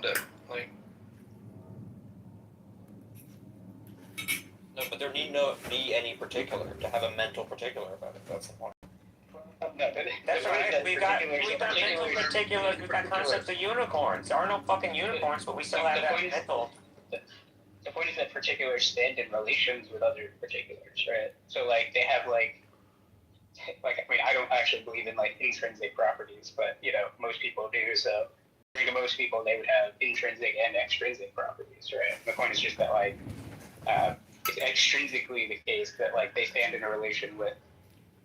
them. Like, no, but there need not be any particular to have a mental particular about it. That's the point. No, that's right. We've got mental particulars. We've got concepts of unicorns. There are no fucking unicorns, but we still have that mental. The point is that particulars stand in relations with other particulars, right? So like they have like I mean, I don't actually believe in like intrinsic properties, but you know most people do. So to most people, they would have intrinsic and extrinsic properties, right? The point is just that like it's extrinsically the case that like they stand in a relation with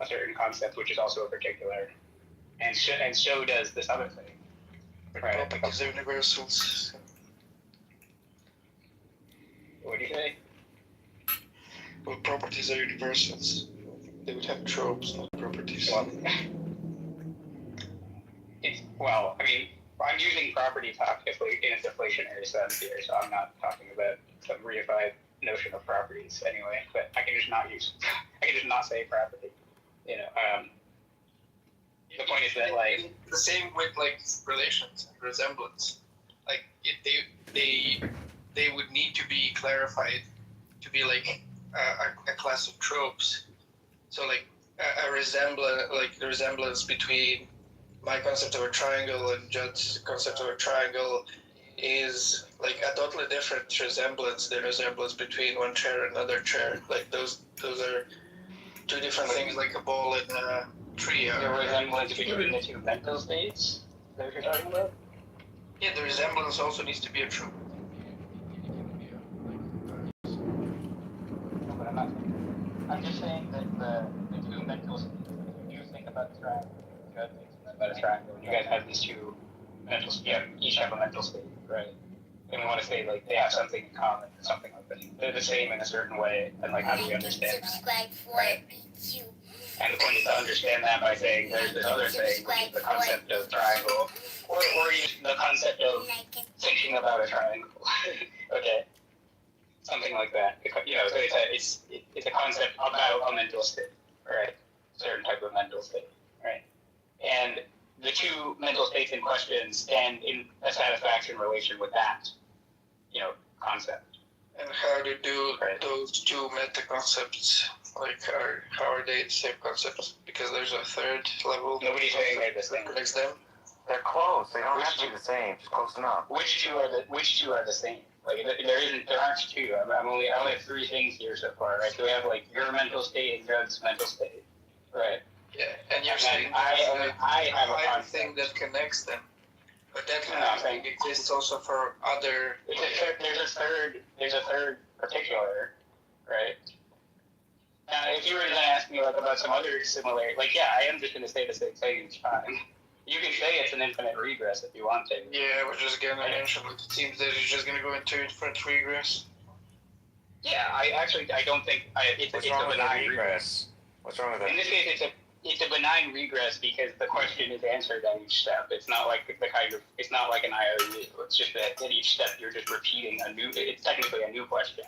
a certain concept, which is also a particular, and so does this other thing. Right? properties are universals. What do you say? Well, properties are universals. They would have tropes, not properties. Well, I mean, I'm using property talk in a deflationary sense here, so I'm not talking about some reified notion of properties anyway. But I can just not say property. You know, the point is that like the same with like relations and resemblance. Like if they would need to be clarified to be like a class of tropes. So like a resemblance, like the resemblance between my concept of a triangle and Judd's concept of a triangle is like a totally different resemblance than resemblance between one chair and another chair. Like those are two different things, like a ball and a tree. The resemblance between the two mental states. Is that what you're talking about? Yeah, the resemblance also needs to be a trope. No, but I'm just saying that the two mental states. If you think about a triangle, Judd thinks about a triangle, and you guys have these two mental states. Yeah, each have a mental state, right? And we want to say like they have something in common, or something like that. They're the same in a certain way, and like how do we understand that? Right? And the point is to understand that by saying there's this other thing, which is the concept of triangle, or even the concept of thinking about a triangle. Okay, something like that. You know, so it's a concept about a mental state, right? Certain type of mental state, right? And the two mental states in question stand in a satisfaction relation with that, you know, concept. And how to do those two meta concepts? Like, how are they the same concepts? Because there's a third level. Nobody's saying they're the same. Connects them. They're close. They don't have to be the same. It's close enough. Which two are the same? Like there aren't two. I only have three things here so far, right? So we have like your mental state and Judd's mental state, right? Yeah, and you're saying I have a concept thing that connects them, but that kind of thing exists also for other. There's a third particular, right? Now, if you were going to ask me like about some other similarity, like yeah, I am just going to say the same thing each time. You can say it's an infinite regress if you want to. Yeah, we're just going to mention it. It seems that it's just going to go into infinite regress. Yeah, I don't think it's a benign regress. What's wrong with that? In this case, it's a benign regress because the question is answered at each step. It's not like it's not like an IOU. It's just that at each step you're just repeating it's technically a new question.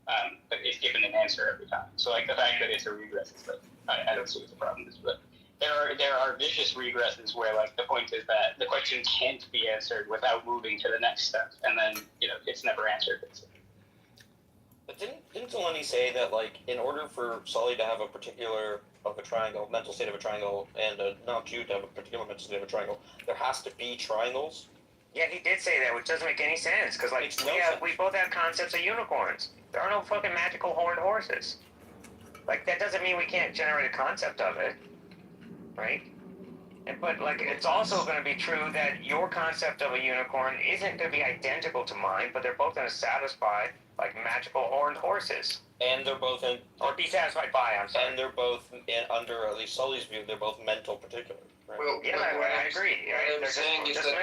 But it's given an answer every time. So like the fact that it's a regress is like, I don't see what the problem is, but there are vicious regresses where like the point is that the question can't be answered without moving to the next step, and then it's never answered. But didn't Delaney say that like in order for Sully to have a particular of a triangle, mental state of a triangle, and not Jude to have a particular mental state of a triangle, there has to be triangles? Yeah, he did say that, which doesn't make any sense, because like we both have concepts of unicorns. There are no fucking magical horned horses. Like that doesn't mean we can't generate a concept of it, right? But like it's also going to be true that your concept of a unicorn isn't going to be identical to mine, but they're both going to satisfy like magical horned horses. And they're both in, or be satisfied by. I'm sorry. And they're both under at least Sully's view. They're both mental particulars. Right? Well, yeah, I agree. What I'm saying is that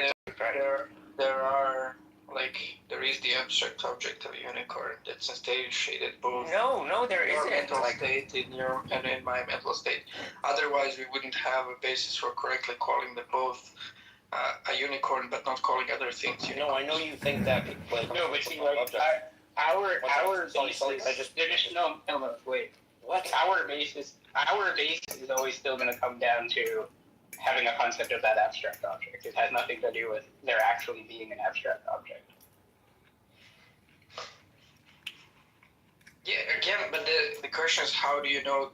there is the abstract object of a unicorn that's instantiated both. No, there your isn't. mental state and in my mental state. Otherwise, we wouldn't have a basis for correctly calling them both a unicorn, but not calling other things unicorns. No, I know you think that. No, but see, like our basis. Wait. What? Our basis is always still going to come down to having a concept of that abstract object. It has nothing to do with there actually being an abstract object. Yeah, again, but the question is, how do you know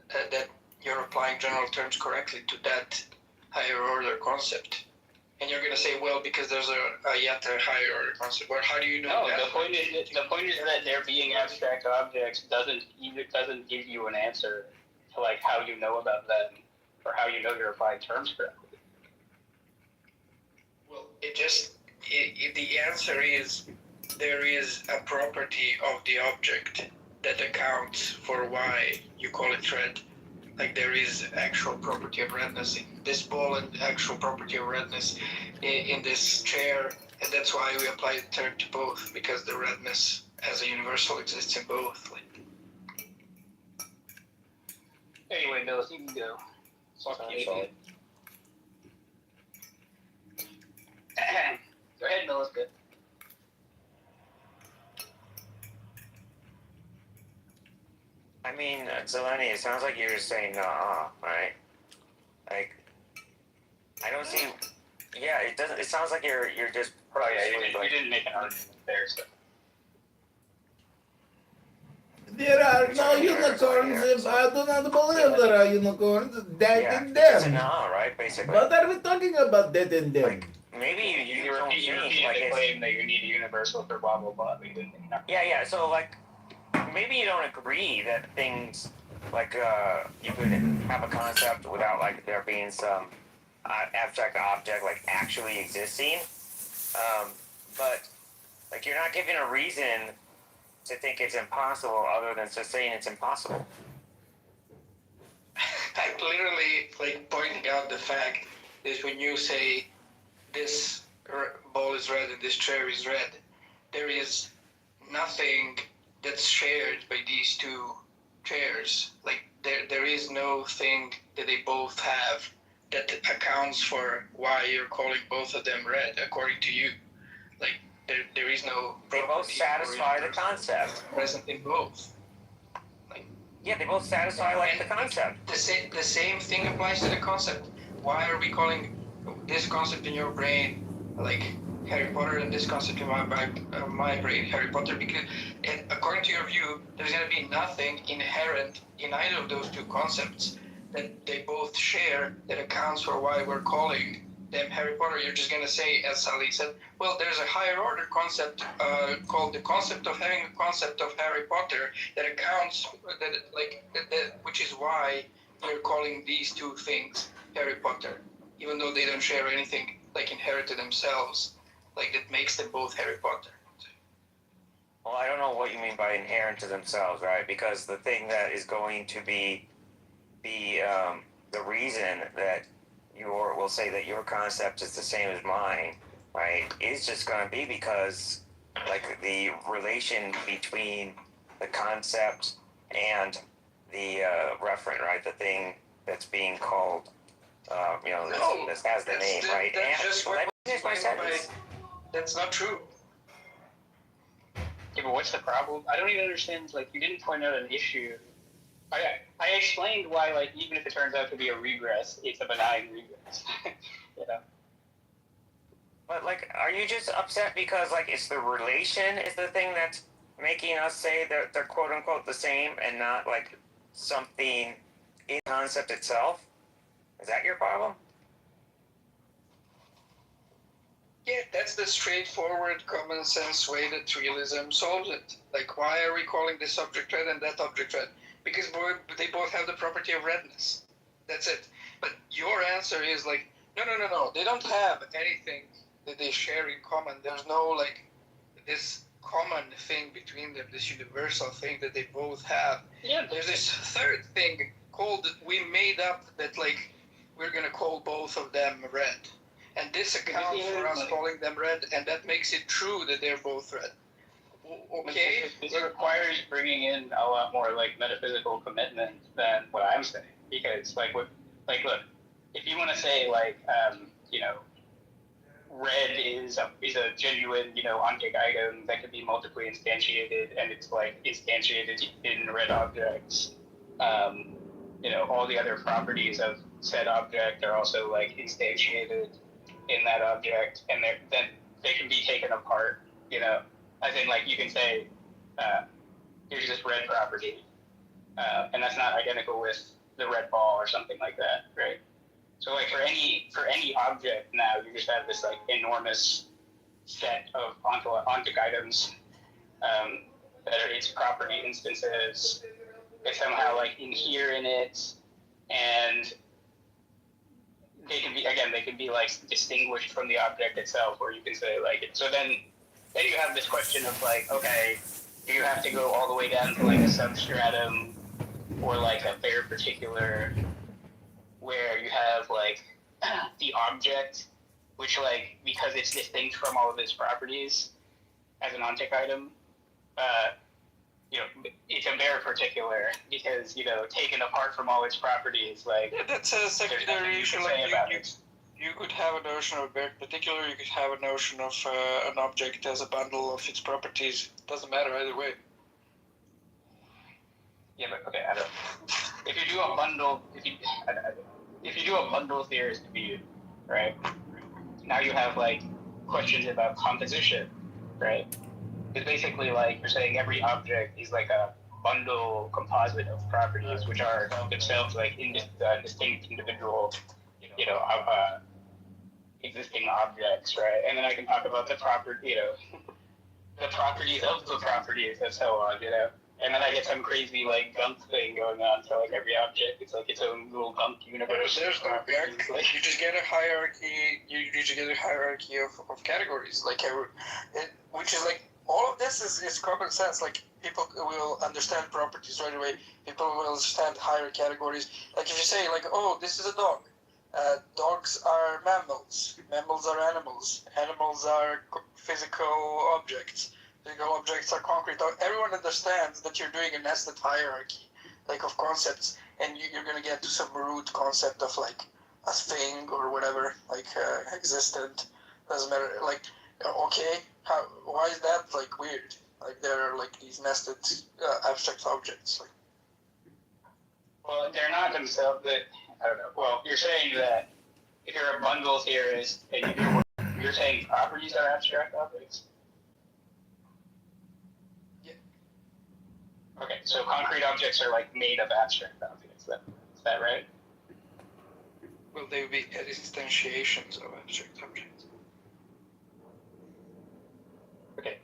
that you're applying general terms correctly to that higher order concept? And you're going to say, well, because there's a yet a higher order concept. Well, how do you know that? No, the point is that there being abstract objects doesn't give you an answer to like how you know about them or how you know you're applying terms correctly. Well, the answer is there is a property of the object that accounts for why you call it red. Like there is actual property of redness in this ball and actual property of redness in this chair, and that's why we apply the term to both, because the redness as a universal exists in both. Anyway, Mills, you can go. Fuck you. Go ahead, Mills. Good. I mean, Zeleny, it sounds like you're just saying nah, right? Like, I don't see. Yeah, it doesn't. It sounds like you're just. Oh yeah, you didn't make an argument there, so. There are no unicorns. I do not believe there are unicorns. Dead Yeah, in it's just a them. nah, right? Basically. What are we talking about dead in them? Like, maybe you You don't repeat like the it's. claim that you need a universal for blah blah blah. Yeah. So like, maybe you don't agree that things like you could have a concept without like there being some abstract object like actually existing, but like you're not giving a reason to think it's impossible other than just saying it's impossible. I'm literally like pointing out the fact is when you say this ball is red and this chair is red, there is nothing that's shared by these two chairs. Like there is no thing that they both have that accounts for why you're calling both of them red, according to you. Like there is no. They both satisfy the concept. Present in both. Yeah, they both satisfy like the concept. The same thing applies to the concept. Why are we calling this concept in your brain like Harry Potter and this concept in my brain Harry Potter? Because according to your view, there's going to be nothing inherent in either of those two concepts that they both share that accounts for why we're calling them Harry Potter. You're just going to say, as Sally said, well, there's a higher order concept called the concept of having a concept of Harry Potter that accounts which is why you're calling these two things Harry Potter, even though they don't share anything like inherent to themselves, like that makes them both Harry Potter. Well, I don't know what you mean by inherent to themselves, right? Because the thing that is going to be the reason that will say that your concept is the same as mine, right, is just going to be because like the relation between the concept and the referent, right, the thing that's being called, this has the name, right? That's not true. Yeah, but what's the problem? I don't even understand. Like, you didn't point out an issue. I explained why, like, even if it turns out to be a regress, it's a benign regress. You know? But, like, are you just upset because, like, it's the relation is the thing that's making us say that they're quote-unquote the same and not, like, something in the concept itself? Is that your problem? Yeah, that's the straightforward, common sense way that realism solves it. Like, why are we calling this object red and that object red? Because they both have the property of redness. That's it. But your answer is like, no. They don't have anything that they share in common. There's no, like, this common thing between them, this universal thing that they both have. Yeah. There's this third thing called, we made up that, like, we're going to call both of them red. And this accounts for us calling them red, and that makes it true that they're both red. Okay? This requires bringing in a lot more, like, metaphysical commitment than what I'm saying. Because, look, if you want to say, like, red is a genuine, ontic item that can be multiply instantiated, and it's, like, instantiated in red objects, all the other properties of said object are also like instantiated in that object, and then they can be taken apart. As in like you can say, here's this red property, and that's not identical with the red ball or something like that, right? So like for any object now, you just have this like enormous set of ontic items that are its property instances. They somehow like inhere in it, and they can be like distinguished from the object itself, or you can say like so then you have this question of like, okay, do you have to go all the way down to like a substratum or like a bare particular where you have like the object, which like because it's distinct from all of its properties as an ontic item, it's a bare particular because taken apart from all its properties, like that's a secondary issue. Like you could have a notion of a bare particular. You could have a notion of an object as a bundle of its properties. Doesn't matter either way. Yeah, but okay, I don't. If you do a bundle, if you do a bundle theorist view, right? Now you have like questions about composition, right? It's basically like you're saying every object is like a bundle composite of properties, which are themselves like distinct individual, existing objects, right? And then I can talk about the property, the properties of the properties and so on, And then I get some crazy like gunk thing going on. So like every object, it's like its own little gunk universe. There's no gunk. Like you just get a hierarchy. You just get a hierarchy of categories, like which is like all of this is common sense. Like people will understand properties right away. People will understand higher categories. Like if you say like, oh, this is a dog. Dogs are mammals. Mammals are animals. Animals are physical objects. Physical objects are concrete. Everyone understands that you're doing a nested hierarchy, like of concepts, and you're gonna get to some root concept of like a thing or whatever, like existent. Doesn't matter. Like, okay, why is that like weird? Like there are like these nested abstract objects. Like, well, they're not themselves. I don't know. Well, you're saying that if you're a bundle theorist and you're saying properties are abstract objects? Yeah. Okay, so concrete objects are like made of abstract objects. Is that right? Well, they would be instantiations of abstract objects. Okay.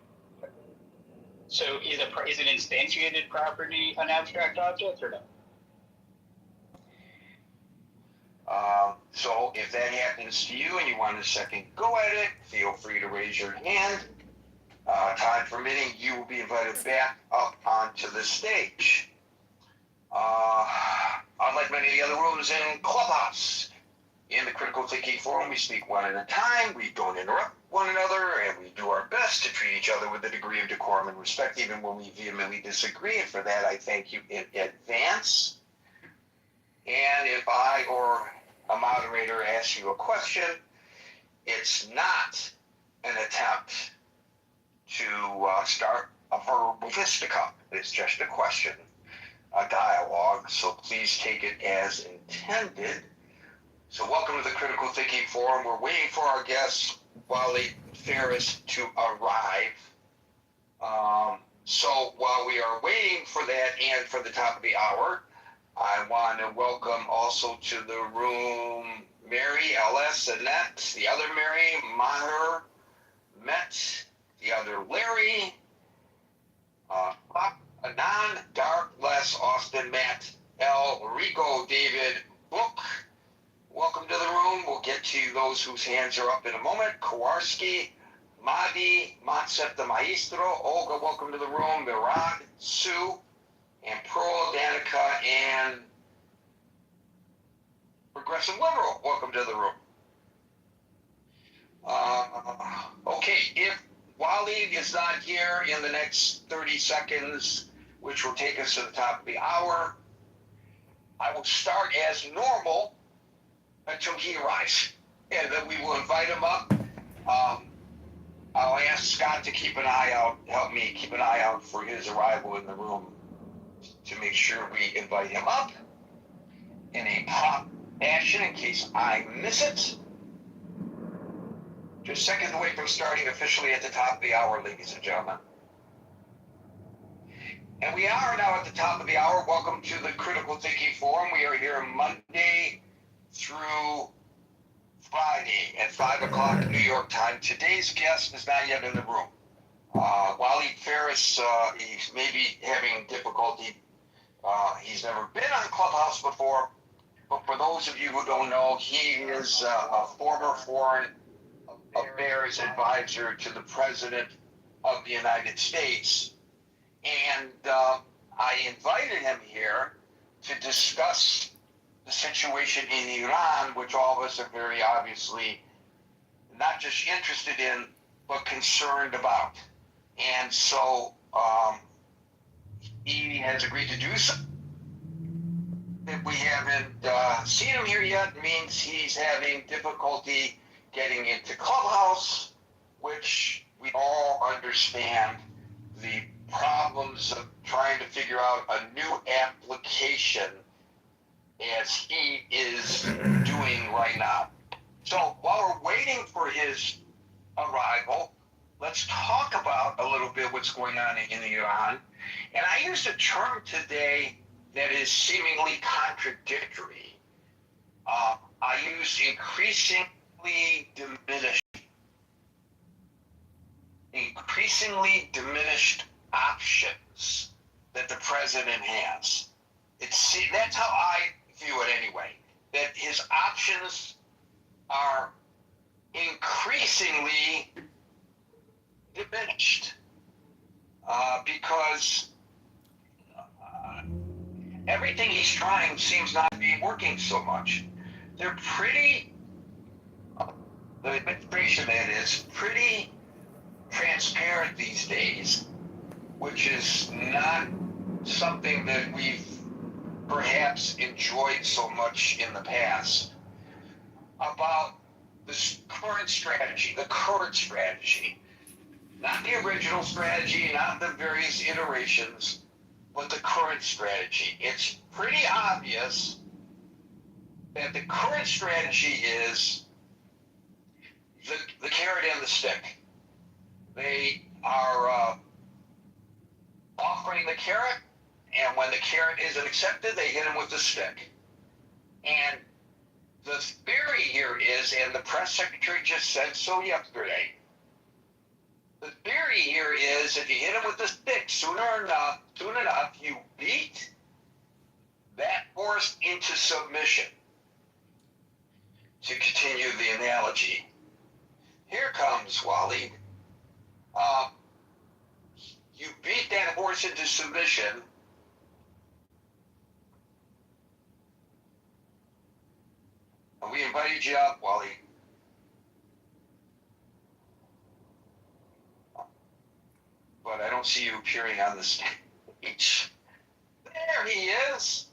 So is an instantiated property an abstract object or no? So if that happens to you and you want a second go at it, feel free to raise your hand. Time permitting, you will be invited back up onto the stage. Unlike many of the other rooms in Clubhouse, in the Critical Thinking Forum, we speak one at a time, we don't interrupt one another, and we do our best to treat each other with a degree of decorum and respect, even when we vehemently disagree. And for that, I thank you in advance. And if I or a moderator asks you a question, it's not an attempt to start a verbal fisticuff. It's just a question, a dialogue, so please take it as intended. So welcome to the Critical Thinking Forum. We're waiting for our guest, Wally Ferris, to arrive. So while we are waiting for that and for the top of the hour, I want to welcome also to the room Mary, L.S., Annette, the other Mary, Maher, Met, the other Larry, Anon, Dark, Les, Austin, Matt, L, Rico, David, Book. Welcome to the room. We'll get to those whose hands are up in a moment. Kowarski, Madi, Montset the Maestro, Olga, welcome to the room. Mirad, Sue, and Pearl, Danica, and Progressive Liberal, welcome to the room. Okay, if Wally is not here in the next 30 seconds, which will take us to the top of the hour, I will start as normal until he arrives, and then we will invite him up. I'll ask Scott to keep an eye out, help me keep an eye out for his arrival in the room to make sure we invite him up in a action in case I miss it. Just seconds away from starting officially at the top of the hour, ladies and gentlemen. And we are now at the top of the hour. Welcome to the Critical Thinking Forum. We are here Monday through Friday at 5 o'clock New York time. Today's guest is not yet in the room. Wally Ferris, he's maybe having difficulty. He's never been on Clubhouse before, but for those of you who don't know, he is a former foreign affairs advisor to the President of the United States. And I invited him here to discuss the situation in Iran, which all of us are very obviously not just interested in, but concerned about. And so he has agreed to do so. If we haven't seen him here yet, means he's having difficulty getting into Clubhouse, which we all understand the problems of trying to figure out a new application as he is doing right now. So while we're waiting for his arrival, let's talk about a little bit what's going on in Iran. And I used a term today that is seemingly contradictory. I use increasingly diminished options that the president has. That's how I view it anyway, that his options are increasingly diminished because everything he's trying seems not to be working so much. They're pretty, the administration that is, pretty transparent these days, which is not something that we've perhaps enjoyed so much in the past, about this current strategy, not the original strategy, not the various iterations, but the current strategy. It's pretty obvious that the current strategy is the carrot and the stick. They are offering the carrot, and when the carrot isn't accepted, they hit him with the stick. And the theory here is, and the press secretary just said so yesterday, the theory here is if you hit him with the stick, soon enough, you beat that horse into submission. To continue the analogy, here comes Waleed. You beat that horse into submission. And we invited you up, Waleed. But I don't see you appearing on the stage. There he is.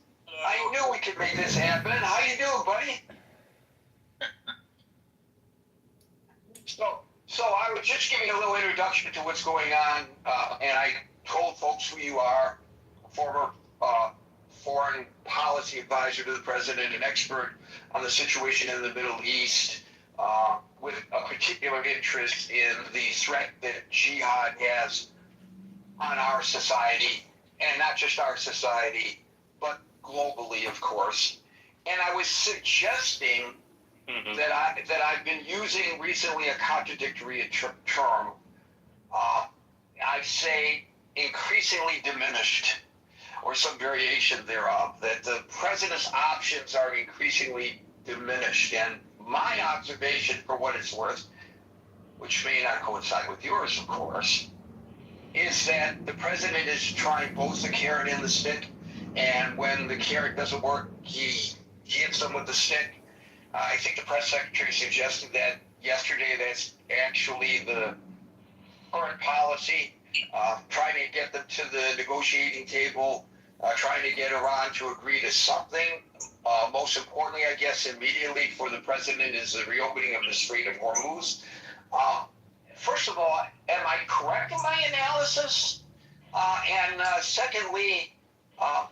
I knew we could make this happen. How you doing, buddy? So I was just giving a little introduction to what's going on, and I told folks who you are, a former foreign policy advisor to the president, an expert on the situation in the Middle East, with a particular interest in the threat that jihad has on our society, and not just our society, but globally, of course. And I was suggesting that I've been using recently a contradictory term. I say increasingly diminished, or some variation thereof, that the president's options are increasingly diminished. And my observation, for what it's worth, which may not coincide with yours, of course, is that the president is trying both the carrot and the stick, and when the carrot doesn't work, he hits them with the stick. I think the press secretary suggested that yesterday. That's actually the current policy, trying to get them to the negotiating table, trying to get Iran to agree to something. Most importantly, I guess, immediately for the president is the reopening of the Strait of Hormuz. First of all, am I correct in my analysis? And secondly,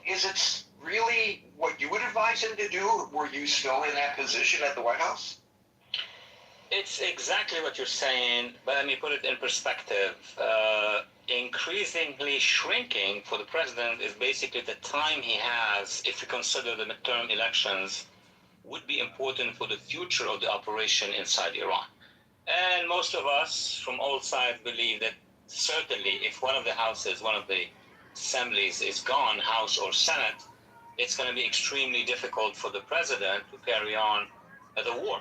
is it really what you would advise him to do? Were you still in that position at the White House? It's exactly what you're saying, but let me put it in perspective. Increasingly shrinking for the president is basically the time he has, if you consider the midterm elections, would be important for the future of the operation inside Iran. And most of us from all sides believe that certainly if one of the houses, one of the assemblies is gone, House or Senate, it's going to be extremely difficult for the president to carry on the war.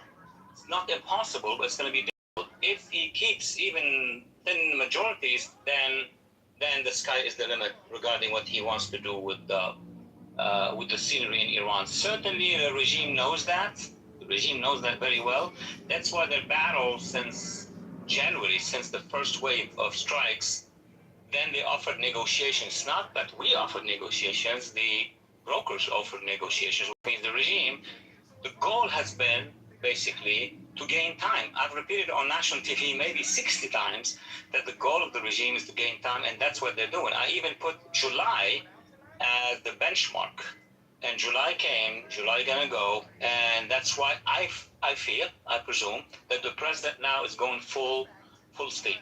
It's not impossible, but it's going to be difficult. If he keeps even thin majorities, then the sky is the limit regarding what he wants to do with the scenery in Iran. Certainly, the regime knows that. The regime knows that very well. That's why their battle since January, since the first wave of strikes, then they offered negotiations. Not that we offered negotiations, the brokers offered negotiations, which means the regime. The goal has been basically to gain time. I've repeated on national TV maybe 60 times that the goal of the regime is to gain time, and that's what they're doing. I even put July as the benchmark. And July came, July gonna go, and that's why I feel, I presume, that the president now is going full speed.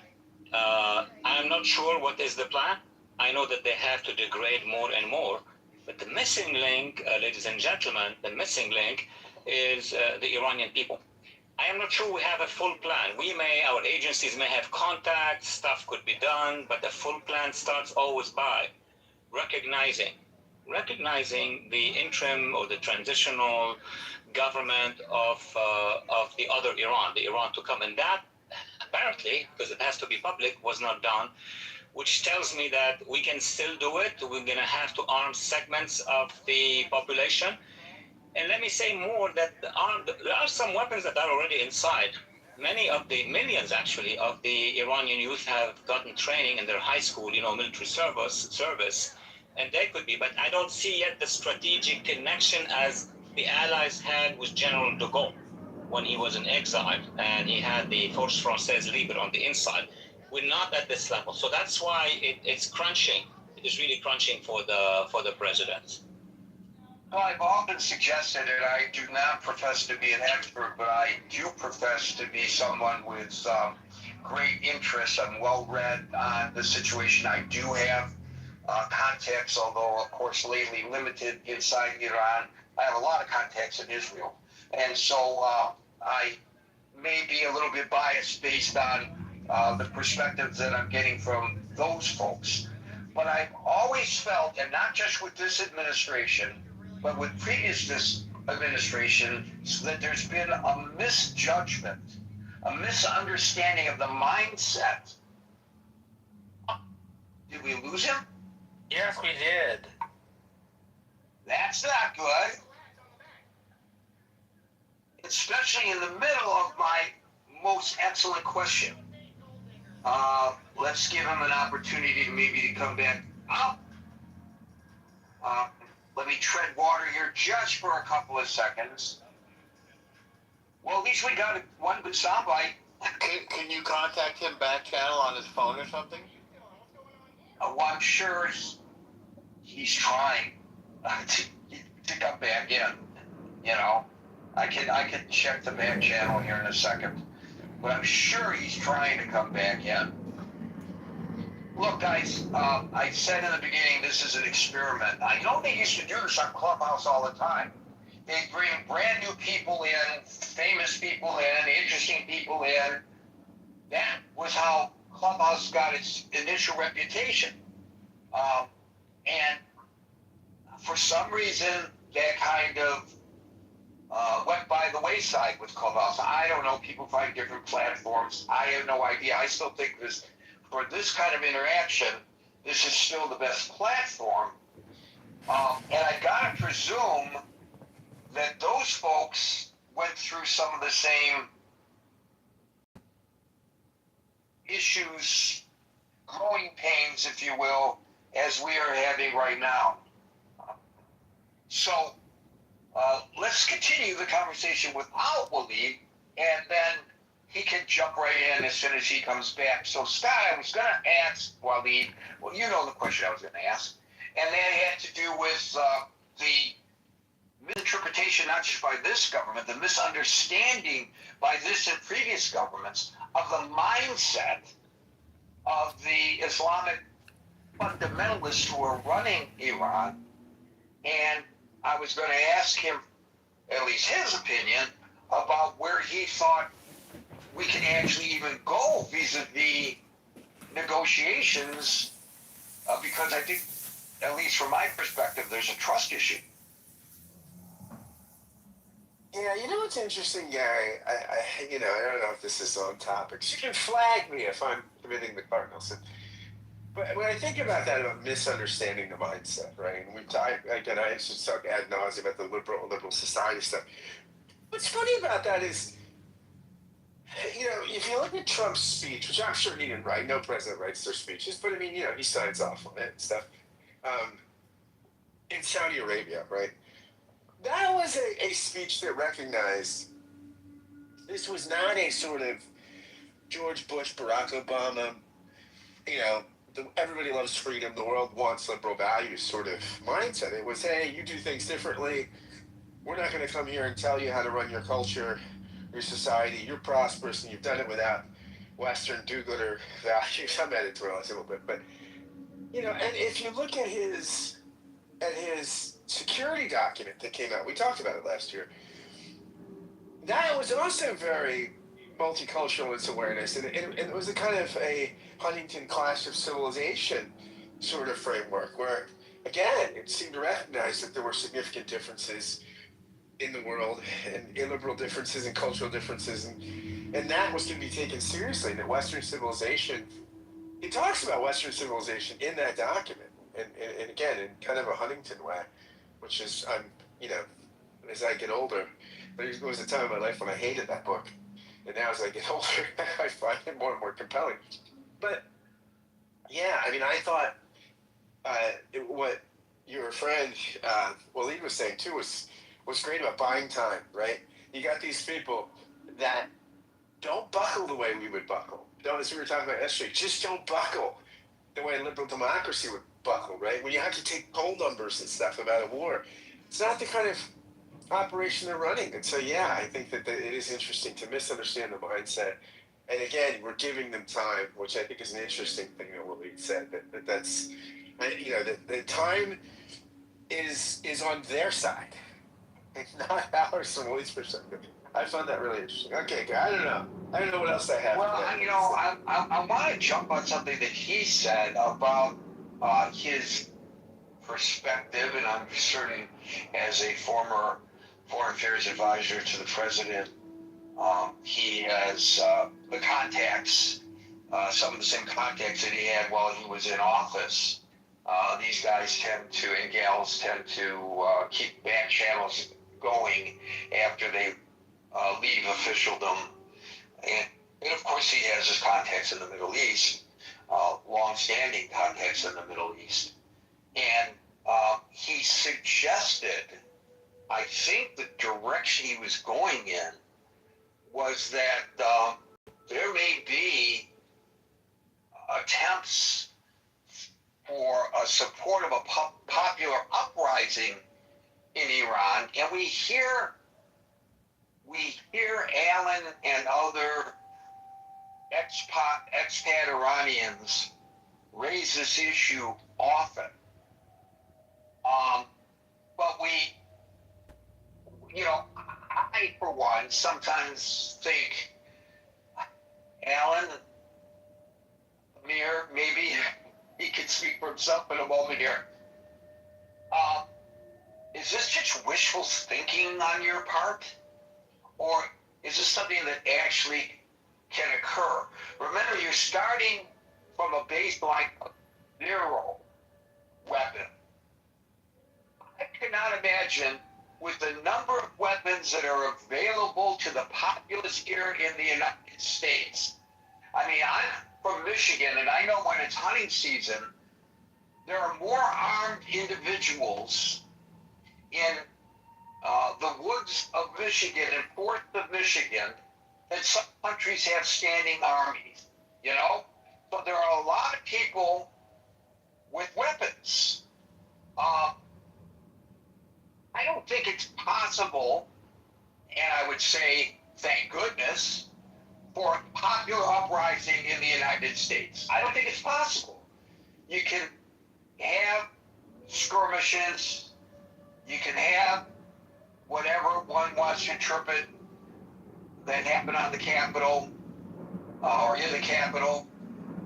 I'm not sure what is the plan. I know that they have to degrade more and more, but the missing link, ladies and gentlemen, the missing link is the Iranian people. I am not sure we have a full plan. Our agencies may have contacts, stuff could be done, but the full plan starts always by recognizing the interim or the transitional government of the other Iran, the Iran to come. And that apparently, because it has to be public, was not done, which tells me that we can still do it. We're going to have to arm segments of the population. And let me say more, that there are some weapons that are already inside. Many of the millions, actually, of the Iranian youth have gotten training in their high school, military service, and they could be. But I don't see yet the strategic connection as the Allies had with General de Gaulle when he was in exile, and he had the Force Française Libre on the inside. We're not at this level, so that's why it's crunching. It is really crunching for the president. Well, I've often suggested, and I do not profess to be an expert, but I do profess to be someone with great interest. I'm well read on the situation. I do have contacts, although of course lately limited inside Iran. I have a lot of contacts in Israel. And so I may be a little bit biased based on the perspectives that I'm getting from those folks. But I've always felt, and not just with this administration, but with previous administrations, that there's been a misjudgment, a misunderstanding of the mindset. Did we lose him? Yes, we did. That's not good. Especially in the middle of my most excellent question. Let's give him an opportunity to come back up. Let me tread water here just for a couple of seconds. Well, at least we got one good soundbite. Can you contact him back channel on his phone or something? Well, I'm sure he's trying to come back in. I can check the back channel here in a second, but I'm sure he's trying to come back in. Look, guys, I said in the beginning, this is an experiment. I know they used to do this on Clubhouse all the time. They bring brand new people in, famous people in, interesting people in. That was how Clubhouse got its initial reputation. And for some reason, that kind of went by the wayside with Clubhouse. I don't know. People find different platforms. I have no idea. I still think for this kind of interaction, this is still the best platform. And I gotta presume that those folks went through some of the same issues, growing pains, if you will, as we are having right now. So let's continue the conversation without Waleed, and then he can jump right in as soon as he comes back. So, Scott, I was going to ask Waleed, well, you know the question I was going to ask, and that had to do with the misinterpretation, not just by this government, the misunderstanding by this and previous governments of the mindset of the Islamic fundamentalists who are running Iran. And I was going to ask him, at least his opinion, about where he thought we can actually even go vis-a-vis negotiations, because I think, at least from my perspective, there's a trust issue. Yeah, you know what's interesting, Gary? I don't know if this is on topic. You can flag me if I'm committing the Cardinals. But when I think about that, about misunderstanding the mindset, right? And I used to talk ad nauseum about the liberal society stuff. What's funny about that is, if you look at Trump's speech, which I'm sure he didn't write, no president writes their speeches, but I mean, he signs off on it and stuff. In Saudi Arabia, right? That was a speech that recognized this was not a sort of George Bush, Barack Obama, everybody loves freedom, the world wants liberal values sort of mindset. It was, hey, you do things differently. We're not going to come here and tell you how to run your culture, your society. You're prosperous and you've done it without Western do-gooder values. I'm editorializing a little bit, but, and if you look at his security document that came out, we talked about it last year, that was also very multicultural in its awareness, and it was a kind of a Huntington Clash of Civilization sort of framework where, again, it seemed to recognize that there were significant differences in the world and illiberal differences and cultural differences, and that was going to be taken seriously, and that Western civilization, he talks about Western civilization in that document, and again, in kind of a Huntington way, which is, as I get older, there was a time in my life when I hated that book. And now as I get older, I find it more and more compelling. But, yeah, I mean, I thought what your friend Waleed was saying, too, was great about buying time, right? You got these people that don't buckle the way we would buckle. As we were talking about yesterday, just don't buckle the way liberal democracy would buckle, right? When you have to take poll numbers and stuff about a war, it's not the kind of operation they're running. And so, yeah, I think that it is interesting to misunderstand the mindset. And again, we're giving them time, which I think is an interesting thing that Waleed said, that's, the time is on their side, not ours from Waleed's perspective. I found that really interesting. Okay, I don't know what else I have. Well, I want to jump on something that he said about his perspective, and I'm certain as a former Foreign Affairs advisor to the president, he has the contacts, some of the same contacts that he had while he was in office. These guys and gals tend to keep back channels going after they leave officialdom. And of course he has his contacts in the Middle East, long-standing contacts in the Middle East. And he suggested, I think the direction he was going in was that there may be attempts for a support of a popular uprising in Iran, and we hear Alan and other expat Iranians raise this issue often. But I, for one, sometimes think, Alan, Amir, maybe he can speak for himself in a moment here. Is this just wishful thinking on your part? Or is this something that actually can occur? Remember, you're starting from a baseline of 0 weapon. I cannot imagine, with the number of weapons that are available to the populace here in the United States. I mean, I'm from Michigan, and I know when it's hunting season, there are more armed individuals in the woods of Michigan and forests of Michigan than some countries have standing armies, So there are a lot of people with weapons. possible, and I would say, thank goodness, for a popular uprising in the United States. I don't think it's possible. You can have skirmishes, you can have whatever one wants to interpret that happened on the Capitol, or in the Capitol,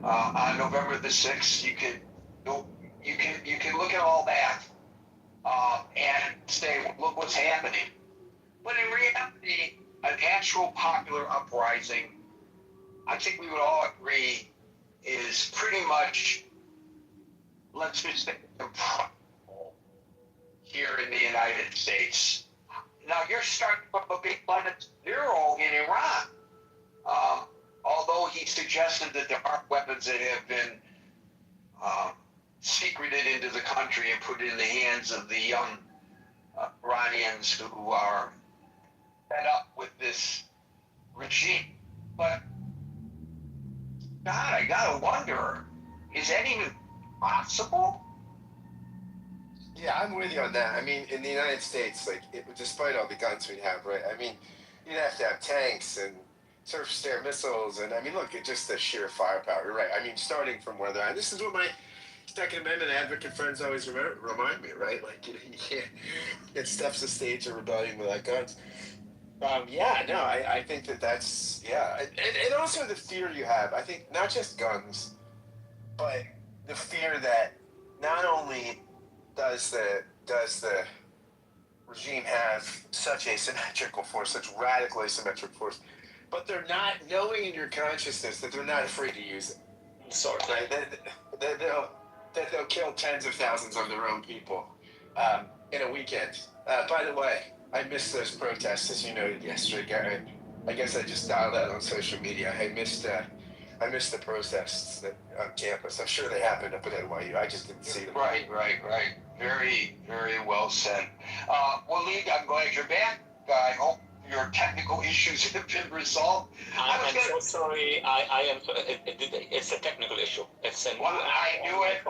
on November the 6th. You can look at all that and say, look what's happening. But in reality, an actual popular uprising, I think we would all agree, is pretty much, let's just say, improbable here in the United States. Now, you're starting from a big planet zero in Iran. Although he suggested that there are weapons that have been secreted into the country and put in the hands of the young Iranians who are fed up with this regime. But, God, I gotta wonder, is that even possible? Yeah, I'm with you on that. I mean, in the United States, like, despite all the guns we have, right? I mean, you'd have to have tanks and surface-to-air missiles, and I mean, look at just the sheer firepower. You're right. I mean, starting from where they're at. This is what my Second Amendment advocate friends always remind me, right? Like, you can't get steps to stage a rebellion without guns. Yeah, no, I think that's, yeah. And also the fear you have, I think, not just guns, but the fear that not only does the regime have such asymmetrical force, such radical asymmetric force, but they're not knowing in your consciousness that they're not afraid to use it. Sort of. Right? That they'll kill tens of thousands of their own people in a weekend. By the way, I missed those protests, as you noted yesterday, Gary. I guess I just dialed out on social media. I missed the protests on campus. I'm sure they happened up at NYU. I just didn't see them. Right. Very, very well said. Waleed, I'm glad you're back. I hope your technical issues have been resolved. I'm so sorry. I am. It's a technical issue. It's a. I knew it.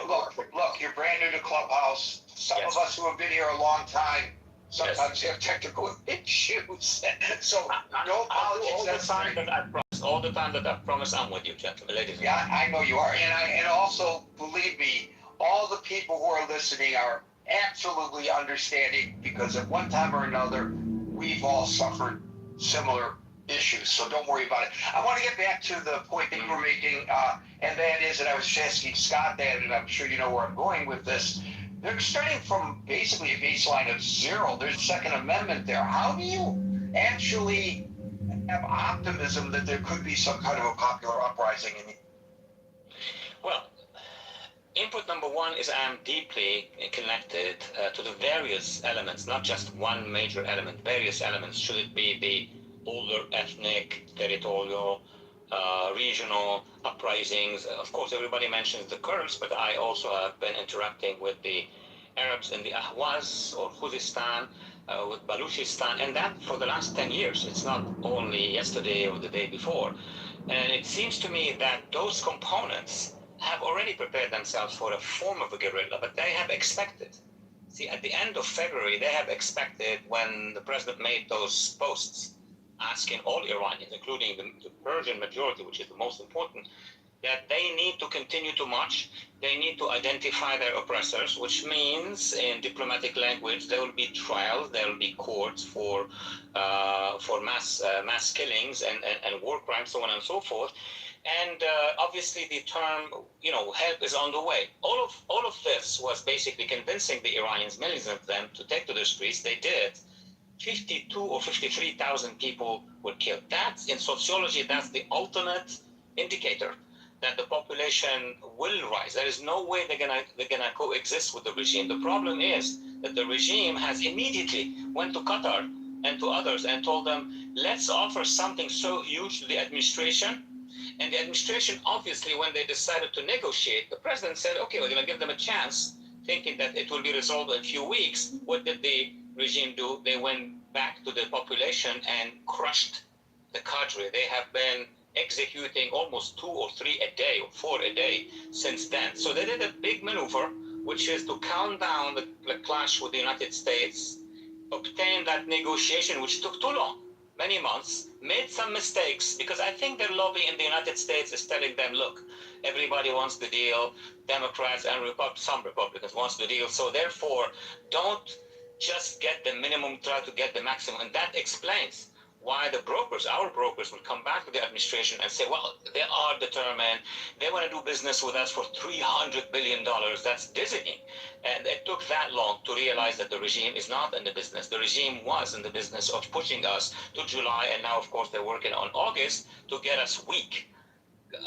Look. You're brand new to Clubhouse. Some of us who have been here a long time sometimes have technical issues. So no apologies. All the time that I promise, I'm with you, gentlemen, ladies. Yeah, I know you are, and also believe me, all the people who are listening are absolutely understanding, because at one time or another, we've all suffered similar issues. So don't worry about it. I want to get back to the point that you were making, and that is, and I was just asking Scott that, and I'm sure you know where I'm going with this. They're starting from basically a baseline of zero. There's a Second Amendment there. How do you actually have optimism that there could be some kind of a popular uprising? Well, input number one is I am deeply connected to the various elements, not just one major element, various elements. Should it be the older ethnic, territorial, regional uprisings? Of course, everybody mentions the Kurds, but I also have been interacting with the Arabs in the Ahwaz or Khuzestan, with Baluchistan, and that for the last 10 years. It's not only yesterday or the day before. And it seems to me that those components have already prepared themselves for a form of a guerrilla, but they have expected. See, at the end of February, they have expected, when the president made those posts asking all Iranians, including the Persian majority, which is the most important, that they need to continue to march. They need to identify their oppressors, which means, in diplomatic language, there will be trials, there will be courts for mass killings and war crimes, so on and so forth. And obviously, the term, help is on the way. All of this was basically convincing the Iranians, millions of them, to take to the streets. They did. 52 or 53,000 people were killed. That's, in sociology, that's the ultimate indicator that the population will rise. There is no way they're gonna coexist with the regime. The problem is that the regime has immediately went to Qatar and to others and told them, let's offer something so huge to the administration. And the administration, obviously, when they decided to negotiate, the president said, okay, we're gonna give them a chance, thinking that it will be resolved in a few weeks. What did the regime do? They went back to the population and crushed the cadre. They have been executing almost 2 or 3 a day or 4 a day since then. So they did a big maneuver, which is to calm down the clash with the United States obtained that negotiation, which took too long, many months, made some mistakes, because I think their lobby in the United States is telling them, look, everybody wants the deal, Democrats and some Republicans wants the deal, so therefore don't just get the minimum, try to get the maximum. And that explains why the brokers, our brokers, will come back to the administration and say, well, they are determined, they want to do business with us for $300 billion. That's dizzying. And it took that long to realize that the regime is not in the business. The regime was in the business of pushing us to July, and now, of course, they're working on August to get us weak.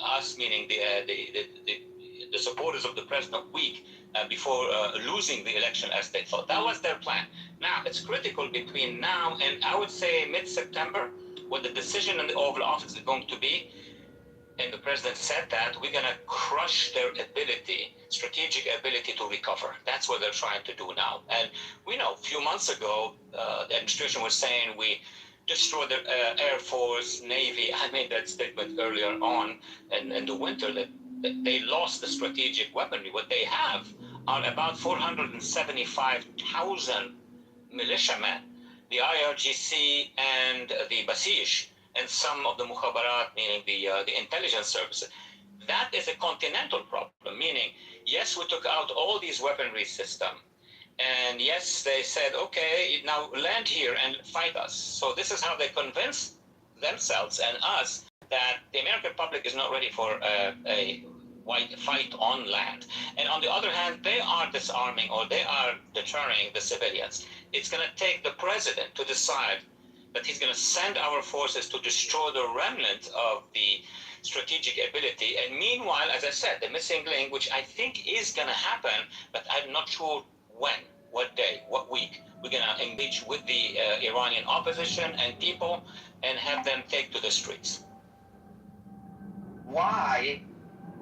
Us meaning the supporters of the president weak before losing the election as they thought. That was their plan. Now, it's critical between now and, I would say, mid-September, what the decision in the Oval Office is going to be. And the president said that we're going to crush their ability, strategic ability to recover. That's what they're trying to do now. And we know a few months ago, the administration was saying we destroy the Air Force, Navy. I made that statement earlier on in the winter that they lost the strategic weaponry. What they have are about 475,000 militiamen, the IRGC and the Basij, and some of the Mukhabarat, meaning the intelligence services. That is a continental problem, meaning, yes, we took out all these weaponry systems, and yes, they said, okay, now land here and fight us. So this is how they convince themselves and us that the American public is not ready for a fight on land. And on the other hand, they are disarming, or they are deterring the civilians. It's going to take the president to decide that he's going to send our forces to destroy the remnant of the strategic ability. And meanwhile, as I said, the missing link, which I think is going to happen, but I'm not sure when, what day, what week, we're going to engage with the Iranian opposition and people and have them take to the streets. Why?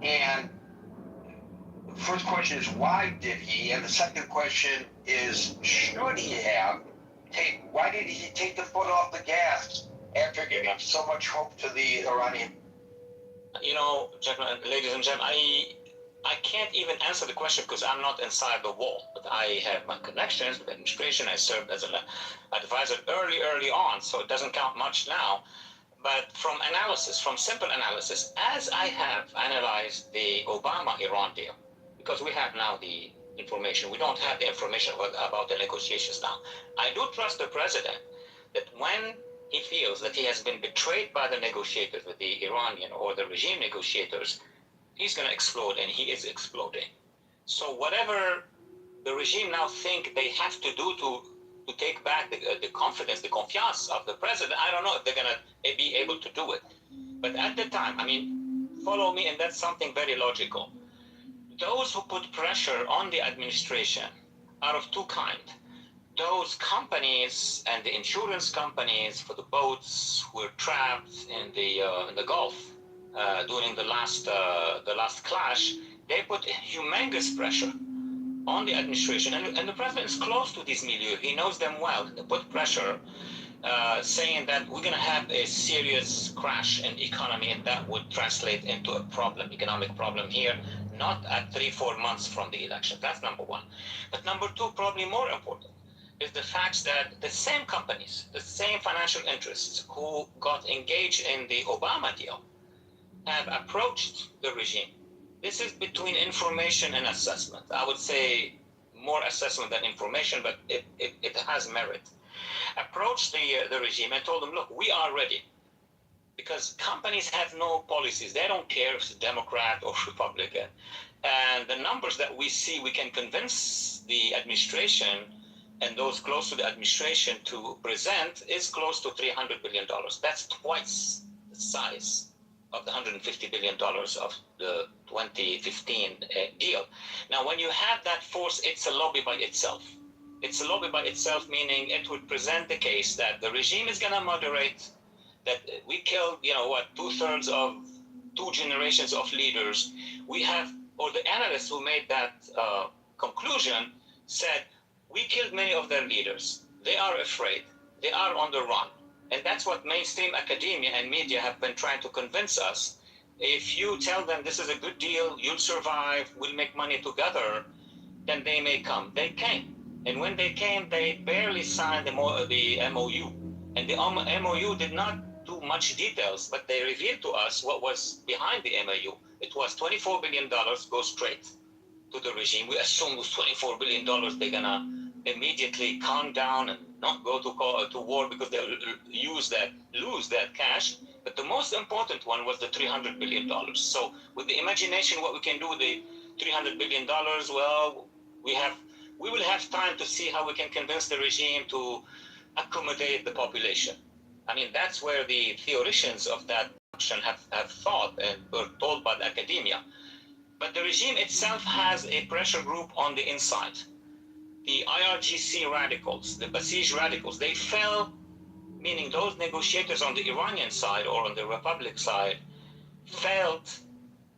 And the first question is, why did he? And the second question is, should he have? Why did he take the foot off the gas after giving so much hope to the Iranian? You know, gentlemen, ladies and gentlemen, I can't even answer the question because I'm not inside the wall. But I have my connections with the administration. I served as an advisor early on, so it doesn't count much now. But from analysis, from simple analysis, as I have analyzed the Obama-Iran deal, because we have now the information, we don't have the information about the negotiations now. I do trust the president that when he feels that he has been betrayed by the negotiators, with the Iranian or the regime negotiators, he's going to explode, and he is exploding. So whatever the regime now think they have to do to take back the confidence, the confiance of the president, I don't know if they're going to be able to do it. But at the time, I mean, follow me, and that's something very logical. Those who put pressure on the administration are of two kinds. Those companies and the insurance companies for the boats who were trapped in the Gulf during the last clash, they put humongous pressure on the administration, and the president is close to this milieu. He knows them well. They put pressure, saying that we're going to have a serious crash in economy, and that would translate into a problem, economic problem here, not at 3-4 months from the election. That's number one. But number two, probably more important, is the fact that the same companies, the same financial interests who got engaged in the Obama deal have approached the regime. This is between information and assessment. I would say more assessment than information, but it has merit. Approached the regime and told them, look, we are ready. Because companies have no policies. They don't care if it's Democrat or Republican. And the numbers that we see, we can convince the administration and those close to the administration to present is close to $300 billion. That's twice the size of the $150 billion of the 2015 deal. Now, when you have that force, it's a lobby by itself. It's a lobby by itself, meaning it would present the case that the regime is going to moderate, that we killed, 2/3 of 2 generations of leaders. We have, or the analysts who made that conclusion said, we killed many of their leaders. They are afraid. They are on the run. And that's what mainstream academia and media have been trying to convince us. If you tell them this is a good deal, you'll survive, we'll make money together, then they may come. They came. And when they came, they barely signed the MOU. And the MOU did not do much details, but they revealed to us what was behind the MOU. It was $24 billion go straight to the regime. We assume with $24 billion, they're gonna immediately calm down and not go to war because they'll lose that cash. But the most important one was the $300 billion. So with the imagination, what we can do with the $300 billion, well, we will have time to see how we can convince the regime to accommodate the population. I mean, that's where the theoreticians of that action have thought and were told by the academia. But the regime itself has a pressure group on the inside. The IRGC radicals, the Basij radicals, they fell, meaning those negotiators on the Iranian side or on the Republic side felt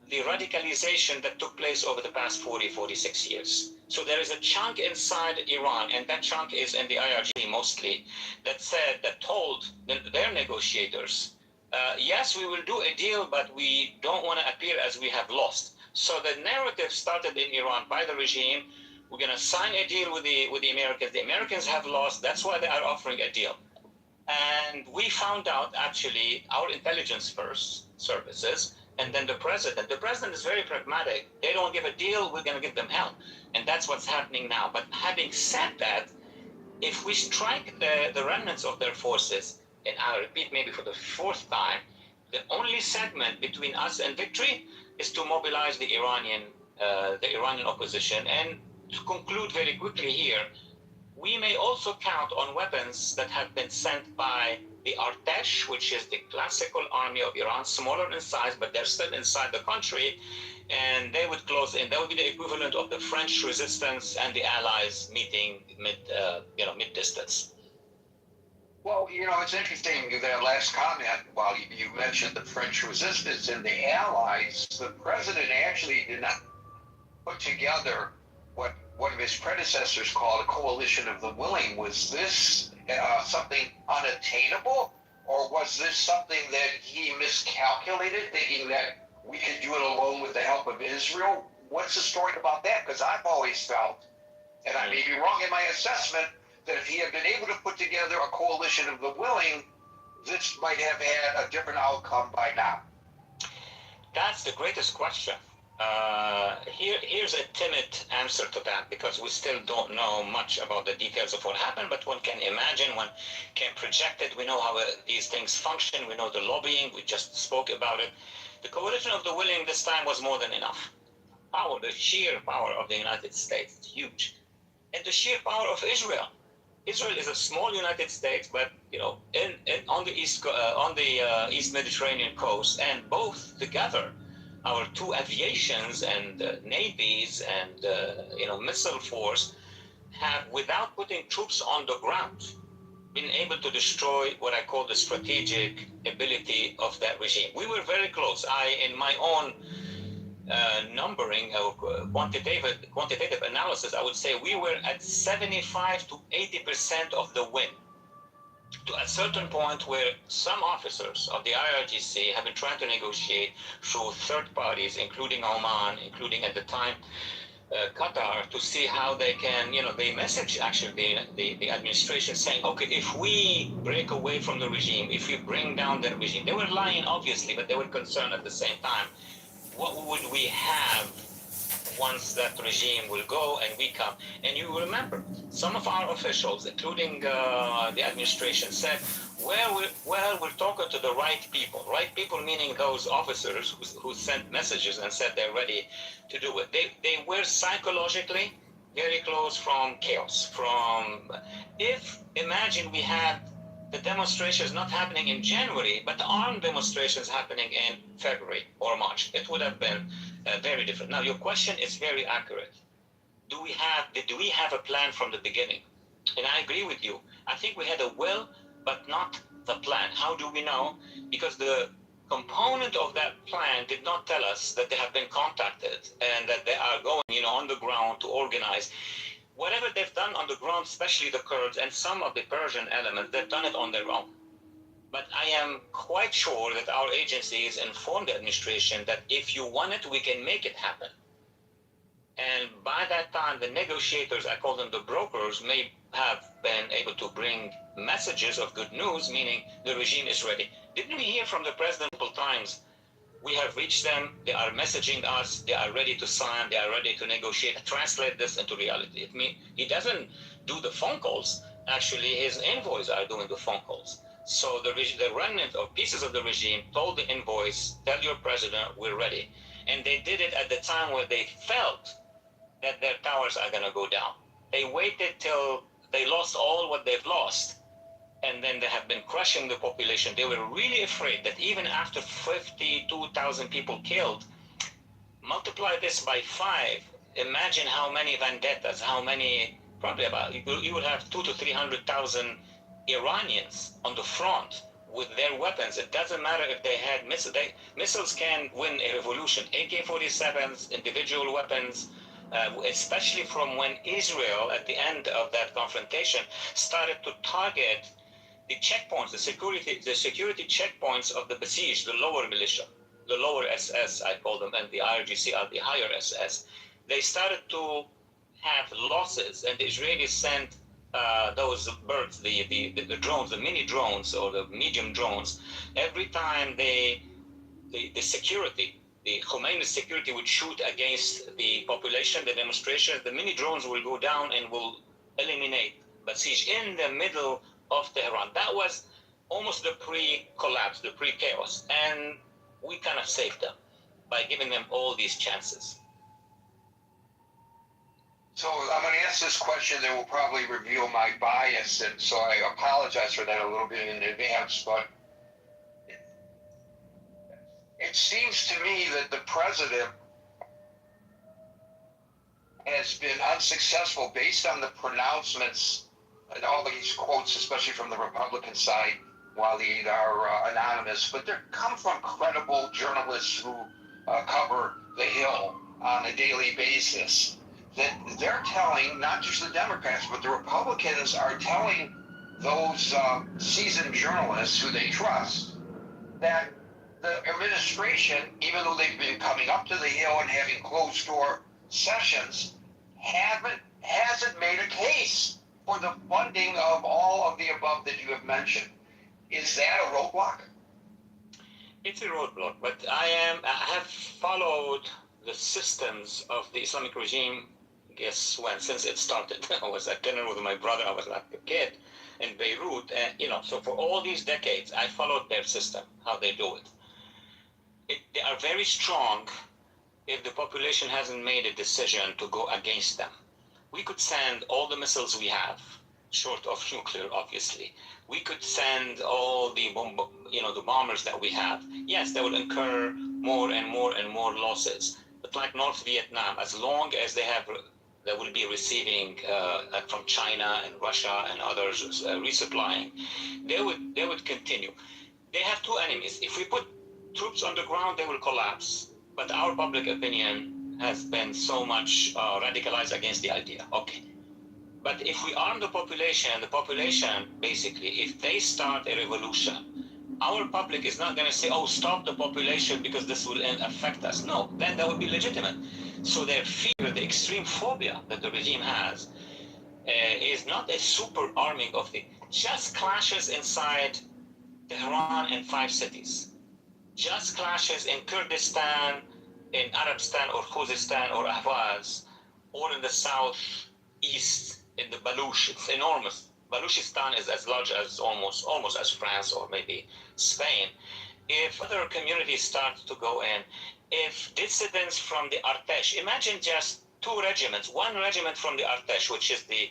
the radicalization that took place over the past 46 years. So there is a chunk inside Iran, and that chunk is in the IRG mostly, that told their negotiators, yes, we will do a deal, but we don't want to appear as we have lost. So the narrative started in Iran by the regime. We're going to sign a deal with the Americans. The Americans have lost. That's why they are offering a deal. And we found out, actually, our intelligence first services, and then the president. The president is very pragmatic. They don't give a deal, we're going to give them hell. And that's what's happening now. But having said that, if we strike the remnants of their forces, and I repeat maybe for the fourth time, the only segment between us and victory is to mobilize the Iranian opposition. And to conclude very quickly here, we may also count on weapons that have been sent by the Artesh, which is the classical army of Iran, smaller in size, but they're still inside the country, and they would close in. That would be the equivalent of the French resistance and the Allies meeting mid-distance. Well, it's interesting that last comment, while you mentioned the French resistance and the Allies, the president actually did not put together what one of his predecessors called a coalition of the willing. Was this something unattainable, or was this something that he miscalculated, thinking that we could do it alone with the help of Israel? What's the story about that? Because I've always felt, and I may be wrong in my assessment, that if he had been able to put together a coalition of the willing, this might have had a different outcome by now. That's the greatest question. Here's a timid answer to that, because we still don't know much about the details of what happened, but one can imagine, one can project it. We know how these things function. We know the lobbying. We just spoke about it. The coalition of the willing this time was more than enough. Power, the sheer power of the United States, it's huge. And the sheer power of Israel. Israel is a small United States, but on the East Mediterranean coast, and both together, our two aviations and navies and missile force have, without putting troops on the ground, been able to destroy what I call the strategic ability of that regime. We were very close. In my own numbering or quantitative analysis, I would say we were at 75 to 80% of the win. To a certain point where some officers of the IRGC have been trying to negotiate through third parties, including Oman, including at the time Qatar, to see how they can, they message actually the administration saying, okay, if we break away from the regime, if we bring down the regime, they were lying obviously, but they were concerned at the same time. What would we have once that regime will go and we come? And you remember, some of our officials, including the administration, said, well, we're talking to the right people meaning those officers who sent messages and said they're ready to do it. They were psychologically very close from chaos. Imagine we had the demonstrations not happening in January, but the armed demonstrations happening in February or March. It would have been very different. Now, your question is very accurate. Did we have a plan from the beginning? And I agree with you. I think we had a will, but not the plan. How do we know? Because the component of that plan did not tell us that they have been contacted and that they are going, on the ground to organize. Whatever they've done on the ground, especially the Kurds and some of the Persian elements, they've done it on their own. But I am quite sure that our agencies informed the administration that if you want it, we can make it happen. And by that time, the negotiators, I call them the brokers, may have been able to bring messages of good news, meaning the regime is ready. Didn't we hear from the president multiple times? We have reached them, they are messaging us, they are ready to sign, they are ready to negotiate. Translate this into reality. It means he doesn't do the phone calls. Actually, his envoys are doing the phone calls. So the remnant or pieces of the regime told the envoys, tell your president, we're ready. And they did it at the time where they felt that their towers are going to go down. They waited till they lost all what they've lost, and then they have been crushing the population. They were really afraid that even after 52,000 people killed, multiply this by 5, imagine how many vendettas, how many, probably about, you would have 200,000 to 300,000 Iranians on the front with their weapons. It doesn't matter if they had missiles. Missiles can win a revolution. AK-47s, individual weapons, especially from when Israel, at the end of that confrontation, started to target the checkpoints, the security checkpoints of the besieged, the lower militia, the lower SS, I call them, and the IRGC are the higher SS. They started to have losses, and the Israelis sent those birds, the drones, the mini drones or the medium drones. Every time the security, the Khomeini security would shoot against the population, the demonstration, the mini drones will go down and will eliminate besieged in the middle of Tehran. That was almost the pre-collapse, the pre-chaos, and we kind of saved them by giving them all these chances. So I'm going to ask this question that will probably reveal my bias, and so I apologize for that a little bit in advance, but it seems to me that the president has been unsuccessful based on the pronouncements and all these quotes, especially from the Republican side, while they are anonymous, but they come from credible journalists who cover the Hill on a daily basis, that they're telling, not just the Democrats, but the Republicans are telling those seasoned journalists who they trust that the administration, even though they've been coming up to the Hill and having closed-door sessions, hasn't made a case for the funding of all of the above that you have mentioned. Is that a roadblock? It's a roadblock, but I have followed the systems of the Islamic regime, guess when, since it started. I was at dinner with my brother, I was like a kid in Beirut, and so for all these decades, I followed their system, how they do it. They are very strong if the population hasn't made a decision to go against them. We could send all the missiles we have, short of nuclear, obviously. We could send all the the bombers that we have. Yes, they will incur more and more and more losses. But like North Vietnam, as long as they will be receiving from China and Russia and others resupplying, they would continue. They have two enemies. If we put troops on the ground, they will collapse. But our public opinion has been so much radicalized against the idea. Okay. But if we arm the population, basically, if they start a revolution, our public is not going to say, oh, stop the population because this will affect us. No, then that would be legitimate. So their fear, the extreme phobia that the regime has, is not a super arming of just clashes inside Tehran and 5 cities. Just clashes in Kurdistan, in Arabstan or Khuzestan or Ahvaz, or in the southeast, in the Baluch. It's enormous. Baluchistan is as large as almost as France or maybe Spain. If other communities start to go in, if dissidents from the Artesh, imagine just 2 regiments, 1 regiment from the Artesh, which is the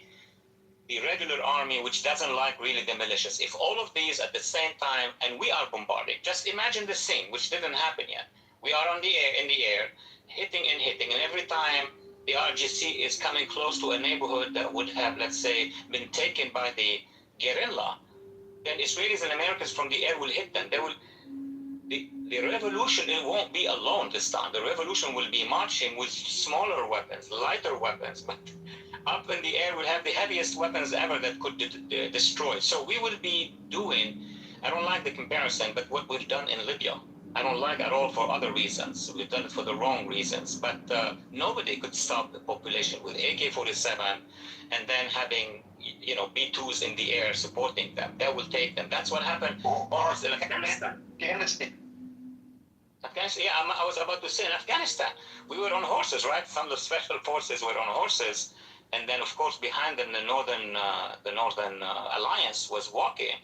regular army, which doesn't like really the militias. If all of these at the same time, and we are bombarding, just imagine the scene, which didn't happen yet. We are in the air, hitting, and every time the RGC is coming close to a neighborhood that would have, let's say, been taken by the guerrilla, then Israelis and Americans from the air will hit them. The revolution, it won't be alone this time. The revolution will be marching with smaller weapons, lighter weapons, but up in the air will have the heaviest weapons ever that could destroy. So we will be doing, I don't like the comparison, but what we've done in Libya, I don't like at all for other reasons. We've done it for the wrong reasons. But nobody could stop the population with AK-47 and then having, you know, B-2s in the air supporting them. They will take them. That's what happened. Almost in Afghanistan. Afghanistan, yeah, I was about to say in Afghanistan, we were on horses, right? Some of the special forces were on horses, and then of course behind them the Northern Alliance was walking,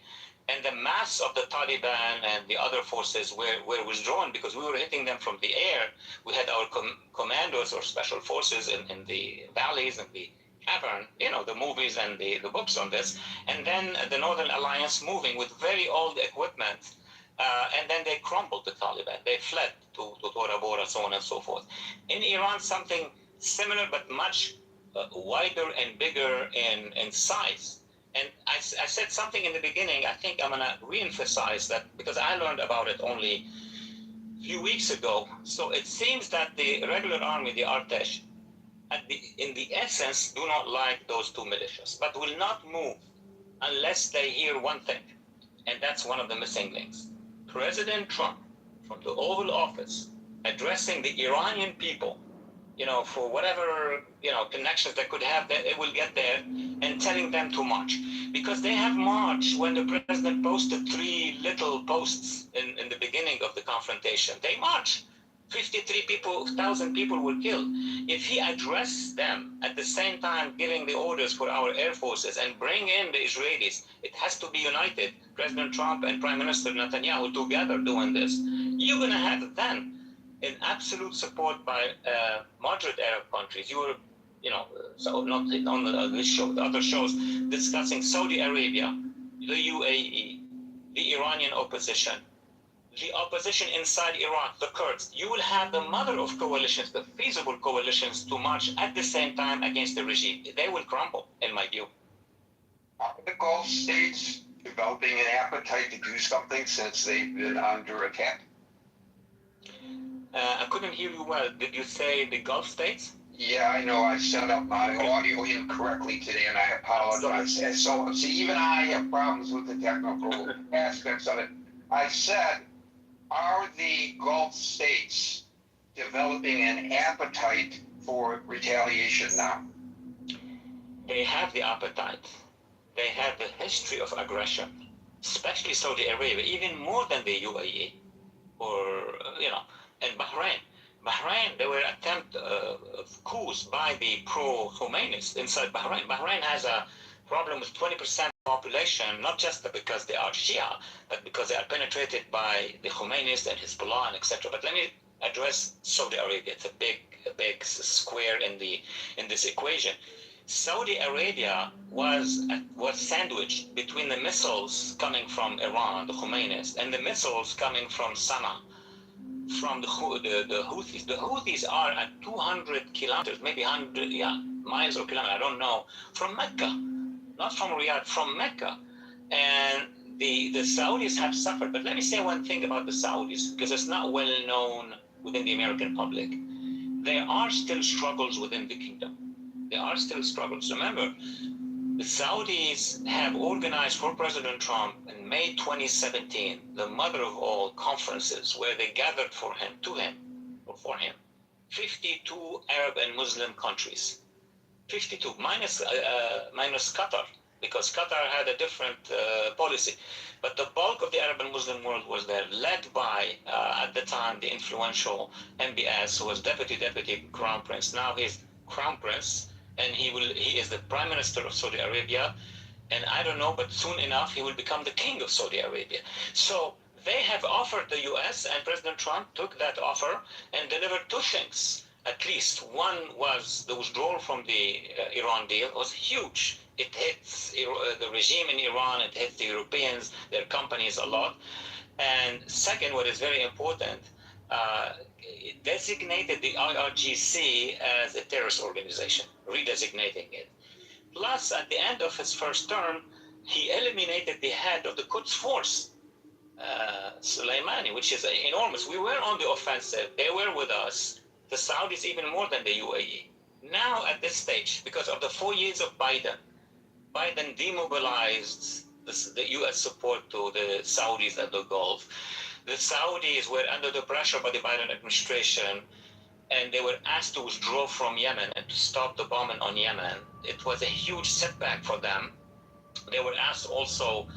and the mass of the Taliban and the other forces were withdrawn because we were hitting them from the air. We had our commandos or special forces in the valleys and the cavern, you know, the movies and the books on this, and then the Northern Alliance moving with very old equipment. And then they crumbled, the Taliban. They fled to Tora Bora, so on and so forth. In Iran, something similar but much wider and bigger in size. And I said something in the beginning. I think I'm going to re-emphasize that because I learned about it only a few weeks ago. So it seems that the regular army, the Artesh, in the essence, do not like those two militias, but will not move unless they hear one thing. And that's one of the missing links. President Trump, from the Oval Office, addressing the Iranian people, you know, for whatever, you know, connections they could have, it will get there, and telling them to march. Because they have marched when the president posted 3 little posts in the beginning of the confrontation. They marched. 53,000 people were killed. If he addressed them at the same time giving the orders for our air forces and bring in the Israelis, it has to be united. President Trump and Prime Minister Netanyahu together doing this. You're going to have then in absolute support by moderate Arab countries. You were, you know, so not on this show, the other shows, discussing Saudi Arabia, the UAE, the Iranian opposition, the opposition inside Iraq, the Kurds. You will have the mother of coalitions, the feasible coalitions, to march at the same time against the regime. They will crumble, in my view. Are the Gulf states developing an appetite to do something since they've been under attack? I couldn't hear you well. Did you say the Gulf states? Yeah, I know I set up my audio incorrectly today, and I apologize. And so, see, even I have problems with the technical aspects of it. I said, are the Gulf states developing an appetite for retaliation now? They have the appetite. They have the history of aggression, especially Saudi Arabia, even more than the UAE or, you know, and Bahrain. Bahrain, there were attempts of coups by the pro-Khomeinists inside Bahrain. Bahrain has a problem with 20% population, not just because they are Shia, but because they are penetrated by the Khomeinists and Hezbollah and etc. But let me address Saudi Arabia. It's a big square in this equation. Saudi Arabia was sandwiched between the missiles coming from Iran, the Khomeinists, and the missiles coming from Sana'a, from the Houthis. The Houthis are at 200 kilometers, maybe 100 miles or kilometers, I don't know, from Mecca. Not from Riyadh, from Mecca. And the Saudis have suffered. But let me say one thing about the Saudis, because it's not well known within the American public. There are still struggles within the kingdom. There are still struggles. Remember, the Saudis have organized for President Trump in May 2017, the mother of all conferences, where they gathered for him, 52 Arab and Muslim countries. 52, minus Qatar, because Qatar had a different policy. But the bulk of the Arab and Muslim world was there, led by, at the time, the influential MBS, who was Deputy Crown Prince. Now he's Crown Prince, and he is the Prime Minister of Saudi Arabia. And I don't know, but soon enough, he will become the King of Saudi Arabia. So they have offered the US, and President Trump took that offer and delivered 2 things. At least one was the withdrawal from the Iran deal. It was huge. It hits the regime in Iran, it hits the Europeans, their companies a lot. And second, what is very important, it designated the IRGC as a terrorist organization, redesignating it. Plus, at the end of his first term, he eliminated the head of the Quds Force, Soleimani, which is enormous. We were on the offensive. They were with us. The Saudis even more than the UAE. Now at this stage, because of the 4 years of Biden demobilized the US support to the Saudis at the Gulf. the Saudis were under the pressure by the Biden administration, and they were asked to withdraw from Yemen and to stop the bombing on Yemen. It was a huge setback for them. They were asked also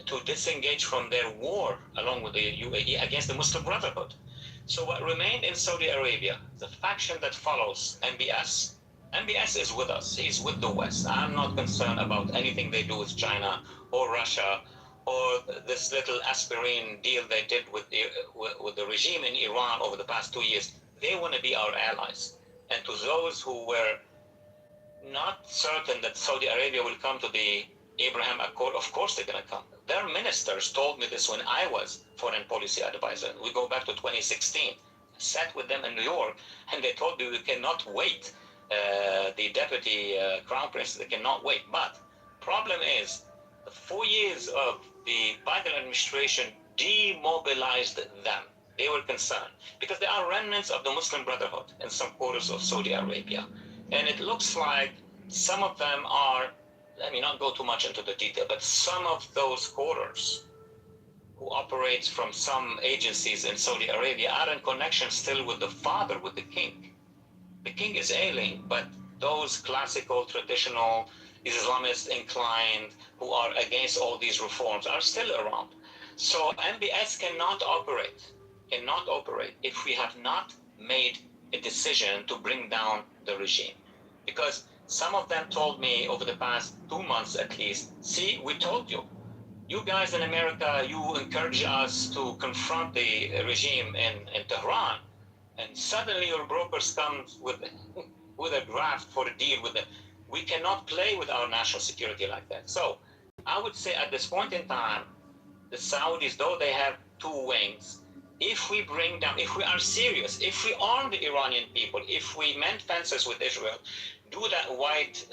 to disengage from their war along with the UAE against the Muslim Brotherhood. So what remained in Saudi Arabia, the faction that follows MBS. MBS is with us. He's with the West. I'm not concerned about anything they do with China or Russia or this little aspirin deal they did with the regime in Iran over the past 2 years. They want to be our allies. And to those who were not certain that Saudi Arabia will come to the Abraham Accord, of course they're going to come. Their ministers told me this when I was foreign policy advisor. We go back to 2016. I sat with them in New York, and they told me we cannot wait. The deputy crown prince, they cannot wait. But problem is, the 4 years of the Biden administration demobilized them. They were concerned because there are remnants of the Muslim Brotherhood in some quarters of Saudi Arabia. And it looks like some of them are, let me not go too much into the detail, but some of those quarters who operates from some agencies in Saudi Arabia are in connection still with the father, with the king. The king is ailing, but those classical, traditional, Islamist inclined who are against all these reforms are still around. So MBS cannot operate if we have not made a decision to bring down the regime. Because some of them told me over the past 2 months at least, see, we told you. You guys in America, you encourage us to confront the regime in Tehran, and suddenly your brokers come with a draft for a deal with them. We cannot play with our national security like that. So I would say at this point in time, the Saudis, though they have two wings, if we bring down, if we are serious, if we arm the Iranian people, if we mend fences with Israel, do that white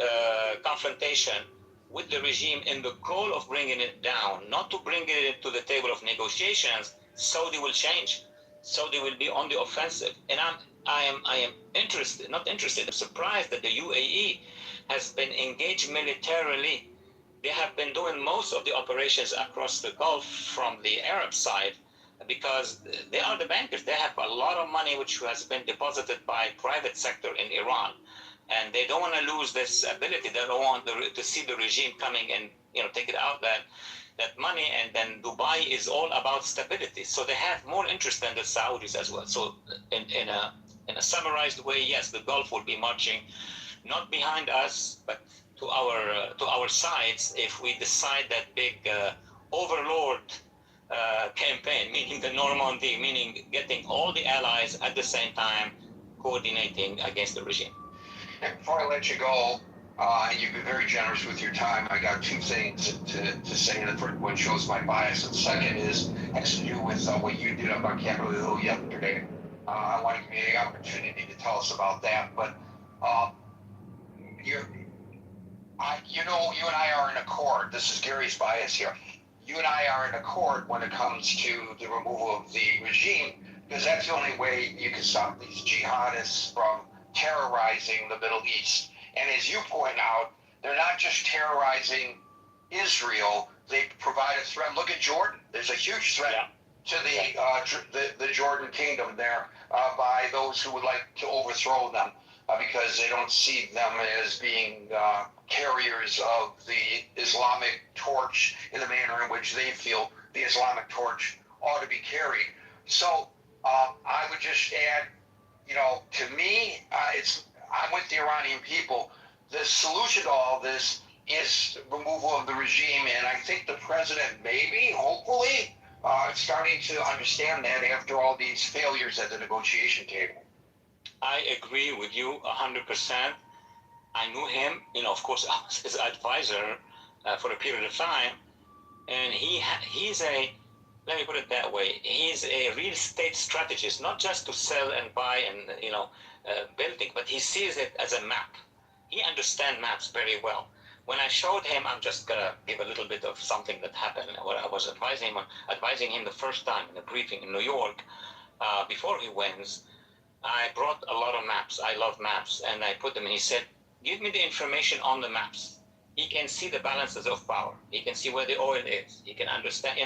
confrontation with the regime in the goal of bringing it down, not to bring it to the table of negotiations, Saudi will change. Saudi will be on the offensive. And I am interested, not interested, I'm surprised that the UAE has been engaged militarily. They have been doing most of the operations across the Gulf from the Arab side because they are the bankers. They have a lot of money which has been deposited by private sector in Iran. And they don't want to lose this ability. They don't want to see the regime coming and take it out that money. And then Dubai is all about stability. So they have more interest than the Saudis as well. So in a summarized way, yes, the Gulf will be marching not behind us, but to our sides if we decide that big overlord campaign, meaning the Normandy, meaning getting all the allies at the same time coordinating against the regime. And before I let you go, and you've been very generous with your time, I got two things to say. The first one shows my bias, and the second has to do with what you did up on Capitol Hill yesterday. I want to give you the opportunity to tell us about that. But you and I are in accord. This is Gary's bias here. You and I are in accord when it comes to the removal of the regime, because that's the only way you can stop these jihadists from terrorizing the Middle East. And as you point out, they're not just terrorizing Israel, they provide a threat. Look at Jordan. There's a huge threat to the Jordan kingdom there by those who would like to overthrow them because they don't see them as being carriers of the Islamic torch in the manner in which they feel the Islamic torch ought to be carried. So I would just add, to me, I'm with the Iranian people. The solution to all this is removal of the regime, and I think the president maybe, hopefully, starting to understand that after all these failures at the negotiation table. I agree with you 100%. I knew him, of course, I was his advisor for a period of time, and he's a, let me put it that way, he's a real estate strategist, not just to sell and buy and, building, but he sees it as a map. He understands maps very well. When I showed him, I'm just going to give a little bit of something that happened, what I was advising him the first time in a briefing in New York, before he wins, I brought a lot of maps. I love maps, and I put them, and he said, give me the information on the maps. He can see the balances of power. He can see where the oil is. He can understand,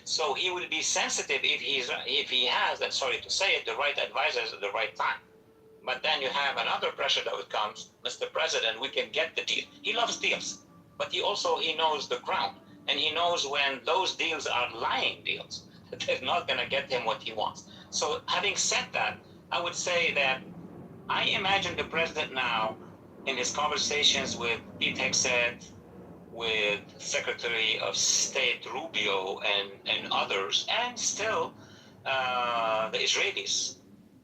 So he will be sensitive if he has, and sorry to say it, the right advisors at the right time. But then you have another pressure that comes, Mr. President, we can get the deal. He loves deals, but he knows the ground, and he knows when those deals are lying deals, that they're not going to get him what he wants. So having said that, I would say that I imagine the president now, in his conversations with Pete Hegseth, with Secretary of State Rubio and others, and still the Israelis,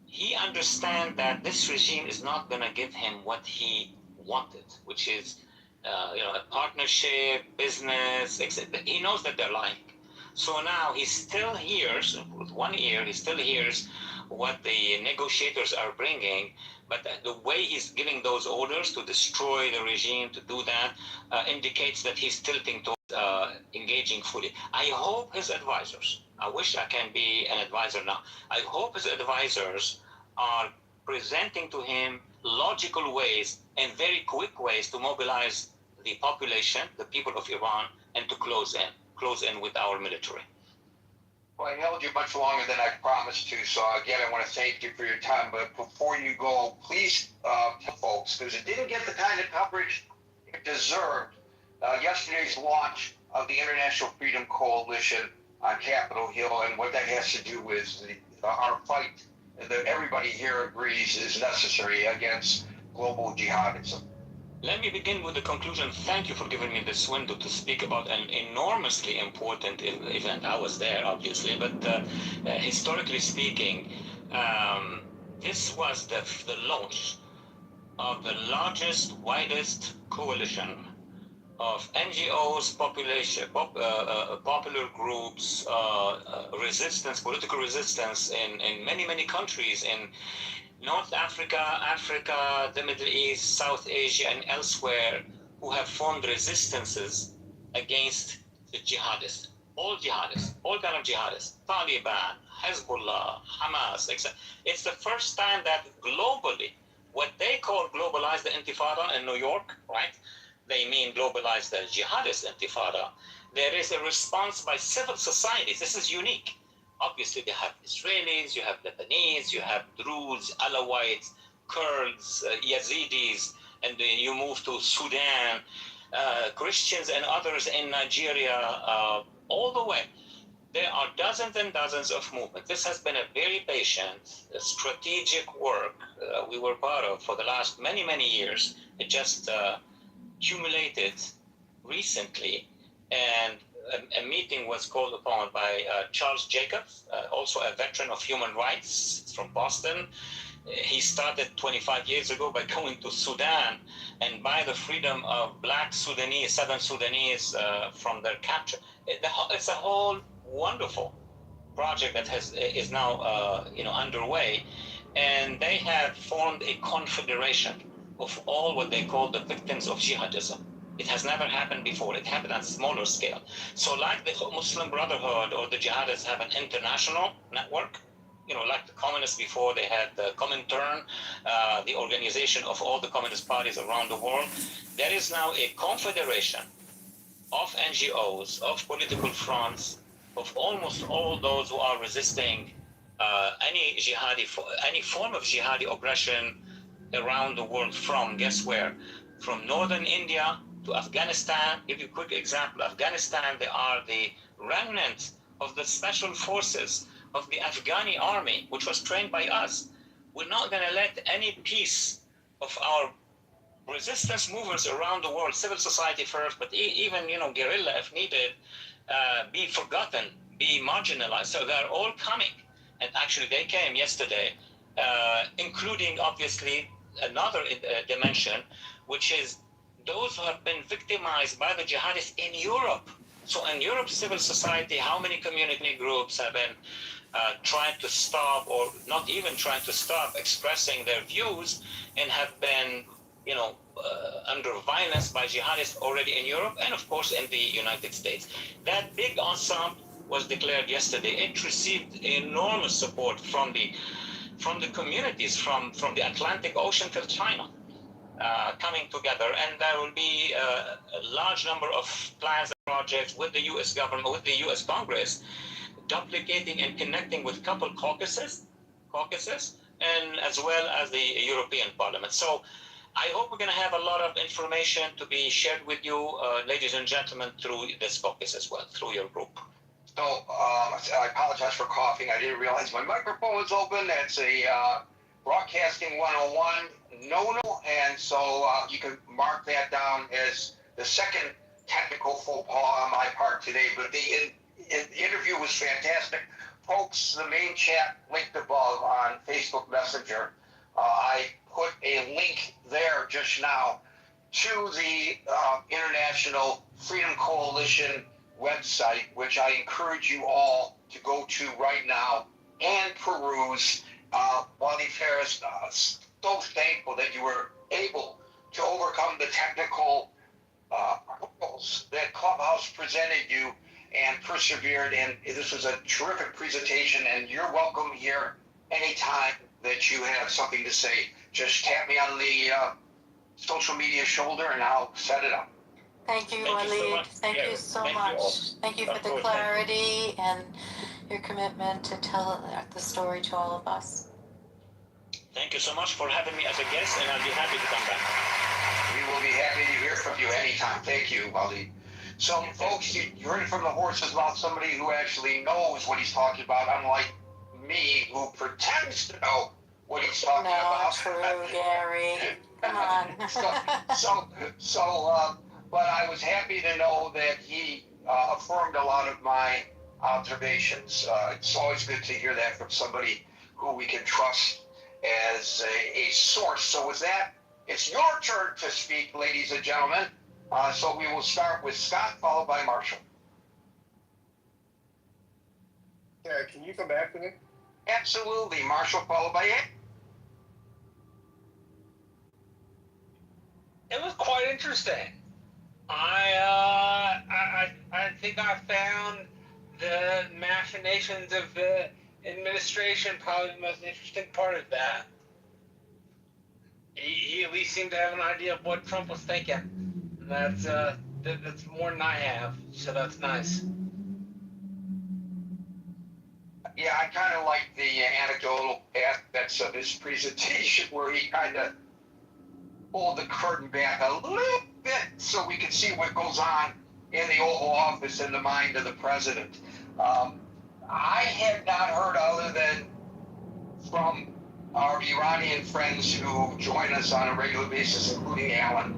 he understands that this regime is not going to give him what he wanted, which is a partnership, business, etc. He knows that they're lying. So now he still hears, with one ear, he still hears what the negotiators are bringing, but the way he's giving those orders to destroy the regime, to do that, indicates that he's tilting towards engaging fully. I hope his advisors, I wish I can be an advisor now, I hope his advisors are presenting to him logical ways and very quick ways to mobilize the population, the people of Iran, and to close in with our military. Well, I held you much longer than I promised to, so again, I want to thank you for your time. But before you go, please tell folks, because it didn't get the kind of coverage it deserved, yesterday's launch of the International Freedom Coalition on Capitol Hill and what that has to do with our fight that everybody here agrees is necessary against global jihadism. Let me begin with the conclusion. Thank you for giving me this window to speak about an enormously important event. I was there, obviously, but historically speaking, this was the launch of the largest, widest coalition of NGOs, popular groups, resistance, political resistance in many, many countries in North Africa, Africa, the Middle East, South Asia, and elsewhere, who have formed resistances against the jihadists. All jihadists, all kind of jihadists, Taliban, Hezbollah, Hamas, etc. It's the first time that globally, what they call globalize the intifada in New York, right? They mean globalize the jihadist intifada. There is a response by civil societies. This is unique. Obviously, they have Israelis, you have Lebanese, you have Druze, Alawites, Kurds, Yazidis, and then you move to Sudan, Christians and others in Nigeria, all the way. There are dozens and dozens of movements. This has been a very patient, strategic work we were part of for the last many, many years. It just accumulated recently, and a meeting was called upon by Charles Jacobs, also a veteran of human rights from Boston. He started 25 years ago by going to Sudan and buy the freedom of black Sudanese, Southern Sudanese from their capture. It's a whole wonderful project that is now underway, and they have formed a confederation of all what they call the victims of jihadism. It has never happened before. It happened on a smaller scale. So like the Muslim Brotherhood or the jihadists have an international network, like the communists before, they had the Comintern, the organization of all the communist parties around the world. There is now a confederation of NGOs, of political fronts, of almost all those who are resisting any form of jihadi oppression around the world from, guess where? From northern India to Afghanistan. Give you a quick example. Afghanistan, they are the remnant of the special forces of the Afghani army, which was trained by us. We're not going to let any piece of our resistance movements around the world, civil society first, but even guerrilla if needed, be forgotten, be marginalized. So they're all coming, and actually they came yesterday, including obviously another dimension, which is those who have been victimized by the jihadists in Europe. So in Europe, civil society, how many community groups have been trying to stop, or not even trying to stop, expressing their views, and have been under violence by jihadists already in Europe, and of course in the United States. That big ensemble was declared yesterday. It received enormous support from the communities from the Atlantic Ocean till China. coming together, and there will be a large number of plans and projects with the U.S. government, with the U.S. Congress, duplicating and connecting with couple caucuses, and as well as the European Parliament. So I hope we're going to have a lot of information to be shared with you, ladies and gentlemen, through this caucus as well, through your group. So I apologize for coughing. I didn't realize my microphone was open. That's a Broadcasting 101 no-no, and so you can mark that down as the second technical faux pas on my part today. But the interview was fantastic. Folks, the main chat linked above on Facebook Messenger, I put a link there just now to the International Freedom Coalition website, which I encourage you all to go to right now and peruse. Wally Ferris, so thankful that you were able to overcome the technical hurdles that Clubhouse presented you and persevered. And this was a terrific presentation, and you're welcome here anytime that you have something to say. Just tap me on the social media shoulder, and I'll set it up. Thank you, Waleed. Thank you so much. Thank you for the clarity and your commitment to tell the story to all of us. Thank you so much for having me as a guest, and I'll be happy to come back. We will be happy to hear from you anytime. Thank you, Waleed. So, folks, you heard it from the horse's mouth, somebody who actually knows what he's talking about, unlike me, who pretends to know what he's talking about. Not true, Gary. Come on. But I was happy to know that he affirmed a lot of my observations. It's always good to hear that from somebody who we can trust as a source. So with that, it's your turn to speak, ladies and gentlemen. So we will start with Scott, followed by Marshall. Yeah, can you come back to me? Absolutely. Marshall, followed by Ed. It was quite interesting. I think I found the machinations of the administration probably the most interesting part of that. He at least seemed to have an idea of what Trump was thinking. And that's more than I have, so that's nice. Yeah, I kind of like the anecdotal aspects of his presentation where he kind of pulled the curtain back a little bit so we could see what goes on in the Oval Office in the mind of the president. I had not heard, other than from our Iranian friends who join us on a regular basis, including Alan,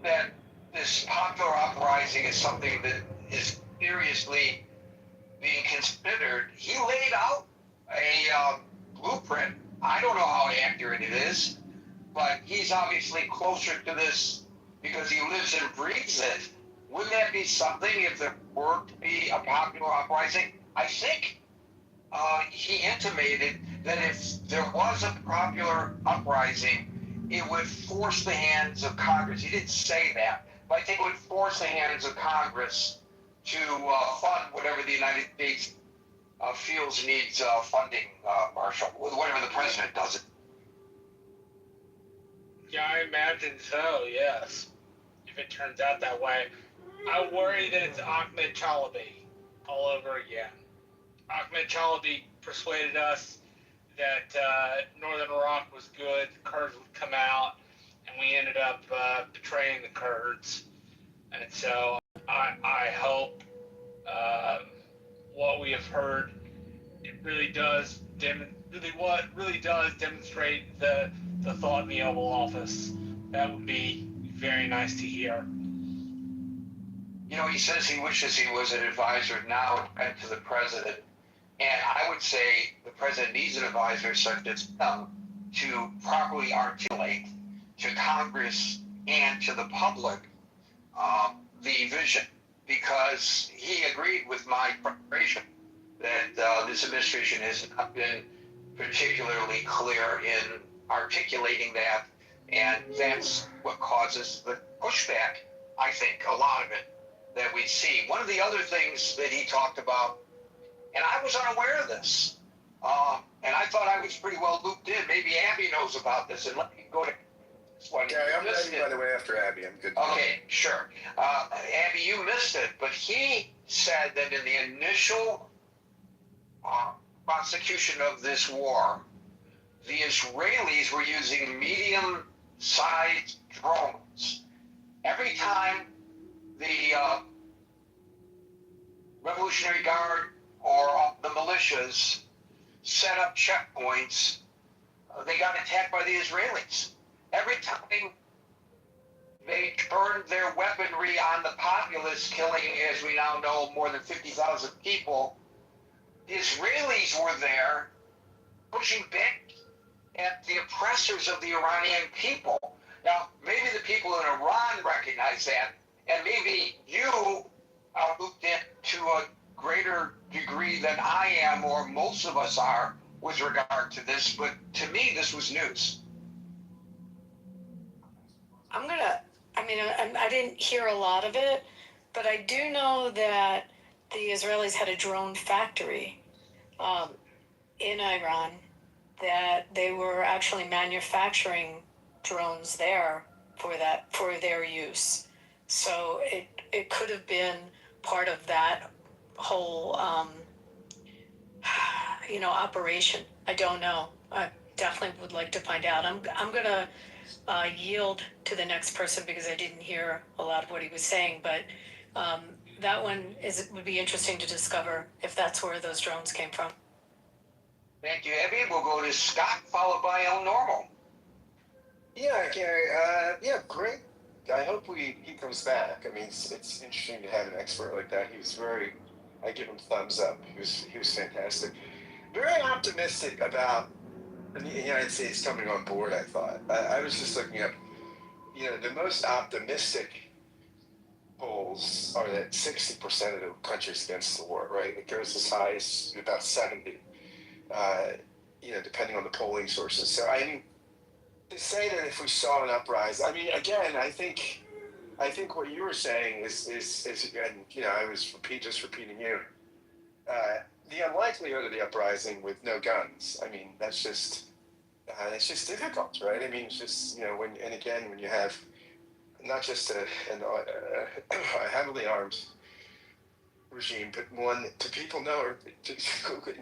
that this popular uprising is something that is seriously being considered. He laid out a blueprint. I don't know how accurate it is, but he's obviously closer to this because he lives and breathes it. Wouldn't that be something if there were to be a popular uprising? I think he intimated that if there was a popular uprising, it would force the hands of Congress. He didn't say that, but I think it would force the hands of Congress to fund whatever the United States feels needs funding, Marshall, whatever the president does it. Yeah, I imagine so, yes. If it turns out that way. I worry that it's Ahmed Chalabi all over again. Ahmed Chalabi persuaded us that Northern Iraq was good, the Kurds would come out, and we ended up betraying the Kurds. And so I hope what we have heard, it really does demonstrate the thought in the Oval Office. That would be very nice to hear. You know, he says he wishes he was an advisor now and to the president. And I would say the president needs an advisor such as him to properly articulate to Congress and to the public the vision, because he agreed with my preparation that this administration has not been particularly clear in articulating that, and that's what causes the pushback, I think, a lot of it that we see. One of the other things that he talked about, and I was unaware of this, and I thought I was pretty well looped in. Maybe Abby knows about this, and let me go to one. Gary, I'm missed ready, by the way, after Abby. I'm good. Okay, sure. Abby, you missed it, but he said that in the initial prosecution of this war, the Israelis were using medium-sized drones. Every time the Revolutionary Guard or the militias set up checkpoints, they got attacked by the Israelis. Every time they turned their weaponry on the populace, killing, as we now know, more than 50,000 people, the Israelis were there pushing back at the oppressors of the Iranian people. Now, maybe the people in Iran recognize that, and maybe you are looked at to a greater degree than I am, or most of us are, with regard to this, but to me, this was news. I didn't hear a lot of it, but I do know that the Israelis had a drone factory in Iran, that they were actually manufacturing drones there for their use. So it could have been part of that whole operation. I don't know. I definitely would like to find out. I'm gonna yield to the next person because I didn't hear a lot of what he was saying, but that one would be interesting to discover if that's where those drones came from. Thank you, Abby. We'll go to Scott, followed by El Normo. Yeah, Gary. Yeah, great. I hope he comes back. I mean, it's interesting to have an expert like that. He was I give him thumbs up. He was fantastic. Very optimistic about the United States coming on board, I thought. I was just looking up, the most optimistic polls are that 60% of the country's against the war, right? It goes as high as about 70, depending on the polling sources. So, I mean, to say that if we saw an uprising, I mean, again, I think what you were saying is and, I was just repeating you, the unlikelihood of the uprising with no guns. I mean, that's just difficult, right? I mean, it's just, when you have not just a heavily armed regime, but one that people know are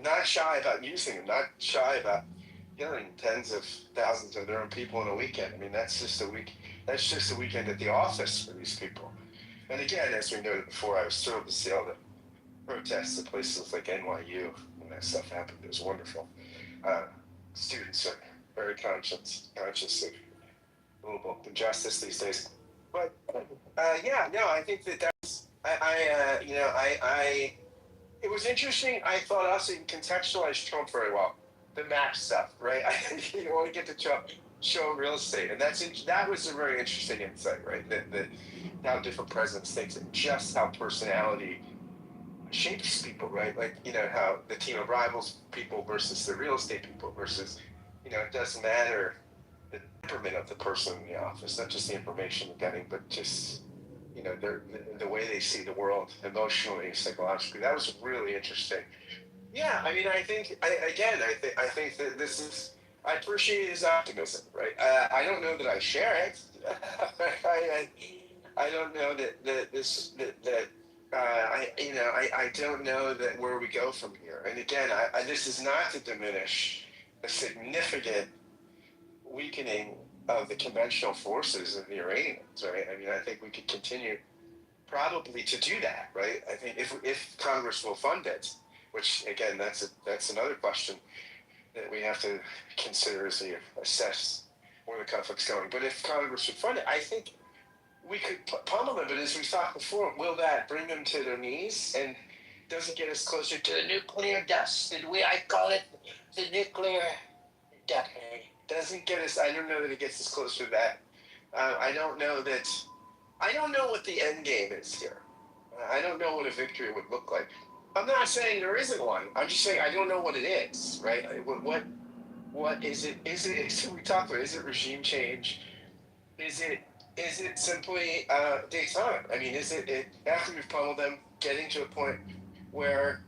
not shy about using them, not shy about killing tens of thousands of their own people in a weekend. I mean, that's just a weekend at the office for these people. And again, as we noted before, I was thrilled to see all the protests at places like NYU when that stuff happened. It was wonderful. Students are very conscious of global injustice these days. But I think that's it was interesting. I thought also you contextualized Trump very well. The map stuff, right? You want to get to Trump, show real estate, and that was a very interesting insight, right? That how different presidents think, and just how personality shapes people, right? Like, how the team of rivals people versus the real estate people versus, it doesn't matter the temperament of the person in the office, not just the information they're getting, but just, the way they see the world emotionally, psychologically. That was really interesting. Yeah, I mean, I think that this is, I appreciate his optimism, right? I don't know that I share it. I don't know I don't know that where we go from here. And again, this is not to diminish a significant weakening of the conventional forces of the Iranians, right? I mean, I think we could continue probably to do that, right? I think if Congress will fund it, which again, that's another question that we have to consider as we assess where the conflict's going. But if Congress would fund it, I think we could pummel them. But as we thought before, will that bring them to their knees and doesn't get us closer to the nuclear dust? I call it the nuclear decade. Doesn't get us. I don't know that it gets us closer to that. I don't know what the end game is here. I don't know what a victory would look like. I'm not saying there isn't one. I'm just saying I don't know what it is, right? What is it? Is it we talked about? Is it regime change? Is it simply détente? I mean, is it after we've pummeled them, getting to a point where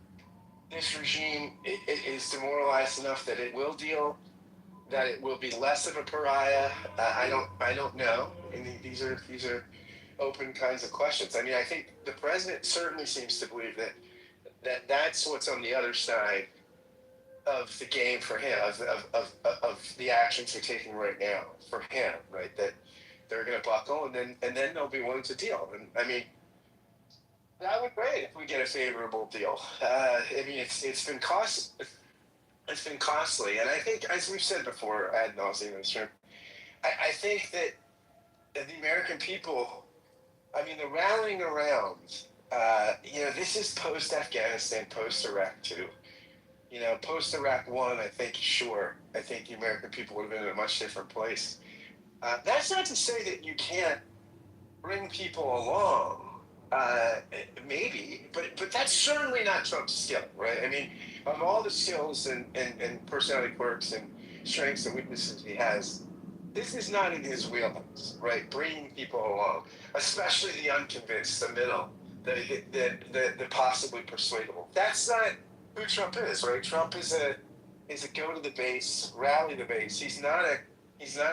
this regime is demoralized enough that it will deal that it will be less of a pariah. I don't know. And these are open kinds of questions. I mean, I think the president certainly seems to believe that's what's on the other side of the game for him, of the actions they're taking right now for him, right? That they're going to buckle, and then they'll be willing to deal. And I mean, that would be great if we get a favorable deal. I mean, it's been costly, and I think, as we've said before ad nauseum in this room, I think that the American people, I mean, the rallying around, this is post-Afghanistan, post-Iraq too. Post-Iraq 1, I think the American people would have been in a much different place. That's not to say that you can't bring people along, maybe, but that's certainly not Trump's skill, right? I mean, of all the skills and personality quirks and strengths and weaknesses he has, this is not in his wheelhouse, right? Bringing people along, especially the unconvinced, the middle, the possibly persuadable. That's not who Trump is, right? Trump is a go to the base, rally the base. He's not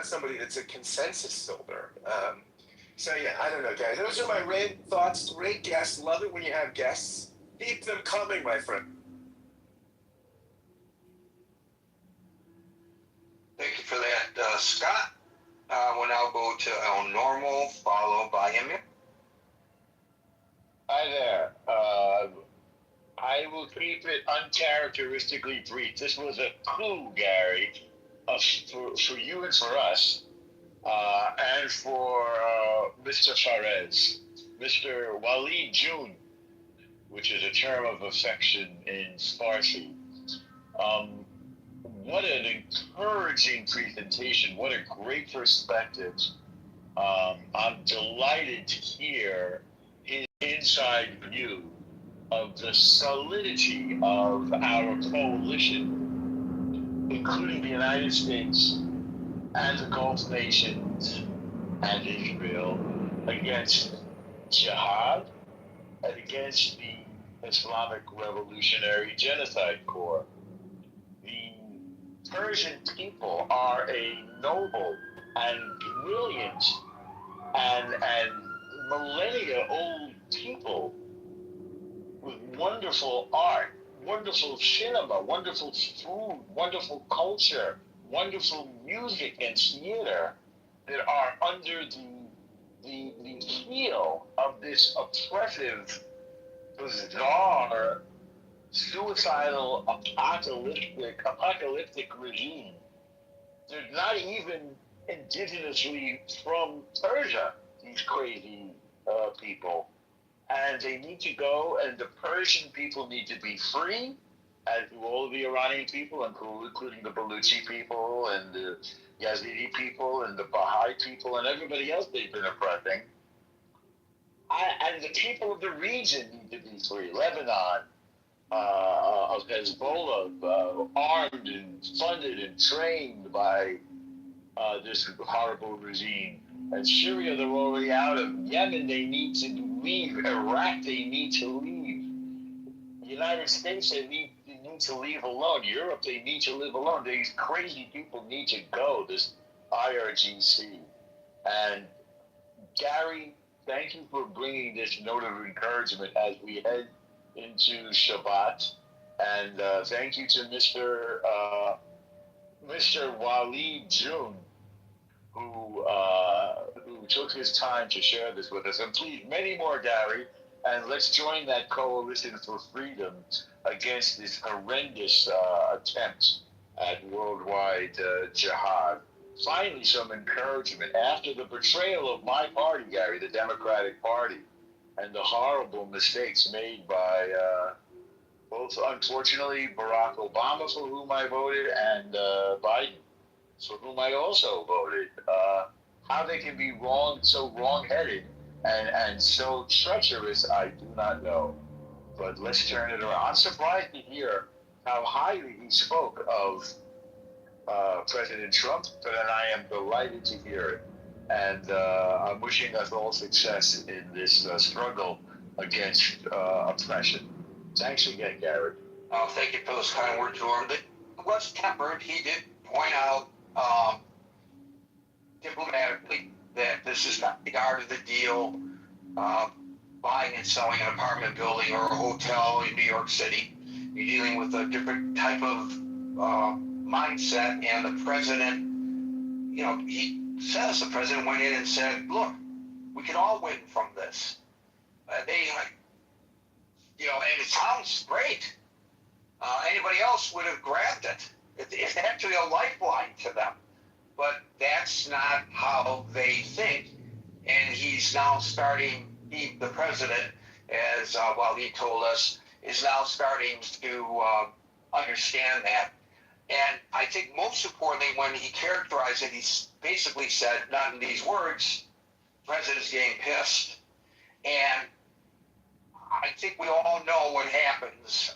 somebody that's a consensus builder. So yeah, I don't know, guys. Those are my thoughts. Great guests. Love it when you have guests. Keep them coming, my friend. Thank you for that, Scott. We'll now go to El Normal, followed by Emil. Hi there. I will keep it uncharacteristically brief. This was a coup, Gary, for you and for us, and for Mr. Fares, Mr. Walid June, which is a term of affection in Farsi. What an encouraging presentation. What a great perspective. I'm delighted to hear his inside view of the solidity of our coalition, including the United States and the Gulf nations and Israel, against jihad and against the Islamic Revolutionary Genocide Corps. The Persian people are a noble and brilliant and millennia-old people with wonderful art, wonderful cinema, wonderful food, wonderful culture, wonderful music and theater that are under the heel of this oppressive, bizarre, suicidal, apocalyptic regime. They're not even indigenously from Persia, these crazy people. And they need to go, and the Persian people need to be free, as do all of the Iranian people, including the Baluchi people, and the Yazidi people, and the Baha'i people, and everybody else they've been oppressing. And the people of the region need to be free. Lebanon, of Hezbollah, armed and funded and trained by this horrible regime. And Syria, they're already out of. Yemen, they need to leave. Iraq, they need to leave. The United States, they need to leave alone. Europe, they need to live alone. These crazy people need to go, this IRGC. And Gary, thank you for bringing this note of encouragement as we head into Shabbat. And thank you to Mr. Walid June, who took his time to share this with us. And please, many more, Gary, and let's join that coalition for freedom against this horrendous attempt at worldwide jihad. Finally, some encouragement. After the betrayal of my party, Gary, the Democratic Party, and the horrible mistakes made by both, unfortunately, Barack Obama, for whom I voted, and Biden, for whom I also voted. How they can be so wrong-headed and so treacherous, I do not know. But let's turn it around. I'm surprised to hear how highly he spoke of President Trump, but I am delighted to hear it. And I'm wishing us all success in this struggle against oppression. Thanks again, Garrett. Thank you for those kind words, Norm. It was tempered. He did point out diplomatically that this is not the art of the deal, buying and selling an apartment building or a hotel in New York City. You're dealing with a different type of mindset, and the president, the president went in and said, look, we can all win from this. And it sounds great. Anybody else would have grabbed it. It's actually a lifeline to them. But that's not how they think. And he's now starting, the president, as Waleed told us, is now starting to understand that. And I think most importantly, when he characterized it, he basically said, not in these words, the president's getting pissed. And I think we all know what happens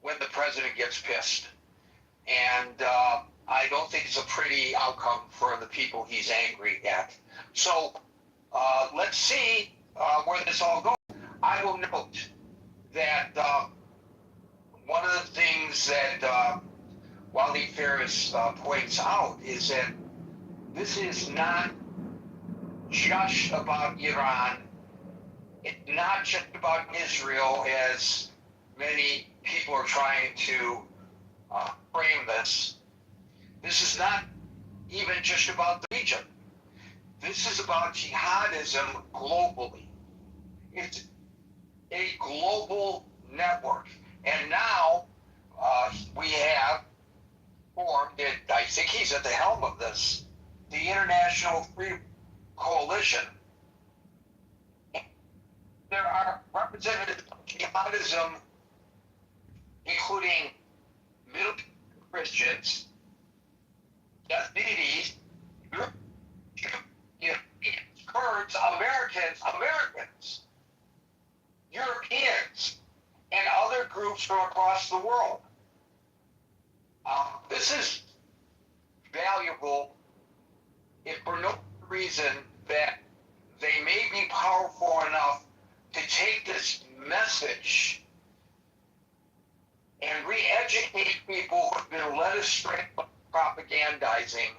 when the president gets pissed. And I don't think it's a pretty outcome for the people he's angry at. So let's see where this all goes. I will note that one of the things that Waleed Ferris points out is that this is not just about Iran. It's not just about Israel, as many people are trying to frame this. This is not even just about the region. This is about jihadism globally. It's a global network. And now we have formed, I think he's at the helm of this, the International Freedom Coalition. There are representatives of jihadism, including Middle Christians, Yazidis, Kurds, Americans, Europeans, and other groups from across the world. This is valuable if for no reason that they may be powerful enough to take this message and re-educate people who have been led astray by propagandizing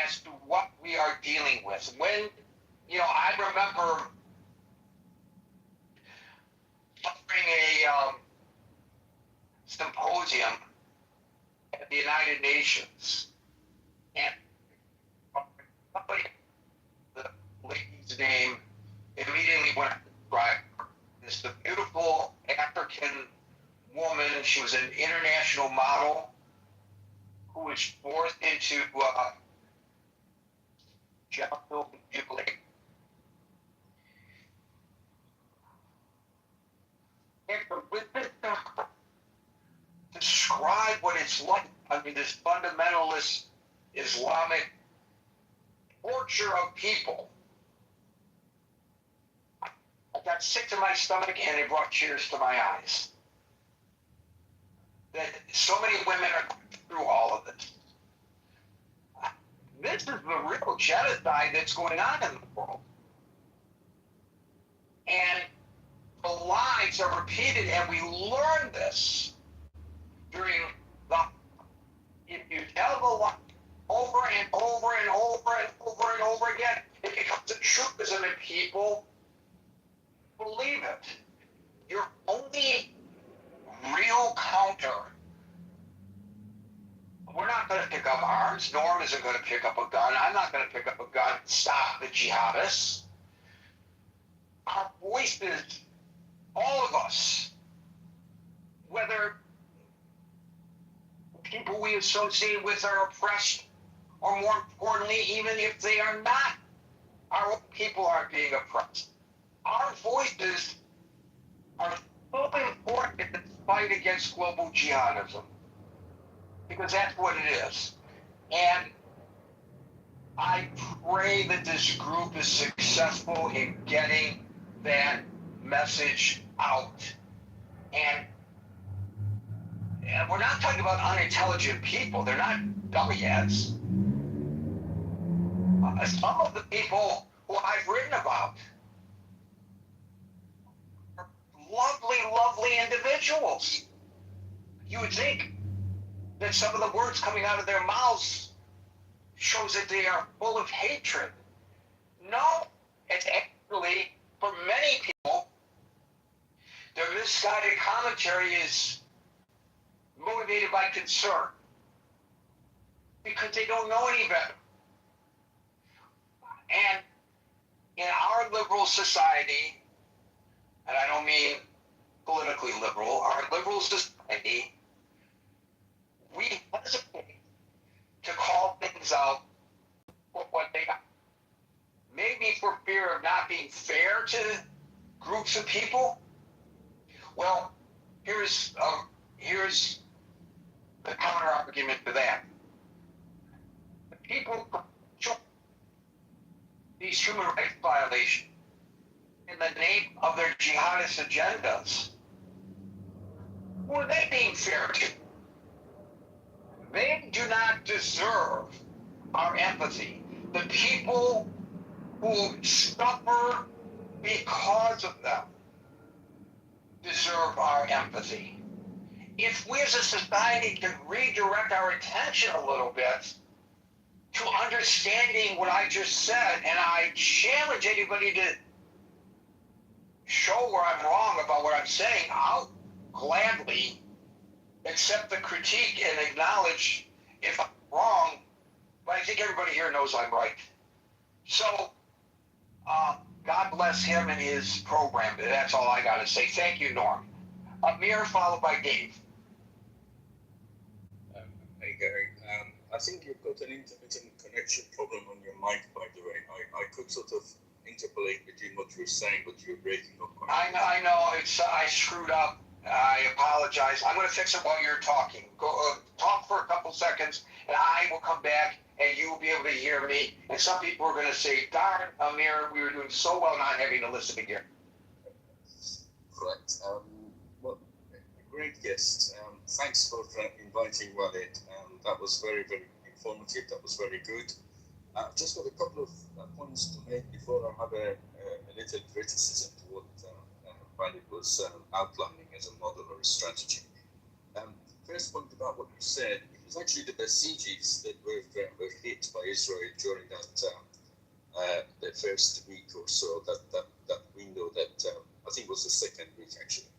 as to what we are dealing with. When, I remember offering a symposium at the United Nations, and the lady's name immediately went right. This the beautiful African woman. She was an international model who was forced into Jubilee. And with this, describe what it's like. I mean, this fundamentalist Islamic torture of people. I got sick to my stomach, and it brought tears to my eyes. That so many women are going through all of this. This is the real genocide that's going on in the world. And the lies are repeated, and we learn this during if you tell the lie over and over and over and over and over again, it becomes a truism, and people believe it. Your only real counter. We're not going to pick up arms. Norm isn't going to pick up a gun. I'm not going to pick up a gun and stop the jihadists. Our voices, all of us, whether people we associate with are oppressed, or more importantly, even if they are not, our own people are being oppressed. Our voices are so important in the fight against global jihadism, because that's what it is. And I pray that this group is successful in getting that message out. And we're not talking about unintelligent people. They're not dumbheads. Some of the people who I've written about are lovely, lovely individuals. You would think that some of the words coming out of their mouths shows that they are full of hatred. No, it's actually, for many people, their misguided commentary is motivated by concern because they don't know any better. And in our liberal society, and I don't mean politically liberal, our liberal society, we hesitate to call things out for what they are. Maybe for fear of not being fair to groups of people. Well, here's the counter argument to that. The people these human rights violations in the name of their jihadist agendas, who are they being fair to? They do not deserve our empathy. The people who suffer because of them deserve our empathy. If we as a society can redirect our attention a little bit to understanding what I just said, and I challenge anybody to show where I'm wrong about what I'm saying, I'll gladly accept the critique and acknowledge if I'm wrong, but I think everybody here knows I'm right. So, God bless him and his program. That's all I got to say. Thank you, Norm. Amir, followed by Dave. Hey, Gary. I think you've got an intermittent connection problem on your mic, by the way. I could sort of interpolate between what you're saying, but you're breaking up. I know. I screwed up. I apologize. I'm going to fix it while you're talking. Go talk for a couple seconds, and I will come back, and you will be able to hear me. And some people are going to say, darn, Amir, we were doing so well not having to listen again. Correct. Well, great guest. Thanks for inviting Walid. That was very, very informative. That was very good. Just got a couple of points to make before I have a little criticism to what Walid was outlining as a model or a strategy. First point about what you said, it was actually the Basijis that were hit by Israel during that the first week or so, that window that I think was the second week actually.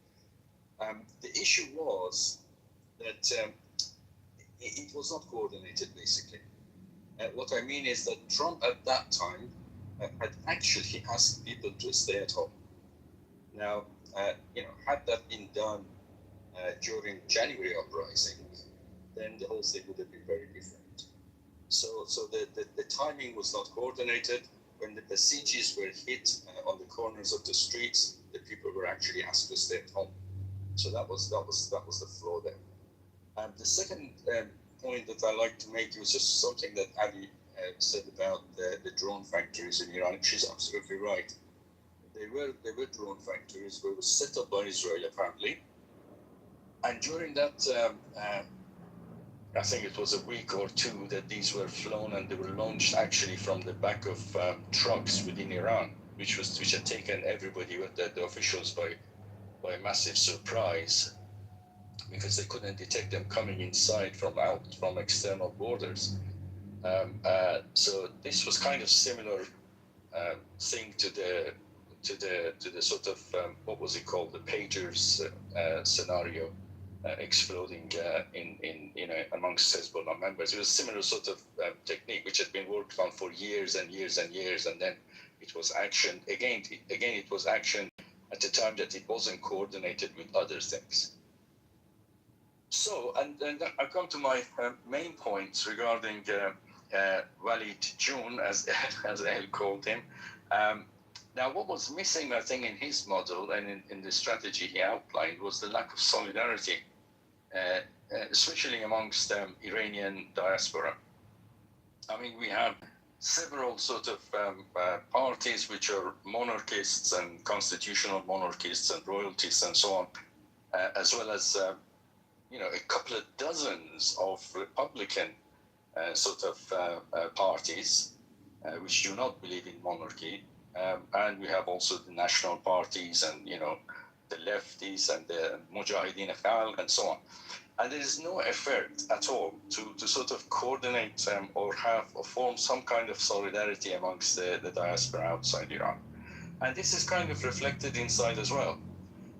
The issue was that it was not coordinated basically. What I mean is that Trump at that time had actually asked people to stay at home. Now, had that been done during January uprising, then the whole thing would have been very different. So the timing was not coordinated. When the Basijis were hit on the corners of the streets, the people were actually asked to stay at home. So that was the flaw there. The second point that I like to make was just something that Ali said about the drone factories in Iran. She's absolutely right. They were drone factories that were set up by Israel apparently. And during that, I think it was a week or two that these were flown, and they were launched actually from the back of trucks within Iran, which had taken everybody, with the officials, by massive surprise, because they couldn't detect them coming inside from external borders. So this was kind of similar thing to the sort of what was it called, the pagers scenario exploding in amongst Hezbollah members. It was a similar sort of technique which had been worked on for years and years and years, and then it was action again. It was action at the time that it wasn't coordinated with other things. So, and then I come to my main points regarding Walid June, as El called him. Now, what was missing, I think, in his model and in the strategy he outlined was the lack of solidarity, especially amongst Iranian diaspora. I mean, we have several sort of parties which are monarchists and constitutional monarchists and royalties and so on, as well as a couple of dozens of Republican sort of parties which do not believe in monarchy, and we have also the national parties and the lefties and the Mujahideen Khalq and so on. And there is no effort at all to sort of coordinate or form some kind of solidarity amongst the diaspora outside Iran. And this is kind of reflected inside as well.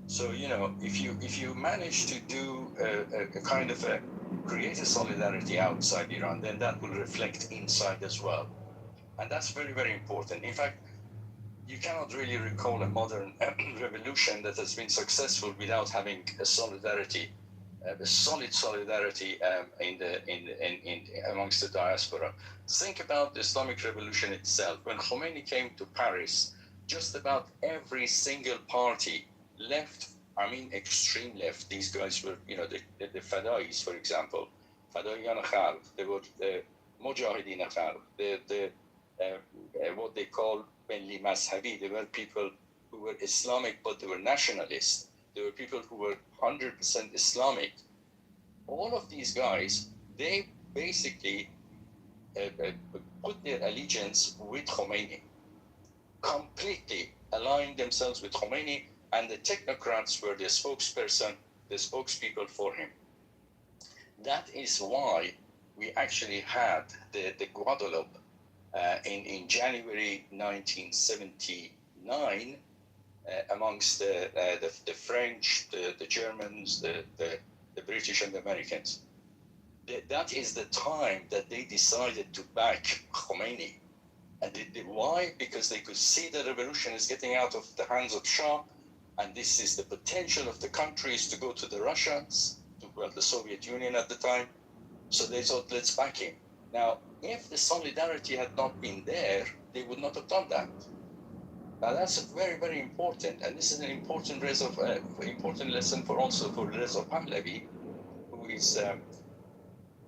So, you know, if you manage to do a kind of create a solidarity outside Iran, then that will reflect inside as well. And that's very, very important. In fact, you cannot really recall a modern revolution that has been successful without having a solidarity, a solid solidarity amongst the diaspora. Think about the Islamic Revolution itself. When Khomeini came to Paris, just about every single party left, I mean extreme left, these guys were, you know, the Fadais, for example, Fadaiyan Khalq, they were the Mujahideen Khalq, what they call Benli Mazhabi, they were people who were Islamic but they were nationalists. They were people who were 100% Islamic. All of these guys, they basically put their allegiance with Khomeini, completely aligned themselves with Khomeini, and the technocrats were the spokesperson, the spokespeople for him. That is why we actually had the Guadeloupe in January 1979 amongst the French, the Germans, the British and the Americans. That is the time that they decided to back Khomeini. And why? Because they could see the revolution is getting out of the hands of Shah, and this is the potential of the countries to go to the Russians, the Soviet Union at the time. So they thought, let's back him. Now, if the solidarity had not been there, they would not have done that. Now that's very, very important, and this is an important important lesson for Reza Pahlavi, who is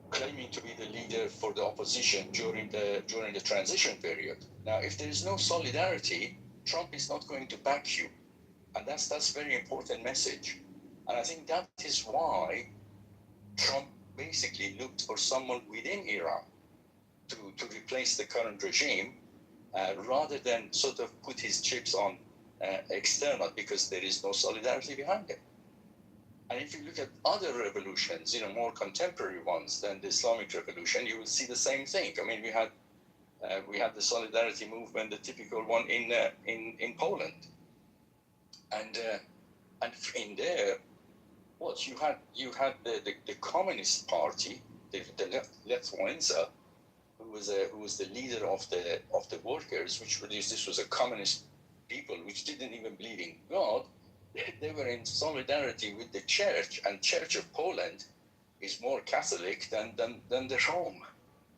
claiming to be the leader for the opposition during the transition period. Now, if there is no solidarity, Trump is not going to back you, and that's very important message. And I think that is why Trump basically looked for someone within Iran to replace the current regime, rather than sort of put his chips on external, because there is no solidarity behind it. And if you look at other revolutions, you know, more contemporary ones than the Islamic Revolution, you will see the same thing. I mean, we had the solidarity movement, the typical one in Poland, and in there, what you had the Communist Party, the Left Wałęsa, who was the leader of the workers, which produced, this was a communist people which didn't even believe in God. They were in solidarity with the church, and Church of Poland is more Catholic than the Rome.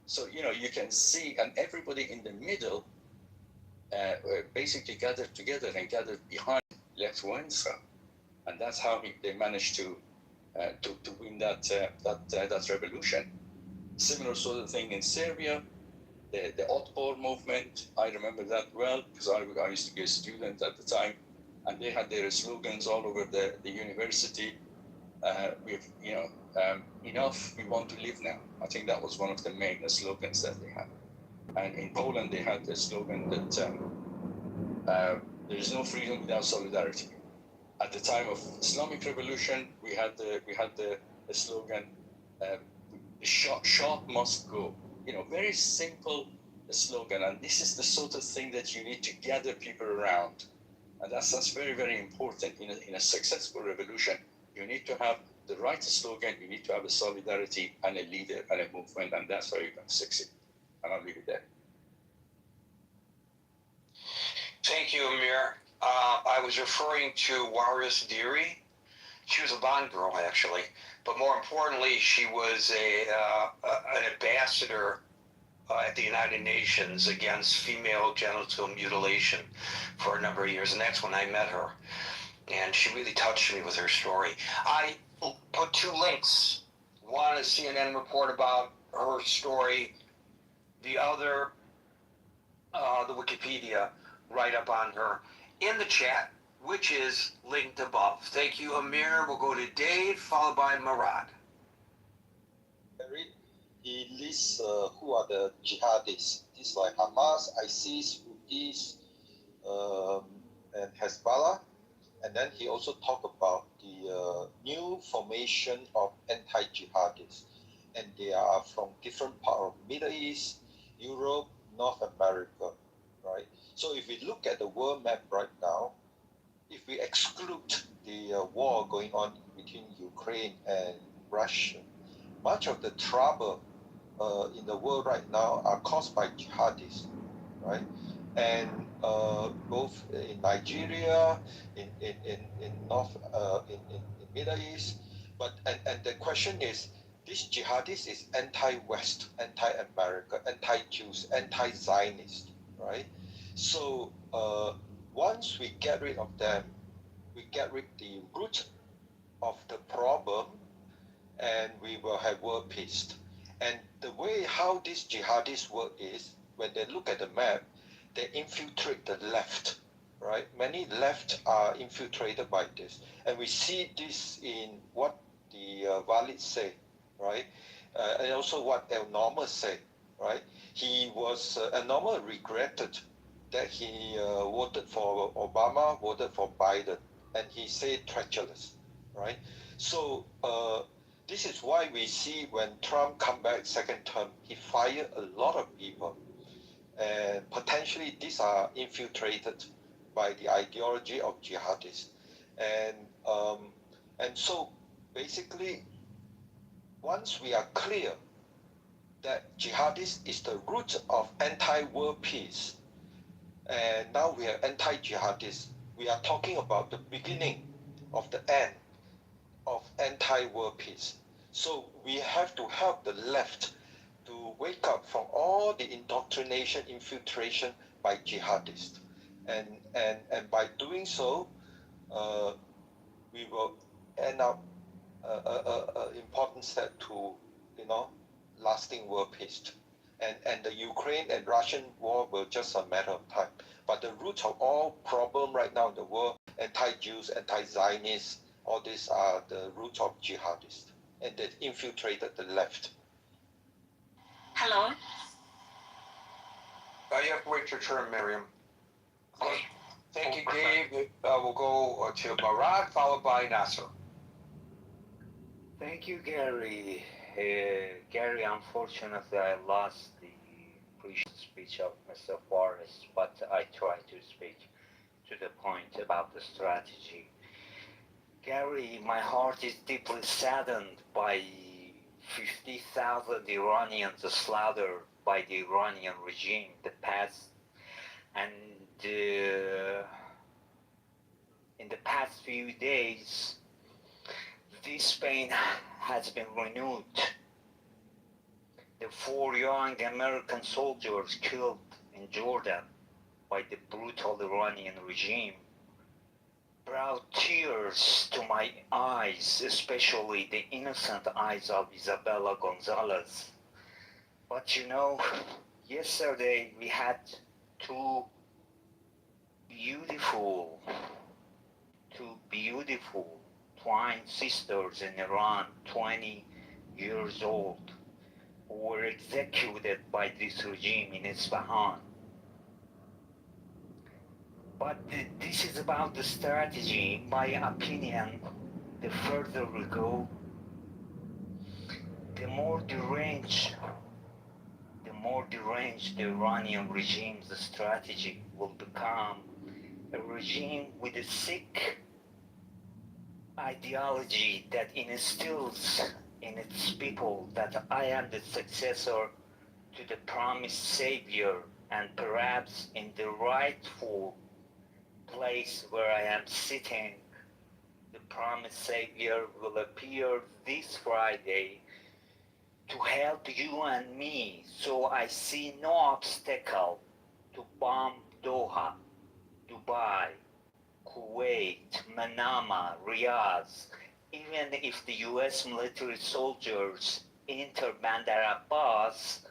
So, you know, you can see, and everybody in the middle basically gathered together and gathered behind Lech Wałęsa, and that's how they managed to win that revolution. Similar sort of thing in Serbia, the Otpor movement. I remember that well because I used to be a student at the time, and they had their slogans all over the university. With enough, we want to live now. I think that was one of the main slogans that they had. And in Poland, they had the slogan that there is no freedom without solidarity. At the time of Islamic Revolution, we had the slogan, the Shah must go. You know, very simple slogan, and this is the sort of thing that you need to gather people around, and that's very, very important in a successful revolution. You need to have the right slogan, you need to have a solidarity and a leader and a movement, and that's how you can succeed. And I'll leave it there. Thank you, Amir. I was referring to Waris Deary. She was a Bond girl, actually, but more importantly, she was an ambassador at the United Nations against female genital mutilation for a number of years, and that's when I met her. And she really touched me with her story. I put two links. One, a CNN report about her story. The other, the Wikipedia write-up on her in the chat, which is linked above. Thank you, Amir. We'll go to Dave, followed by Murad. He lists who are the jihadists. These like Hamas, ISIS, Houthis, and Hezbollah. And then he also talked about the new formation of anti-jihadists, and they are from different parts of Middle East, Europe, North America, right? So if we look at the world map right now, if we exclude the war going on between Ukraine and Russia, much of the trouble in the world right now are caused by jihadists, right? And both in Nigeria, in North, in Middle East, and the question is, this jihadist is anti-West, anti-America, anti-Jews, anti-Zionist, right? So once we get rid of them, we get rid the root of the problem, and we will have world peace. And the way how these jihadists work is, when they look at the map, they infiltrate the left, right? Many left are infiltrated by this. And we see this in what the Walid say, right? And also what El Norma say, right? He was, El Norma regretted that he voted for Obama, voted for Biden, and he said treacherous, right? So this is why we see when Trump come back second term, he fired a lot of people. And potentially these are infiltrated by the ideology of jihadists. And so basically, once we are clear that jihadist is the root of anti-world peace, and now we are anti-jihadist, we are talking about the beginning of the end of anti-world peace. So we have to help the left to wake up from all the indoctrination, infiltration by jihadists. And by doing so, we will end up an important step to, lasting world peace. And the Ukraine and Russian war will just a matter of time. But the root of all problem right now in the world, anti-Jews, anti-Zionists, all these are the root of jihadists. And they infiltrated the left. Hello? You have to wait your turn, Miriam. Thank you, Gabe. We'll go to Murad, followed by Nasser. Thank you, Gary. Gary, unfortunately, I lost the previous speech of Mr. Forrest, but I tried to speak to the point about the strategy. Gary, my heart is deeply saddened by 50,000 Iranians slaughtered by the Iranian regime the past, and in the past few days, this pain has been renewed. The 4 young American soldiers killed in Jordan by the brutal Iranian regime brought tears to my eyes, especially the innocent eyes of Isabella Gonzalez. But yesterday we had two beautiful twin sisters in Iran, 20 years old, who were executed by this regime in Isfahan. But this is about the strategy. In my opinion, the further we go, the more deranged the Iranian regime's strategy will become. A regime with a sick ideology that instills in its people that I am the successor to the promised savior, and perhaps in the rightful place where I am sitting, the promised savior will appear this Friday to help you and me. So I see no obstacle to bomb Doha, Dubai, Kuwait, Manama, Riyadh. Even if the US military soldiers enter Bandar Abbas,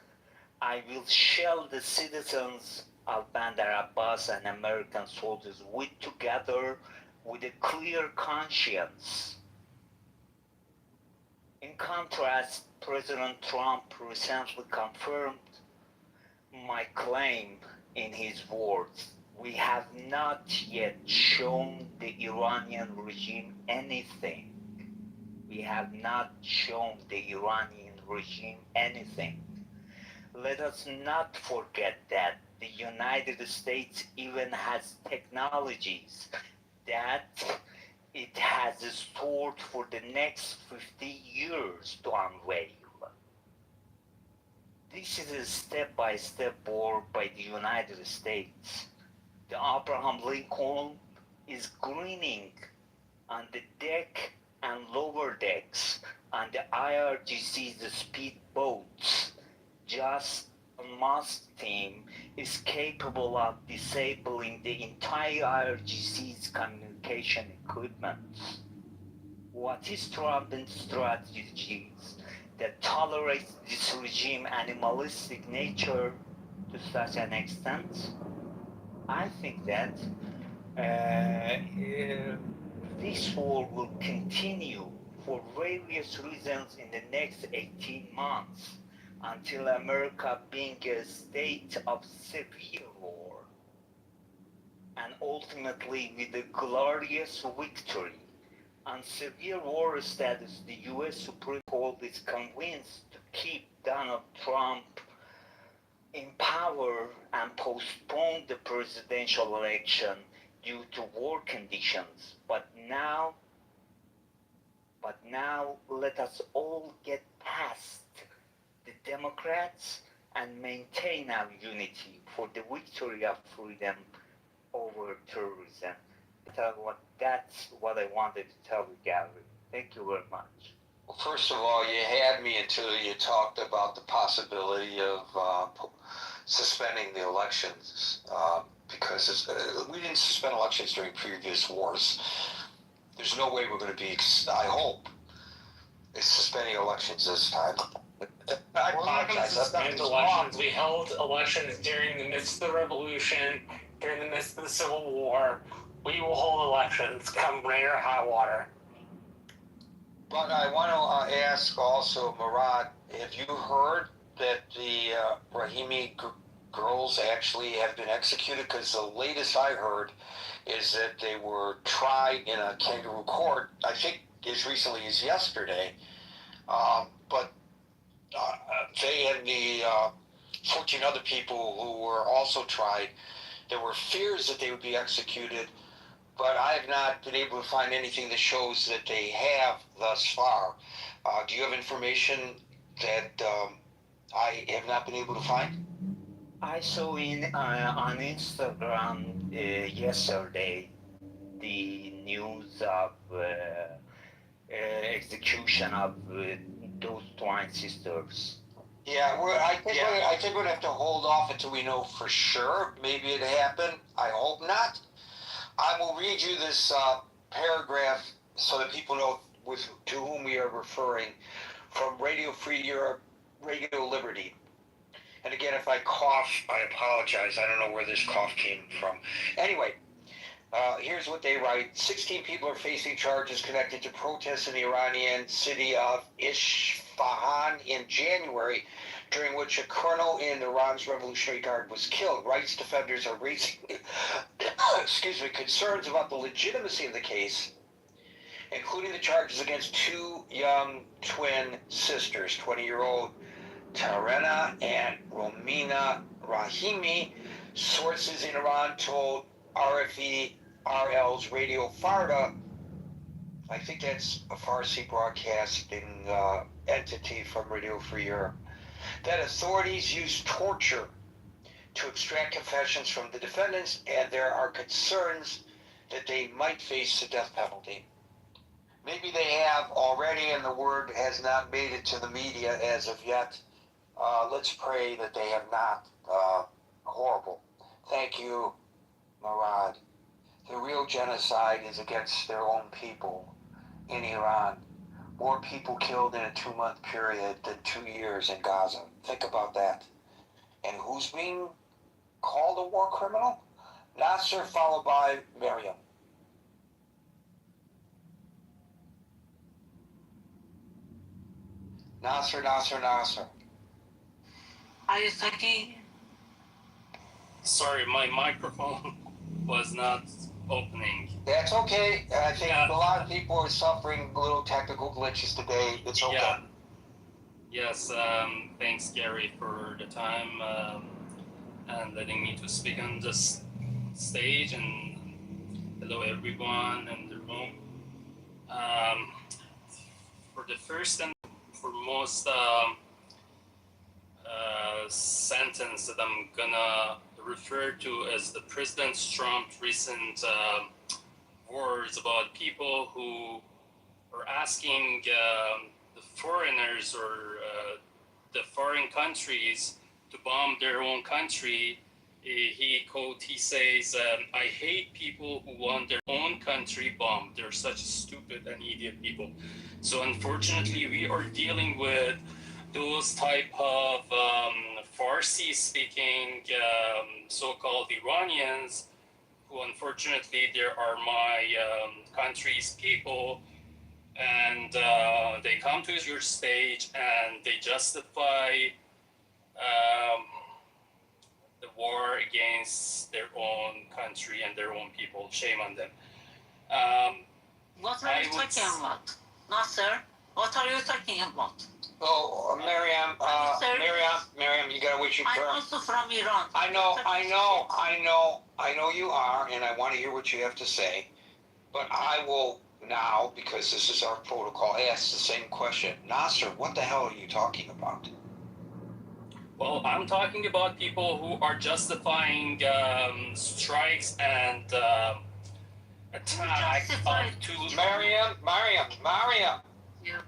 I will shell the citizens of Bandar Abbas and American soldiers together with a clear conscience. In contrast, President Trump recently confirmed my claim in his words We have not yet shown the Iranian regime anything. We have not shown the Iranian regime anything. Let us not forget that the United States even has technologies that it has stored for the next 50 years to unveil. This is a step-by-step war by the United States. The Abraham Lincoln is grinning on the deck and lower decks on the IRGC's speedboats. Just Musk team is capable of disabling the entire IRGC's communication equipment. What is Trump's strategies that tolerates this regime animalistic nature to such an extent? I think that this war will continue for various reasons in the next 18 months until America being a state of severe war, and ultimately with a glorious victory. On severe war status, the US Supreme Court is convinced to keep Donald Trump in power and postpone the presidential election due to war conditions. But now let us all get past the Democrats and maintain our unity for the victory of freedom over terrorism. That's what I wanted to tell you, Gary. Thank you very much. Well, first of all, you had me until you talked about the possibility of suspending the elections, because we didn't suspend elections during previous wars. There's no way we're going to be, I hope, suspending elections this time. We're not going to suspend elections. We held elections during the midst of the revolution, during the midst of the Civil War. We will hold elections, come rain or hot water. But I want to ask also, Murad, have you heard that the Rahimi girls actually have been executed? Because the latest I heard is that they were tried in a kangaroo court, I think as recently as yesterday. But they and the 14 other people who were also tried, there were fears that they would be executed, but I have not been able to find anything that shows that they have thus far. Do you have information that I have not been able to find? I saw on Instagram yesterday the news of execution of those twin sisters. Yeah, I think we're gonna have to hold off until we know for sure. Maybe it happened. I hope not. I will read you this paragraph so that people know to whom we are referring, from Radio Free Europe, Radio Liberty. And again, if I cough, I apologize. I don't know where this cough came from. Anyway, here's what they write. 16 people are facing charges connected to protests in the Iranian city of Isfahan in January, during which a colonel in Iran's Revolutionary Guard was killed. Rights defenders are raising concerns about the legitimacy of the case, including the charges against two young twin sisters, 20-year-old Tarena and Romina Rahimi. Sources in Iran told RFE RL's Radio Farda, I think that's a Farsi broadcasting entity from Radio Free Europe, that authorities use torture to extract confessions from the defendants, and there are concerns that they might face the death penalty. Maybe they have already, and the word has not made it to the media as of yet. Let's pray that they have not. Horrible. Thank you, Murad. The real genocide is against their own people in Iran. More people killed in a 2-month period than 2 years in Gaza. Think about that. And who's being called a war criminal? Nasser, followed by Miriam. Nasser. Ayasaki. Sorry, my microphone was not opening. That's okay. I think a lot of people are suffering little technical glitches today. It's okay. Yeah. Yes, thanks Gary for the time and letting me to speak on this stage, and hello everyone in the room. For the first and foremost sentence that I'm gonna refer to as the President Trump's recent words about people who are asking the foreigners or the foreign countries to bomb their own country. He says, I hate people who want their own country bombed. They're such stupid and idiot people. So unfortunately, we are dealing with those type of Farsi-speaking so-called Iranians, who unfortunately there are my country's people, and they come to your stage and they justify the war against their own country and their own people. Shame on them. What are you talking about? No, sir. What are you talking about? Oh, Miriam, you gotta wait your turn. I'm also from Iran. I know you are, and I want to hear what you have to say. But I will now, because this is our protocol, ask the same question. Nasser, what the hell are you talking about? Well, I'm talking about people who are justifying strikes and attacks to Mariam. Yeah.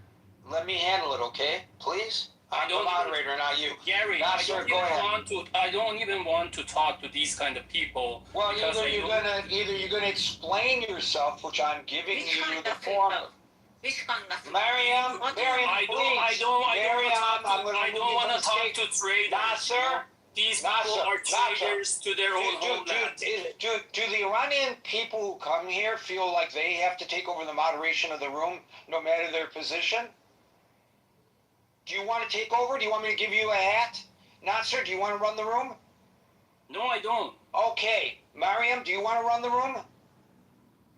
Let me handle it, okay? Please? I'm the moderator, not you. Gary, Nasser, I don't even want to talk to these kind of people. Well, either you're gonna explain yourself, which I'm giving you the form. Which kind of Mariam, I don't want to talk to traders. Nasser, these people are traders to their own homeland. Do the Iranian people who come here feel like they have to take over the moderation of the room, no matter their position? Do you want to take over? Do you want me to give you a hat? Nasser, do you want to run the room? No, I don't. Okay. Mariam, do you want to run the room?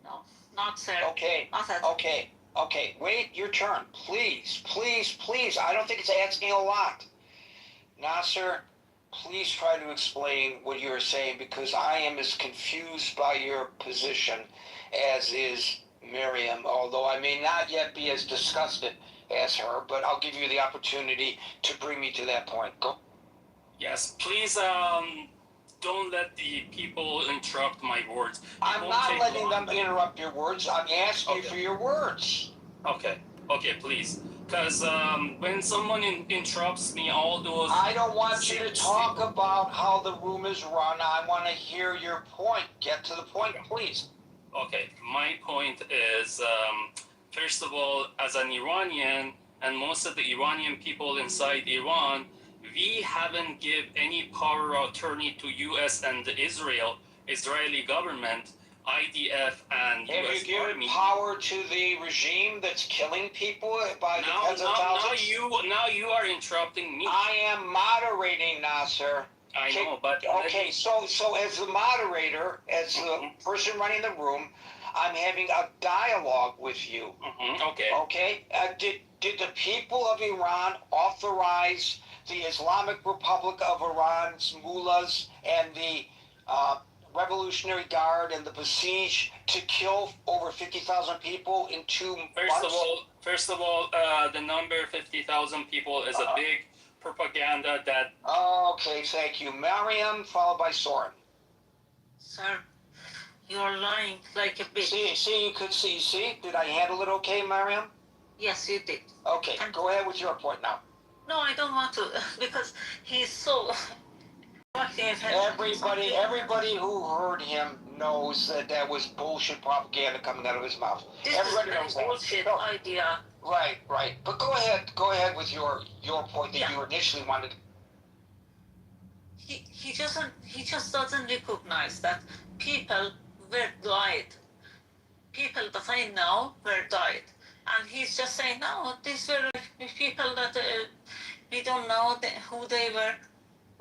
No, not sir. Okay. Okay. Wait your turn. Please. I don't think it's asking a lot. Nasser, please try to explain what you're saying, because I am as confused by your position as is Miriam, although I may not yet be as disgusted as her, but I'll give you the opportunity to bring me to that point. Go. Yes, please don't let the people interrupt my words. I'm not letting them interrupt your words. I'm asking you for your words. Okay, please. Because when someone interrupts me, all those... I don't want you to talk about how the room is run. I want to hear your point. Get to the point, please. Okay, my point is, first of all, as an Iranian, and most of the Iranian people inside Iran, we haven't given any power of attorney to U.S. and the Israeli government, IDF and Have U.S. you given Army. power to the regime that's killing people by the tens of thousands? Now you are interrupting me. I am moderating, Nasser. I know, but... Okay, so as the moderator, as the person running the room, I'm having a dialogue with you. Okay. Okay? Did the people of Iran authorize the Islamic Republic of Iran's mullahs and the Revolutionary Guard and the Basij to kill over 50,000 people in 2 months? First of all, the number 50,000 people is a big propaganda that... Okay, thank you. Mariam, followed by Soren. Sir, you're lying like a bitch. See, you could see. Did I handle it okay, Mariam? Yes, you did. Okay, go ahead with your point now. No, I don't want to, because he's so... Everybody who heard him knows that was bullshit propaganda coming out of his mouth. Everybody knows that. Bullshit idea. Right. But go ahead with your point that you initially wanted. He just doesn't recognize that people were died. People that I know were died. And he's just saying, no, these were people that we don't know who they were.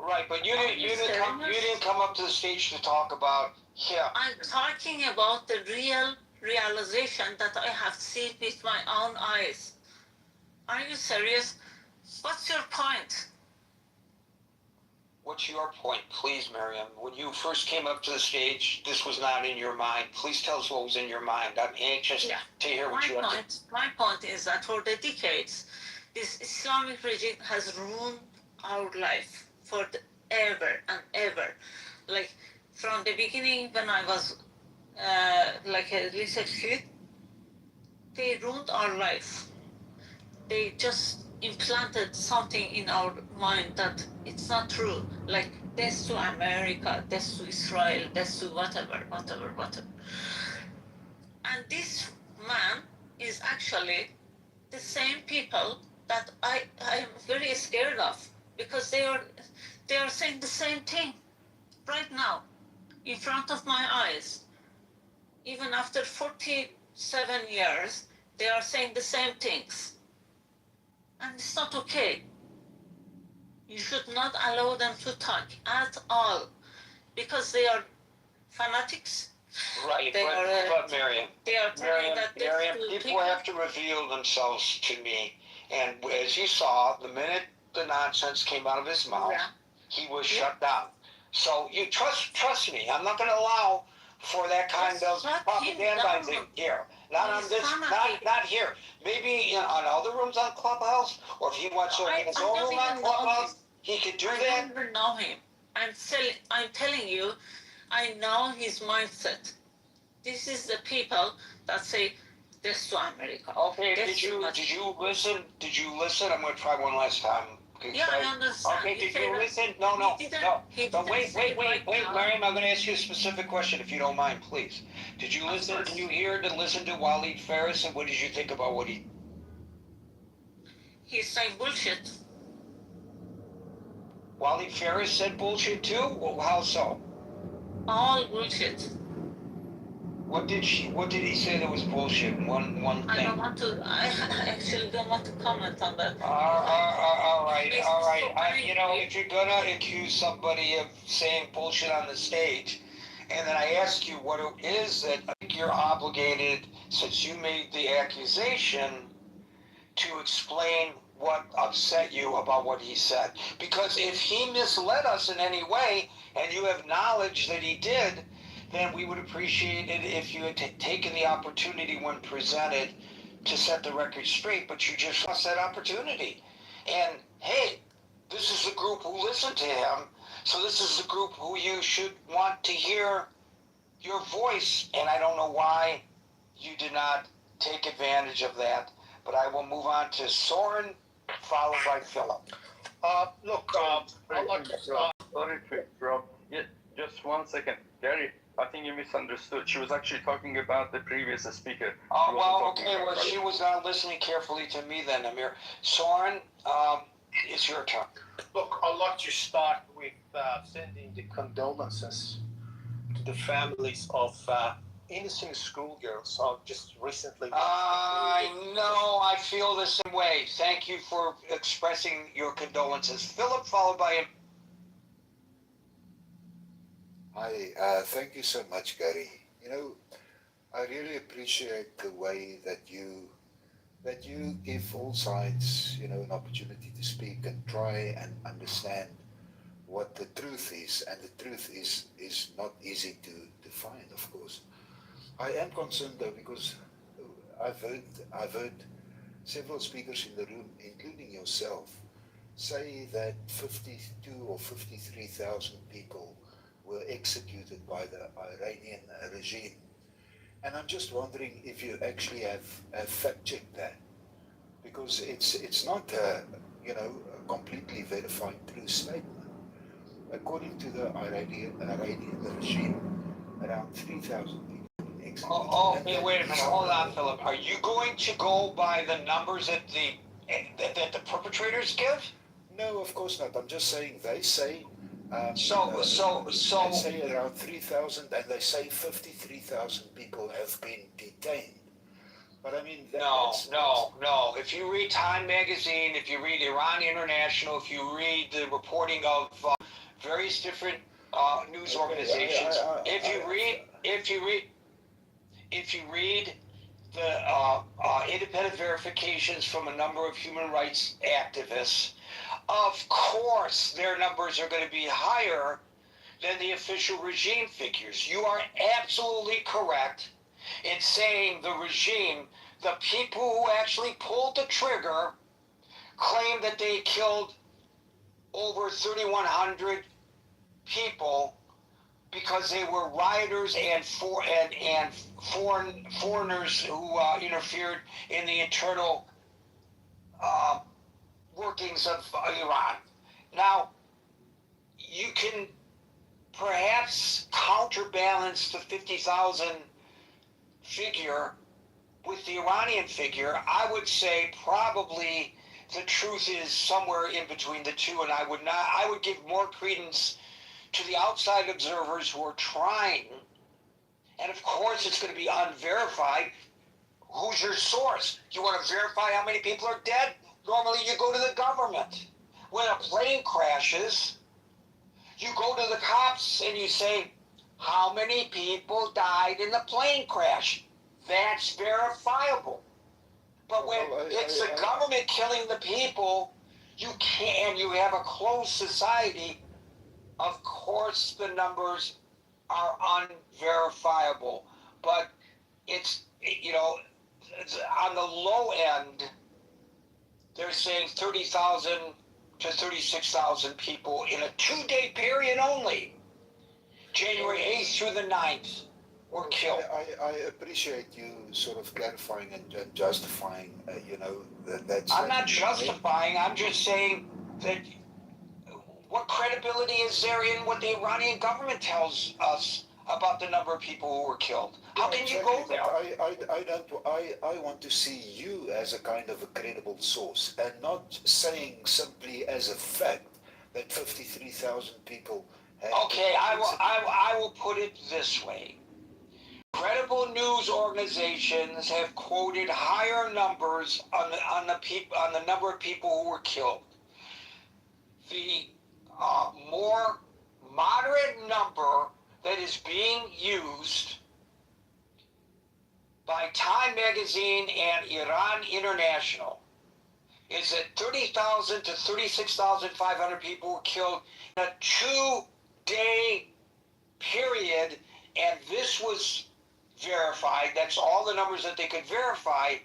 Right, but you didn't come up to the stage to talk about him. I'm talking about the real realization that I have seen with my own eyes. Are you serious? What's your point? What's your point, please, Miriam? When you first came up to the stage, this was not in your mind. Please tell us what was in your mind. I'm anxious to hear what you have to... My point is that for the decades, this Islamic regime has ruined our life for ever and ever. Like, from the beginning, when I was like a little kid, they ruined our life. They just implanted something in our mind that it's not true. Like, death to America, death to Israel, death to whatever. And this man is actually the same people that I am very scared of, because they are saying the same thing right now in front of my eyes. Even after 47 years, they are saying the same things. And it's not okay. You should not allow them to talk at all, because they are fanatics. Right, but Miriam, people have to reveal themselves to me. And as you saw, the minute the nonsense came out of his mouth, he was shut down. So you trust me. I'm not going to allow for that kind of propagandizing here. Not on this, not here. Maybe on other rooms on Clubhouse, or if he wants to open his own room on Clubhouse, he could do that. I don't even know him. I'm telling you, I know his mindset. This is the people that say this to America. Okay, did you listen? I'm going to try one last time. Yeah, I understand. Okay, did you listen? No. But wait, Miriam, I'm going to ask you a specific question, if you don't mind, please. Did you listen? Did you hear to listen to Waleed Ferris, and what did you think about what he... He's saying bullshit. Waleed Ferris said bullshit too? Well, how so? All bullshit. What did he say that was bullshit? One thing. I actually don't want to comment on that. All right. If you're gonna accuse somebody of saying bullshit on the stage, and then I ask you what it is that I think you're obligated, since you made the accusation, to explain what upset you about what he said. Because if he misled us in any way, and you have knowledge that he did, then we would appreciate it if you had taken the opportunity when presented to set the record straight, but you just lost that opportunity. And hey, this is the group who listened to him, so this is the group who you should want to hear your voice, and I don't know why you did not take advantage of that. But I will move on to Soren, followed by Philip. I'd like to start. Sorry to interrupt. Yeah, just 1 second. Gary, I think you misunderstood. She was actually talking about the previous speaker. She was not listening carefully to me then, Amir. Soren, it's your turn. Look, I'd like to start with sending the condolences to the families of innocent schoolgirls just recently. I know, I feel the same way. Thank you for expressing your condolences. Philip, followed by him. Hi, thank you so much, Gary. I really appreciate the way that you give all sides, an opportunity to speak and try and understand what the truth is. And the truth is not easy to find, of course. I am concerned though, because I've heard several speakers in the room, including yourself, say that 52 or 53,000 people were executed by the Iranian regime. And I'm just wondering if you actually have fact-checked that, because it's not a completely verified true statement. According to the Iranian regime, around 3,000 people. Okay, wait a minute. Hold on, Philip. Are you going to go by the numbers that the perpetrators give? No, of course not. I'm just saying they say. They say around 3,000, and they say 53,000 people have been detained. But I mean, no. If you read Time magazine, if you read Iran International, if you read the reporting of various different news organizations. If you read the independent verifications from a number of human rights activists, of course their numbers are going to be higher than the official regime figures. You are absolutely correct in saying the regime, the people who actually pulled the trigger, claim that they killed over 3,100 people because they were rioters and foreigners who interfered in the internal workings of Iran. Now, you can perhaps counterbalance the 50,000 figure with the Iranian figure. I would say probably the truth is somewhere in between the two, and I would give more credence to the outside observers who are trying, and of course it's going to be unverified. Who's your source? You want to verify how many people are dead? Normally you go to the government. When a plane crashes, you go to the cops and you say, how many people died in the plane crash? That's verifiable. But when it's the government killing the people, you have a closed society, of course the numbers are unverifiable. But it's on the low end, they're saying 30,000 to 36,000 people in a 2-day period only, January 8th through the 9th, were killed. I appreciate you sort of clarifying and justifying, that's... I'm not justifying, I'm just saying that what credibility is there in what the Iranian government tells us about the number of people who were killed? How can you go there? I want to see you as a kind of a credible source, and not saying simply as a fact that 53,000 people have... Okay, I will put it this way. Credible news organizations have quoted higher numbers on the number of people who were killed. The more moderate number that is being used by Time Magazine and Iran International is that 30,000 to 36,500 people were killed in a 2-day period, and this was verified. That's all the numbers that they could verify,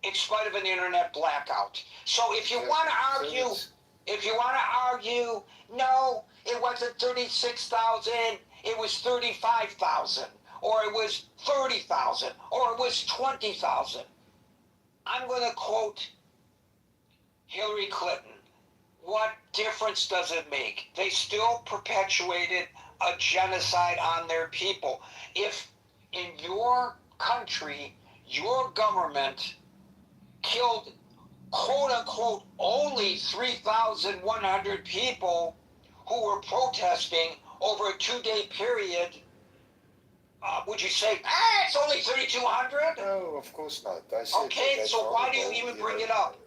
in spite of an internet blackout. So if you want to argue, no, it wasn't 36,000, it was 35,000, or it was 30,000, or it was 20,000. I'm going to quote Hillary Clinton. What difference does it make? They still perpetuated a genocide on their people. If in your country, your government killed, quote unquote, only 3,100 people who were protesting over a 2-day period, would you say, it's only 3,200? No, of course not. I said okay, so why do you even bring it up?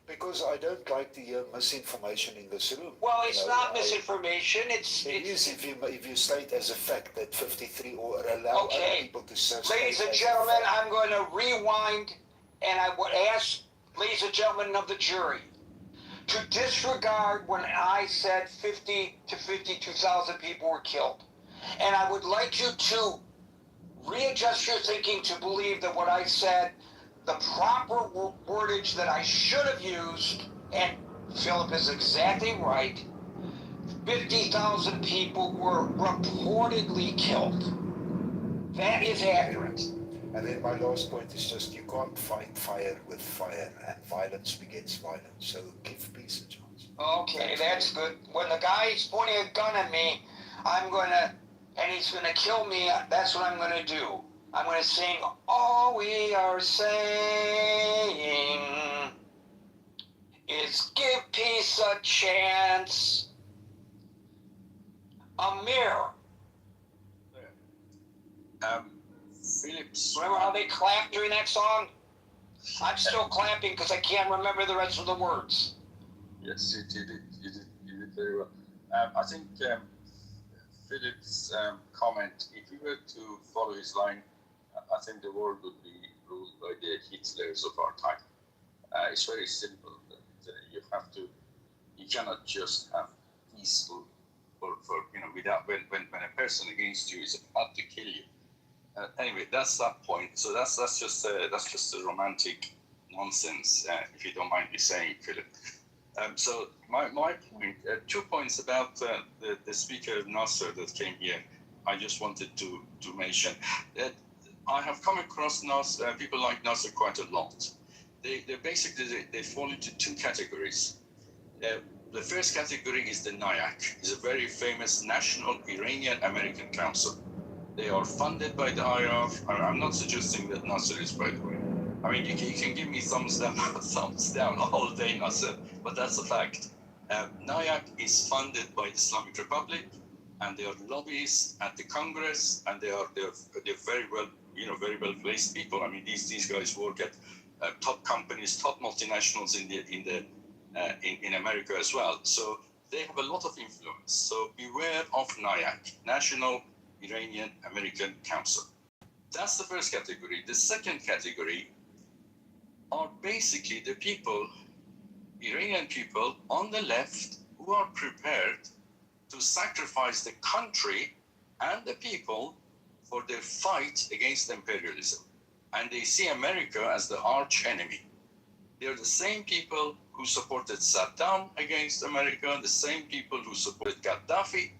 Because I don't like to hear misinformation in this room. Well, it's not misinformation. It is if you state as a fact that 53 or allow other people to say. Ladies and gentlemen, I'm going to rewind, and I would ask, ladies and gentlemen of the jury, to disregard when I said 50 to 52,000 people were killed. And I would like you to readjust your thinking to believe that what I said, the proper wordage that I should have used, and Philip is exactly right, 50,000 people were reportedly killed. That is accurate. And then my last point is just, you can't fight fire with fire, and violence begets violence. So give peace a chance. Okay, that's good. When the guy is pointing a gun at me, and he's gonna kill me, that's what I'm gonna do. I'm going to sing, all we are saying is give peace a chance. Amir. Phillips. Remember how they clapped during that song? I'm still clapping because I can't remember the rest of the words. Yes, you did very well. I think Philip's comment, if we were to follow his line, I think the world would be ruled by the Hitlers of our time. It's very simple. You cannot just have peaceful, without when a person against you is about to kill you. Anyway, that's that point. So that's just a romantic nonsense, if you don't mind me saying, Philip. So my point, 2 points about the speaker Nasser that came here. I just wanted to mention that I have come across people like Nasser quite a lot. They basically fall into two categories. The first category is the NIAC. It's a very famous National Iranian American Council. They are funded by the IR. I'm not suggesting that Nasser is, by the way. I mean, you can give me thumbs down all day, Nasser, but that's a fact. NIAC is funded by the Islamic Republic, and they are lobbyists at the Congress, and they're very well placed people. I mean, these guys work at top companies, top multinationals in America as well. So they have a lot of influence. So beware of NIAC, National Iranian American Council. That's the first category. The second category are basically the people, Iranian people on the left, who are prepared to sacrifice the country and the people for their fight against imperialism. And they see America as the arch enemy. They're the same people who supported Saddam against America, the same people who supported Gaddafi,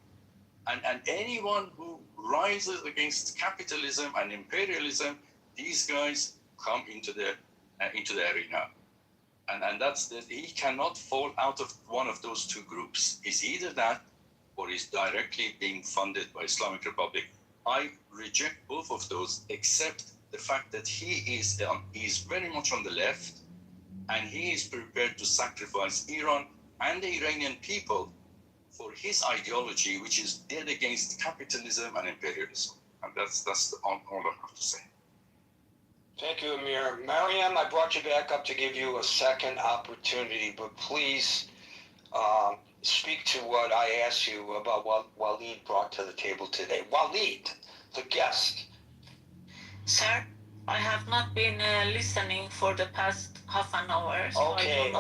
and anyone who rises against capitalism and imperialism, these guys come into the arena. And that's he cannot fall out of one of those two groups. He's either that or he's directly being funded by Islamic Republic. I reject both of those, except the fact that he is very much on the left, and he is prepared to sacrifice Iran and the Iranian people for his ideology, which is dead against capitalism and imperialism. And that's all I have to say. Thank you, Amir. Mariam, I brought you back up to give you a second opportunity, but please speak to what I asked you about what Waleed brought to the table today. Waleed, the guest. Sir, I have not been listening for the past half an hour. So Okay.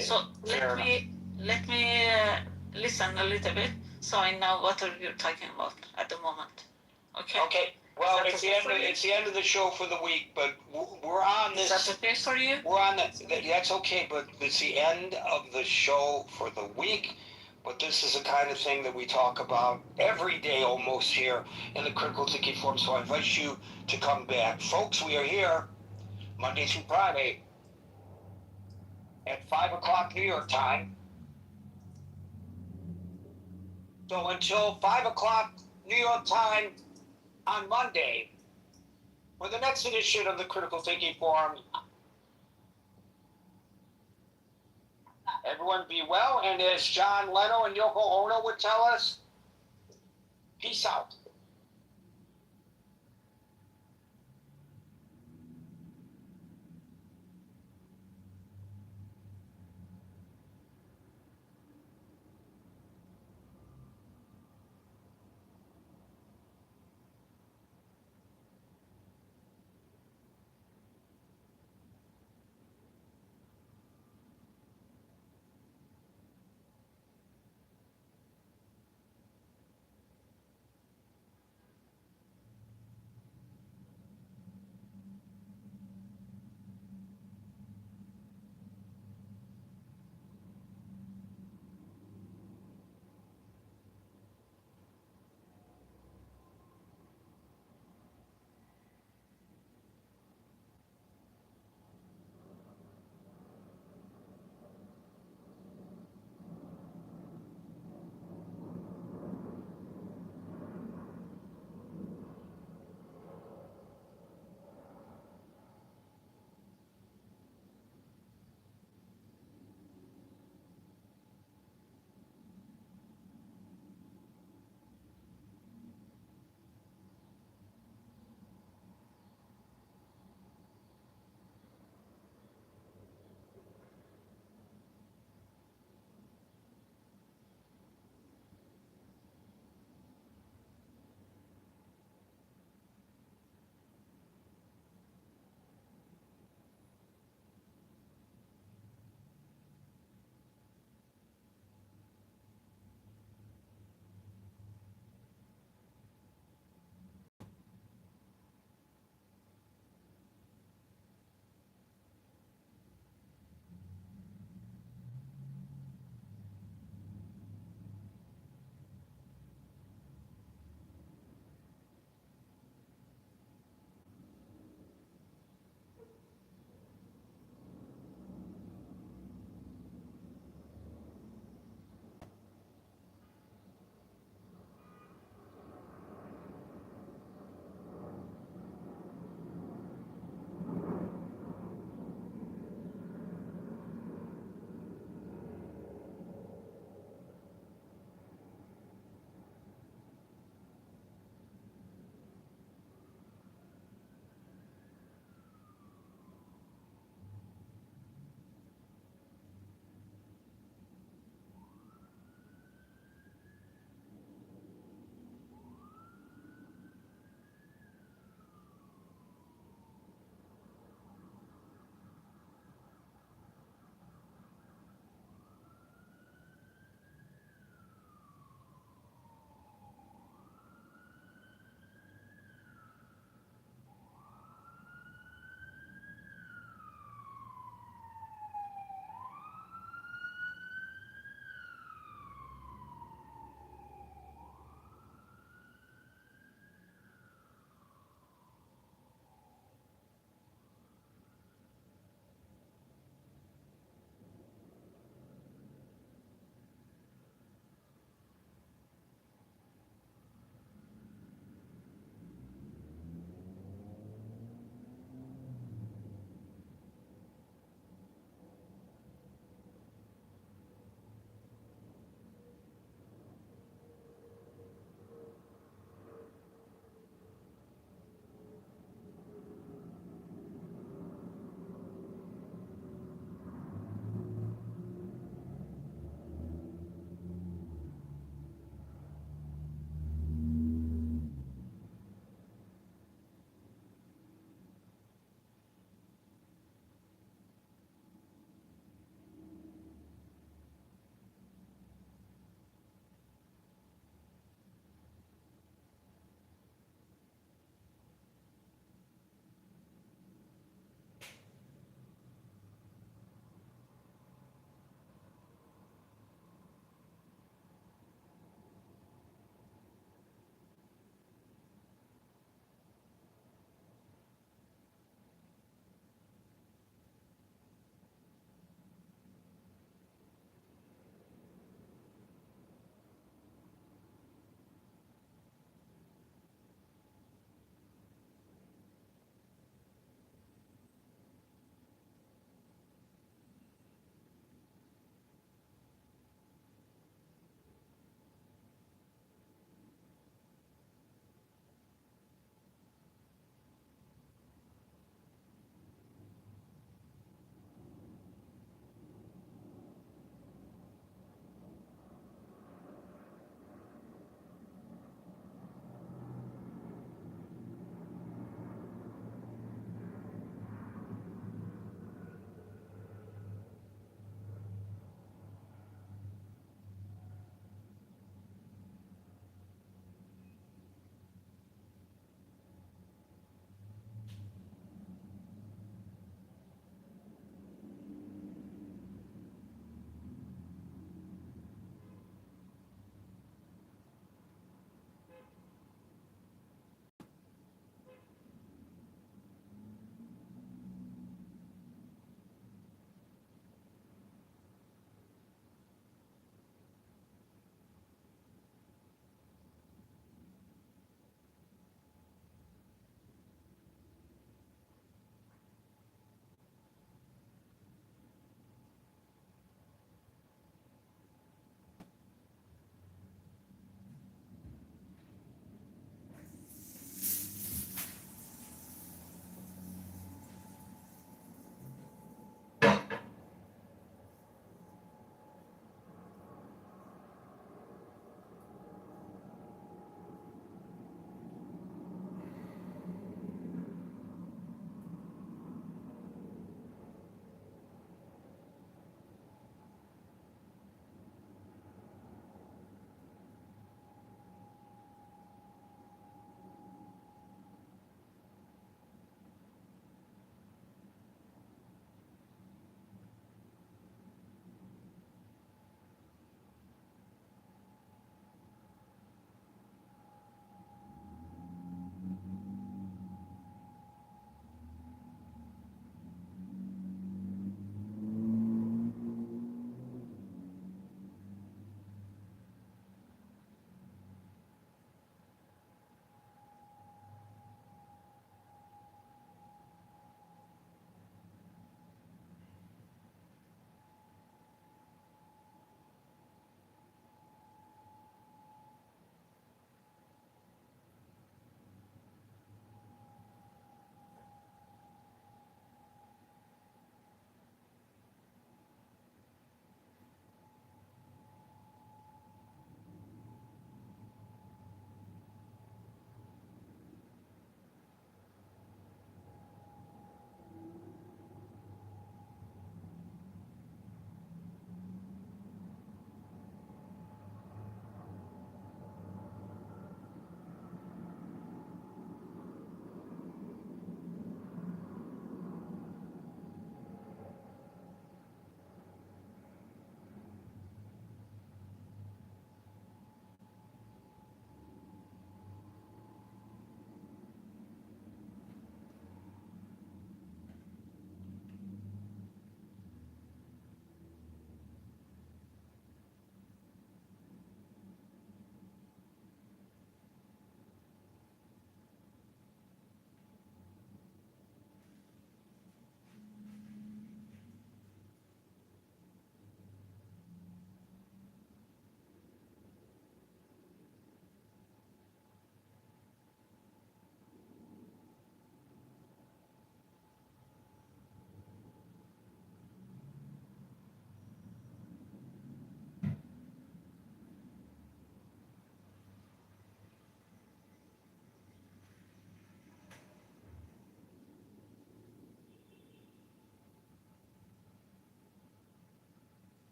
So let me listen a little bit, so I know what are you talking about at the moment. Okay. Okay. Well, it's the end of the show for the week, but we're on this. Is that okay for you? We're on that. That's okay, but it's the end of the show for the week. But this is the kind of thing that we talk about every day almost here in the Critical Thinking Forum. So I invite you to come back, folks. We are here Monday through Friday at 5 o'clock New York time. So until 5 o'clock New York time on Monday, for the next edition of the Critical Thinking Forum, everyone be well, and as John Leno and Yoko Ono would tell us, peace out.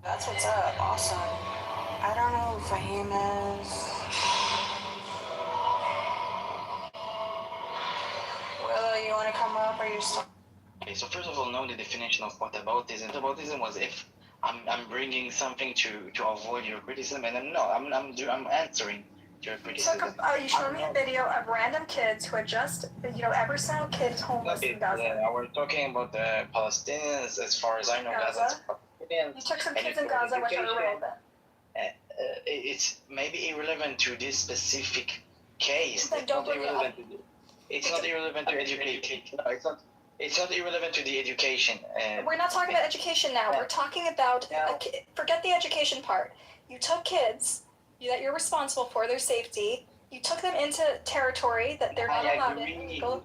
That's what's up. Awesome. I don't know who Fahim is. Will, you want to come up or you just... Okay, so first of all, know the definition of whataboutism. Whataboutism was if I'm bringing something to avoid your criticism, and I'm answering your criticism. You showed me a video of random kids who had just, every single kid is homeless in Gaza. We're talking about the Palestinians, as far as I know, Gaza. You took some kids in Gaza, which are irrelevant. It's maybe irrelevant to this specific case. Then don't bring it up. It's not irrelevant to education. No, it's not irrelevant to the education. We're not talking about education now. We're talking about, forget the education part. You took kids that you're responsible for, their safety. You took them into territory that they're not allowed in.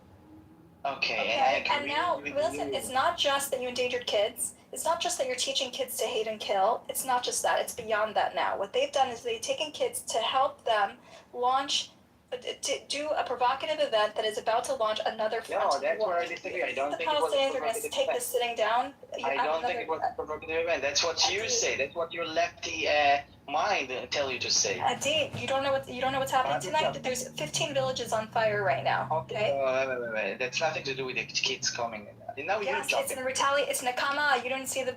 Okay, and now, listen, it's not just that you endangered kids. It's not just that you're teaching kids to hate and kill. It's not just that. It's beyond that now. What they've done is they've taken kids to help them launch, to do a provocative event that is about to launch another front No, of the that's war. where I disagree. I don't The think it was a Palestinians are going to provocative take event. this sitting down. I don't think it was a provocative event. That's what you say. That's what your lefty mind tell you to say. Adi, you don't know what's happening tonight. There's 15 villages on fire right now. Okay. Wait. That's nothing to do with the kids coming. Now you're Yes, jumping. it's Nakama. You don't see the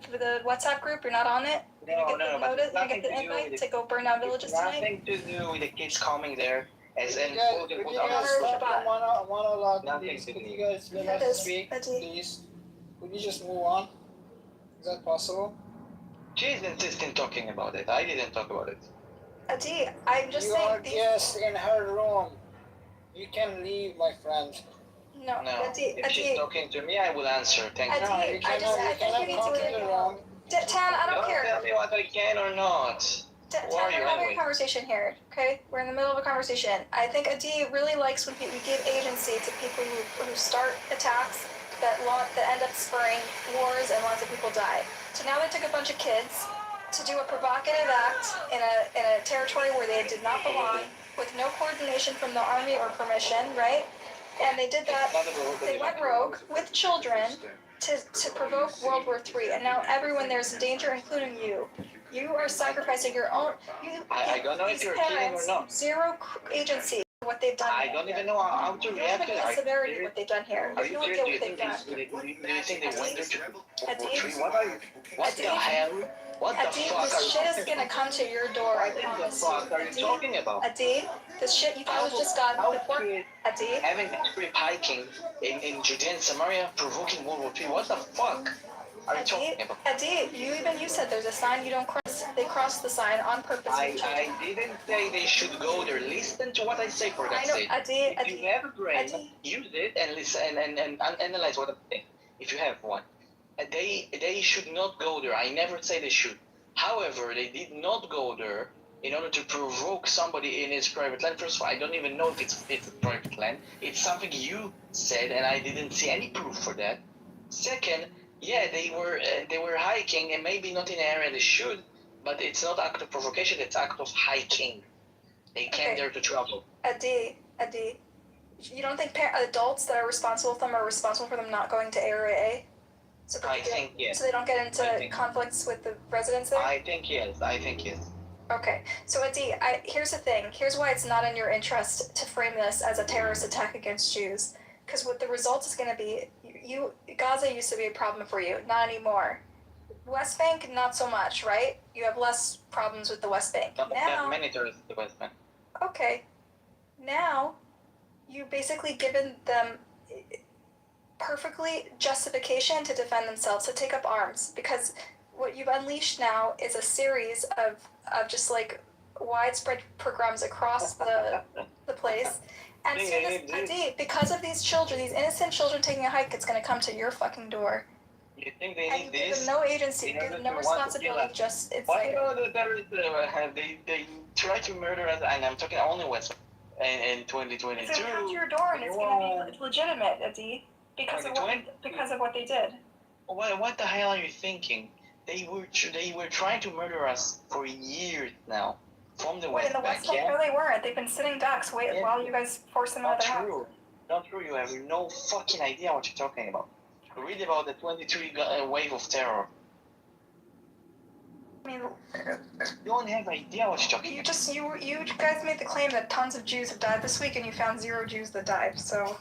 WhatsApp group. You're not on it. No, But it's nothing to do with it. To go burn down villages tonight. Nothing to do with the kids coming there. As in, Would you guys stop and monologue, please? Could you guys let us speak, please? Could you just move on? Is that possible? She's insisting talking about it. I didn't talk about it. Adi, I'm just saying. You are guest in her room. You can leave, my friend. No, Adi, if she's talking to me, I will answer. Thank you. Adi, I think you need to leave it alone. Tan, I don't care. Tell me what I can or not. Tan, we're having a conversation here, okay? We're in the middle of a conversation. I think Adi really likes when we give agency to people who start attacks that end up spurring wars and lots of people die. So now they took a bunch of kids to do a provocative act in a territory where they did not belong, with no coordination from the army or permission, right? And they did that. They went rogue with children to provoke World War III, and now everyone there's in danger, including you. You are sacrificing your own. I don't know if you're kidding or not. Zero agency. What they've done. I don't even know how to react to it. The severity of what they've done here. Are you serious? Do you think they went there to What the hell? What the fuck this shit is gonna come to your door, I promise you. What the fuck are you talking about? Adi, this shit you thought was just done before. Adi? Having trip hiking in Judea and Samaria, provoking World War III. What the fuck are you talking about? Adi, you said there's a sign you don't cross. They crossed the sign on purpose. I didn't say they should go there. Listen to what I say, for God's sake. If you have a brain, use it and listen and analyze what I'm saying. If you have one. They should not go there. I never say they should. However, they did not go there in order to provoke somebody in his private land. First of all, I don't even know if it's a private land. It's something you said, and I didn't see any proof for that. Second, yeah, they were hiking, and maybe not in an area they should, but it's not act of provocation. It's act of hiking. They came there to travel. Adi, you don't think adults that are responsible for them are responsible for them not going to Area A? So I think yes. So they don't get into conflicts with the residents there? I think yes. Okay. So Adi, here's the thing. Here's why it's not in your interest to frame this as a terrorist attack against Jews. Because what the result is going to be, Gaza used to be a problem for you. Not anymore. West Bank, not so much, right? You have less problems with the West Bank. Now, many terrorists in the West Bank. Okay. Now, you've basically given them perfectly justification to defend themselves, to take up arms, because what you've unleashed now is a series of just like widespread pogroms across the place. And so Adi, because of these children, these innocent children taking a hike, it's going to come to your fucking door. You think they need this? Give them no agency, give them no responsibility. Just it's why do the terrorists they try to murder us? And I'm talking only West in 2022. It's going to come to your door, and it's going to be legitimate, Adi. Because of what they did. What the hell are you thinking? They were trying to murder us for years now, from the West Bank. No, they weren't. They've been sitting ducks while you guys forced them out of the house. Not true. You have no fucking idea what you're talking about. Read about the 23 wave of terror. I mean, You don't have idea what you're talking about. you guys made the claim that tons of Jews have died this week, and you found 0 Jews that died. So.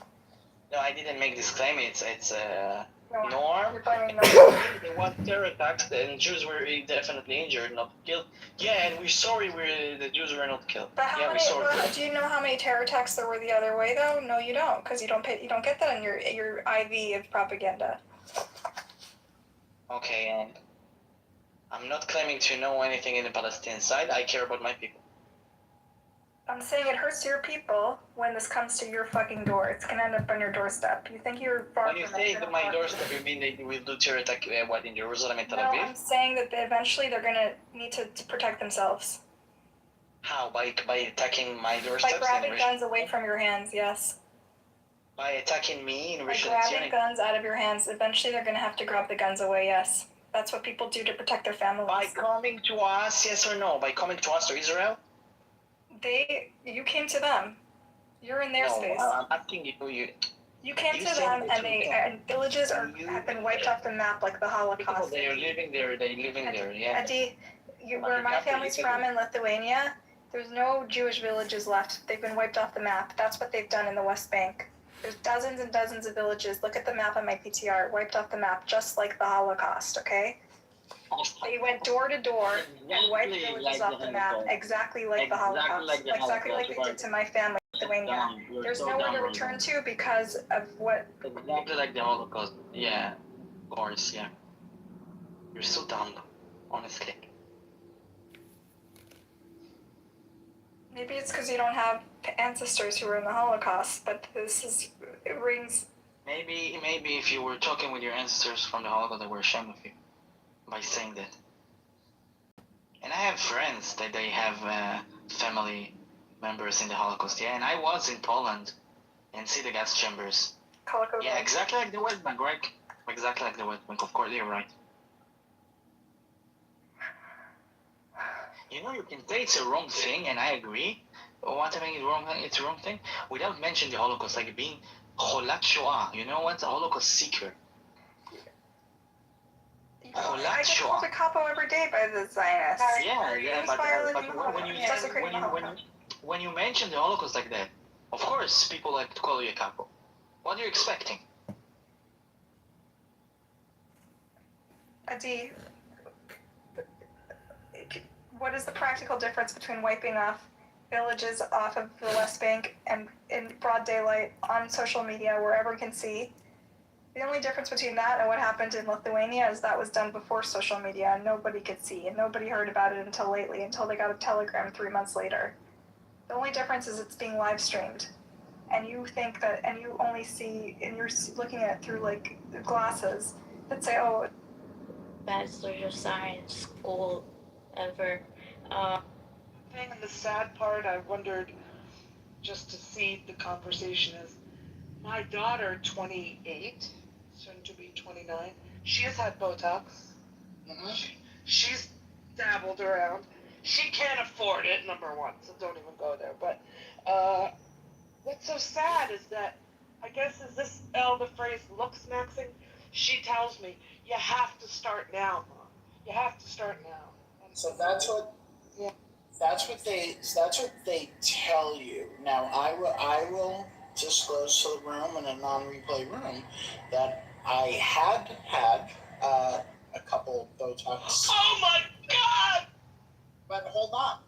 No, I didn't make this claim. It's No, norm. you're blaming Norm. There was terror attacks and Jews were definitely injured, not killed. Yeah, and we're sorry the Jews were not killed. But how yeah, many? Well, do you know how many terror attacks there were the other way though? No, you don't, because you don't get that on your IV of propaganda. Okay, and I'm not claiming to know anything in the Palestinian side. I care about my people. I'm saying it hurts your people when this comes to your fucking door. It's gonna end up on your doorstep. You think you're far When you from say it, to my doorstep, you mean they will do terror attack what, in Jerusalem and Tel No, Aviv? I'm saying that eventually they're gonna need to protect themselves. How? By attacking my doorsteps? By grabbing guns away from your hands, yes. By attacking me in By Rishon grabbing guns out of your hands. Eventually they're gonna have to grab the guns away, yes. That's what people do to protect their families. By coming to us, yes or no? By coming to us, to Israel? You came to them. You're in their space. I'm asking you. You came to them, and villages have been wiped off the map like the Holocaust. They are living there. They're living there. Yeah. Adi, where my family's from in Lithuania, there's no Jewish villages left. They've been wiped off the map. That's what they've done in the West Bank. There's dozens and dozens of villages. Look at the map on my PTR. Wiped off the map, just like the Holocaust. Okay. They went door to door and wiped villages off the map, exactly like the Holocaust, exactly like they did to my family in Lithuania. There's nowhere to return to because of what. Exactly like the Holocaust. Yeah, of course. Yeah. You're so dumb, honestly. Maybe it's because you don't have ancestors who were in the Holocaust, but it rings. Maybe if you were talking with your ancestors from the Holocaust, they were ashamed of you by saying that. And I have friends that they have family members in the Holocaust. Yeah, and I was in Poland and see the gas chambers. Holocaust. Yeah, exactly like the West Bank, right? Exactly like the West Bank. Of course, you're right. You know, you can say it's a wrong thing, and I agree. What I mean is wrong, it's a wrong thing, without mentioning the Holocaust, like being cholat Shoah. You know what? A Holocaust seeker. I get called a capo every day by the Zionists. Yeah, but when you mention the Holocaust like that, of course people like to call you a capo. What are you expecting? Adi, what is the practical difference between wiping off villages off of the West Bank and in broad daylight on social media where everyone can see? The only difference between that and what happened in Lithuania is that was done before social media and nobody could see and nobody heard about it until lately, until they got a telegram 3 months later. The only difference is it's being live streamed. And you think that, and you only see, and you're looking at it through like glasses that say, oh. Bachelor of Science school ever. And the sad part, I wondered just to see the conversation is, my daughter, 28, soon to be 29, she has had Botox. She's dabbled around. She can't afford it, number one, so don't even go there. But what's so sad is that, I guess, is this the phrase looks maxing? She tells me, you have to start now, Mom. You have to start now. And so that's what. Yeah. That's what they tell you. Now I will disclose to the room in a non-replay room that I had a couple Botox. Oh my God! But hold on.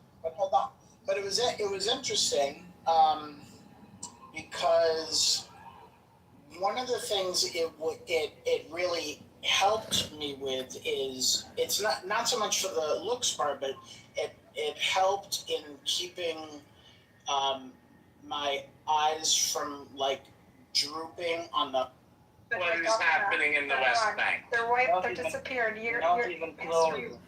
But it was interesting because one of the things it really helped me with is it's not so much for the looks part, but it helped in keeping my eyes from like drooping on the. What is happening in the West Bank? They're wiped. They're disappeared. Not even close.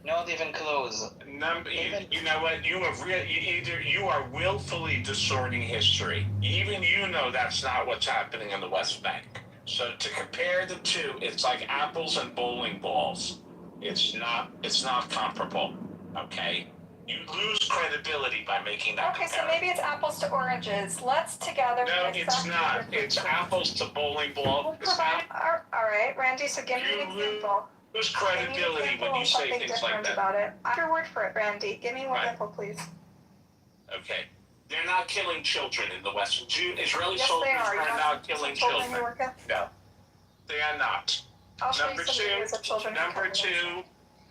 Not even close. You know what? You are willfully distorting history. Even you know that's not what's happening in the West Bank. So to compare the two, it's like apples and bowling balls. It's not comparable. Okay? You lose credibility by making that comparison. comparison. So maybe it's apples to oranges. Let's together. No, it's not. It's apples to bowling ball. All right, Randy. So give me an example. Whose Give me an credibility example when you of say something things like different that? about it. Your word for it, Randy. Give me one example, please. Okay. They're not killing children in the West. Israeli Yes, soldiers they are. You are want not some killing children children. you work with? No, they are not. I'll show Number you some two, videos of children who come in.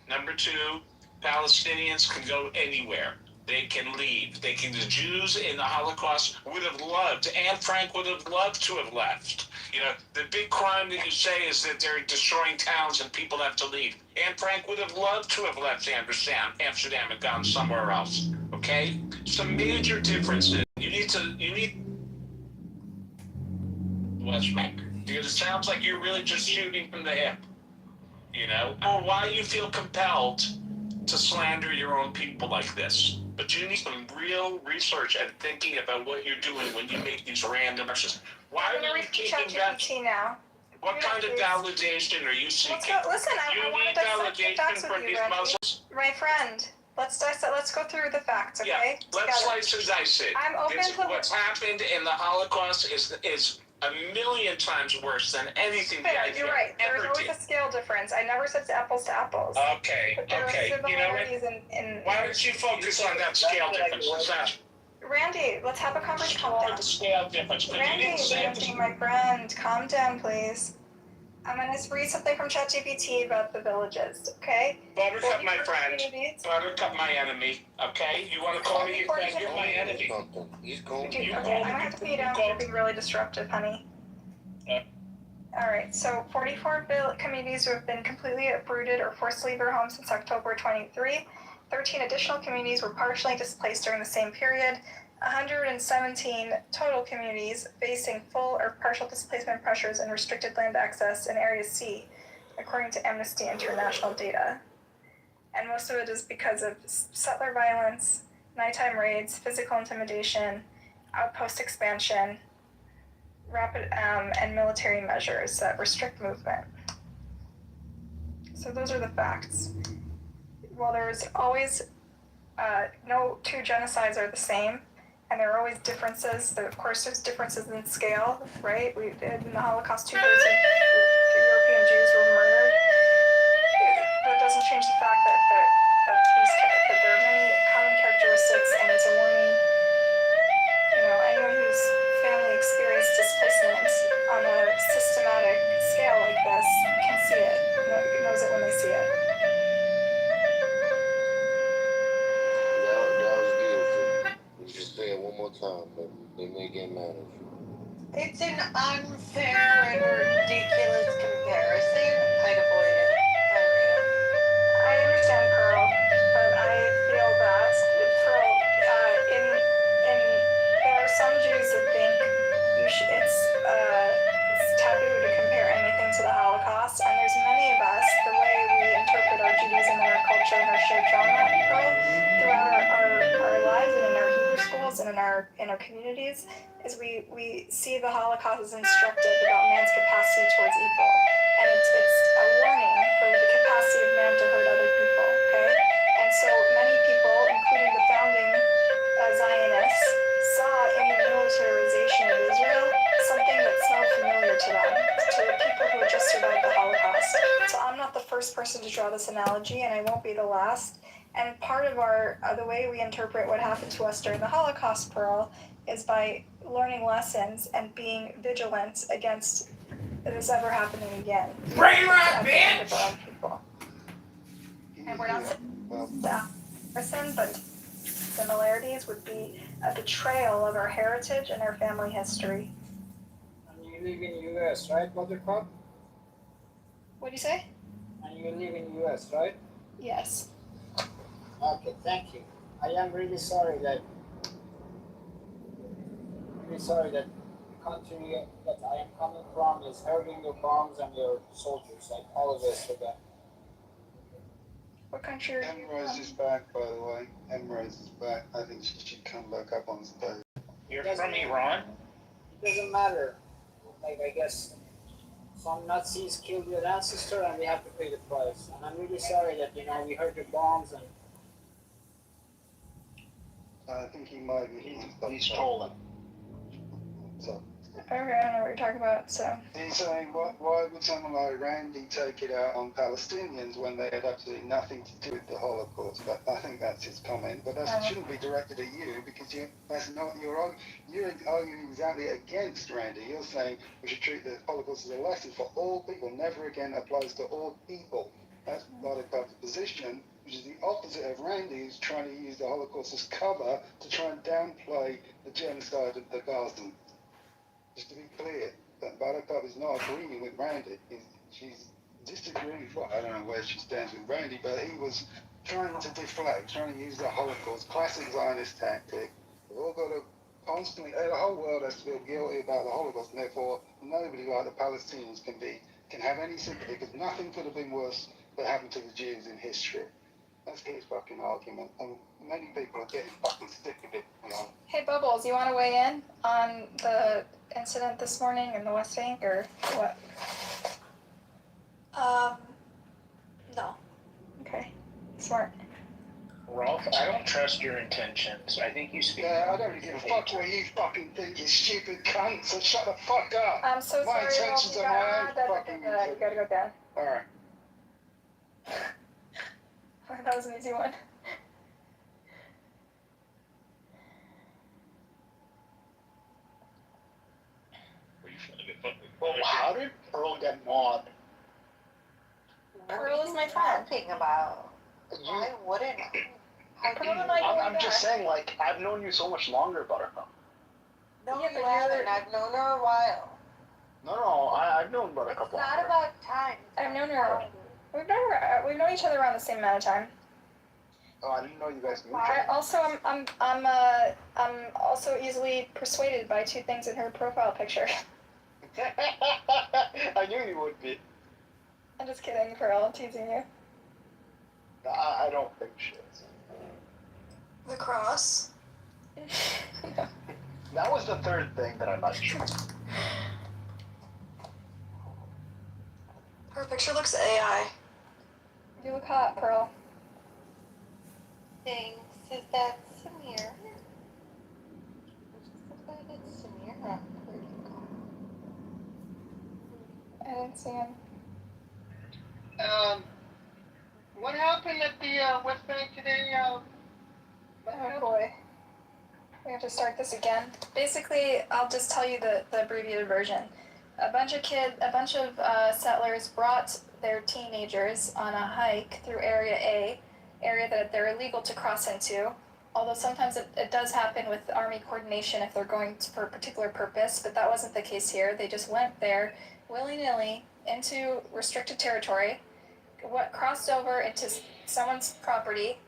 number two, Palestinians can go anywhere. They can leave. The Jews in the Holocaust would have loved, Anne Frank would have loved to have left. You know, the big crime that you say is that they're destroying towns and people have to leave. Anne Frank would have loved to have left Amsterdam and gone somewhere else. Okay? Some major differences. You need West Bank. Because it sounds like you're really just shooting from the hip. You know? I don't know why you feel compelled to slander your own people like this. But you need some real research and thinking about what you're doing when you make these random actions. Why are you taking that? Now. What kind of validation are you seeking? Listen, I want to dissect the facts with you, Randy. Muslims? My friend, let's go through the facts, okay? Yeah, let's slice and dice it. I'm open to what's happened in the Holocaust is a million times worse than anything Fair, the you're IDF right. There's ever always did. a scale difference. I never said apples to apples. Okay, But there okay. are You know what? similarities in Why don't you focus on that scale difference? Randy, let's have a conversation. Calm down. The scale difference. But Randy, you didn't say Randy, my friend, calm down, please. I'm gonna read something from ChatGPT about the villages, okay? Buttercup, my friend. Buttercup, my enemy. Okay? You want to call me your friend? You're my enemy. He's going. Okay, I'm gonna have to feed him. You're being really disruptive, honey. Alright, so 44 communities have been completely uprooted or forced to leave their homes since October 23. 13 additional communities were partially displaced during the same period. 117 total communities facing full or partial displacement pressures and restricted land access in Area C, according to Amnesty International data. And most of it is because of settler violence, nighttime raids, physical intimidation, outpost expansion, rapid and military measures that restrict movement. So those are the facts. While there's always no two genocides are the same, and there are always differences. Of course, there's differences in scale, right? In the Holocaust, 2/3 of European Jews were murdered. That doesn't change the fact that there are many common characteristics, and it's a warning. You know, anyone whose family experienced displacement on a systematic scale like this can see it. Knows it when they see it. That was beautiful. You should say it one more time, but they may get mad at you. It's an unfair and ridiculous comparison. I'd avoid it if I were you. I understand, Pearl, but I feel that Pearl, there are some Jews that think it's taboo to compare anything to the Holocaust, and there's many of us, the way we interpret our Judaism and our culture and our shared trauma, Pearl, throughout our lives and in our Hebrew schools and in our communities, is we see the Holocaust as instructive about man's capacity towards evil, and it's a warning for the capacity of man to hurt other people. Okay, and so many people, including the founding Zionists, saw in the militarization of Israel something that smelled familiar to them, to the people who had just survived the Holocaust. So I'm not the first person to draw this analogy, and I won't be the last. And part of the way we interpret what happened to us during the Holocaust, Pearl, is by learning lessons and being vigilant against this ever happening again. Brain rot, bitch! And we're not saying that person, but similarities would be a betrayal of our heritage and our family history. And you live in US, right, Buttercup? What do you say? And you live in US, right? Yes. Okay, thank you. I am really sorry that the country that I am coming from is hurting your bombs and your soldiers. I apologize for that. What country are you Emrose is back, by the way. Emrose is back. I think she should come back up on stage. You're from Iran? It doesn't matter. Like, I guess some Nazis killed your ancestor and we have to pay the price. And I'm really sorry that, we heard your bombs and... I think he might be. He's trolling. So, Okay, I don't know what you're talking about, so. He's saying, why would someone like Randy take it out on Palestinians when they had absolutely nothing to do with the Holocaust? But I think that's his comment. But that shouldn't be directed at you because that's not you're arguing exactly against Randy. You're saying we should treat the Holocaust as a lesson for all people. Never again applies to all people. That's Buttercup's position, which is the opposite of Randy, who's trying to use the Holocaust as cover to try and downplay the genocide of the Gazans. Just to be clear, that Buttercup is not agreeing with Randy. She's disagreeing. Well, I don't know where she stands with Randy, but he was trying to deflect, trying to use the Holocaust, classic Zionist tactic. We've all got to constantly, the whole world has to feel guilty about the Holocaust, and therefore nobody like the Palestinians can have any sympathy, because nothing could have been worse that happened to the Jews in history. That's his fucking argument, and many people are getting fucking sick of it, you know. Hey, Bubbles, you want to weigh in on the incident this morning in the West Bank, or what? No. Okay, smart. Rolf, I don't trust your intentions. I think you speak. Yeah, I don't give a fuck what you fucking think, you stupid cunt, so shut the fuck up. I'm so my sorry, intentions Rolf, are my own fucking you gotta go down. Alright. That was an easy one. Well, how did Pearl get mod? Pearl is my friend. Talking about? Why wouldn't I? Pearl and I I'm just saying, like, I've known you so much longer, Buttercup. No, you haven't. I've known her a while. No, I've known Buttercup It's not about time. I've known her. We've known each other around the same amount of time. Oh, I didn't know you guys knew each I other. also, I'm also easily persuaded by two things in her profile picture. I knew you would be. I'm just kidding, Pearl. I'm teasing you. I don't think she is. The cross? That was the third thing that I liked. Her picture looks AI. You look hot, Pearl. Thanks. Is that Samir? Looks like it's Samir. I didn't see him. What happened at the West Bank today? Oh boy. We have to start this again. Basically, I'll just tell you the abbreviated version. A bunch of settlers brought their teenagers on a hike through Area A, area that they're illegal to cross into. Although sometimes it does happen with Army coordination if they're going for a particular purpose, but that wasn't the case here. They just went there willy-nilly into restricted territory, crossed over into someone's property.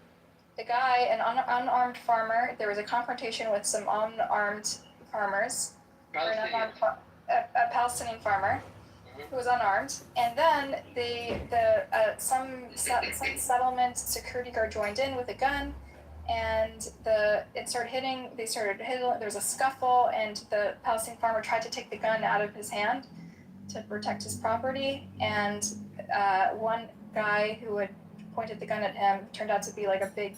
The guy, an unarmed farmer, there was a confrontation with some unarmed farmers, a Palestinian farmer who was unarmed, and then some settlement security guard joined in with a gun, and they started hitting. There was a scuffle, and the Palestinian farmer tried to take the gun out of his hand to protect his property, and one guy who had pointed the gun at him turned out to be like a big,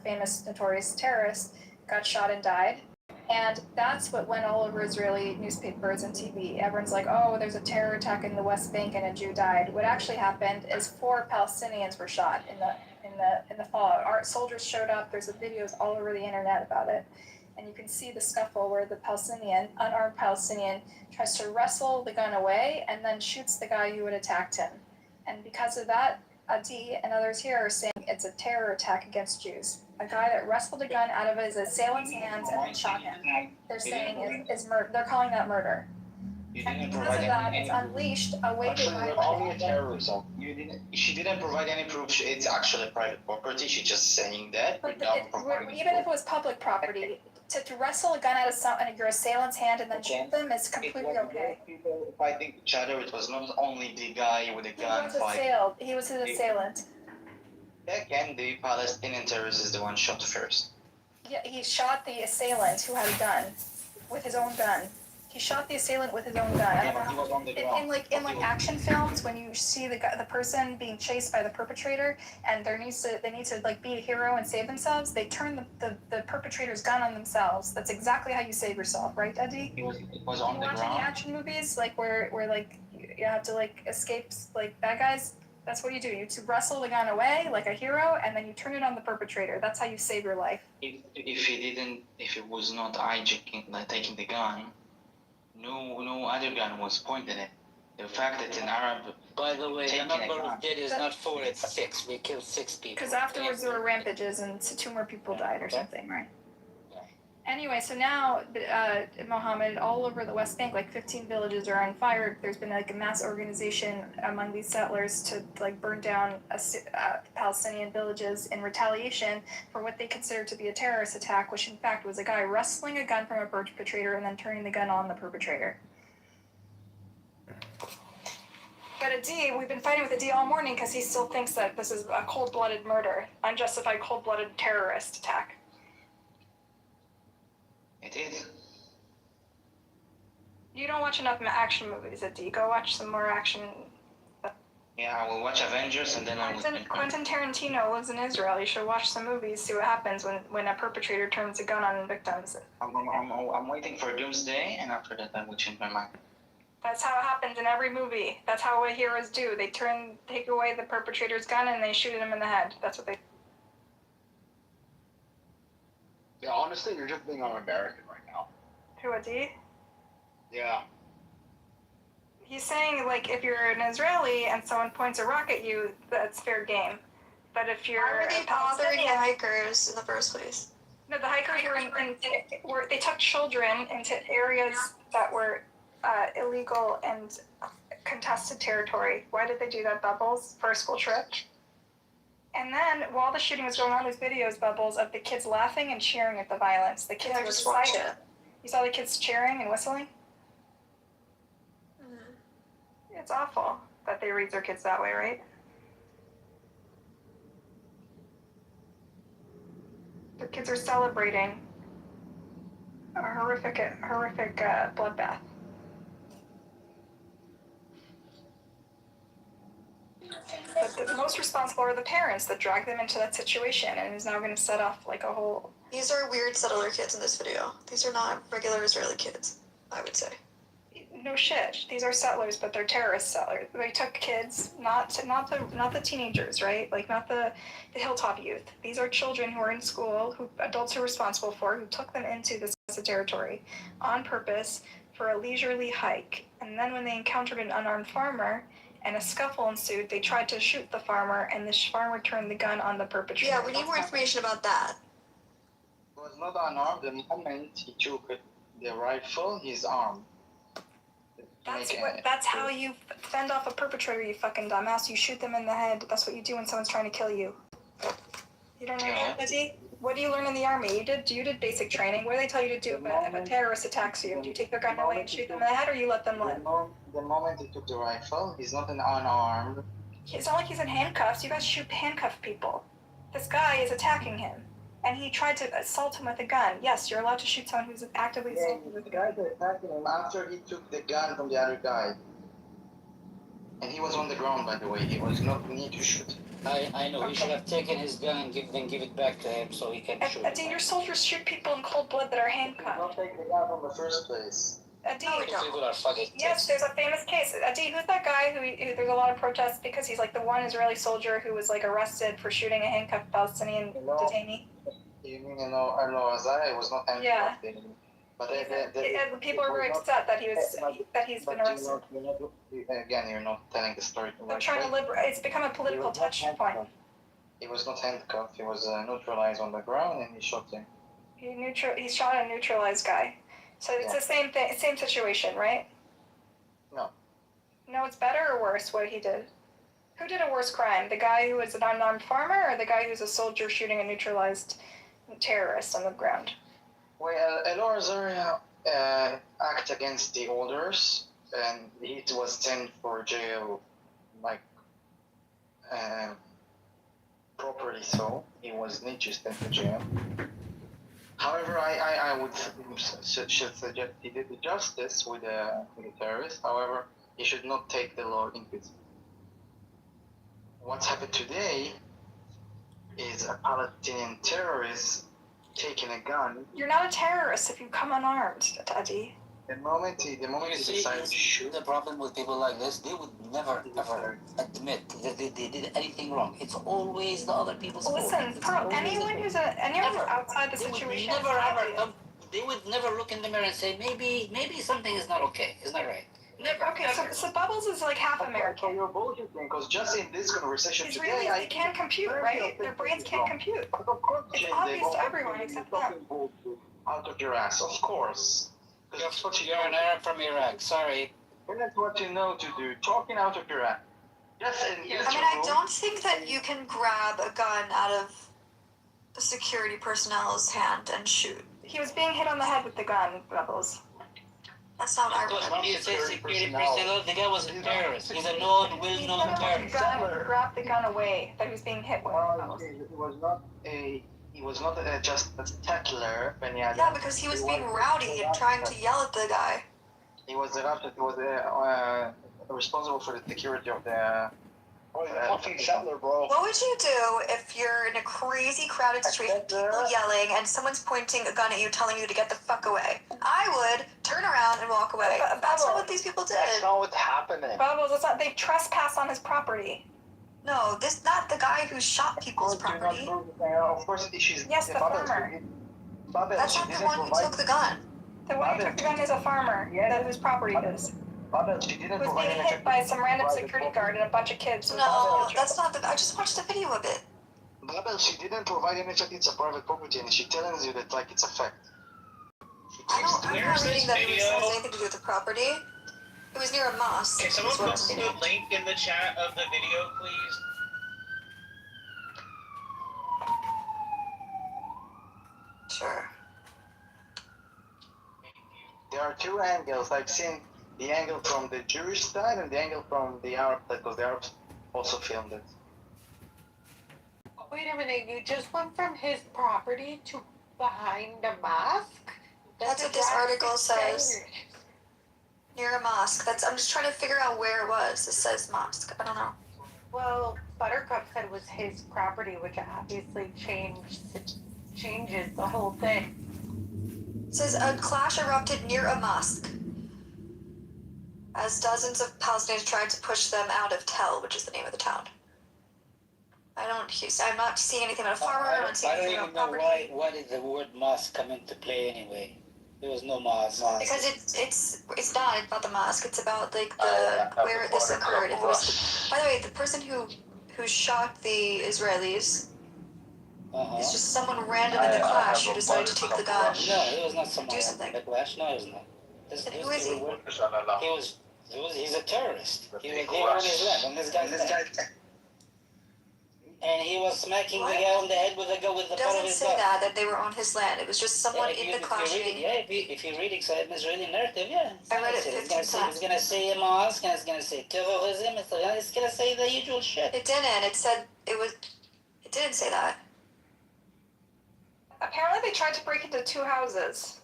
famous, notorious terrorist, got shot and died. And that's what went all over Israeli newspapers and TV. Everyone's like, oh, there's a terror attack in the West Bank and a Jew died. What actually happened is 4 Palestinians were shot in the fallout. Our soldiers showed up. There's videos all over the internet about it. And you can see the scuffle where the unarmed Palestinian, tries to wrestle the gun away and then shoots the guy who had attacked him. And because of that, Adi and others here are saying it's a terror attack against Jews. A guy that wrestled a gun out of his assailant's hands and then shot him. They're saying is murder. They're calling that murder. And because of that, it's unleashed a wave of terrorism. She didn't provide any proof it's actually private property. She's just saying that. But even if it was public property, to wrestle a gun out of your assailant's hand and then shoot them is completely okay. People fighting each other. It was not only the guy with the gun fighting. He was his assailant. Again, the Palestinian terrorist is the one shot first. Yeah, he shot the assailant who had a gun with his own gun. He shot the assailant with his own gun. Yeah, but he was on the ground. In action films, when you see the person being chased by the perpetrator, and they need to like be a hero and save themselves, they turn the perpetrator's gun on themselves. That's exactly how you save yourself, right, Eddie? It was on the Watch ground. any action movies like where like you have to like escape like bad guys? That's what you do. You wrestle the gun away like a hero, and then you turn it on the perpetrator. That's how you save your life. If it was not hijacking, like taking the gun, no other gun was pointed at. The fact that an Arab. By the way, the taking number a gun, of dead is not 4, it's 6. We killed 6 people. Because afterwards there were rampages and 2 more people died or something, right? Anyway, so now, Mohammed, all over the West Bank, like 15 villages are on fire. There's been like a mass organization among these settlers to like burn down Palestinian villages in retaliation for what they consider to be a terrorist attack, which in fact was a guy wresting a gun from a perpetrator and then turning the gun on the perpetrator. But Adi, we've been fighting with Adi all morning because he still thinks that this is a cold-blooded murder, unjustified cold-blooded terrorist attack. It is. You don't watch enough action movies, Adi. Go watch some more action. Yeah, I will watch Avengers and then I will. Quentin Tarantino lives in Israel. You should watch some movies, see what happens when a perpetrator turns a gun on victims. I'm waiting for Doomsday, and after that I will change my mind. That's how it happens in every movie. That's how what heroes do. They take away the perpetrator's gun and they shoot him in the head. That's what they. Yeah, honestly, you're just being un-American right now. Who, Adi? Yeah. He's saying, like, if you're an Israeli and someone points a rock at you, that's fair game. But if you're why were they bothering the hikers in the first place? No, the hikers were they took children into areas that were illegal and contested territory. Why did they do that, Bubbles? For a school trip? And then, while the shooting was going on, there's videos, Bubbles, of the kids laughing and cheering at the violence. The kids were excited. You saw the kids cheering and whistling? Mm-hmm. It's awful that they raise their kids that way, right? The kids are celebrating a horrific bloodbath. But the most responsible are the parents that dragged them into that situation and is now going to set off like a whole... These are weird settler kids in this video. These are not regular Israeli kids, I would say. No shit. These are settlers, but they're terrorist settlers. They took kids, not the teenagers, right? Like not the hilltop youth. These are children who are in school, who adults are responsible for, who took them into this territory on purpose for a leisurely hike. And then when they encountered an unarmed farmer and a scuffle ensued, they tried to shoot the farmer, and the farmer turned the gun on the perpetrator. Yeah, we need more information about that. He was not unarmed. The moment he took the rifle, he's armed. That's how you fend off a perpetrator, you fucking dumbass. You shoot them in the head. That's what you do when someone's trying to kill you. You don't know that, Lizzie? What do you learn in the army? You did basic training. What do they tell you to do if a terrorist attacks you? Do you take their gun away and shoot them in the head, or you let them live? The moment he took the rifle, he's not an unarmed. It's not like he's in handcuffs. You guys shoot handcuff people. This guy is attacking him, and he tried to assault him with a gun. Yes, you're allowed to shoot someone who's actively assaulting with a gun. The guy attacking him after he took the gun from the other guy. And he was on the ground, by the way. He was not need to shoot. I know. Okay. He should have taken his gun and give it back to him so he can shoot. Adi, your soldiers shoot people in cold blood that are handcuffed. Not take the gun from the first place. Adi, yes, there's a famous case. Adi, who's that guy who there's a lot of protests because he's like the one Israeli soldier who was like arrested for shooting a handcuffed Palestinian detainee? You mean Azai was not handcuffed? Yeah. But people are very upset that he's been arrested. Again, you're not telling the story. They're trying to liberate. It's become a political touch point. He was not handcuffed. He was neutralized on the ground, and he shot him. He shot a neutralized guy. So it's the same thing, same situation, right? No. No, it's better or worse what he did? Who did a worse crime? The guy who was an unarmed farmer, or the guy who's a soldier shooting a neutralized terrorist on the ground? Well, Elor Azaria act against the orders, and he was sent for jail, like, properly so. He was not just sent to jail. However, I would should suggest he did the justice with a terrorist. However, he should not take the law into his. What's happened today is a Palestinian terrorist taking a gun. You're not a terrorist if you come unarmed, Daddy. The moment he decided to shoot. The problem with people like this, they would never ever admit that they did anything wrong. It's always the other people's fault. Listen, Pearl, anyone who's outside the situation, never ever come. They would never look in the mirror and say maybe something is not okay. It's not right. Never. Okay, so Bubbles is like half American. So you're bullshitting because just in this conversation today, Israelis, they can't compute, right? Their brains can't compute. It's obvious to everyone except them. Out of your ass, of course. You're an Arab from Iraq. Sorry. And that's what you know to do. Talking out of your ass. Yes, in Israel. I mean, I don't think that you can grab a gun out of a security personnel's hand and shoot. He was being hit on the head with the gun, Bubbles. That's not what I read. When you say security personnel, the guy was a terrorist. He's a known, well-known terrorist. Grab the gun away that he was being hit with. He was not just a tackler. Yeah, because he was being rowdy and trying to yell at the guy. He was responsible for the security of the. Fucking settler, bro. What would you do if you're in a crazy crowded situation, people yelling, and someone's pointing a gun at you, telling you to get the fuck away? I would turn around and walk away. That's not what these people did. That's not what's happening. Bubbles, it's not. They trespassed on his property. No, this not the guy who shot people's property. Of course, she's. Yes, the farmer. That's not the one who took the gun. The one who took the gun is a farmer. That whose property it is. She didn't was being hit by some random security guard and a bunch of kids. No, that's not the. I just watched the video of it. Babel, she didn't provide any check. It's a private property, and she tells you that like it's a fact. I'm not reading that it has anything to do with the property. It was near a mosque. Can someone put the link in the chat of the video, please? Sure. There are two angles. I've seen the angle from the Jewish side and the angle from the Arab side, because the Arabs also filmed it. Wait a minute, you just went from his property to behind the mosque? That's what this article says. Near a mosque. I'm just trying to figure out where it was. It says mosque. I don't know. Well, Buttercup said it was his property, which obviously changes the whole thing. It says a clash erupted near a mosque as dozens of Palestinians tried to push them out of Tel, which is the name of the town. I'm not seeing anything about a farmer. I'm not seeing anything about property. I don't even know why did the word mosque come into play anyway. There was no mosque. Because it's not the mosque. It's about like where this occurred. It was by the way, the person who shot the Israelis is just someone random in the clash who decided to take the gun. No, it was not someone do something. in the clash. No, it was not. Who is he? He's a terrorist. He was there on his land, on this guy's land. And he was smacking the guy on the head with the butt of his gun. It doesn't say that they were on his land. It was just someone in the clashing. If you read Israeli narrative, yeah. I read it 15 times. It's going to say a mosque, and it's going to say terrorism, it's going to say the usual shit. It didn't. It said it didn't say that. Apparently they tried to break into 2 houses.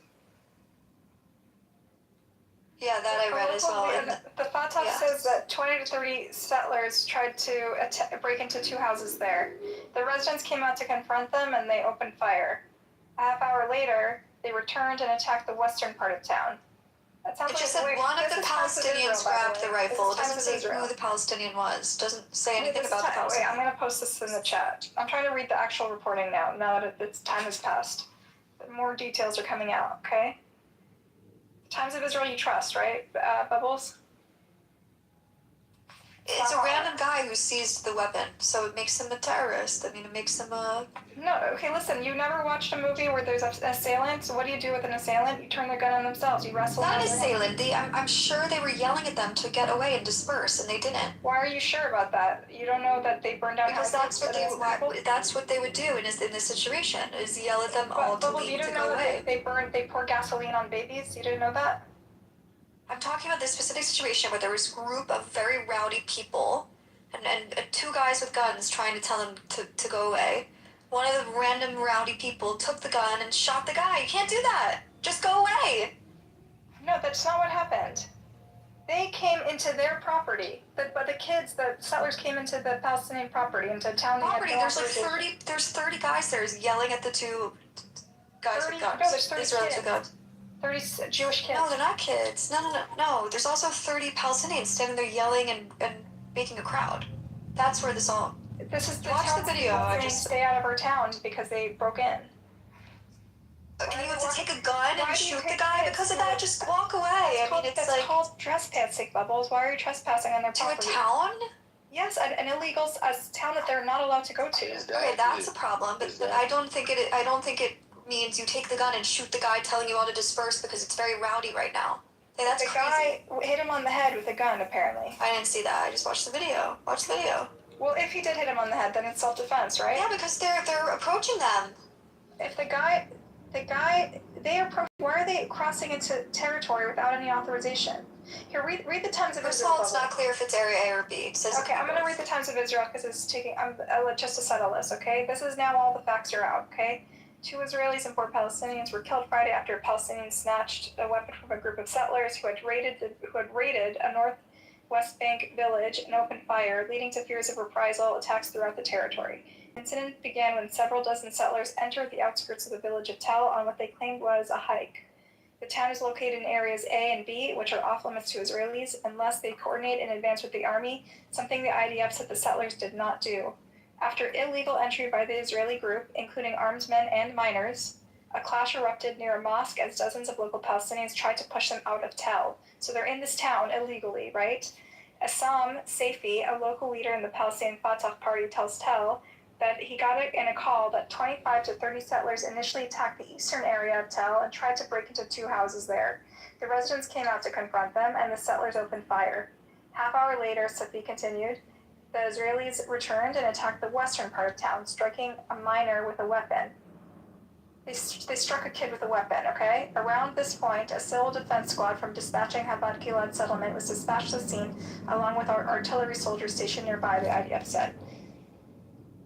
Yeah, that I read as well. The Fatah says that 20 to 30 settlers tried to break into 2 houses there. The residents came out to confront them and they opened fire. A half hour later, they returned and attacked the western part of town. That sounds it just said one of the Palestinians grabbed the rifle. It doesn't say who the Palestinian was. Doesn't say anything about the Palestinian. Wait, I'm going to post this in the chat. I'm trying to read the actual reporting now that its time has passed. More details are coming out, okay? Times of Israel you trust, right, Bubbles? It's a random guy who seized the weapon, so it makes him a terrorist. I mean, it makes him a... No, okay, listen, you never watched a movie where there's an assailant, so what do you do with an assailant? You turn their gun on themselves, you wrestle them. Not an assailant, I'm sure they were yelling at them to get away and disperse, and they didn't. Why are you sure about that? You don't know that they burned down because that's what they would do in this situation, is yell at them all to leave, to go away. They pour gasoline on babies? You didn't know that? I'm talking about this specific situation where there was a group of very rowdy people and 2 guys with guns trying to tell them to go away. one of the random rowdy people took the gun and shot the guy. You can't do that. Just go away. No, that's not what happened. They came into their property. But the settlers came into the Palestinian property, into town. Property. There's like 30. There's 30 guys there yelling at the two guys with guns. No, there's 30 Israelis kids. with guns. 30 Jewish kids. No, they're not kids. No. There's also 30 Palestinians standing there yelling and making a crowd. That's where this all. This is the Watch the video. I just stay out of our town because they broke in. Can you have to take a gun and shoot the guy because of that? Just walk away. That's called trespassing, Bubbles. Why are you trespassing on their property? To a town? Yes, an illegal town that they're not allowed to go to. Okay, that's a problem. But I don't think it means you take the gun and shoot the guy telling you all to disperse because it's very rowdy right now. Hey, that's the crazy. Guy hit him on the head with a gun, apparently. I didn't see that. I just watched the video. Watch the video. Well, if he did hit him on the head, then it's self-defense, right? Yeah, because they're approaching them. If the guy, why are they crossing into territory without any authorization? Here, read the Times of First Israel. First of all, it's not clear if it's area A or B. It says okay, I'm going to read the Times of Israel because it's taking, just to settle this, okay? This is now all the facts are out, okay? 2 Israelis and 4 Palestinians were killed Friday after Palestinians snatched a weapon from a group of settlers who had raided a Northwest Bank village and opened fire, leading to fears of reprisal attacks throughout the territory. The incident began when several dozen settlers entered the outskirts of the village of Tel on what they claimed was a hike. The town is located in areas A and B, which are off-limits to Israelis, unless they coordinate in advance with the army, something the IDF said the settlers did not do. After illegal entry by the Israeli group, including armed men and minors, a clash erupted near a mosque as dozens of local Palestinians tried to push them out of Tel. So they're in this town illegally, right? Assam Saifi, a local leader in the Palestinian Fatah party, tells Tel that he got it in a call that 25 to 30 settlers initially attacked the eastern area of Tel and tried to break into 2 houses there. The residents came out to confront them, and the settlers opened fire. Half hour later, Saifi continued, the Israelis returned and attacked the western part of town, striking a miner with a weapon. They struck a kid with a weapon, okay? Around this point, a civil defense squad from dispatching Chabad Gilad settlement was dispatched to the scene, along with our artillery soldiers stationed nearby, the IDF said.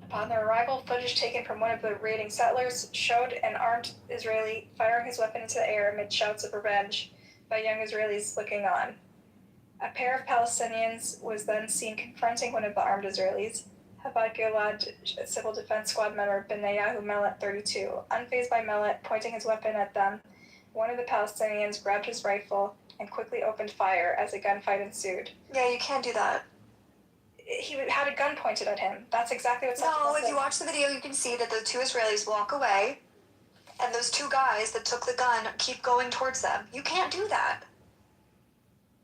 Upon their arrival, footage taken from one of the raiding settlers showed an armed Israeli firing his weapon into the air amid shouts of revenge by young Israelis looking on. A pair of Palestinians was then seen confronting one of the armed Israelis, Chabad Gilad Civil Defense Squad member Benayahu Mellet, 32. Unfazed by Mellet pointing his weapon at them, one of the Palestinians grabbed his rifle and quickly opened fire as a gunfight ensued. Yeah, you can't do that. He had a gun pointed at him. That's exactly what's happening. No, if you watch the video, you can see that the 2 Israelis walk away, and those 2 guys that took the gun keep going towards them. You can't do that.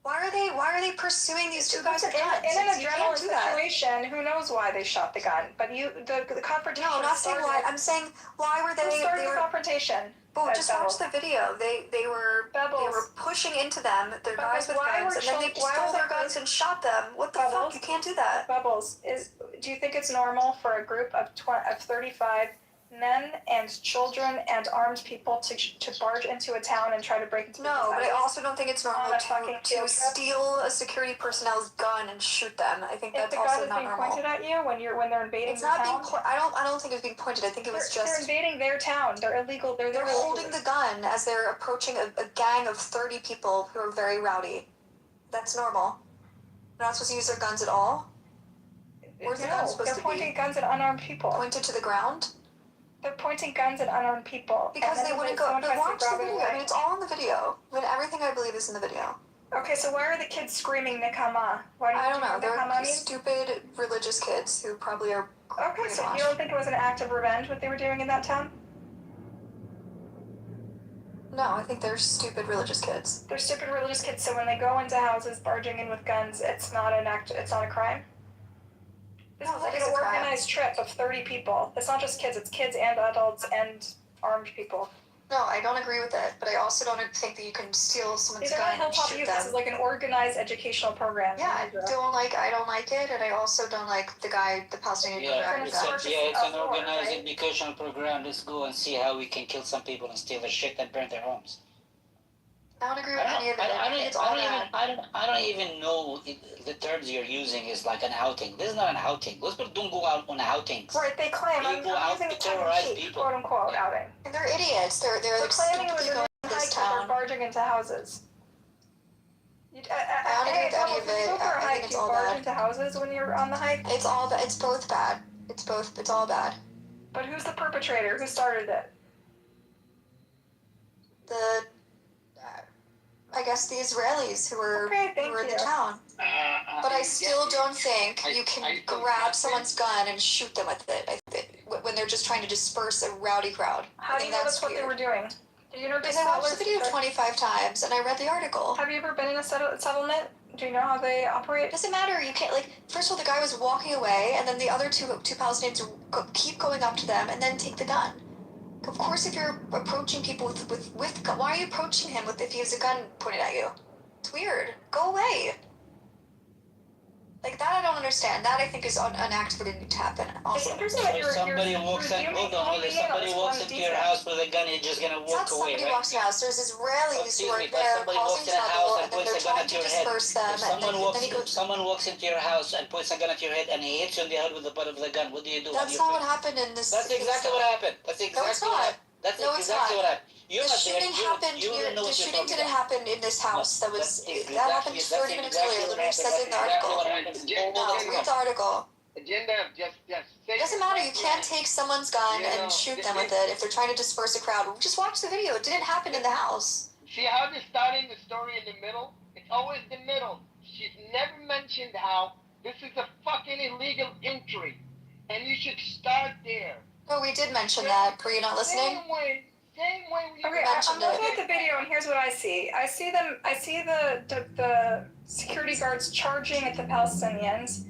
Why are they pursuing these 2 guys with guns? In an adrenaline situation, who knows why they shot the gun? But the confrontation. No, I'm not saying why. I'm saying why were they? Who started the confrontation? But just watch the video. They were pushing into them. Their guys with guns, and then they stole their guns and shot them. What the fuck? You can't do that. Bubbles, do you think it's normal for a group of 35 men and children and armed people to barge into a town and try to break into? No, but I also don't think it's normal to steal a security personnel's gun and shoot them. I think that's also not normal. If the gun is being pointed at you when they're invading it's your not town? I don't think it was being pointed. I think it was They're invading their town. They're illegal. They're holding the gun as they're approaching a gang of 30 people who are very rowdy. That's normal. They're not supposed to use their guns at all? Where's the gun supposed to be? They're pointing guns at unarmed people. Pointed to the ground? They're pointing guns at unarmed people. Because they wouldn't go. But watch the video. I mean, it's all in the video. I mean, everything I believe is in the video. Okay, so why are the kids screaming Nekama? I don't know. They're stupid religious kids who probably are. Okay, so you don't think it was an act of revenge what they were doing in that town? No, I think they're stupid religious kids. They're stupid religious kids. So when they go into houses barging in with guns, it's not an act. It's not a crime. This is like an organized trip of 30 people. It's not just kids, it's kids and adults and armed people. No, I don't agree with it, but I also don't think that you can steal someone's gun and shoot them. This is like an organized educational program. Yeah, I don't like it, and I also don't like the Palestinian program. It's an organized educational program. Let's go and see how we can kill some people and steal their shit and burn their homes. I don't agree with any of it. It's all bad. I don't even know the terms you're using is like an outing. This is not an outing. Those people don't go out on outings. Right, they claim. They go out to terrorize people. Quote unquote outing. And they're idiots. They're like claiming it was stupid a people in this hike that they're town. barging into houses. I don't agree with any of When you it. go for a I hike, think it's you all barge bad. into houses when you're on the hike? It's all bad. It's both bad. It's all bad. But who's the perpetrator? Who started it? I guess the Israelis who were in the town. But I still don't think you can grab someone's gun and shoot them with it when they're just trying to disperse a rowdy crowd. How do you know that's what they were doing? Do you know because I watched the video 25 times and I read the article. Have you ever been in a settlement? Do you know how they operate? Doesn't matter. You can't first of all, the guy was walking away, and then the other two Palestinians keep going up to them and then take the gun. Of course, if you're approaching people with gun, why are you approaching him if he has a gun pointed at you? It's weird. Go away. Like that, I don't understand. That I think is an act that didn't need to happen. Also, Somebody walks in. Hold on. If somebody walks into your house with a gun, you're just gonna walk away, somebody right? walks in your house. There's Israelis who are But there somebody causing walks in a house trouble, and and then points they're a gun trying at to your head. disperse them. If someone walks into your house and points a gun at your head and he hits you in the head with the butt of the gun, what do you do? That's not what happened in this. That's exactly what happened. That's exactly what happened. That's exactly what happened. The shooting happened. The shooting didn't happen in this house. That happened 30 minutes earlier. Literally says in the article. Read the article. It doesn't matter. You can't take someone's gun and shoot them with it if they're trying to disperse a crowd. Just watch the video. It didn't happen in the house. See how they're starting the story in the middle? It's always the middle. She's never mentioned how this is a fucking illegal entry, and you should start there. Oh, we did mention that. Were you not listening? Same way we I'm looking at the video and here's what I see. I see the security guards charging at the Palestinians,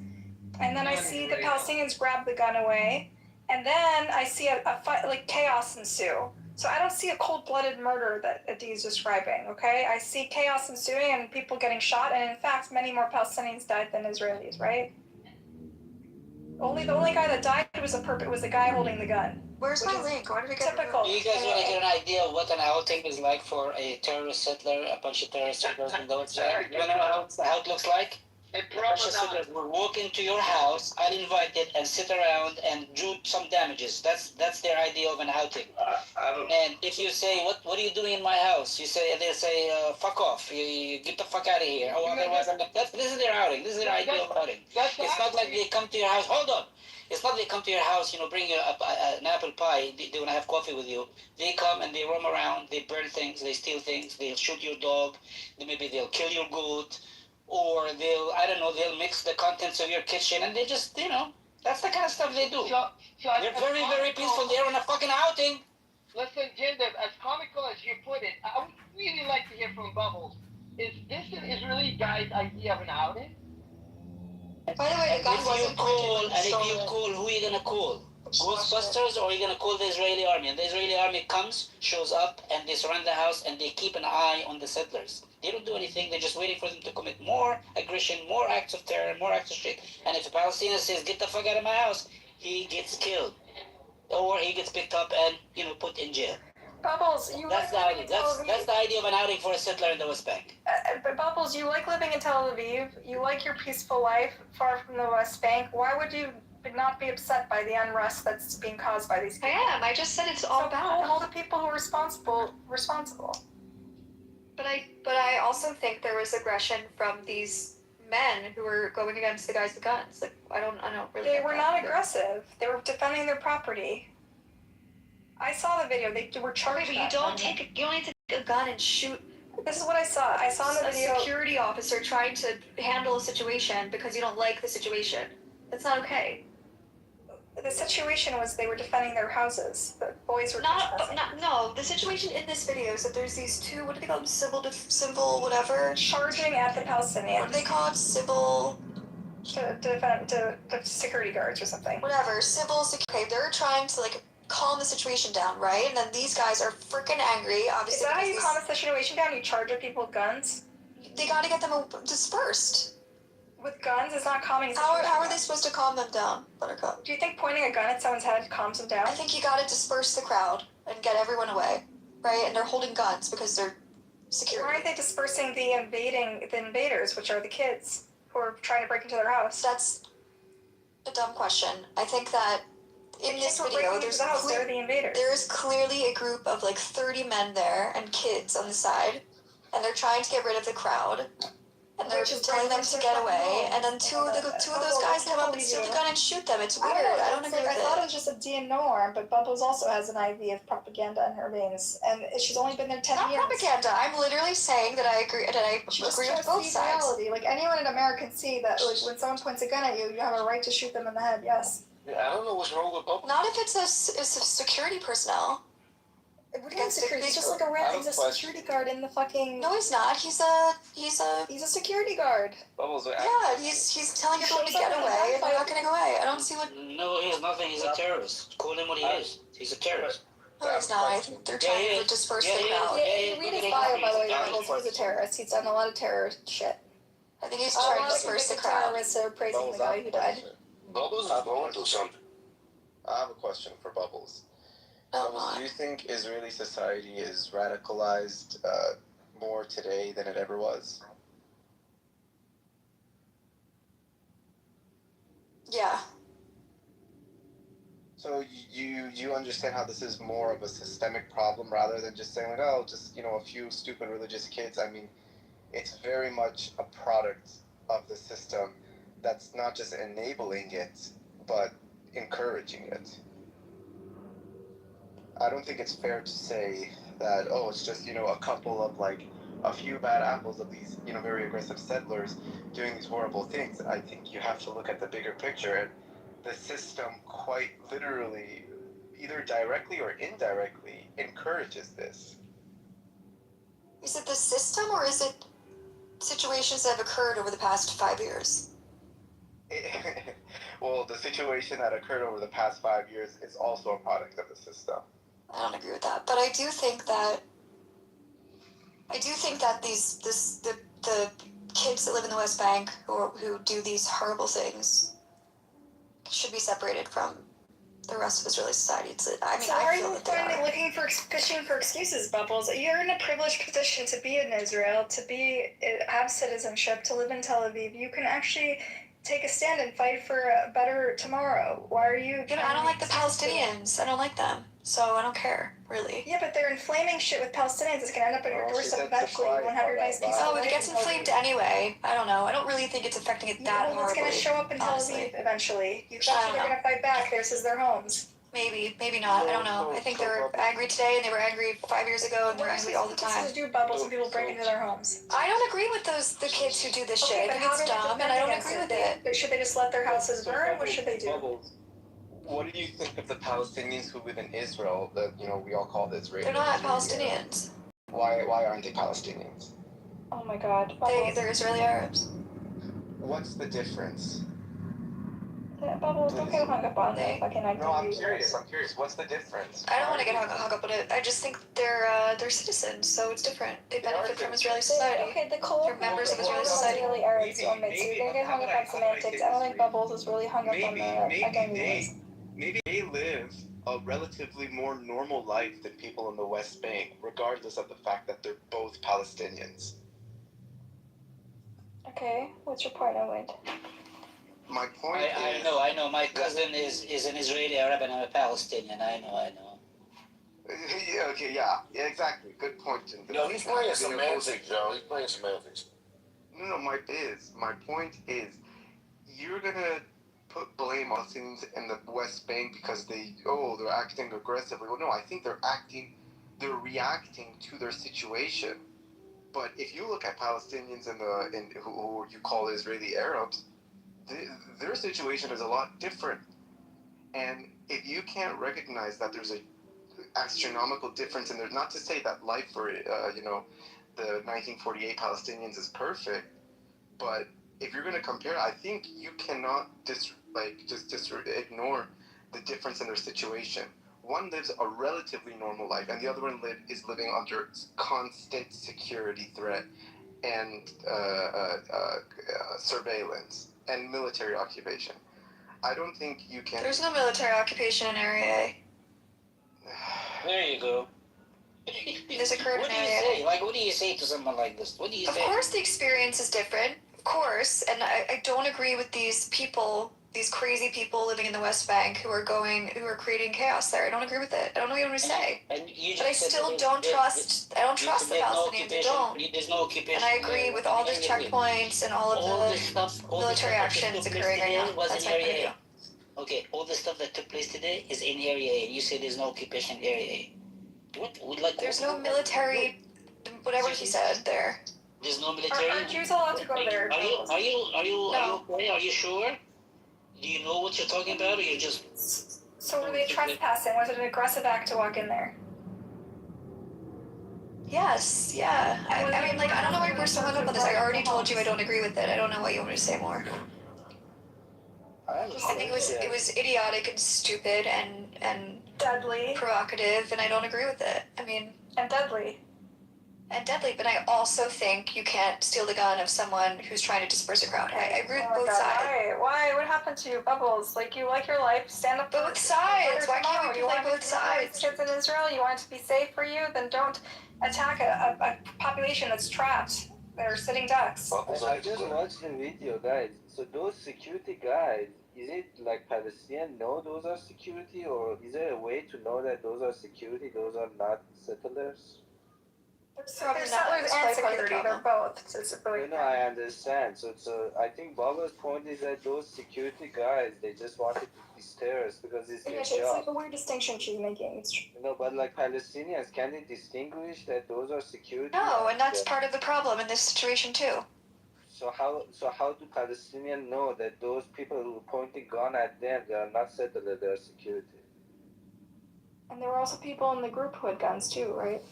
and then I see the Palestinians grab the gun away, and then I see a fight, like chaos ensue. So I don't see a cold-blooded murder that Adi is describing, okay? I see chaos ensuing and people getting shot, and in fact, many more Palestinians died than Israelis, right? The only guy that died was the guy holding the gun. Where's my link? Why did we get typical? Do you guys want to get an idea of what an outing is like for a terrorist settler, a bunch of terrorist settlers in those? You want to know how it looks like? A bunch of settlers will walk into your house uninvited and sit around and do some damages. That's their idea of an outing. And if you say, what are you doing in my house? They say, fuck off. You get the fuck out of here. Oh, otherwise, this is their outing. This is their idea of outing. It's not like they come to your house. Hold on. It's not they come to your house, bring you an apple pie, they want to have coffee with you. They come and they roam around, they burn things, they steal things, they'll shoot your dog, maybe they'll kill your goat, or they'll mix the contents of your kitchen, and they just, that's the kind of stuff they do. They're very, very peaceful. They're on a fucking outing. Listen, Jinder, as comical as you put it, I would really like to hear from Bubbles. Is this an Israeli guy's idea of an outing? By the way, the gun wasn't pointed. If you call, who are you gonna call? Ghostbusters, or are you gonna call the Israeli army? And the Israeli army shows up, and they surround the house, and they keep an eye on the settlers. They don't do anything. They're just waiting for them to commit more aggression, more acts of terror, more acts of shit. And if a Palestinian says, "Get the fuck out of my house," he gets killed, or he gets picked up and put in jail. Bubbles, That's the idea of an outing for a settler in the West Bank. But Bubbles, you like living in Tel Aviv. You like your peaceful life far from the West Bank. Why would you not be upset by the unrest that's being caused by these people? I am. I just said it's all bad. All the people who are responsible. But I also think there was aggression from these men who were going against the guys with guns. Like I don't really. They were not aggressive. They were defending their property. I saw the video. They were charging. But you don't take a gun and shoot. This is what I saw. I saw in the video a security officer trying to handle a situation because you don't like the situation. That's not okay. The situation was they were defending their houses. The boys were no. The situation in this video is that there's these two. What do they call them? Civil whatever. Charging at the Palestinians. What do they call it? Civil. To security guards or something. Whatever. Civil security. They're trying to calm the situation down, right? And then these guys are freaking angry, obviously. Is that how you calm the situation down? You charge at people with guns? They gotta get them dispersed. With guns is not calming. How are they supposed to calm them down, Buttercup? Do you think pointing a gun at someone's head calms them down? I think you gotta disperse the crowd and get everyone away, right? And they're holding guns because they're security. Why aren't they dispersing the invaders, which are the kids who are trying to break into their house? That's a dumb question. I think that in this video, there is clearly a group of like 30 men there and kids on the side, and they're trying to get rid of the crowd. And they're telling them to get away, and then two of those guys come up and steal the gun and shoot them. It's weird. I don't agree with it. I thought it was just a norm, but Bubbles also has an IV of propaganda in her veins, and she's only been there 10 years. Not propaganda. I'm literally saying that I agree with both sides. Reality. Like anyone in America can see that, like when someone points a gun at you, you have a right to shoot them in the head. Yes. Yeah, I don't know what's wrong with Bubbles. Not if it's a security personnel. He's just like he's a security guard in the fucking. No, he's not. He's a security guard. Bubbles. Yeah, he's telling everyone to get away, and they're not getting away. I don't see what. No, he's nothing. He's a terrorist. Call him what he is. He's a terrorist. No, he's not. I think they're trying to disperse the crowd. Read his bio, by the way. Bubbles. He's a terrorist. He's done a lot of terror shit. I think he's trying to disperse the crowd. Terrorists are praising the guy who died. Bubbles is going through something. I have a question for Bubbles. Oh, do you think Israeli society is radicalized more today than it ever was? Yeah. So you understand how this is more of a systemic problem rather than just saying like, oh, just a few stupid religious kids. I mean, it's very much a product of the system that's not just enabling it, but encouraging it. I don't think it's fair to say that, oh, it's just, a couple of, like, a few bad apples of these, very aggressive settlers doing these horrible things. I think you have to look at the bigger picture, and the system quite literally, either directly or indirectly, encourages this. Is it the system, or is it situations that have occurred over the past 5 years? Well, the situation that occurred over the past 5 years is also a product of the system. I don't agree with that, but I do think that the kids that live in the West Bank who do these horrible things should be separated from the rest of Israeli society. Are you finally looking for fishing for excuses, Bubbles? You're in a privileged position to be in Israel, have citizenship, to live in Tel Aviv. You can actually take a stand and fight for a better tomorrow. Why are you? I don't like the Palestinians. I don't like them. So I don't care, really. Yeah, but they're inflaming shit with Palestinians. It's gonna end up on your doorstep eventually. You won't have your nice piece of it gets inflamed anyway. I don't know. I don't really think it's affecting it that horribly. It's gonna show up in Tel Aviv eventually. You thought they're gonna fight back. Theirs is their homes. Maybe not. I don't know. I think they were angry today, and they were angry 5 years ago, and they're angry all the time. What do Bubbles when people break into their homes? I don't agree with the kids who do this shit. I think it's dumb, and I don't agree with it. Should they just let their houses burn? What should they do? Bubbles. What do you think of the Palestinians who live in Israel that, we all call the Israelis? They're not Palestinians. Why aren't they Palestinians? Oh my god. They're Israeli Arabs. What's the difference? Bubbles, don't get hung up on the fucking identity. No, I'm curious. What's the difference? I don't want to get hung up on it. I just think they're citizens, so it's different. They benefit from Israeli society. Okay, the color members of Israeli society. Israeli Arabs only, so you're gonna get hung up on semantics. I don't think Bubbles is really hung up on the identities. Maybe they live a relatively more normal life than people in the West Bank, regardless of the fact that they're both Palestinians. Okay, what's your point, Owen? My point I know. My cousin is an Israeli Arab and I'm a Palestinian. I know. Yeah, exactly. Good point. No, he's playing semantics, Joe. He's playing semantics. No, my point is, you're gonna put blame on things in the West Bank because they're acting aggressively. Well, no, I think they're reacting to their situation. But if you look at Palestinians who you call Israeli Arabs, their situation is a lot different. And if you can't recognize that there's a astronomical difference in there, not to say that life for the 1948 Palestinians is perfect, but if you're going to compare, I think you cannot just ignore the difference in their situation. One lives a relatively normal life, and the other one is living under constant security threat and surveillance and military occupation. I don't think you can... There's no military occupation in Area A. There you go. this occurred What in do you area say? A. Like, what do you say to someone like this? What do you say? Of course the experience is different. Of course. And I don't agree with these people, these crazy people living in the West Bank who are creating chaos there. I don't agree with it. I don't know what you want me to say. And you But I just said still that don't trust, I don't trust the there's no Palestinians. I occupation. don't. There's no occupation. And I agree with all these checkpoints and all of the military actions occurring right now. That's my point of view. Okay, all the stuff that took place today is in Area A. You say there's no occupation in Area A. There's no military, whatever he said there. There's no military. Are Jews allowed to go there? Are you okay? Are you sure? Do you know what you're talking about, or you're just? So were they trespassing? Was it an aggressive act to walk in there? Yes, yeah. I mean, like, I don't know why we're so hung up on this. I already told you I don't agree with it. I don't know what you want me to say more. I think it was idiotic and stupid and deadly, provocative, and I don't agree with it. I mean, and deadly, but I also think you can't steal the gun of someone who's trying to disperse a crowd. I agree with both sides. Why? What happened to you, Bubbles? Like, you like your life, stand up. Both sides. Why can't we play both sides? Kids in Israel, you want it to be safe for you, then don't attack a population that's trapped. They're sitting ducks. I just watched the video, guys. So those security guys, is it like Palestinian know those are security, or is there a way to know that those are security, those are not settlers? They're settlers and security. They're both. It's really No, I understand. So I think Bob's point is that those security guys, they just wanted to disturb us because it's their it's job. like a weird distinction she's making. But like Palestinians, can they distinguish that those are security? No, and that's part of the problem in this situation too. So how do Palestinians know that those people who pointing gun at them, they are not settlers, they are security? And there were also people in the group who had guns too, right?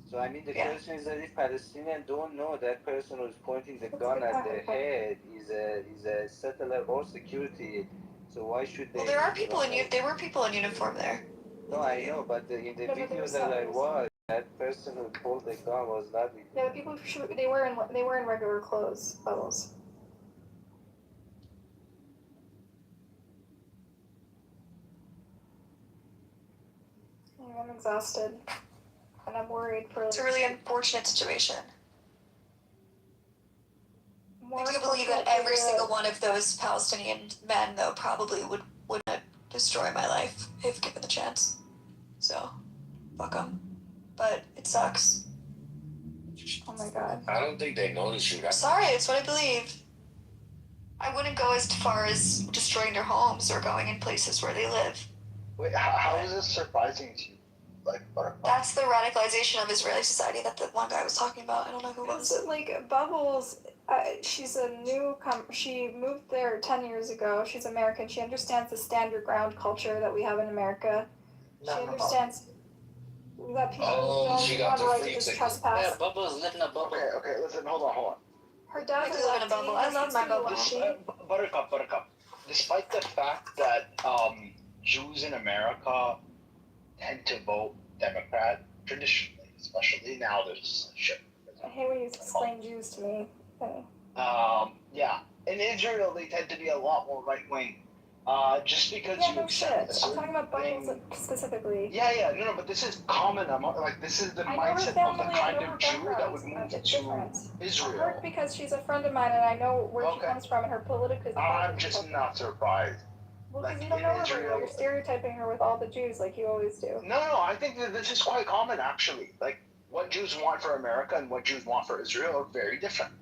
So I mean, the question is that if Palestinians don't know that person who's pointing the gun at their head is a settler or security, so why should they? Well, there were people in uniform there. No, I know, but in the video that I watched, that person who pulled the gun was not. Yeah, the people who they were in regular clothes, Bubbles. I'm exhausted. And I'm worried for. It's a really unfortunate situation. I do believe that every single one of those Palestinian men, though, probably would destroy my life if given the chance. So, fuck them. But it sucks. Oh my god. I don't think they notice you. Sorry, it's what I believe. I wouldn't go as far as destroying their homes or going in places where they live. Wait, how is this surprising to you? That's the radicalization of Israeli society that the one guy was talking about. I don't know who it was. Like, Bubbles, she's a she moved there 10 years ago. She's American. She understands the stand your ground culture that we have in America. She understands that people don't have a right to just trespass. Yeah, Bubbles living a bubble. Okay, listen, hold on. Her dad I live in a bubble. I love my bubble. Buttercup. Despite the fact that Jews in America tend to vote Democrat traditionally, especially now there's a shift. I hate when you explain Jews to me. Yeah. In Israel, they tend to be a lot more right wing. Just because you accept. I'm talking about Bubbles specifically. Yeah. No, but this is common. This is the mindset of the kind of Jew that would move to Israel. I heard because she's a friend of mine and I know where she comes from and her political. I'm just not surprised. Well, because you don't know her very well. You're stereotyping her with all the Jews like you always do. No, I think that this is quite common, actually. Like, what Jews want for America and what Jews want for Israel are very different.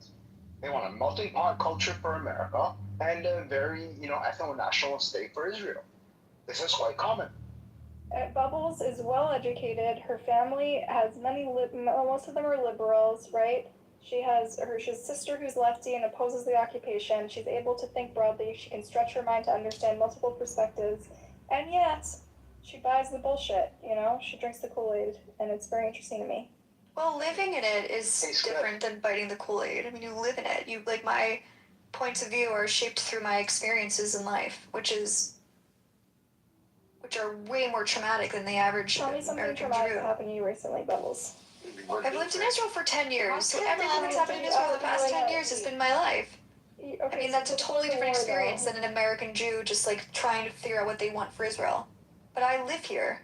They want a multi-part culture for America and a very, ethno-national state for Israel. This is quite common. Bubbles is well educated. Her family has most of them are liberals, right? She has her sister who's lefty and opposes the occupation. She's able to think broadly. She can stretch her mind to understand multiple perspectives. And yes, she buys the bullshit, She drinks the Kool-Aid, and it's very interesting to me. Well, living in it is different than biting the Kool-Aid. I mean, you live in it. My points of view are shaped through my experiences in life, which are way more traumatic than the average Tell me something American traumatic Jew. that happened to you recently, Bubbles. I've lived in Israel for 10 years, so everything that's happened in Israel the past 10 years has been my life. I mean, that's a totally different experience than an American Jew just, trying to figure out what they want for Israel. But I live here.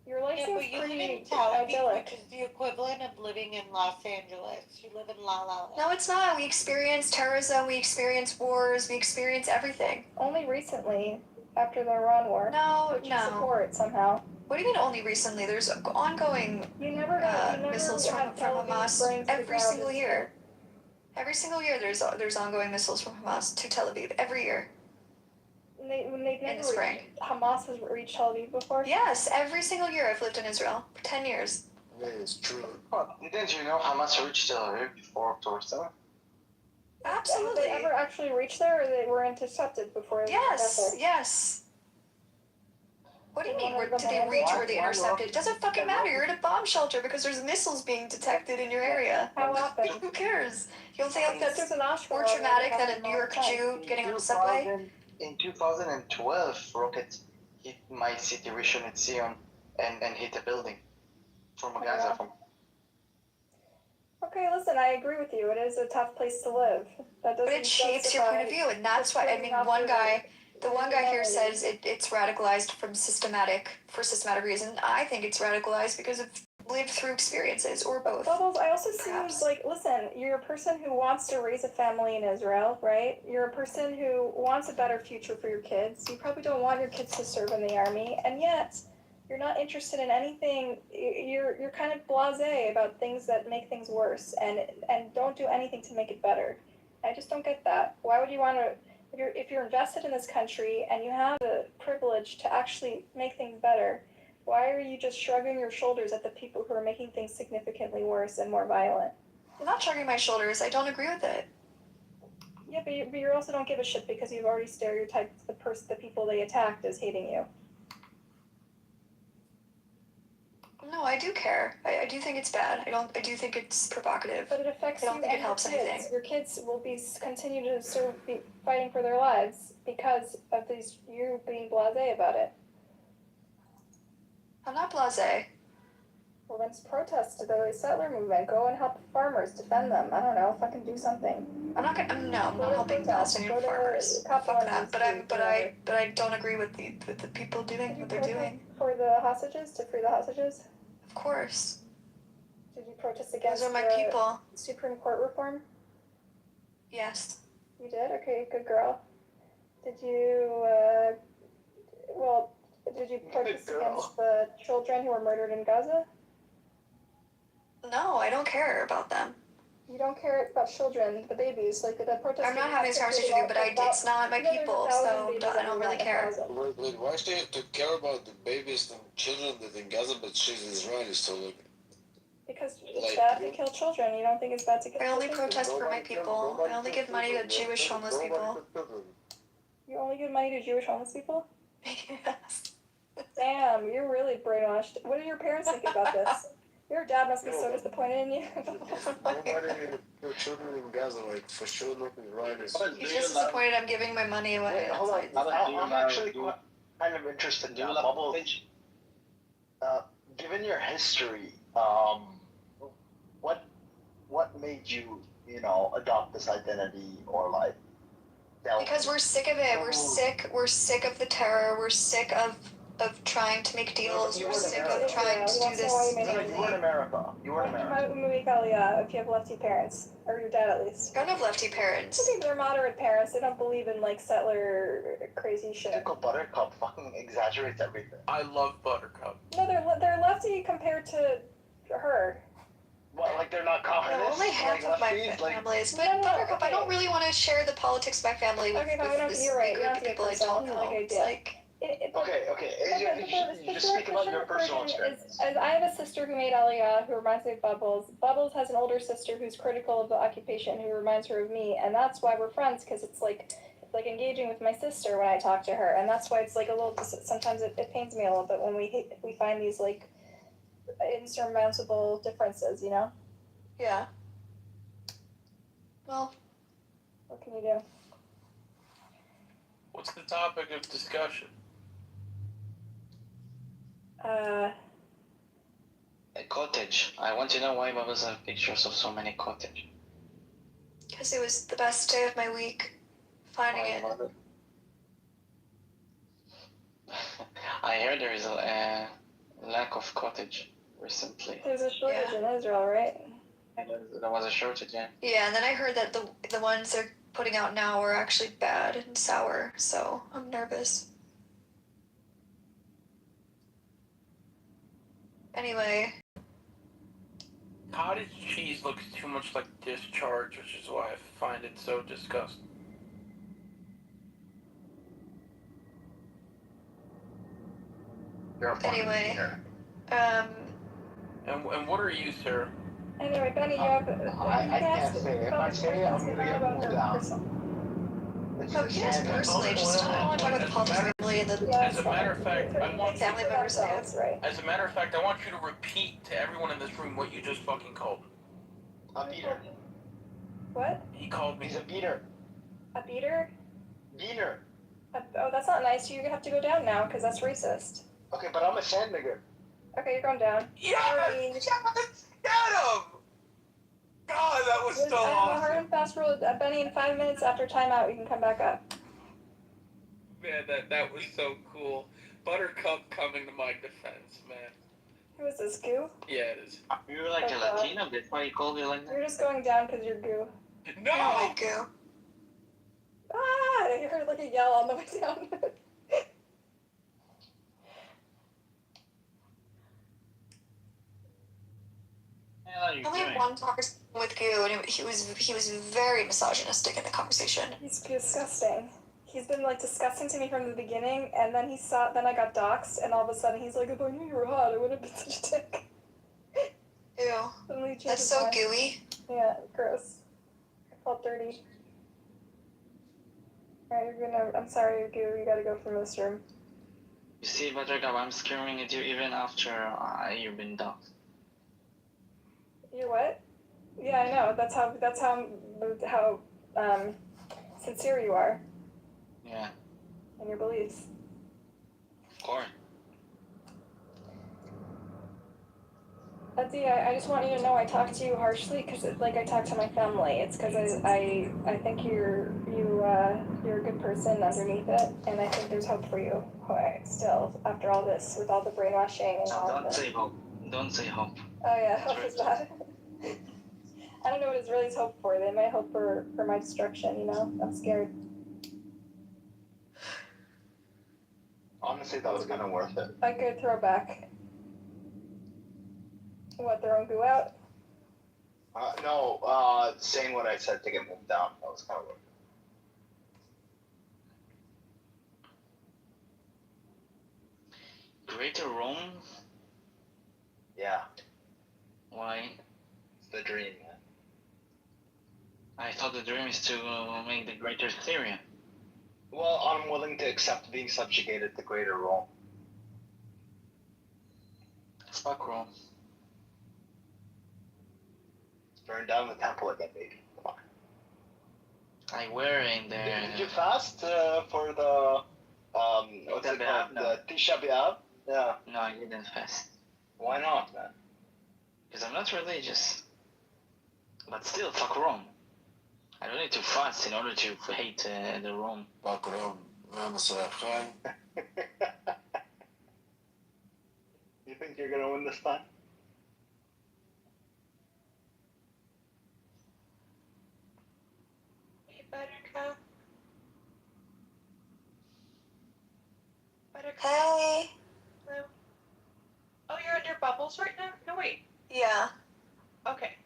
Your life Yeah, seems but you live pretty in Tel Aviv, idyllic. which is the equivalent of living in Los Angeles. You live in La La Land. No, it's not. We experience terrorism, we experience wars, we experience everything. Only recently, after the Iran war. No, which you no. support somehow. What do you mean only recently? There's ongoing missiles from Hamas every single year. Every single year there's ongoing missiles from Hamas to Tel Aviv. Every year. They've never In the spring. Hamas has reached Tel Aviv before? Yes, every single year I've lived in Israel. For 10 years. Yeah, it's true. Well, didn't you know Hamas reached Tel Aviv before October 7th? Absolutely. Did they ever actually reach there, or they were intercepted before they got there? Yes. What do you mean? Did they reach or were they Why intercepted? It doesn't fucking matter. You're in a bomb shelter because there's missiles being detected in your area. How often? Who cares? You don't think that's There's an Ashkelon more that traumatic than a happened New all York the time. Jew getting on a subway? In 2012, rocket hit my city, Rishon LeZion, and hit a building from Gaza. Yeah. Okay, listen, I agree with you. It is a tough place to live. That doesn't But it shapes your point of view, and that's why, I mean, the one guy here says it's radicalized for systematic reason. I think it's radicalized because of lived through experiences, or both. Bubbles, I also seems like, listen, you're a person who wants to raise a family in Israel, right? You're a person who wants a better future for your kids. You probably don't want your kids to serve in the army, and yet you're not interested in anything. You're kind of blasé about things that make things worse, and don't do anything to make it better. I just don't get that. Why would you want to? If you're invested in this country and you have the privilege to actually make things better, why are you just shrugging your shoulders at the people who are making things significantly worse and more violent? I'm not shrugging my shoulders. I don't agree with it. Yeah, but you also don't give a shit because you've already stereotyped the people they attacked as hating you. No, I do care. I do think it's bad. I do think it's provocative. But it affects you. I don't think it helps anything. Your kids will continue to be fighting for their lives because of you being blasé about it. I'm not blasé. Well, then protest the settler movement. Go and help farmers, defend them. I don't know, fucking do something. I'm not helping Palestinian farmers. Fuck that. But I don't agree with the people doing what they're doing. For the hostages, to free the hostages? Of course. Did you protest against Those are my people. Supreme Court reform? Yes. You did? Okay, good girl. Did you, did you protest against the children who were murdered in Gaza? No, I don't care about them. You don't care about children, the babies, like the protest. I'm not having this conversation with you, but it's not my people, so I don't really care. Wait, why should you have to care about the babies and children that in Gaza, but she's Israeli, so like... Because it's bad to kill children. You don't think it's bad to kill children? I only protest for my people. I only give money to Jewish homeless people. You only give money to Jewish homeless people? Yes. Damn, you're really brainwashed. What do your parents think about this? Your dad must be so disappointed in you. Nobody for children in Gaza, like, for sure not Israeli. He's just disappointed I'm giving my money away. Hold on, I'm actually kind of interested now. Bubble, given your history, what made you, adopt this identity or like? Because we're sick of it. We're sick of the terror. We're sick of trying to make deals. We're sick of trying to do this. You were in America. You were in America. You might make Aliyah if you have lefty parents, or your dad at least. I don't have lefty parents. I think they're moderate parents. They don't believe in like settler crazy shit. Uncle Buttercup fucking exaggerates everything. I love Buttercup. No, they're lefty compared to her. Well, like they're not communists. No, only half of my families. But Buttercup, I don't really want to share the politics of my family with this you're right. group of people I don't know. It's like... You just speak about your personal experience. I have a sister who made Aliyah, who reminds me of Bubbles. Bubbles has an older sister who's critical of the occupation, who reminds her of me, and that's why we're friends, because it's like engaging with my sister when I talk to her, and that's why it's like a little. Sometimes it pains me a little bit when we find these like insurmountable differences, Yeah. Well, what can you do? What's the topic of discussion? A cottage. I want to know why Bubbles have pictures of so many cottages. Because it was the best day of my week, finding it. I heard there is a lack of of cottage recently. There's a shortage in Israel, right? And there was a shortage, yeah. Yeah, and then I heard that the ones they're putting out now are actually bad and sour, so I'm nervous. Anyway. Cottage cheese looks too much like discharge, which is why I find it so disgusting. Anyway. And what are you, sir? Anyway, Benny, you have. I can't say. If I say it, I'm gonna get moved down. Oh, you ask personally, just I don't want to talk about the politics family and the As a matter of fact, I want family members. That's right. As a matter of fact, I want you to repeat to everyone in this room what you just fucking called him. A beater. What? He called me. He's a beater. A beater? Beater. Oh, that's not nice. You have to go down now because that's racist. Okay, but I'm a sand nigger. Okay, you're going down. Yes! Get him! God, that was so I have a awesome. hard and fast rule. Benny, in 5 minutes after timeout, you can come back up. Man, that was so cool. Buttercup coming to my defense, man. Who is this, Goo? Yeah, it is. You're like a Latino, that's why you called me like that? You're just going down because you're Goo. No! Goo. Ah! I heard like a yell on the way down. I only had one conversation with Goo, and he was very misogynistic in the conversation. He's disgusting. He's been like disgusting to me from the beginning, and then then I got doxxed, and all of a sudden he's like, if I knew you were hot, I would have been such a dick. Ew. That's so gooey. Yeah, gross. I felt dirty. Alright, I'm sorry, Goo, you gotta go from this room. You see, Buttercup, I'm screaming at you even after you've been doxxed. You what? Yeah, I know. That's how sincere you are. Yeah. In your beliefs. Of course. Etsy, I just want you to know I talk to you harshly because like I talk to my family. It's because I think you're a good person underneath it, and I think there's hope for you still after all this with all the brainwashing and all Don't say hope. Don't say hope. Oh yeah, hope is bad. I don't know what Israelis hope for. They might hope for my destruction, you know? I'm scared. Honestly, that was kind of worth it. A good throwback. What, throwing Goo out? No, saying what I said to get moved down. That was kind of worth it. Greater Rome? Yeah. Why? It's the dream, man. I thought the dream is to make the greater Syria. Well, I'm willing to accept being subjugated to Greater Rome. Fuck Rome. Burn down the temple again, baby. Come on. I were in there. Did you fast for the what's it called? The Tisha B'Av? Yeah. No, I didn't fast. Why not, man? Because I'm not religious. But still, fuck Rome. I don't need to fast in order to hate the Rome. Fuck Rome. You think you're gonna win this time? Hey, Buttercup. Buttercup. Hey. Hello. Oh, you're under Bubbles right now? No, wait. Yeah. Okay.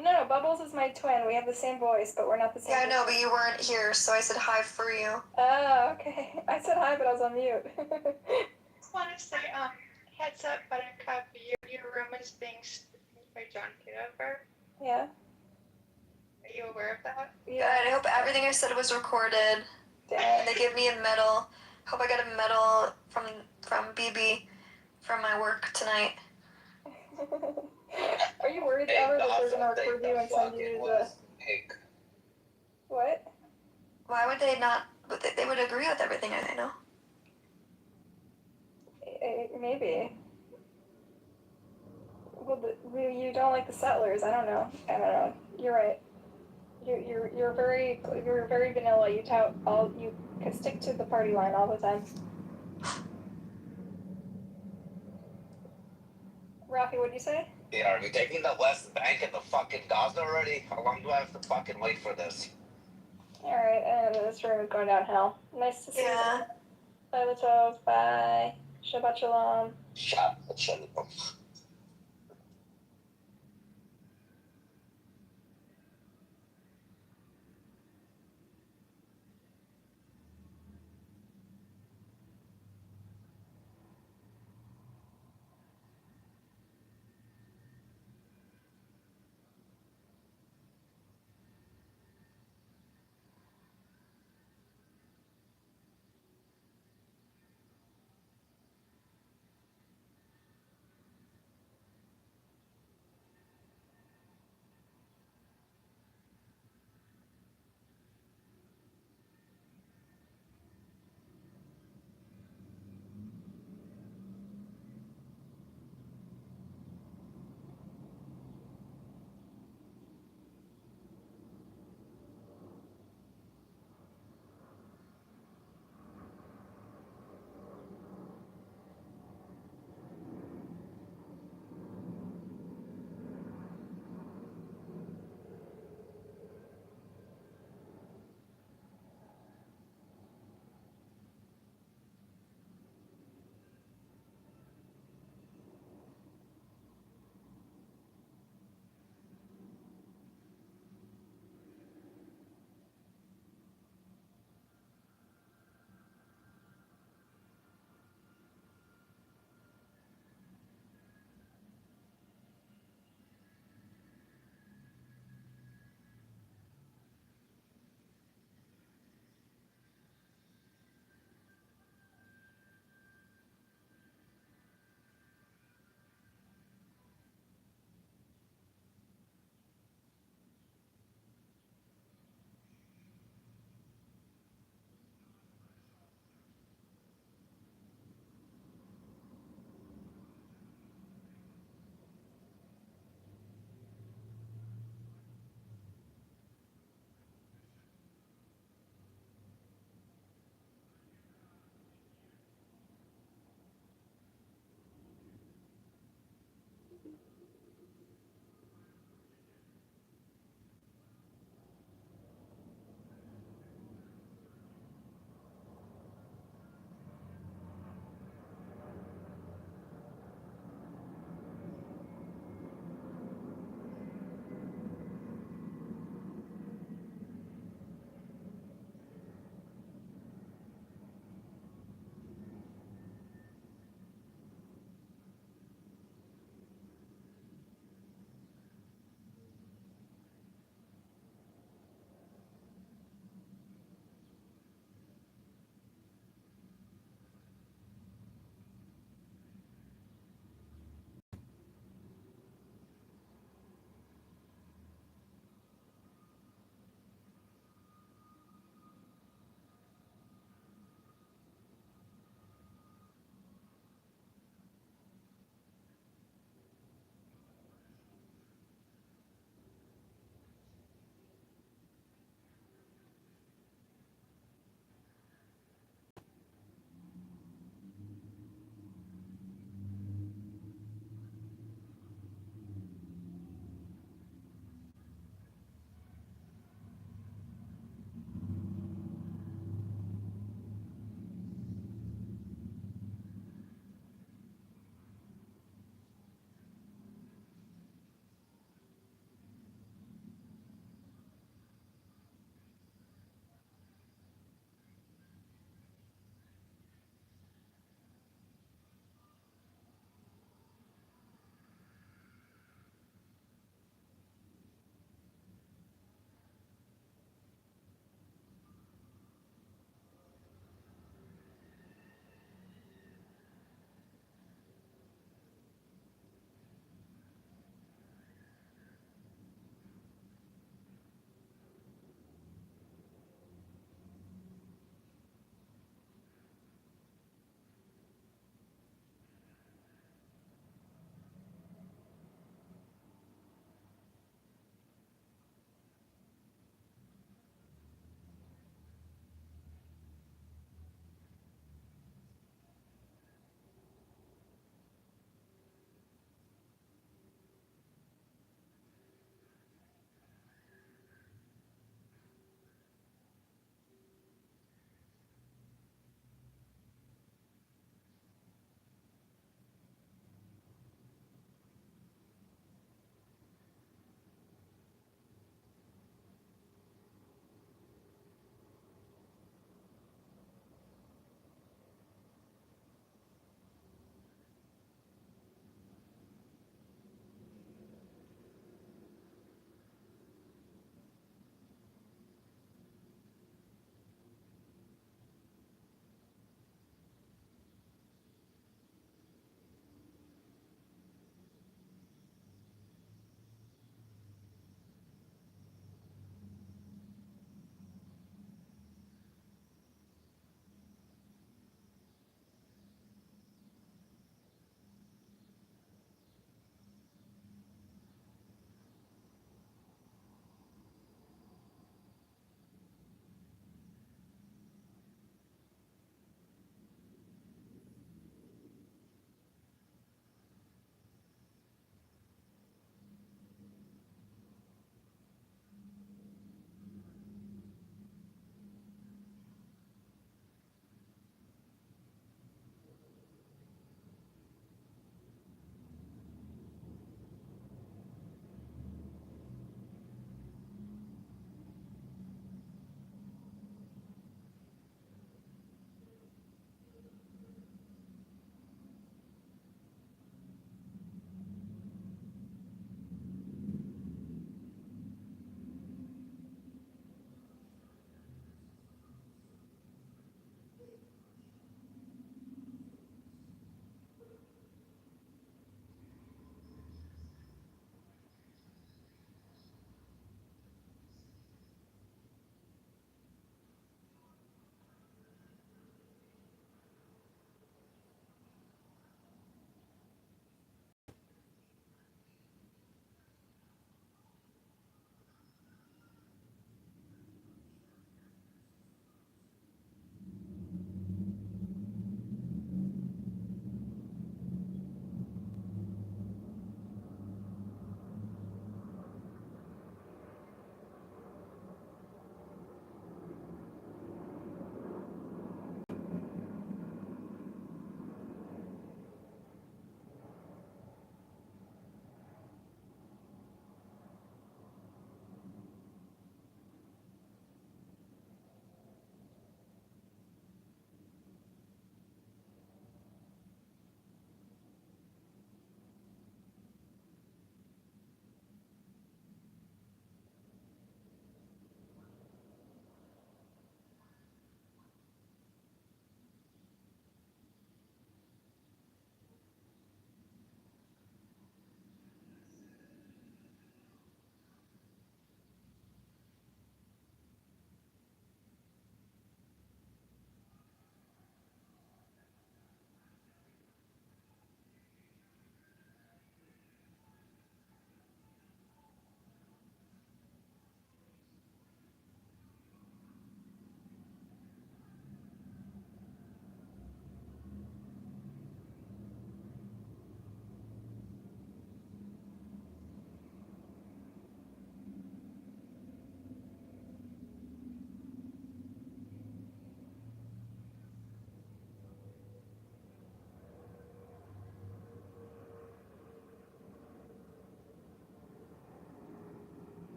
No, Bubbles is my twin. We have the same voice, but we're not the same. Yeah, I know, but you weren't here, so I said hi for you. Oh, okay. I said hi, but I was on mute. Just want to say, heads up, Buttercup, your room is being streamed by John Kitover. Yeah. Are you aware of that? Yeah. Good. I hope everything I said was recorded. And they give me a medal. Hope I get a medal from BB from my work tonight. Are you worried ever that they're gonna record you and send you the? What? Why would they not? But they would agree with everything I know. Maybe. Well, you don't like the settlers. I don't know. You're right. You're very vanilla. You stick to the party line all the time. Rafi, what'd you say? Yeah, are we taking the West Bank and the fucking Gaza already? How long do I have to fucking wait for this? Alright, this room is going downhill. Nice to see Yeah. you. Bye, Latov. Bye. Shabbat shalom. Shabbat shalom.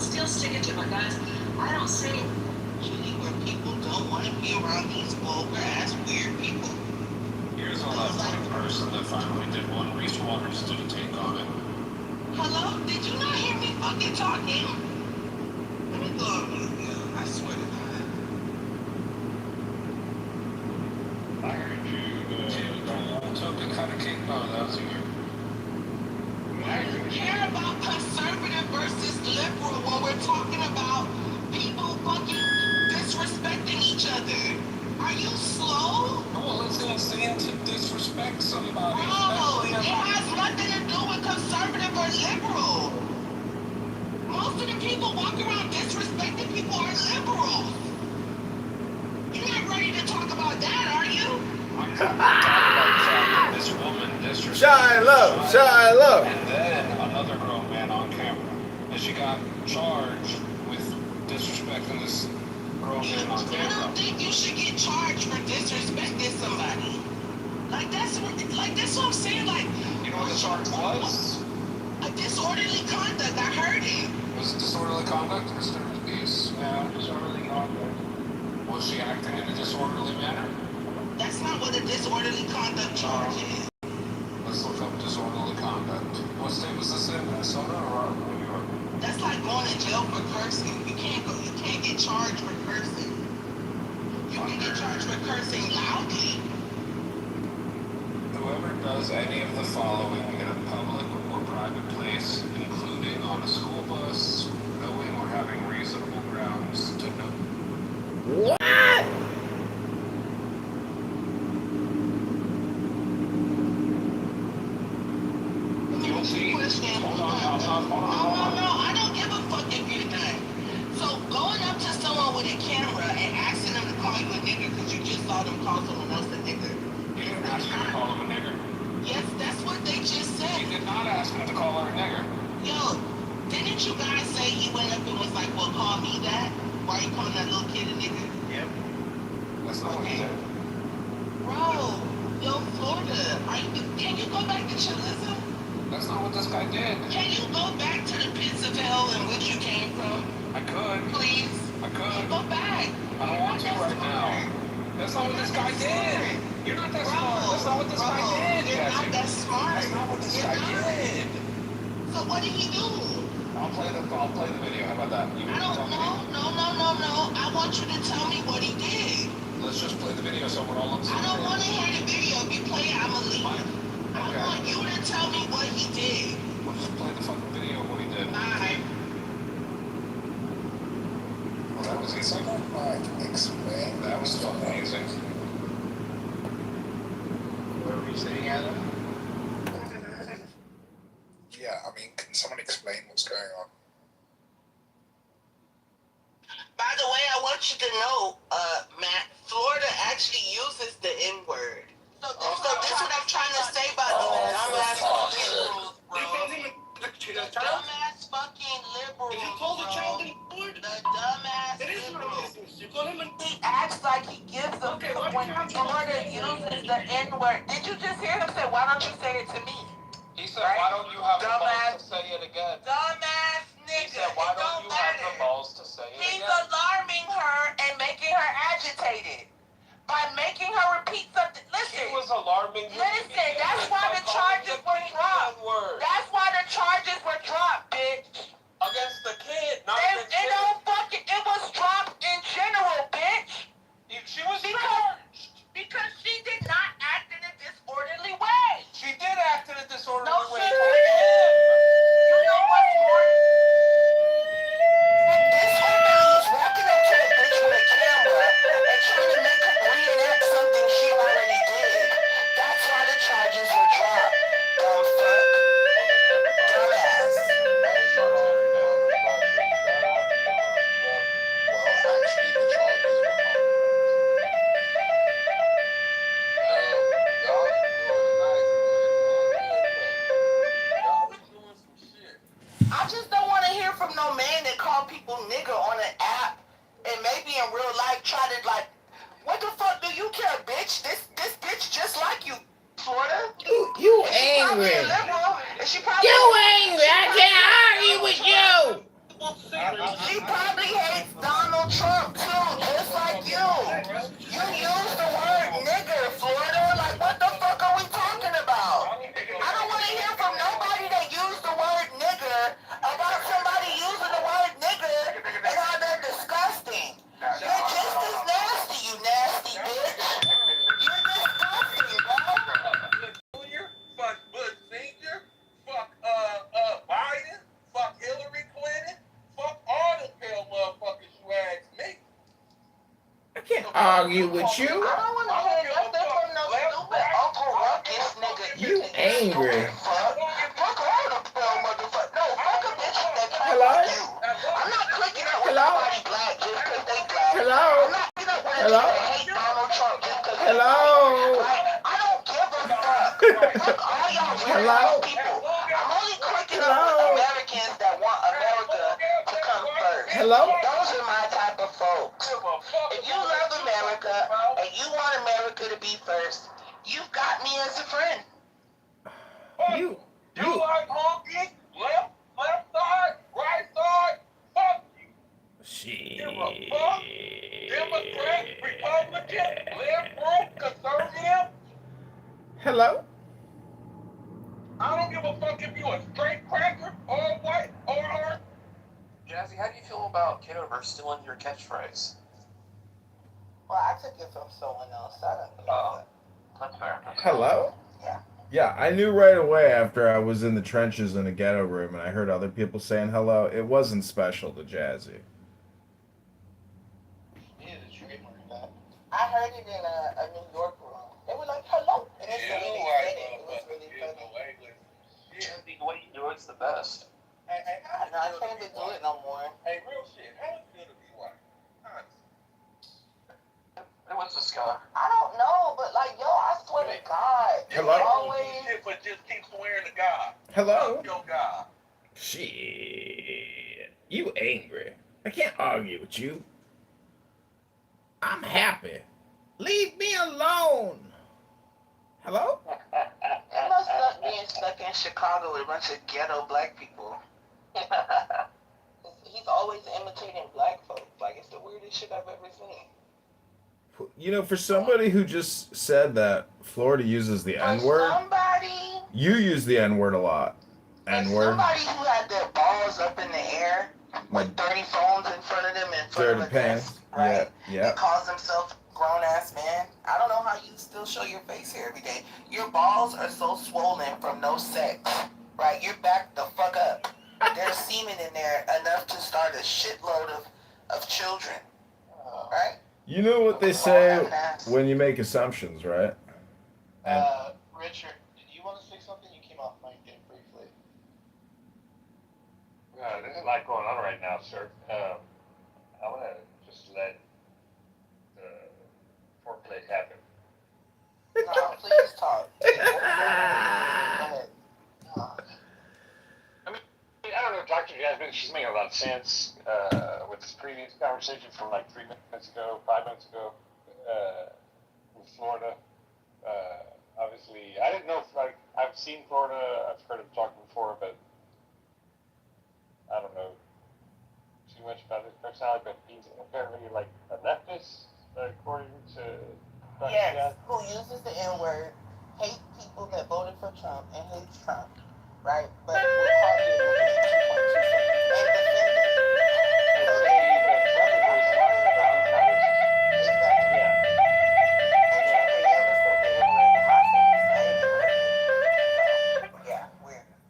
still sticking to my guns. I don't say usually where people don't want to be around these vulgar ass weird people. Here's a left-wing person that finally did one Reese Waters did a take on it. Hello? Did you not hear me fucking talking? Let me go over here. I swear to God. I heard you, took a cut of cake. Oh, that was you. Why do you care about conservative versus liberal when we're talking about people fucking disrespecting each other? Are you slow? Well, it's insane to disrespect somebody. Bro, it has nothing to do with conservative or liberal. Most of the people walking around disrespecting people are liberals. You're not ready to talk about that, are you? I'm talking about the fact that this woman disrespected Shiloh. and then another grown man on camera. And she got charged with disrespecting this grown man on I camera. don't think you should get charged for disrespecting somebody. Like that's what I'm saying. Like, you know what the charge was? A disorderly conduct. I heard it. Was it disorderly conduct, Mr. Peace? Yeah, disorderly conduct. Was she acting in a disorderly manner? That's not what a disorderly conduct charge is. Let's look up disorderly conduct. What state was this in? Minnesota or New York? That's like going to jail for cursing. You can't get charged for cursing. You can get charged for cursing loudly. Whoever does any of the following in a public or private place, including on a school bus, knowing or having reasonable grounds to know. What? You'll see. Hold on. No, I don't give a fuck if you're done. So going up to someone with a camera and asking them to call you a nigger because you just saw them call someone else a nigger. You didn't ask her to call him a nigger. Yes, that's what they just said. You did not ask him to call her a nigger. Yo, didn't you guys say he went up and was like, well, call me that? Why are you calling that little kid a nigger? Yep. That's not what he said. Bro, yo, Florida, can you go back to chillism? That's not what this guy did. Can you go back to the pits of hell in which you came from? I could. Please? I could. Go back. I don't want to right now. That's not what this guy did. You're not that smart. That's not what this guy did. You're not that smart. That's not what this guy did. So what did he do? I'll play the video. How about that? I don't know. No. I want you to tell me what he did. Let's just play the video so we're all on the same I don't page. want to hear the video. If you play it, I'm going to leave. Fine. Okay. I want you to tell me what he did. We'll just play the fucking video of what he did. Alright. Well, that was easy. Explain. That was amazing. Where were you sitting at? Yeah, I mean, can someone explain what's going on? By the way, I want you to know, Matt, Florida actually uses the N-word. So this is what I'm trying to say about the dumbass liberals, bro. The dumbass fucking liberals, bro. The dumbass liberals. He acts like he gives a when Florida uses the N-word. Did you just hear him say, why don't you say it to me? He said, why don't you have the balls to say it again? Dumbass nigga. He said, why don't you have the balls to say it He's again? alarming her and making her agitated. By making her repeat something. Listen. He was alarming you. Listen, that's why the charges were dropped. That's why the charges were dropped, bitch. Against the kid, not the It don't fucking, it was dropped in general, bitch. She was charged. Because she did not act in a disorderly way. She did act in a disorderly way. She didn't. You know what's more? This woman was walking up to a bitch with a camera and trying to make her reenact something she already did. That's why the charges were dropped. Dumb fuck. Dumbass. argue with you. I don't want to hear nothing from no stupid Uncle Ruckus nigga. You angry. Fuck all the poor motherfuckers. No, fuck a bitch that can't Hello? like you. I'm not clicking up with Hello? somebody black just because they black. Hello? I'm not clicking up with a Hello? nigga that hate Donald Trump just because they Hello? black. Like, I don't give a fuck. Fuck all y'all Hello? weird people. I'm only clicking up with Americans that want America to come first. Hello? Those are my type of folks. If you love America and you want America to be first, you've got me as a friend. You like honky? Left side, right side, fuck you. Shit. Give a fuck. Democrat, Republican, liberal, conservative. Hello? I don't give a fuck if you a straight cracker or white or. Jazzy, how do you feel about Kitover stealing your catchphrase? Well, I took it from someone else. I don't know. That's fair. Hello? Yeah. Yeah, I knew right away after I was in the trenches in a ghetto room and I heard other people saying hello. It wasn't special to Jazzy. I heard it in a New York room. They were like, hello. And it's the way they said it. It was really funny. Jazzy, the way you do it's the best. I can't even do it no more. Hey, real shit. How is it good to be white? And what's this guy? I don't know, but like, yo, I swear to God. Hello? Always. Shit, but just keep swearing to God. Hello? Fuck your God. Shit. You angry. I can't argue with you. I'm happy. Leave me alone. Hello? It must suck being stuck in Chicago with a bunch of ghetto black people. He's always imitating black folks. Like, it's the weirdest shit I've ever seen. You know, for somebody who just said that Florida uses the N-word, Somebody, you use the N-word a lot. N-word. somebody who had their balls up in the air with 30 phones in front of them in front Dirty of a pants. desk, right? Yeah. He calls himself grown-ass man. I don't know how you still show your face here every day. Your balls are so swollen from no sex, right? You're backed the fuck up. There's semen in there enough to start a shitload of children, right? You know what they say when you make assumptions, right? And Richard, did you want to say something? You came off mic there briefly. There's a lot going on right now, sir. I want to just let the foreplay happen. No, please talk. Go ahead. I don't know, Dr. Jasmine, she's making a lot of sense with this previous conversation from like 3 minutes ago, 5 minutes ago with Florida. Obviously, I didn't know if, like, I've seen Florida, I've heard him talk before, but I don't know too much about his personality, but he's apparently like a leftist, according to Dr. Yes, Jasmine. who uses the N-word, hate people that voted for Trump and hates Trump, right? But we'll call you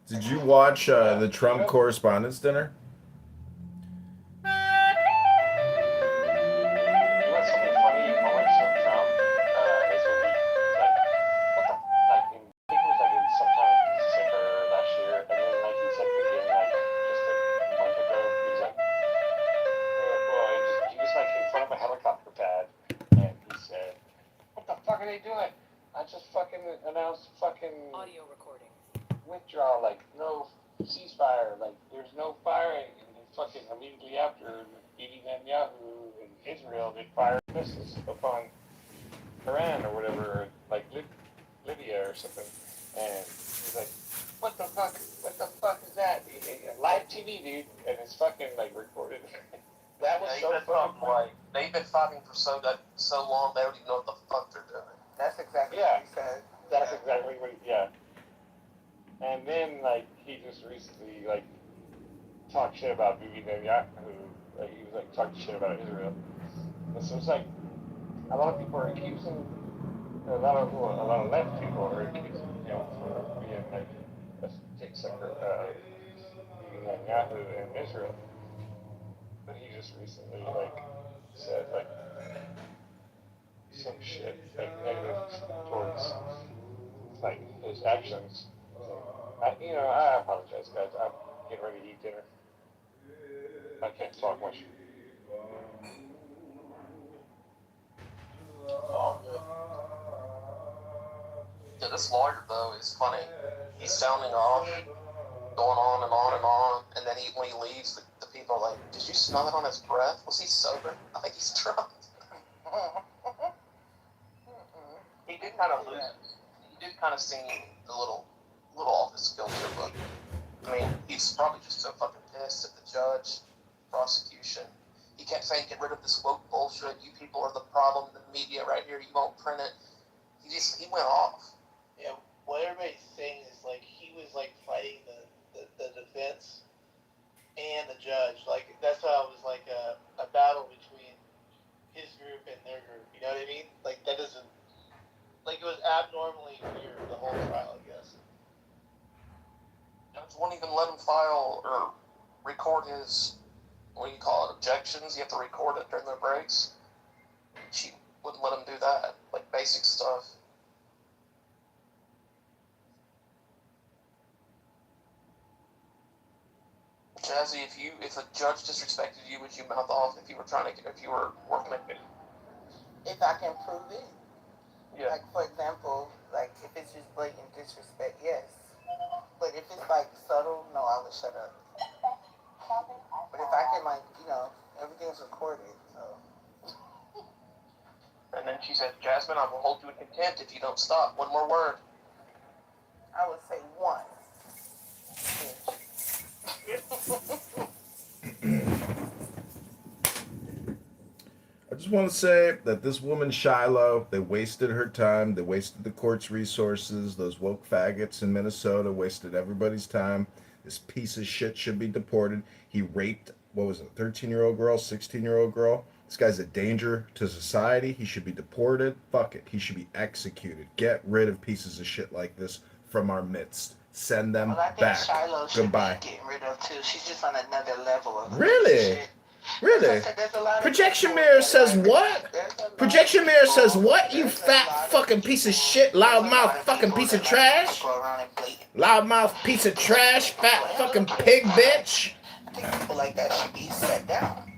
did you watch the Trump Correspondents' Dinner? Audio recording. Withdraw, like no ceasefire, like there's no firing, and then fucking immediately after Bibi Netanyahu and Israel they fired missiles upon Iran or whatever, like Libya or something, and he's like, what the fuck is that? Live TV, dude, and it's fucking like recorded. That was so fucking like they've been fighting for so long they don't even know what the fuck they're doing. That's exactly what he said. That's exactly what, yeah. And then, like, he just recently, like, talked shit about Bibi Netanyahu, like, he was, like, talking shit about Israel. And so it's like, a lot of people are accusing, a lot of left people are accusing him for being, like, a dick sucker, Bibi Netanyahu and Israel. But he just recently, like, said, like, apologize. I apologize, guys. I'm getting ready to eat dinner. I can't talk much. Oh, good. Yeah, this lawyer though is funny. He's sounding off, going on and on and on, and then when he leaves, the people are like, "Did you smell it on his breath? Was he sober? I think he's drunk." He did kind of lose. He did kind of seem a little off his kilter, but I mean, he's probably just so fucking pissed at the judge, prosecution. He kept saying, "Get rid of this woke bullshit. You people are the problem. The media right here. You won't print it." He went off. Yeah, what everybody's saying is like he was like fighting the defense and the judge. Like that's how it was like a battle between his group and their group. You know what I mean? Like that doesn't like it was abnormally weird the whole trial, I guess. Judge won't even let him file or record his, what do you call it, objections. You have to record it during their breaks. She wouldn't let him do that, like basic stuff. Jazzy, if a judge disrespected you, would you mouth off if you were working it? If I can prove it. Yeah. Like, for example, like, if it's just blatant disrespect, yes. But if it's, like, subtle, no, I would shut up. But if I can, like, everything's recorded, so. And then she said, "Jasmine, I will hold you in contempt if you don't stop. One more word." I would say one. I just want to say that this woman, Shiloh, they wasted her time. They wasted the court's resources. Those woke faggots in Minnesota wasted everybody's time. This piece of shit should be deported. He raped, what was it, a 13-year-old girl, 16-year-old girl? This guy's a danger to society. He should be deported. Fuck it. He should be executed. Get rid of pieces of shit like this from our midst. Send them I think back. Shiloh should Goodbye. be getting rid of, too. She's just on another level of Really? shit. Really? Projection mirror says what? Projection mirror says what? You fat fucking piece of shit, loudmouth fucking piece of trash? Loudmouth piece of trash, fat fucking pig bitch? I think people like that should be set down.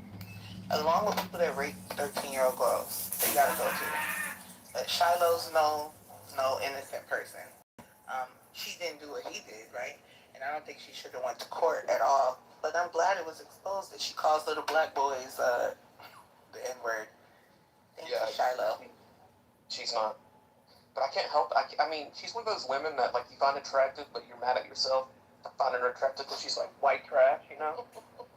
Along with people that rape 13-year-old girls. They gotta go too. But Shiloh's no innocent person. She didn't do what he did, right? And I don't think she should have went to court at all. But I'm glad it was exposed that she calls little black boys the N-word. Thank you, Shiloh. She's not. But I can't help. I mean, she's one of those women that like you find attractive, but you're mad at yourself for finding her attractive because she's like white trash, you know?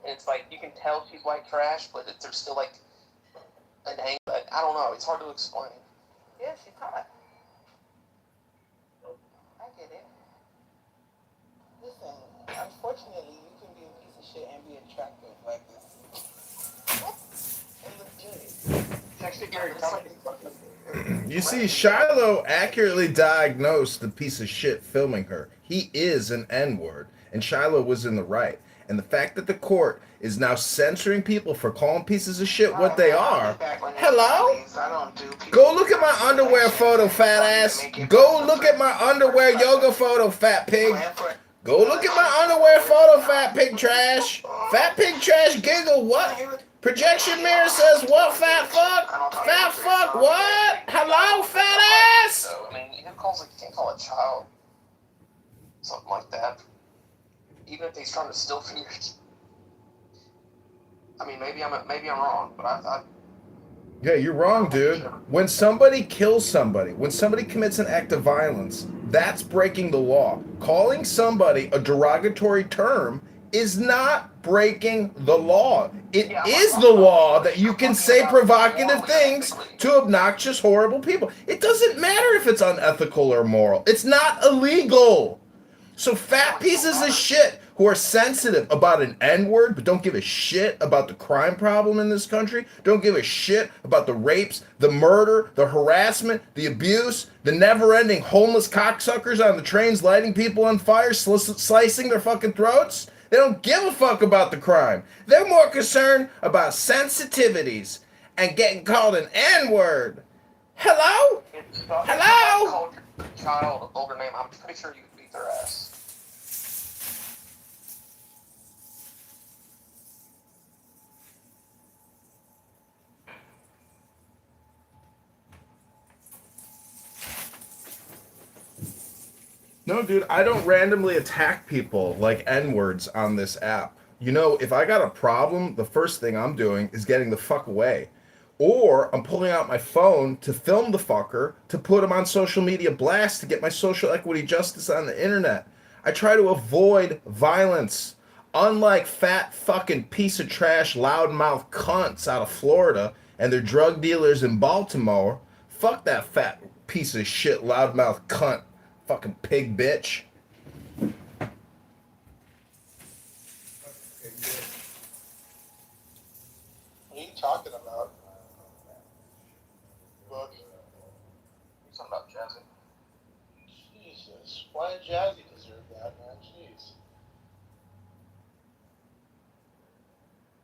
And it's like you can tell she's white trash, but there's still like an angle. I don't know. It's hard to explain. Yeah, she's hot. I get it. Listen, unfortunately, you can be a piece of shit and be attractive like this. And look good. You see, Shiloh accurately diagnosed the piece of shit filming her. He is an N-word, and Shiloh was in the right. And the fact that the court is now censoring people for calling pieces of shit what they are. Hello? Go look at my underwear photo, fat ass. Go look at my underwear yoga photo, fat pig. Go look at my underwear photo, fat pig trash. Fat pig trash giggle, what? Projection mirror says what, fat fuck? Fat fuck, what? Hello, fat ass? I mean, you can't call a child something like that. Even if he's trying to steal from you. I mean, maybe I'm wrong, but I Yeah, you're wrong, dude. When somebody kills somebody, when somebody commits an act of violence, that's breaking the law. Calling somebody a derogatory term is not breaking the law. It is the law that you can say provocative things to obnoxious, horrible people. It doesn't matter if it's unethical or moral. It's not illegal. So fat pieces of shit who are sensitive about an N-word but don't give a shit about the crime problem in this country, don't give a shit about the rapes, the murder, the harassment, the abuse, the never-ending homeless cocksuckers on the trains lighting people on fire, slicing their fucking throats. They don't give a fuck about the crime. They're more concerned about sensitivities and getting called an N-word. Hello? Hello? Child, older name. I'm pretty sure you beat their ass. No, dude, I don't randomly attack people like N-words on this app. You know, if I got a problem, the first thing I'm doing is getting the fuck away. Or I'm pulling out my phone to film the fucker to put him on social media blast to get my social equity justice on the internet. I try to avoid violence. Unlike fat fucking piece of trash loudmouth cunts out of Florida and their drug dealers in Baltimore, fuck that fat piece of shit loudmouth cunt. Fucking pig bitch. What are you talking about? Book. He's talking about Jazzy. Jesus. Why did Jazzy deserve that, man? Jeez.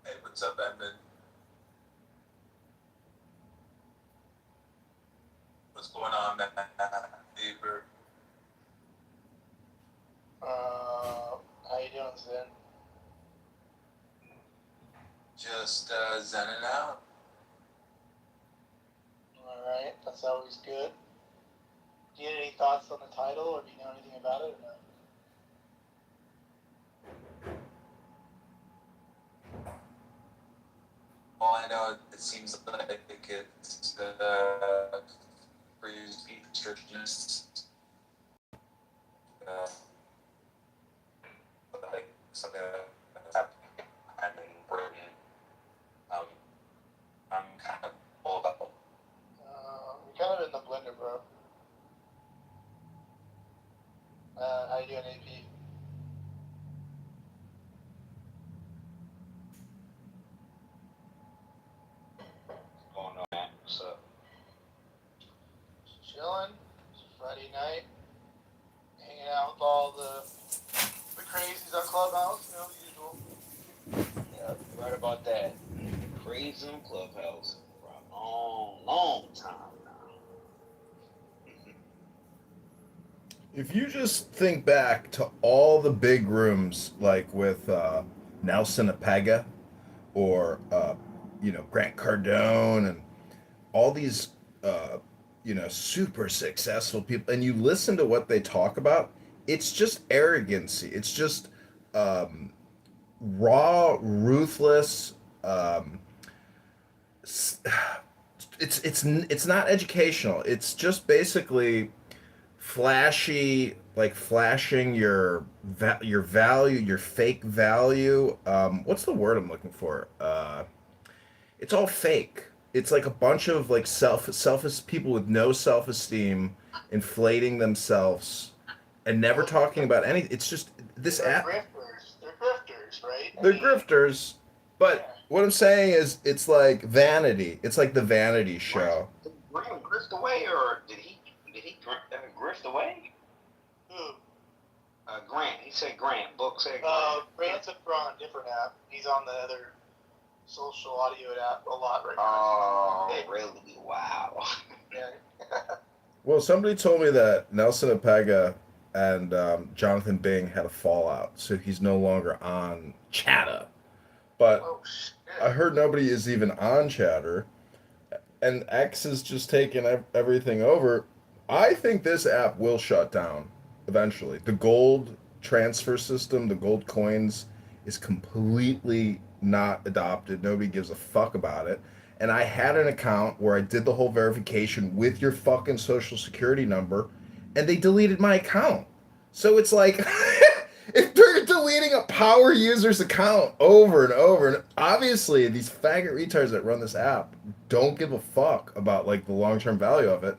Hey, what's up, Edmund? What's going on, man? Beaver. How you doing, Zen? Just zenning out. Alright, that's always good. Do you have any thoughts on the title, or do you know anything about it, or no? All I know, it seems like it's free speech restrictions. Like something that's happening. I'm in Britain. I'm kind of all about. You're kind of in the blender, bro. How you doing, AP? What's going on, man? What's up? Chilling. It's Friday night. Hanging out with all the crazies on Clubhouse, you know, the usual. Yeah, you're right about that. Crazy on Clubhouse for a long time now. If you just think back to all the big rooms, like with Nelson Apega or, Grant Cardone and all these, super successful people, and you listen to what they talk about, it's just arrogancy. It's just raw, ruthless. It's not educational. It's just basically flashy, like flashing your value, your fake value. What's the word I'm looking for? It's all fake. It's like a bunch of like selfish people with no self-esteem, inflating themselves, and never talking about anything. It's just this app. They're grifters, right? They're grifters, but what I'm saying is, it's like vanity. It's like the vanity show. Did Graham grift away, or did he grift away? Who? Grant. He said Grant. Book said Grant. Grant's on a different app. He's on the other social audio app a lot right now. Oh, really? Wow. Yeah. Well, somebody told me that Nelson Apega and Jonathan Bing had a fallout, so he's no longer on Chatter. But I heard nobody is even on Chatter, and X is just taking everything over. I think this app will shut down eventually. The gold transfer system, the gold coins, is completely not adopted. Nobody gives a fuck about it. And I had an account where I did the whole verification with your fucking social security number, and they deleted my account. So it's like, if they're deleting a power user's account over and over, and obviously these faggot retards that run this app don't give a fuck about like the long-term value of it.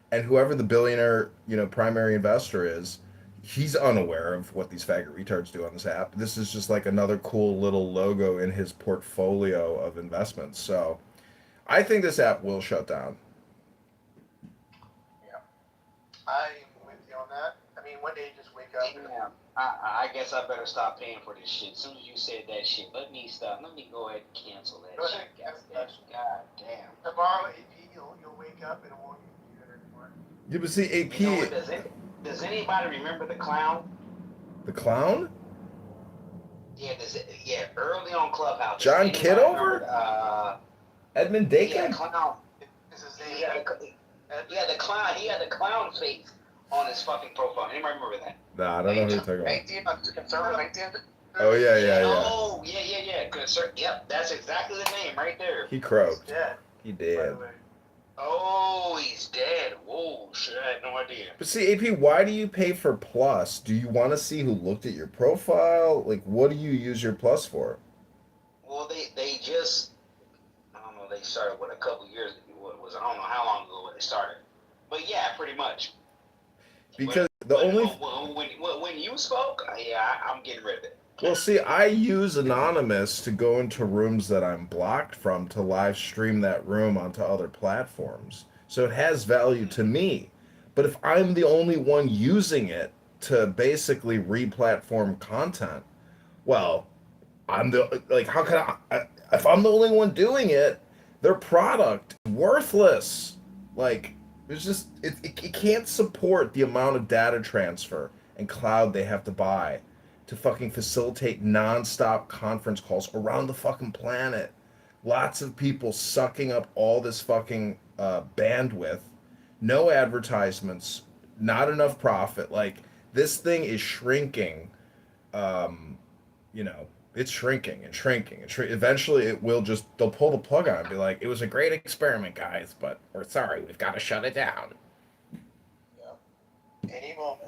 And whoever the billionaire, primary investor is, he's unaware of what these faggot retards do on this app. This is just like another cool little logo in his portfolio of investments. So I think this app will shut down. Yeah. I'm with you on that. I mean, one day you just wake up. Yeah. I guess I better stop paying for this shit. As soon as you said that shit, let me stop. Let me go ahead and cancel that shit. God damn. Tomorrow, AP, you'll wake up and it won't even be there anymore. Yeah, but see, AP. Does Does anybody remember the clown? The clown? Yeah, early on Clubhouse. John Kitover? Edmund Dakin? Yeah, clown. Is his name? The clown. He had the clown face on his fucking profile. Anybody remember that? Nah, I don't know who you're talking about. 19, conservative 19. Oh, yeah. Oh, yeah. Yep, that's exactly the name right there. He croaked. Yeah. He did. Oh, he's dead. Whoa, shit, I had no idea. But see, AP, why do you pay for Plus? Do you want to see who looked at your profile? Like, what do you use your Plus for? Well, they just, I don't know, they started, a couple years ago. I don't know how long ago they started. But yeah, pretty much. Because when you spoke, I'm getting rid of it. Well, see, I use Anonymous to go into rooms that I'm blocked from to live stream that room onto other platforms. So it has value to me. But if I'm the only one using it to basically re-platform content, well, I'm the, like, how can if I'm the only one doing it, their product is worthless. Like, it's just, it can't support the amount of data transfer and cloud they have to buy to fucking facilitate non-stop conference calls around the fucking planet. Lots of people sucking up all this fucking bandwidth. No advertisements, not enough profit. Like, this thing is shrinking. It's shrinking and shrinking. Eventually it will they'll pull the plug on it and be like, it was a great experiment, guys, but we're sorry, we've got to shut it down. Yeah. Any moment.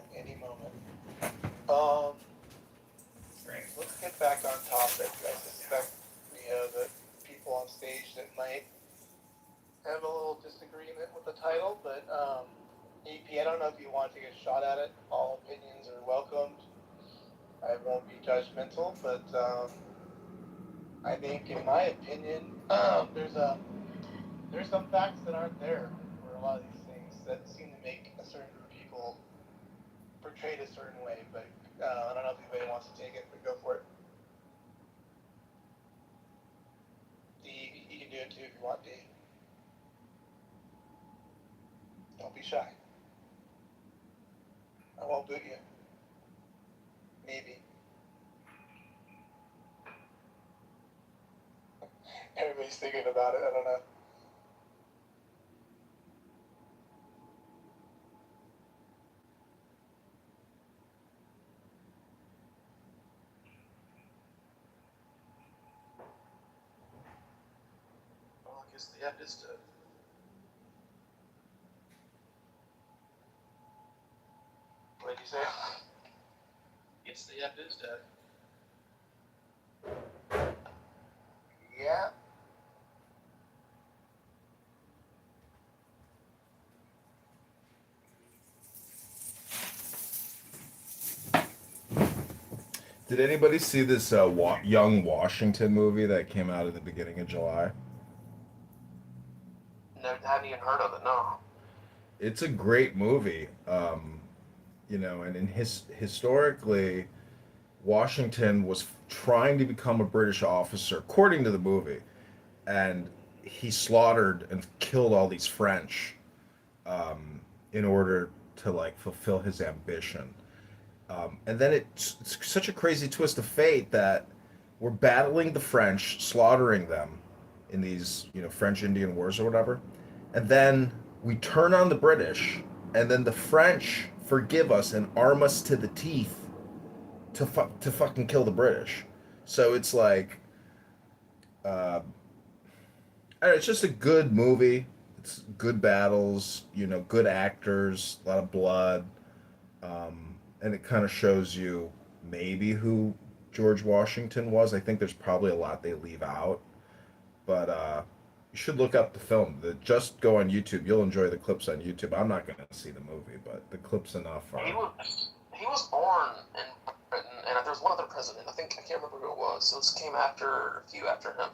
Let's get back on topic. I suspect we have people on stage that might have a little disagreement with the title, but AP, I don't know if you want to take a shot at it. All opinions are welcomed. I won't be judgmental, but I think, in my opinion, there's some facts that aren't there for a lot of these things that seem to make a certain group of people portrayed a certain way. But I don't know if anybody wants to take it, but go for it. D, you can do it too if you want, D. Don't be shy. I won't boot you. Maybe. Everybody's thinking about it. I don't know. Well, I guess the app is dead. What did you say? Yes, the app is dead. Yeah. Did anybody see this Young Washington movie that came out at the beginning of July? Never, hadn't even heard of it, no. It's a great movie. And historically, Washington was trying to become a British officer, according to the movie, and he slaughtered and killed all these French in order to fulfill his ambition. And then it's such a crazy twist of fate that we're battling the French, slaughtering them in these French-Indian wars or whatever, and then we turn on the British, and then the French forgive us and arm us to the teeth to fucking kill the British. So it's like, it's just a good movie. It's good battles, good actors, a lot of blood, and it kind of shows you maybe who George Washington was. I think there's probably a lot they leave out, but you should look up the film. Just go on YouTube. You'll enjoy the clips on YouTube. I'm not going to see the movie, but the clips enough. He was born in Britain, and there was one other president. I can't remember who it was. So this came a few after him.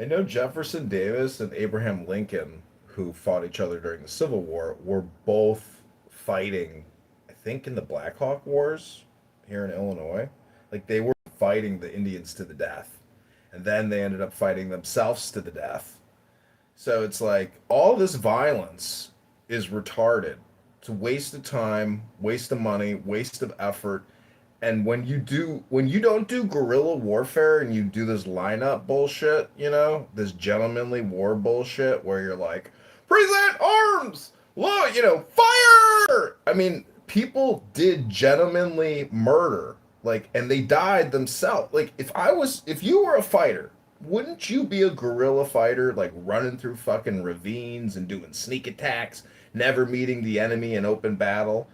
I know Jefferson Davis and Abraham Lincoln, who fought each other during the Civil War, were both fighting, I think, in the Black Hawk Wars here in Illinois. Like, they were fighting the Indians to the death. And then they ended up fighting themselves to the death. So it's like, all this violence is retarded. It's a waste of time, waste of money, waste of effort. And when you don't do guerrilla warfare and you do this lineup bullshit, this gentlemanly war bullshit where you're like, present arms, look, fire. I mean, people did gentlemanly murder, like, and they died themselves. Like, if you were a fighter, wouldn't you be a guerrilla fighter, like running through fucking ravines and doing sneak attacks, never meeting the enemy in open battle?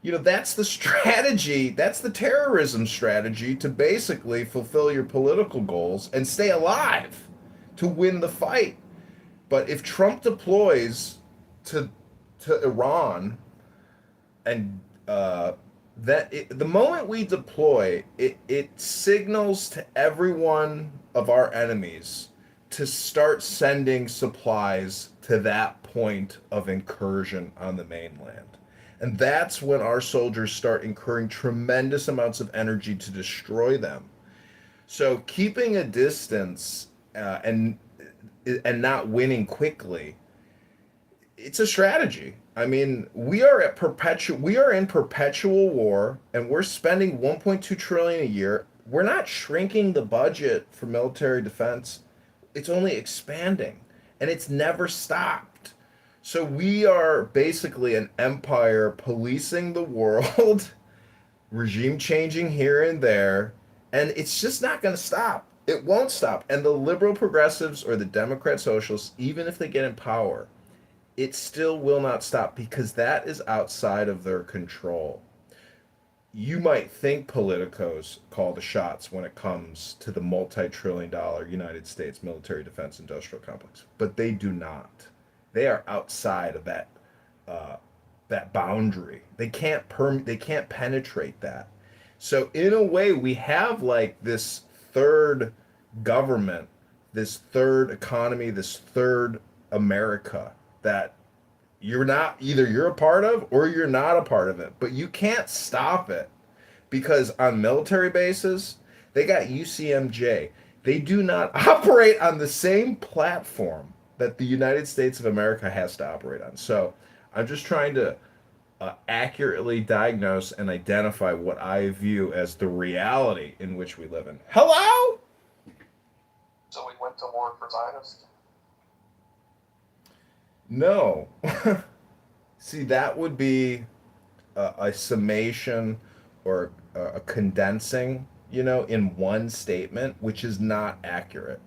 That's the strategy. That's the terrorism strategy to basically fulfill your political goals and stay alive to win the fight. But if Trump deploys to Iran and the moment we deploy, it signals to every one of our enemies to start sending supplies to that point of incursion on the mainland. And that's when our soldiers start incurring tremendous amounts of energy to destroy them. So keeping a distance and not winning quickly, it's a strategy. I mean, we are in perpetual war, and we're spending 1.2 trillion a year. We're not shrinking the budget for military defense. It's only expanding, and it's never stopped. So we are basically an empire policing the world, regime changing here and there, and it's just not going to stop. It won't stop. And the liberal progressives or the Democrat socialists, even if they get in power, it still will not stop because that is outside of their control. You might think politicos call the shots when it comes to the multi-trillion-dollar United States military defense industrial complex, but they do not. They are outside of that boundary. They can't penetrate that. So in a way, we have like this third government, this third economy, this third America that you're a part of or you're not a part of it, but you can't stop it because on military bases, they got UCMJ. They do not operate on the same platform that the United States of America has to operate on. So I'm just trying to accurately diagnose and identify what I view as the reality in which we live in. Hello? So we went to war for Zionists? No. See, that would be a summation or a condensing, in one statement, which is not accurate.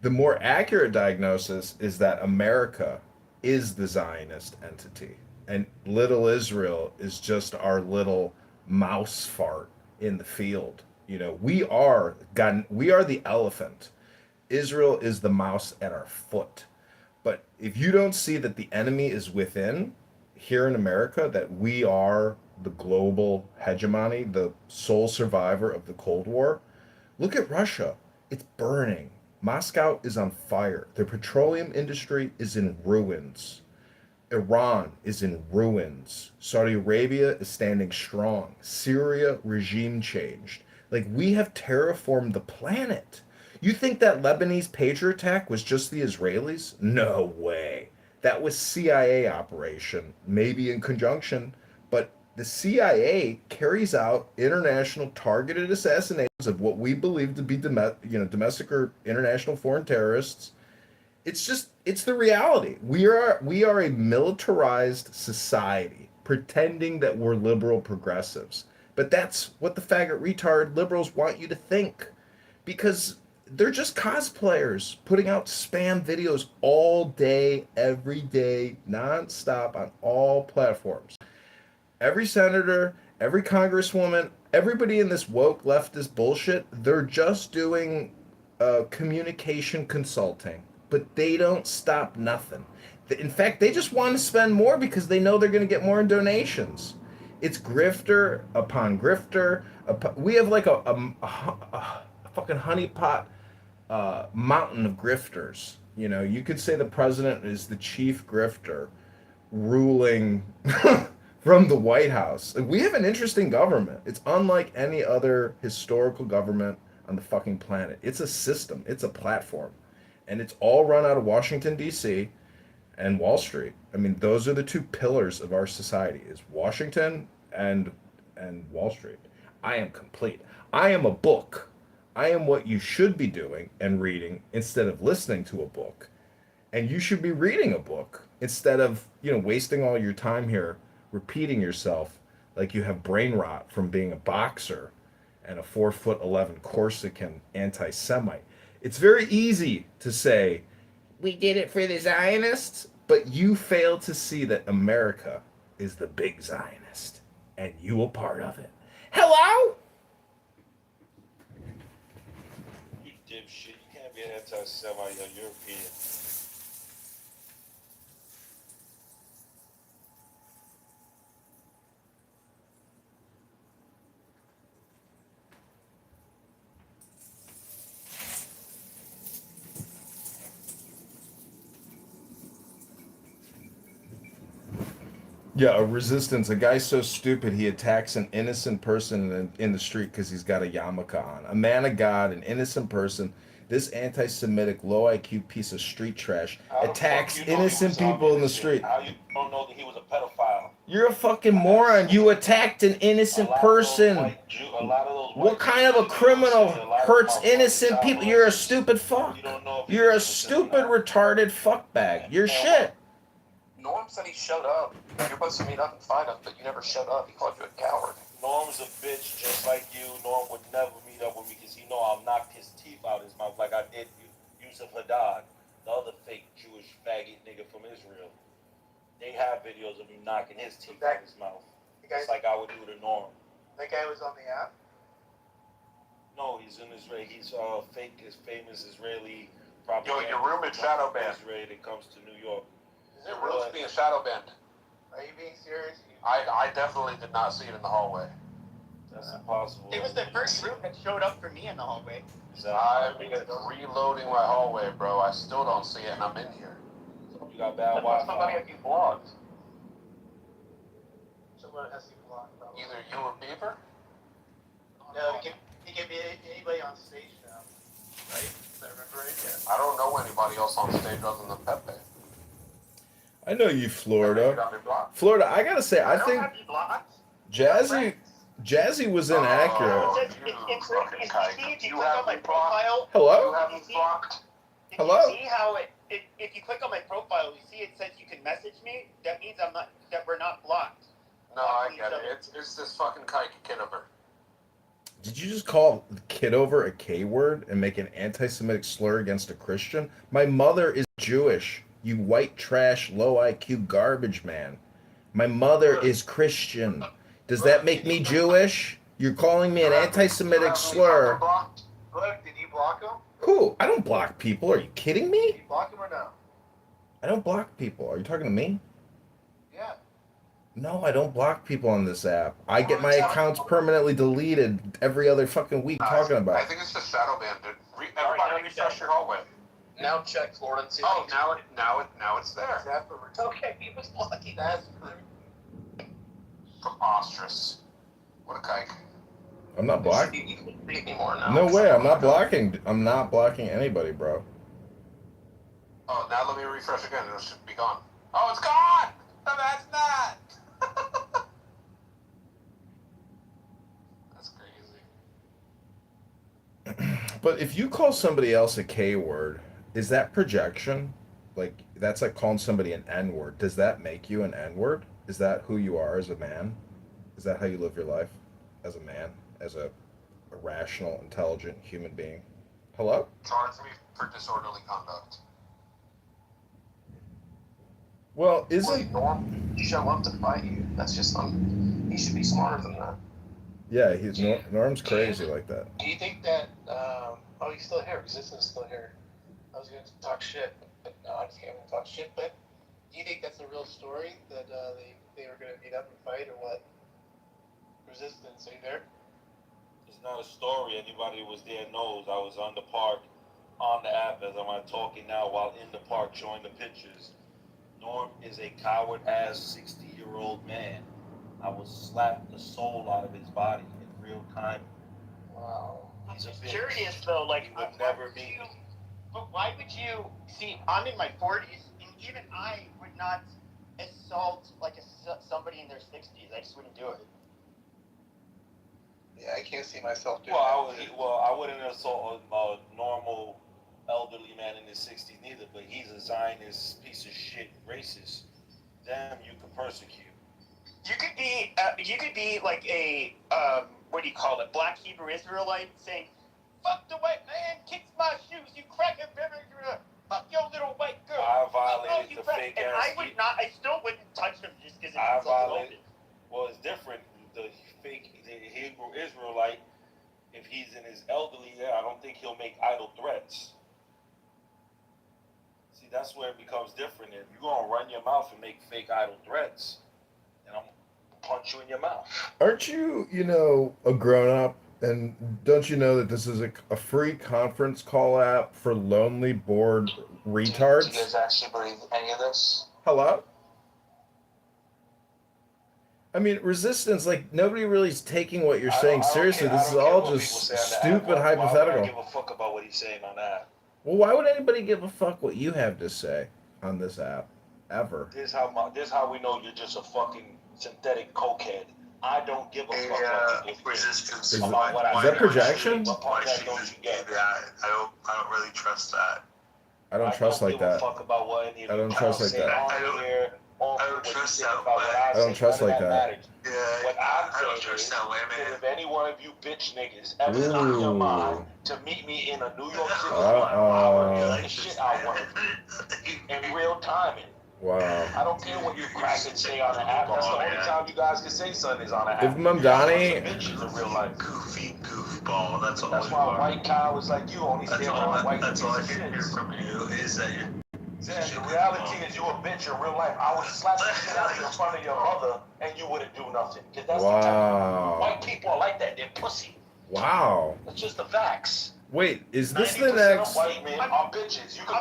The more accurate diagnosis is that America is the Zionist entity, and little Israel is just our little mouse fart in the field. We are the elephant. Israel is the mouse at our foot. But if you don't see that the enemy is within, here in America, that we are the global hegemony, the sole survivor of the Cold War, look at Russia. It's burning. Moscow is on fire. The petroleum industry is in ruins. Iran is in ruins. Saudi Arabia is standing strong. Syria regime changed. Like, we have terraformed the planet. You think that Lebanese Patriot attack was just the Israelis? No way. That was CIA operation, maybe in conjunction, but the CIA carries out international targeted assassinations of what we believe to be domestic or international foreign terrorists. It's the reality. We are a militarized society pretending that we're liberal progressives. But that's what the faggot retard liberals want you to think, because they're just cosplayers putting out spam videos all day, every day, nonstop on all platforms. Every senator, every congresswoman, everybody in this woke leftist bullshit, they're just doing communication consulting, but they don't stop nothing. In fact, they just want to spend more because they know they're going to get more in donations. It's grifter upon grifter. We have like a fucking honeypot mountain of grifters. You could say the president is the chief grifter ruling from the White House. We have an interesting government. It's unlike any other historical government on the fucking planet. It's a system. It's a platform. And it's all run out of Washington, D.C. and Wall Street. I mean, those are the two pillars of our society: is Washington and Wall Street. I am complete. I am a book. I am what you should be doing and reading instead of listening to a book. And you should be reading a book instead of, wasting all your time here repeating yourself like you have brain rot from being a boxer and a 4'11" Corsican anti-Semite. It's very easy to say, we did it for the Zionists, but you fail to see that America is the big Zionist, and you a part of it. Hello? You dipshit. You can't be an anti-Semite, you're European. Yeah, a resistance. A guy so stupid he attacks an innocent person in the street because he's got a yarmulke on. A man of God, an innocent person. This anti-Semitic, low IQ piece of street trash attacks innocent people in the street. How you don't know that he was a pedophile? You're a fucking moron. You attacked an innocent person. What kind of a criminal hurts innocent people? You're a stupid fuck. You're a stupid, retarded fuckbag. You're shit. Norm said he showed up. You're supposed to meet up and fight him, but you never showed up. He called you a coward. Norm's a bitch just like you. Norm would never meet up with me because I'll knock his teeth out his mouth like I did Yusuf Haddad, the other fake Jewish faggot nigga from Israel. They have videos of me knocking his teeth out his mouth. Just like I would do to Norm. That guy was on the app? No, he's in Israel. He's fake, is famous Israeli propaganda. Yo, your room is shadow banned. Israel that comes to New York. Your room's being shadow banned. Are you being serious? I definitely did not see it in the hallway. That's impossible. It was the first room that showed up for me in the hallway. I'm reloading my hallway, bro. I still don't see it, and I'm in here. You got bad Wi-Fi. Somebody has you blocked. Someone has you blocked, probably. Either you or Beaver? No, he can be anybody on stage now. Right? Is that remember right? Yeah. I don't know anybody else on stage other than Pepe. I know you, Florida. Florida, I gotta say, I think Jazzy was inaccurate. If you click on my profile, Hello? Hello? You see how if you click on my profile, you see it says you can message me. That means that we're not blocked. No, I get it. It's this fucking Kitover. Did you just call Kitover a K word and make an anti-Semitic slur against a Christian? My mother is Jewish. You white trash, low IQ garbage man. My mother is Christian. Does that make me Jewish? You're calling me an anti-Semitic slur. Look, did you block him? Who? I don't block people. Are you kidding me? Did you block him or no? I don't block people. Are you talking to me? Yeah. No, I don't block people on this app. I get my accounts permanently deleted every other fucking week talking about I it. think it's just shadow banned, dude. Everybody refresh your hallway. Now check Florida and see. Oh, now it's there. Okay, he was blocking. That's preposterous. What a kike. I'm not blocking. You can't see it anymore now. No way. I'm not blocking. I'm not blocking anybody, bro. Oh, now let me refresh again. It should be gone. Oh, it's gone. No, that's not. That's crazy. But if you call somebody else a K word, is that projection? Like, that's like calling somebody an N word. Does that make you an N word? Is that who you are as a man? Is that how you live your life? As a man? As a rational, intelligent human being? Hello? Charge me for disorderly conduct. Well, isn't... Norm show up to fight you? That's just he should be smarter than that. Yeah, Norm's crazy like that. Do you think that, he's still here. Resistance is still here. I was going to talk shit, but no, I just can't even talk shit. But do you think that's a real story, that they were going to meet up and fight, or what? Resistance, are you there? It's not a story. Anybody who was there knows I was on the park, on the app as I'm talking now, while in the park showing the pictures. Norm is a coward-ass 60-year-old man. I will slap the soul out of his body in real time. Wow. I'm just curious though, like, He would never meet me. but why would you see? I'm in my 40s, and even I would not assault like somebody in their 60s. I just wouldn't do it. Yeah, I can't see myself doing I wouldn't assault a normal elderly man in his 60s neither, but he's a Zionist piece of shit racist. Them you can persecute. You could be like a what do you call it? Black Hebrew Israelite saying, "Fuck the white man, kicks my shoes, you cracker, fuck your little white girl." I violated the fake and ass. I still wouldn't touch him just because I it's violated. Well, it's different. The Hebrew Israelite, if he's in his elderly, I don't think he'll make idle threats. See, that's where it becomes different. If you're gonna run your mouth and make fake idle threats, and I'm gonna punch you in your mouth. Aren't you, a grown-up? And don't you know that this is a free conference call app for lonely, bored retards? Do you guys actually believe any of this? Hello? I mean, resistance, like, nobody really is taking what you're saying seriously. This is all just stupid hypothetical. Why would I give a fuck about what he's saying on that? Well, why would anybody give a fuck what you have to say on this app? Ever. This is how we know you're just a fucking synthetic cokehead. I don't give a fuck what resistance. Is that projection? I don't really trust that. I don't trust like that. I don't trust like that. I don't trust that I don't trust like that. Yeah, I don't trust that way, man. If any one of you bitch niggas ever in your mind to meet me in a New York City, I would get the shit I want in real timing. Wow. I don't care what you crackers say on the app. That's the only time you guys can say something is on the app. If Mamdani... Bitches in real life. Goofy goofball. That's all. That's why white cowards like you only stay around white That's all I can hear from you is that you're. The reality is you a bitch in real life. I would slap the shit out of you in front of your mother and you wouldn't do nothing. Cause that's the type of white people are like that. They're pussy. Wow. That's just the facts. Wait, is this the 90% next... of white men are bitches. You can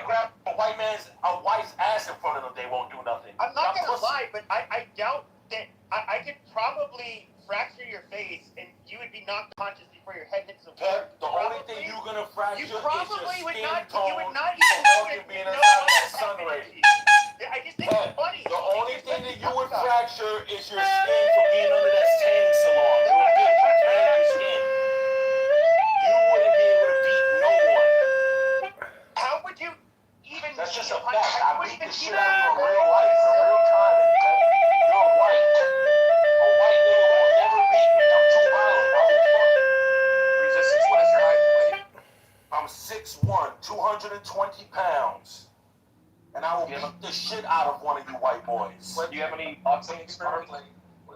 grab a white man's wife's ass in front of them. They won't do nothing. I'm not gonna lie, but I doubt that I could probably fracture your face and you would be knocked conscious before your head hits the floor. The only thing you're gonna fracture is your skin tone. You would not even know it. Being inside that sun ray. I just think it's funny. The only thing that you would fracture is your skin from being under that tanning salon. You would be tanning your skin. You wouldn't be able to beat no one. How would you even? That's just a fact. I beat the shit out of you in real life, in real time. You're white. A white nigga will never beat me. I'm too violent. I will fuck you. Resistance, what is your height and weight? I'm 6'1", 220 pounds. And I will beat the shit out of one of you white boys. Do you have any boxing experience?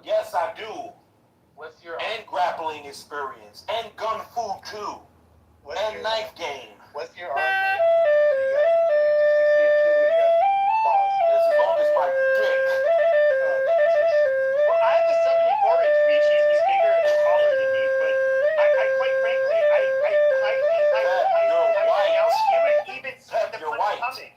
Yes, I do. What's your And grappling experience. And gun food too. And knife game. What's your arm length? What do you got? 60 inches? What do you got? Balls. As long as my dick. Well, I have a 74-inch reach. He's bigger and taller than me, but I quite frankly, I doubt you would even see the punch coming.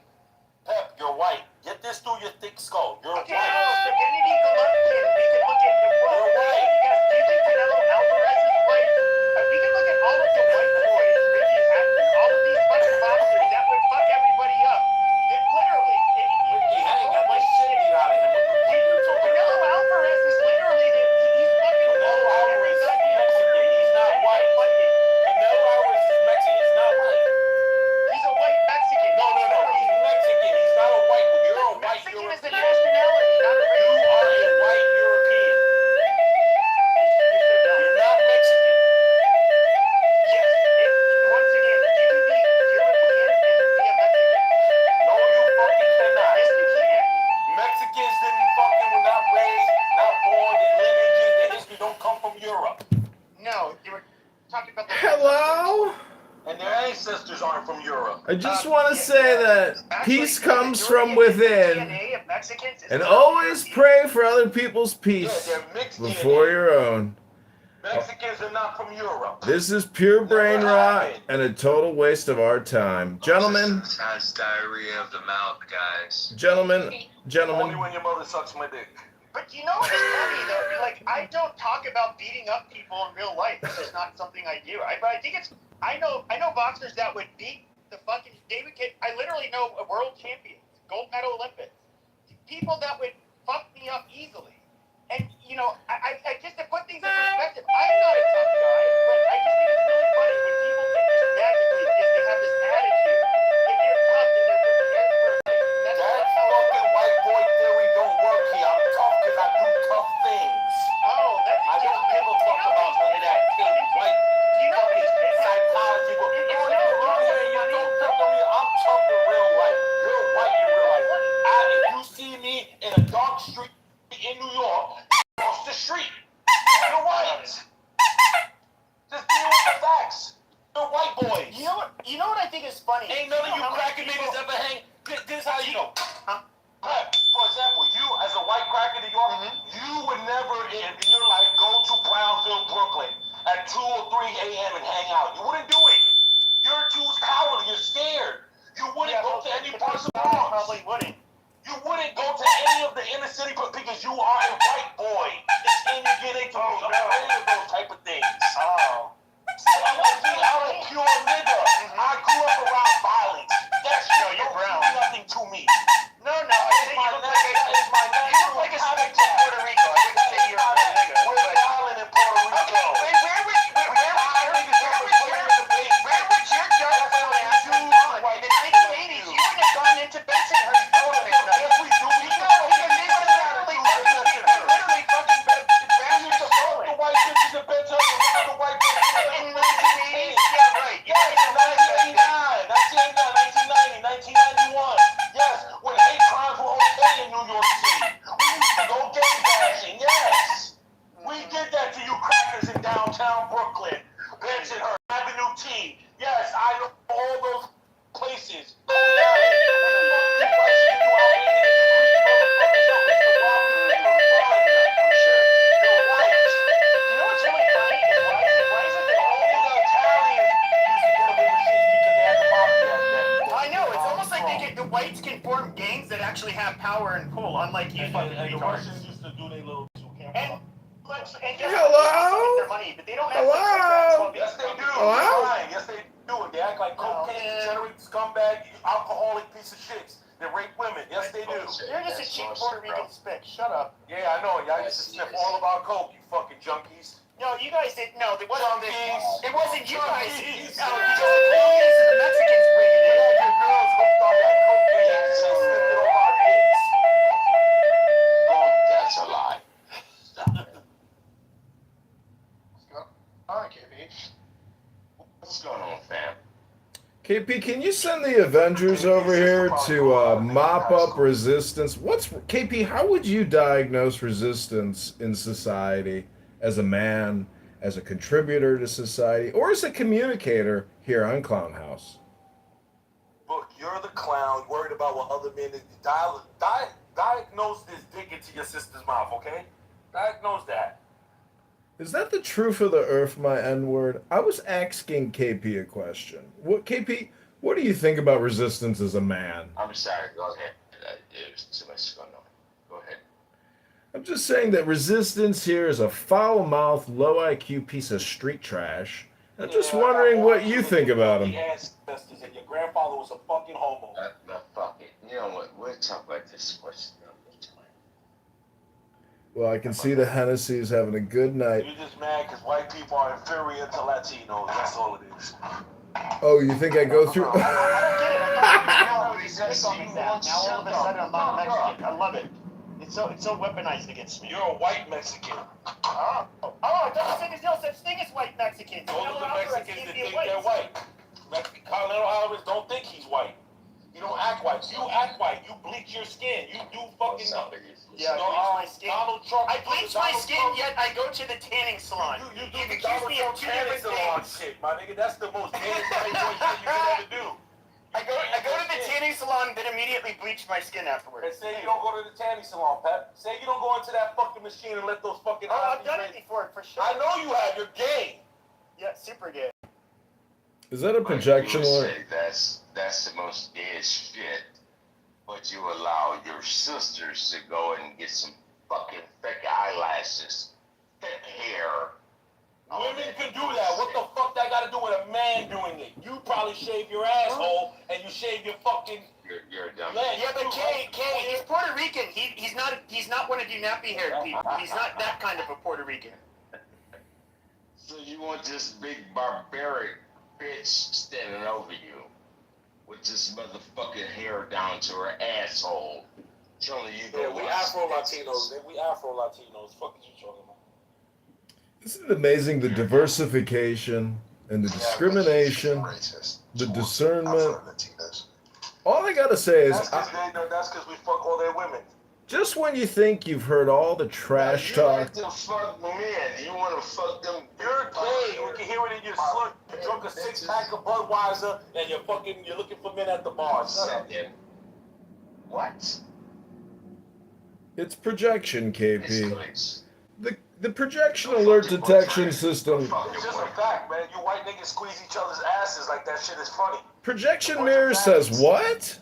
Pep, you're white. Get this through your thick skull. You're Okay, white. so Kennedy Golovkin, we can look at him. Well, You're white. Do you think Canelo Alvarez is white? We can look at all of the white boys, Ricky Hatton, all of these fucking boxers that would fuck everybody up. Literally. Ricky Hatton got the shit beat out of him. Canelo Alvarez is literally he's fucking Canelo Alvarez is Mexican. He's not white. Canelo Alvarez is Mexican. He's not white. He's a white Mexican. No. He's Mexican. He's not a white. You're a white Mexican European. is a nationality, not a race. You are a white European. You're not Mexican. Yes. Once again, you can be European and be a Mexican. No, you fucking cannot. Yes, you can. Mexicans were not raised, not born, their lineages, their history don't come from Europe. No, you were talking about the Hello? And their ancestors aren't from Europe. I just want to say that peace comes from within. DNA of Mexicans is And not- always pray for other people's peace Yeah, they're mixed before DNA. your own. Mexicans are not from Europe. This is pure brain rot and a total waste of our time. Gentlemen, Has diarrhea of the mouth, guys. gentlemen, Only when your mother sucks my dick. But you know what's funny though? Like, I don't talk about beating up people in real life. It's just not something I do. But I think it's. I know boxers that would beat the fucking. I literally world champions, gold medal Olympics, people that would fuck me up easily. And, I just to put things in perspective, I'm not a tough guy, but I just think it's really funny when people think just magically, because they have this attitude, if they're tough and they're prepared for it. That fucking white boy theory don't work here. I'm tough because I do tough things. Oh, that's I don't give a fuck about none of that pink white fucking psychology. I'm tough in real life. You're white in real life. If you see me in a dark street in New York, across the street, you're white. Just deal with the facts. You're white boys. You know what I think is funny? Ain't none of you cracker niggas ever hang. This is how you know. For example, you as a white cracker in New York, you would never in your life go to Brownsville, Brooklyn at 2 or 3 a.m. and hang out. You wouldn't do it. You're too cowardly. You're scared. You wouldn't go to any parts of Bronx. Probably wouldn't. You wouldn't go to any of the inner city because you are a white boy. It's in your DNA to be afraid of those type of things. Oh. See, I'm a pure nigga. I grew up around violence. That's you're brown. Nothing to me. No, I think you look like a snake from Puerto Rico. I wouldn't say you're a real nigga. We're violent in Puerto Rico. Okay, where would your in the 1980s, you wouldn't have gone into Bensonhurst Building at night. Yes, we do. Literally fucking bastards of Poland. The white bitches in Bensonhurst, the white bitches in 1980s. Yeah, right. Yes, in 1989, 1990, 1991. Yes, when hate crimes were okay in New York City. We used to go gay bashing, yes. We did that to you crackers in downtown Brooklyn. Bensonhurst, Avenue T. Yes, I know all those places. The whites can form gangs that actually have power and pull, unlike you fucking retards. The Russians used to do their little and their money, but they don't act like yes, they do. Yes, they do. They act like cocaine, degenerate, scumbag, alcoholic piece of shits. They rape women. Yes, they do. You're just a cheap Puerto Rican spick. Shut up. Yeah, I know. Y'all used to sniff all about coke, you fucking junkies. No, you guys didn't. No, it wasn't this. It wasn't you guys. No, because the Colombians and the Mexicans bring it in. Your girls hooked on that cocaine and they sniffed it on our dicks. That's a lie. Stop it. All right, KB. What's going on, fam? KP, can you send the Avengers over here to mop up resistance? KP, how would you diagnose resistance in society as a man, as a contributor to society, or as a communicator here on Clown House? Look, you're the clown worried about what other men diagnose this dick into your sister's mouth, okay? Diagnose that. Is that the truth of the earth, my N-word? I was asking KP a question. KP, what do you think about resistance as a man? I'm sorry, go ahead. There's too much going on. Go ahead. I'm just saying that resistance here is a foul-mouthed, low-IQ piece of street trash. I'm just wondering what you think about him. Ancestors and your grandfather was a fucking homo. Fuck it. You know what? We'll talk about this question another time. Well, I can see the Hennessy's having a good night. You're just mad because white people are inferior to Latinos. That's all it is. Oh, you think I go through... I don't get it. Now all of a sudden I'm not Mexican. I love it. It's so weaponized against me. You're a white Mexican. I thought you said there's no such thing as white Mexicans. Those are the Mexicans that think they're white. Colonel Alvarez don't think he's white. You don't act white. You act white. You bleach your skin. You do fucking... Yeah, I bleach my skin. I bleach my skin, yet I go to the tanning salon. You accuse me of two different things. Shit, my nigga. That's the most damn shit you can ever do. I go to the tanning salon, then immediately bleach my skin afterwards. And say you don't go to the tanning salon, Pep. Say you don't go into that fucking machine and let those fucking... Oh, I've done it before, for sure. I know you have. You're gay. Yeah, super gay. Is that a projection? That's the most gayest shit. But you allow your sisters to go and get some fucking thick eyelashes, thick hair, Women can do that. What the fuck that got to do with a man doing it? You probably shave your asshole and you shave your fucking. You're a dumb. Yeah, but Kay, he's Puerto Rican. He's not one of you nappy-haired people. He's not that kind of a Puerto Rican. So you want this big barbaric bitch standing over you with this motherfucking hair down to her asshole, telling you Yeah, we Afro Latinos. We Afro Latinos. Fuck is you talking about? Isn't it amazing the diversification and the discrimination, the discernment? All I gotta say is, that's because we fuck all their women. just when you think you've heard all the trash You talk, like to fuck men. You want to fuck them. You're gay. We can hear it in your slut. You drunk a 6-pack of Budweiser and you're looking for men at the bar. Shut up. What? it's projection, KP. The projection alert detection system. It's just a fact, man. You white niggas squeeze each other's asses like that shit is funny. Projection mirror says what?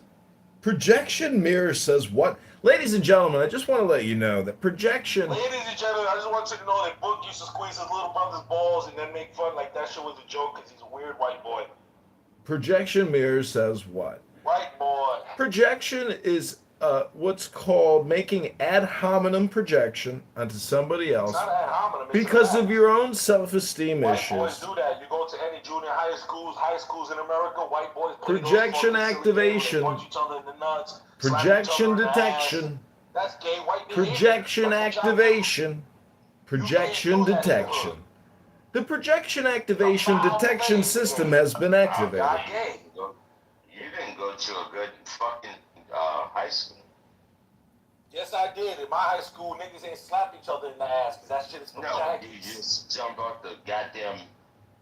Projection mirror says what? Ladies and gentlemen, I just want to let you know that projection. Ladies and gentlemen, I just want you to know that Book used to squeeze his little brother's balls and then make fun like that shit was a joke because he's a weird white boy. Projection mirror says what? White boy. Projection is what's called making ad hominem projection onto somebody else It's not ad hominem. It's because a of your own self-esteem White issues. boys do that. You go to any junior high schools in America, white boys play those Projection fucking silly activation. games, punch each other in the nuts, Projection slap each other in the detection. ass. That's gay. White Projection activation. Projection detection. The projection activation detection system has been activated. You didn't go to a good fucking high school. Yes, I did. In my high school, niggas ain't slap each other in the ass because that shit is for No, faggots. you just jump off the goddamn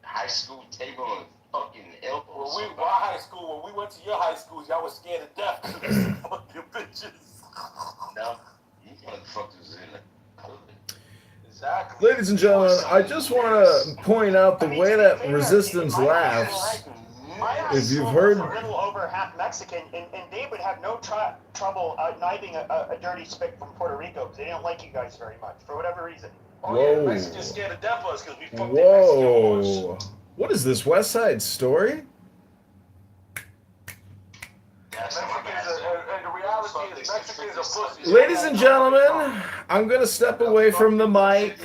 high school table and fucking elbows. When our high school, when we went to your high school, y'all was scared to death because of some fucking bitches. No, you motherfuckers in the clothing. Exactly. Ladies and gentlemen, I just want to point out the way that resistance laughs. If you've heard, a little over half Mexican, and they would have no trouble knifing a dirty spick from Puerto Rico because they didn't like you guys very much for whatever reason. Whoa. Mexicans scared to death of us because we fucked their Mexican wars. Whoa. What is this, West Side Story? And the reality is Mexicans are pussies. Ladies and gentlemen, I'm going to step away from the mic.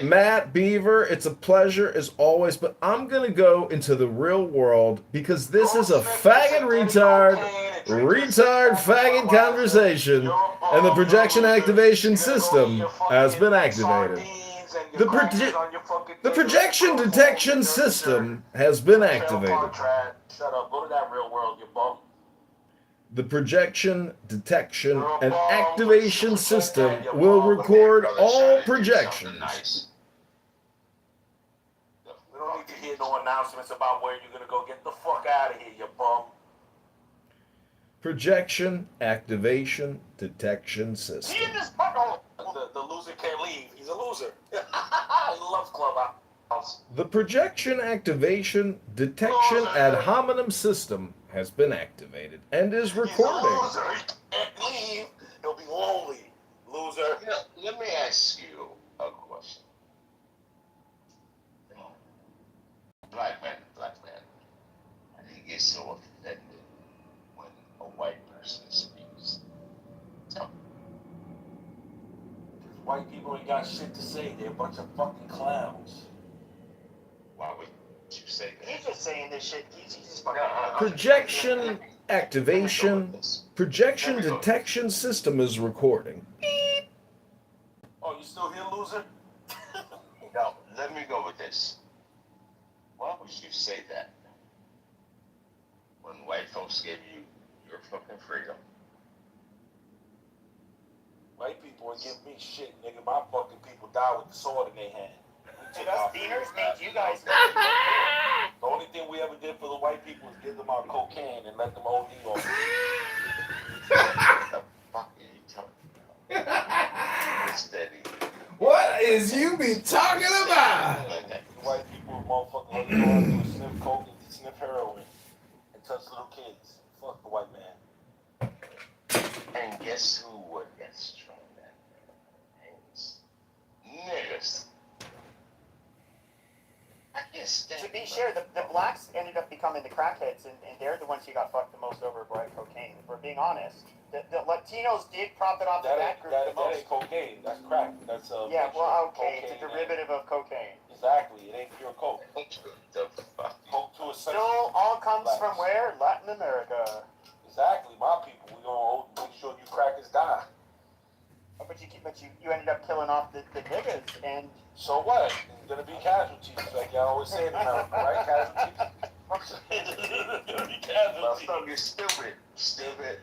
Matt Beaver, it's a pleasure as always, but I'm going to go into the real world because this is a faggot faggot conversation, and the projection activation system has been activated. The projection detection system has been activated. Shut up. Go to that real world, you bum. The projection detection and activation system will record all projections. We don't need to hear no announcements about where you're gonna go. Get the fuck out of here, you bum. Projection activation detection system. The loser can't leave. He's a loser. He loves Clubhouse. The projection activation detection ad hominem system has been activated and is recording. He's a loser. He can't leave. He'll be lonely. Loser. Let me ask you a question. Black man. I think get so offended when a white person speaks. Tell me. White people ain't got shit to say. They're a bunch of fucking clowns. Why would you say that? He's just saying this shit. He's just fucking. Projection activation projection detection system is recording. Oh, you still here, loser? No, let me go with this. Why would you say that when white folks gave you your fucking freedom? White people ain't give me shit, nigga. My fucking people die with the sword in their hand. Dude, us beaners made you guys. The only thing we ever did for the white people is give them our cocaine and let them OD on it. What the fuck are you talking about? Steady. What is you be talking about? White people, motherfuckers, all they want to do is sniff coke and sniff heroin and touch little kids. Fuck the white man. And guess who would get strong that hands? Niggas. be sure, the blacks ended up becoming the crackheads, and they're the ones who got fucked the most over by cocaine. If we're being honest, the Latinos did profit off of that group the most. That ain't cocaine. That's crack. That's yeah. Well, okay, it's a derivative of cocaine. Exactly. It ain't pure coke. Coke to a Still all comes from where? Latin America. Exactly. My people. We gonna make sure you crackers die. Oh, but you ended up killing off the niggas, and so what? There's gonna be casualties, like y'all always say in America, right? Casualties. There's gonna be casualties. My stomach is stupid. Stupid.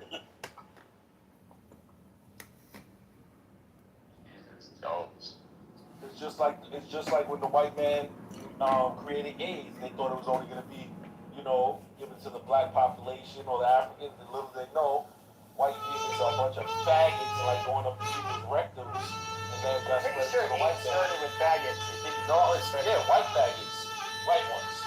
Jesus Jones. It's just like when the white man created AIDS. They thought it was only gonna be, given to the black population or the Africans. And little they know, white people are a bunch of faggots, like going up to people's rectums, and then that's pretty sure AIDS started with faggots. White faggots, white ones.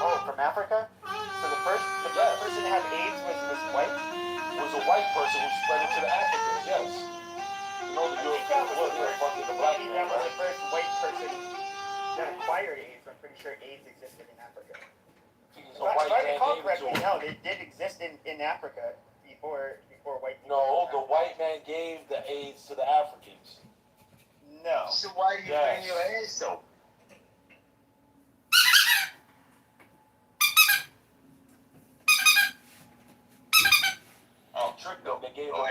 Oh, from Africa? So the first person to have AIDS was white? Was a white person who spread it to the Africans, yes. I think that was the first white person that acquired AIDS. I'm pretty sure AIDS existed in Africa. If I recall correctly, no, it did exist in Africa before white people. No, the white man gave the AIDS to the Africans. No. So why are you bringing your ass so? Oh, tricked them. They gave them.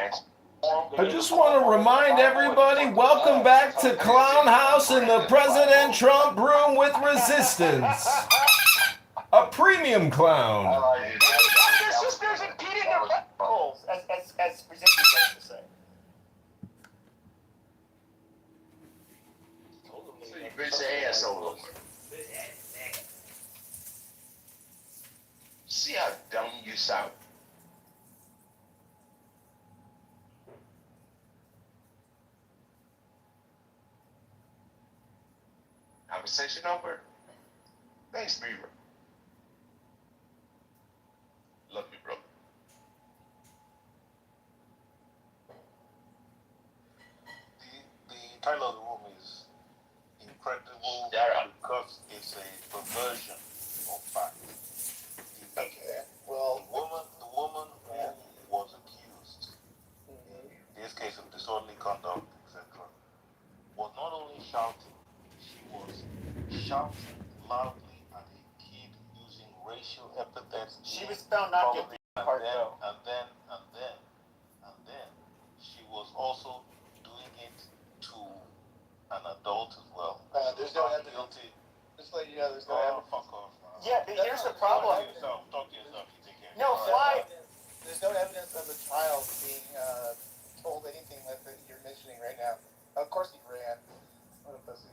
I just want to remind everybody, welcome back to Clown House in the President Trump room with resistance. A premium clown. Their sisters impeding their buttholes, as resistance likes to say. So you bitch your ass over. See how dumb you sound. Conversation over. Thanks, Beaver. Love you, bro. The title of the room is Incredible because it's a perversion of fact. Okay. Well, the woman who was accused in this case of disorderly conduct, etc., was not only shouting, she was shouting loudly at a kid using racial epithets. She was found not guilty. And then she was also doing it to an adult as well. There's no evidence. Just like there's no evidence. Fuck off. Yeah, but here's the problem. Talk to yourself. You take care. No, Fly. There's no evidence of the child being told anything like that you're mentioning right now. Of course he ran. What a pussy.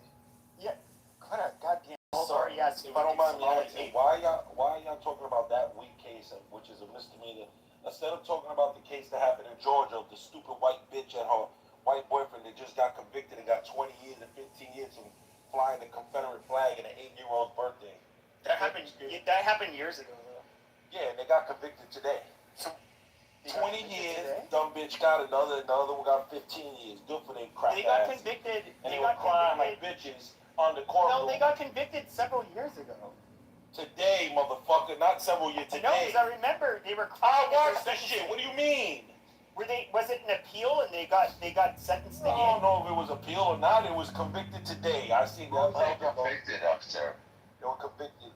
Yeah. What a goddamn sorry ass. If I don't mind me asking, why are y'all talking about that weak case, which is a misdemeanor, instead of talking about the case that happened in Georgia of the stupid white bitch and her white boyfriend that just got convicted and got 20 years and 15 years from flying the Confederate flag in an 8-year-old's birthday? That happened years ago, though. Yeah, and they got convicted today. So 20 years, dumb bitch got another one got 15 years. Good for them crap. They got convicted. And they were crying like bitches on the courtroom. No, they got convicted several years ago. Today, motherfucker, not several years. Today. No, because I remember they were. I watched that shit. What do you mean? Was it an appeal and they got sentenced again? I don't know if it was appeal or not. It was convicted today. I seen that. Convicted of, sir. They were convicted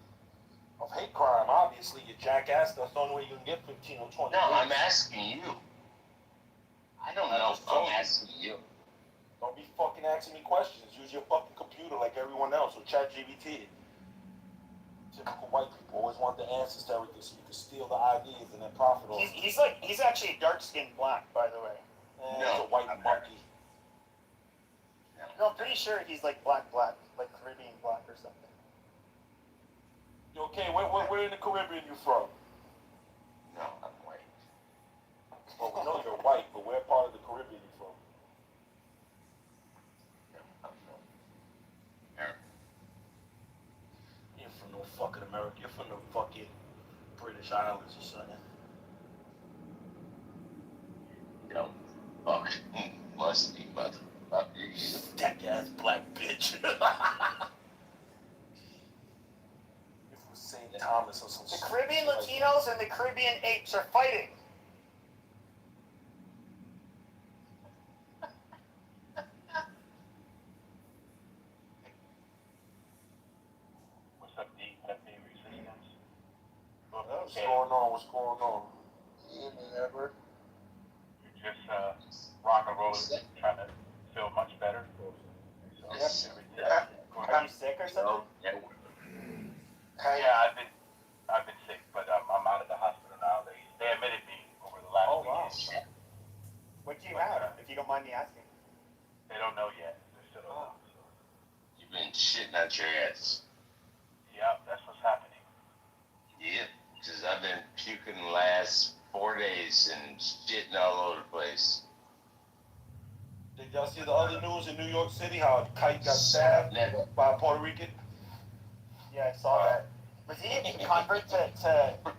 of hate crime. Obviously, you jackass. That's the only way you can get 15 or 20. No, I'm asking you. I don't know. I'm asking you. Don't be fucking asking me questions. Use your fucking computer like everyone else or ChatGPT. Typical white people always want the answers to everything so you can steal the ideas and then profit off. He's actually dark-skinned black, by the way. He's a white monkey. No, I'm pretty sure he's like black, like Caribbean black or something. Okay, where in the Caribbean you from? No, I'm white. Well, we know you're white, but where part of the Caribbean you from? I'm from America. You're from no fucking America. You're from the fucking British Islands or something. Yo, fuck. Must be motherfuckers. That ass black bitch. the Caribbean apes are fighting. What's up, D? Happy Resistance? What's going on? What's going on? Evening, Edward. You're just rock and rolling, trying to feel much better. So, Yeah. Are you sick or something? Yeah, I've been sick, but I'm out of the hospital now. They admitted me over the last weekend. What do you have, if you don't mind me asking? They don't know yet. They still don't know. So. You've been shitting out your ass. Yeah, that's what's happening. Yep, because I've been puking the last 4 days and shitting all over the place. Did y'all see the other news in New York City? How a kite got stabbed by a Puerto Rican? Yeah, I saw that. Was he a convert to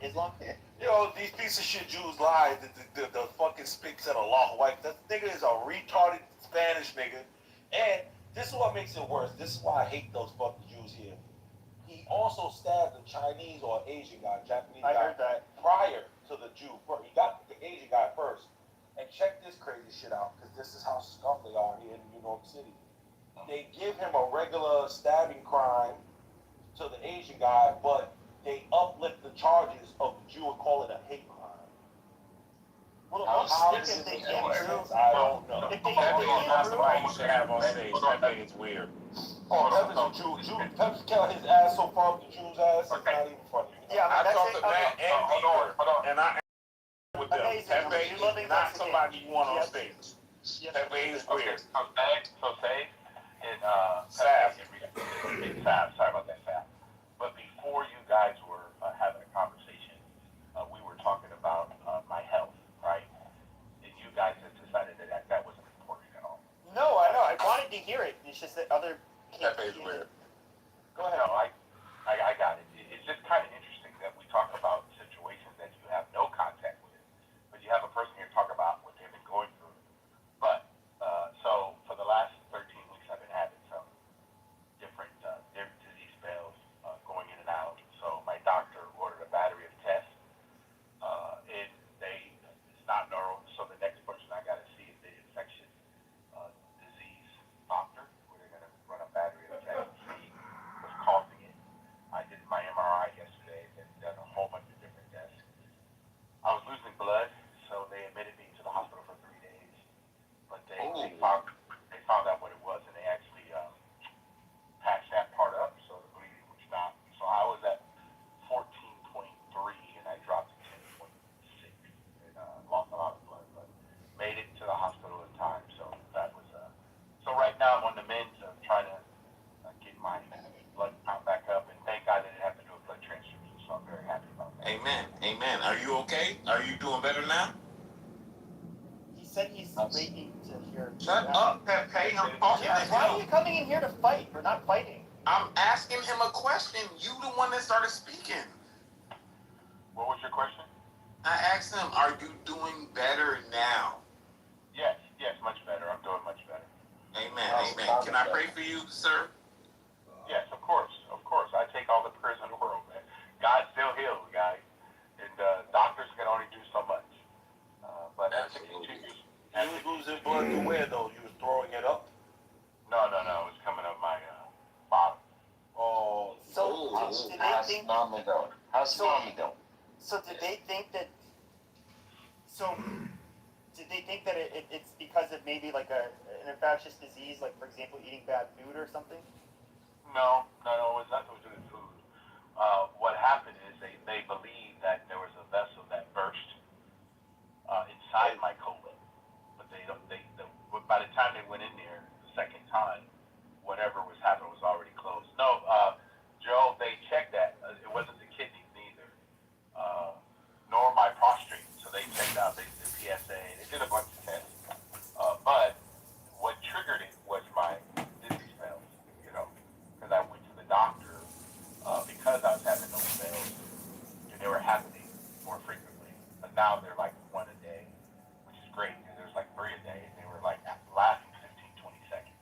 Islam? You know, these piece of shit Jews lie. The fucking speaks at Allah white. That nigga is a retarded Spanish nigga. And this is what makes it worse. This is why I hate those fucking Jews here. He also stabbed a Chinese or Asian guy, Japanese guy. I heard that. Prior to the Jew. He got the Asian guy first. And check this crazy shit out, because this is how scum they are here in New York City. They give him a regular stabbing crime to the Asian guy, but they uplift the charges of the Jew and call it a hate crime. Well, How if does they it can't prove, I don't know. if they can't prove, why you should have on stage. That thing is weird. Oh, Pepper's a Jew. Pepper's killing his ass so far up the Jew's ass, it's not even funny. Yeah, I that's talked it. to Matt and Bieber, and I with them. Amazing. Pepe You loving is not Mexican. somebody you want on stage. Pepe is weird. So say in Sav. Sav, sorry about that, Sav. But before you guys were having a conversation, we were talking about my health, right? And you guys had decided that wasn't important at all. No, I know. I wanted to hear it. It's just that other. Pepe is weird. Go ahead. No, I got it. It's just kind of interesting that we talk about situations that you have no contact with, but you have a person here talk about what they've been going through. But so for the last 13 weeks, I've been having some different disease spells going in and out. So my doctor ordered a battery of tests. It's not neural. So the next person I got to see is the infectious disease doctor, where they're going to run a battery of tests and see what's causing it. I did my MRI yesterday and done a whole bunch of different tests. I was losing blood, so they admitted me to the hospital for 3 days. But they found out what it was, and they actually patched that part up, so the bleeding would stop. So I was at 14.3, and I dropped to 10.6, and lost a lot of blood, but made it to the hospital in time. So that was so right now I'm on the mend of trying to get my blood count back up, and thank God they didn't have to do a blood transfusion, so I'm very happy about that. Amen. Amen. Are you okay? Are you doing better now? He said he's waiting to hear. Shut up, Pepe. I'm talking to Why are him. you coming in here to fight? We're not fighting. I'm asking him a question. You the one that started speaking. What was your question? I asked him, are you doing better now? Yes, much better. I'm doing much better. Amen. Amen. Can I pray for you, sir? Yes, of course. I take all the prayers in the world, man. God still heals, guys. And doctors can only do so much. But as it continues... You was losing blood to where, though? You was throwing it up? No. It was coming up my bottom. Oh. So did they think? How's mommy doing? So did they think that? So did they think that it's because of maybe like an infectious disease, like for example eating bad food or something? No, it was nothing to do with food. What happened is they believed that there was a vessel that burst inside my colon, but by the time they went in there the second time, whatever was happening was already closed. No, Joe, they checked that. It wasn't the kidneys neither, nor my prostate. So they checked out the PSA. They did a bunch of tests, but what triggered it was my dizzy spells. Because I went to the doctor because I was having those spells, and they were happening more frequently. But now they're like 1 a day, which is great, because there's like 3 a day, and they were like lasting 15, 20 seconds.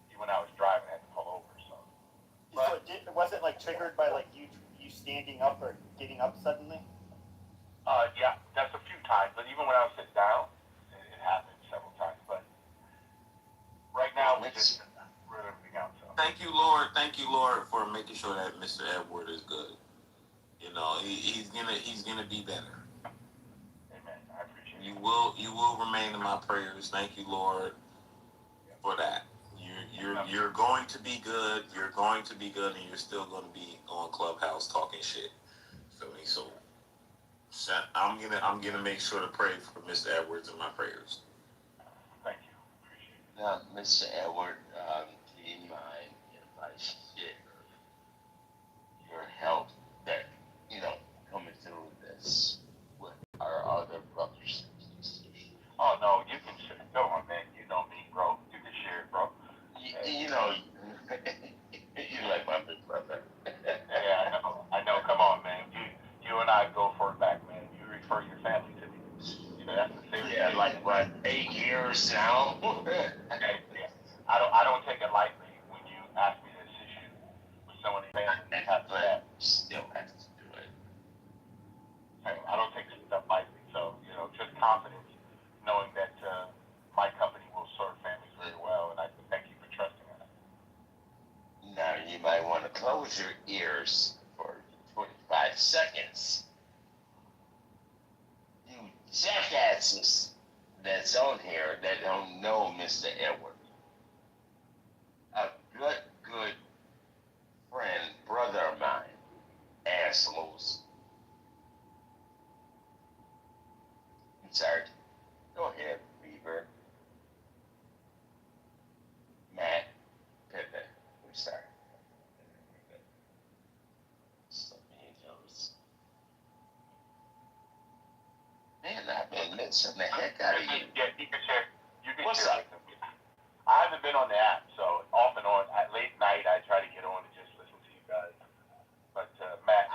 Even when I was driving, I had to pull over. So it wasn't like triggered by like you standing up or getting up suddenly? Yeah, that's a few times. But even when I was sitting down, it happened several times. But right now, we just wrote everything out. So. Thank you, Lord, for making sure that Mr. Edward is good. You know, he's gonna be better. Amen. I appreciate it. You will remain in my prayers. Thank you, Lord, for that. You're going to be good. You're going to be good, and you're still going to be on Clubhouse talking shit. Feel me? So I'm gonna make sure to pray for Mr. Edwards in my prayers. Thank you. Appreciate it. Now, Mr. Edward, do you mind if I share your help that, coming through this with our other brothers and sisters? Oh, no, you can share. Go on, man. You know me, bro. You can share it, bro. You're like my big brother. Yeah, I know. Come on, man. You and I go for it back, man. You refer your family to me. That's the serious. Yeah, like what, 8 years now? Okay, yeah. I don't take it lightly when you ask me to assist you with someone in family. But still have to do it. I don't take this stuff lightly. So, just confidence, knowing that my company will serve families very well, and I thank you for trusting us. Now you might want to close your ears for 25 seconds. You jackasses that's on here that don't know Mr. Edward. A good friend, brother of mine, assholes. I'm sorry. Go ahead, Beaver. Matt, Pepe, I'm sorry. Man, I've been missing the heck out of you. Yeah, you can share. What's share up? with them. I haven't been on the app, so off and on. At late night, I try to get on and just listen to you guys. But Matt,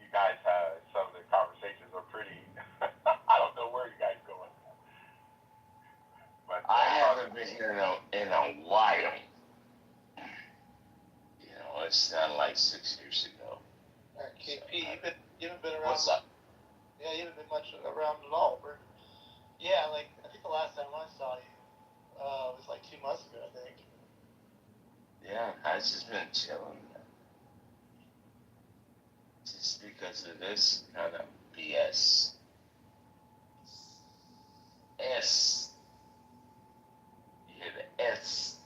you guys, some of the conversations are pretty. I don't know where you guys going. But I haven't been here in a while. It's not like 6 years ago. KP, you haven't been around. What's up? Yeah, you haven't been much around at all. Yeah, like I think the last time I saw you was like 2 months ago, I think. Yeah, I've just been chilling. Just because of this kind of BS. S. You hear the S.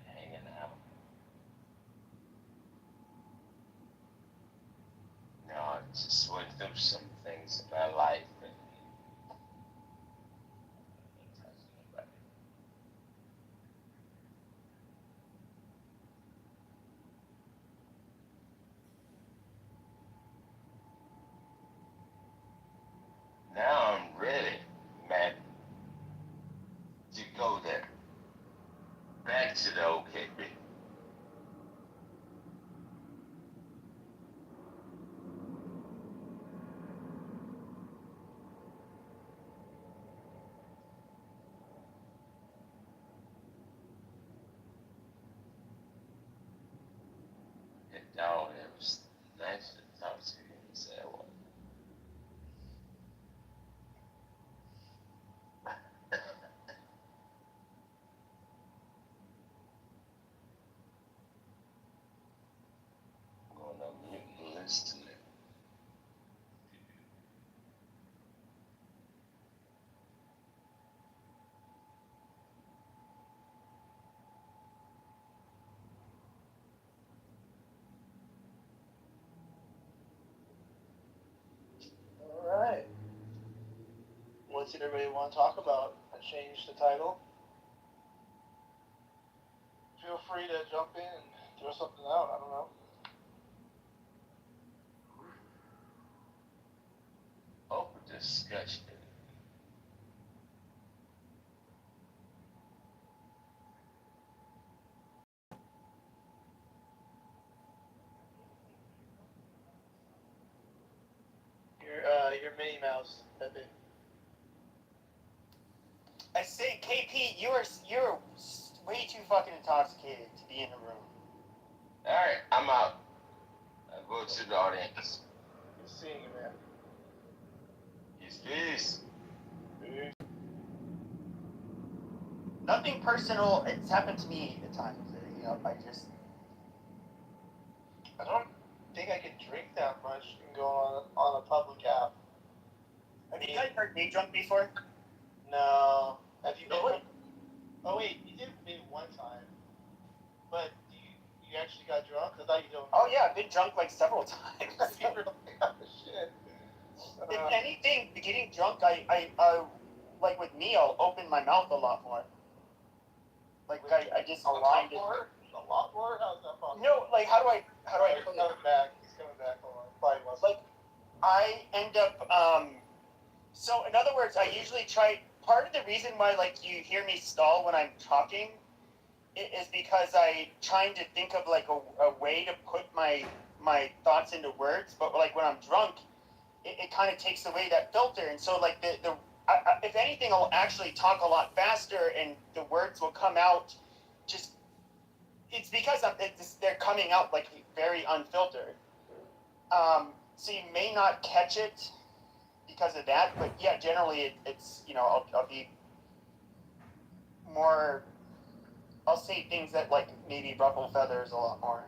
Hanging out. I just went through some things in my life and now I'm ready, man, to go there. Back to the OKB. No, it was nice to talk to you and say, well, I'm going to mute and listen. All right. What's everybody want to talk about? I changed the title. Feel free to jump in and throw something out. I don't know. Open discussion. Your Minnie Mouse, Pepe. I say, KP, you're way too fucking intoxicated to be in the room. Alright, I'm out. I go to the audience. Good seeing you, man. Peace. Nothing personal. It's happened to me at times. You know, I don't think I can drink that much and go on a public app. Have you guys heard me drunk before? No. Have you been? Oh wait, you did maybe one time. But you actually got drunk? I thought you don't. Oh yeah, I've been drunk like several times. Oh shit. If anything, getting drunk, I like with me, I'll open my mouth a lot more. Like I just a lot more. A lot more? How's that possible? No, like how do I He's coming back. He's coming back. Hold on. Probably was. Like I end up so in other words, I usually try. Part of the reason why like you hear me stall when I'm talking is because I trying to think of like a way to put my thoughts into words, but like when I'm drunk, it kind of takes away that filter, and so like if anything, I'll actually talk a lot faster, and the words will come out just. It's because they're coming out like very unfiltered. So you may not catch it because of that, but yeah, generally it's I'll be more. I'll say things that like maybe ruffle feathers a lot more.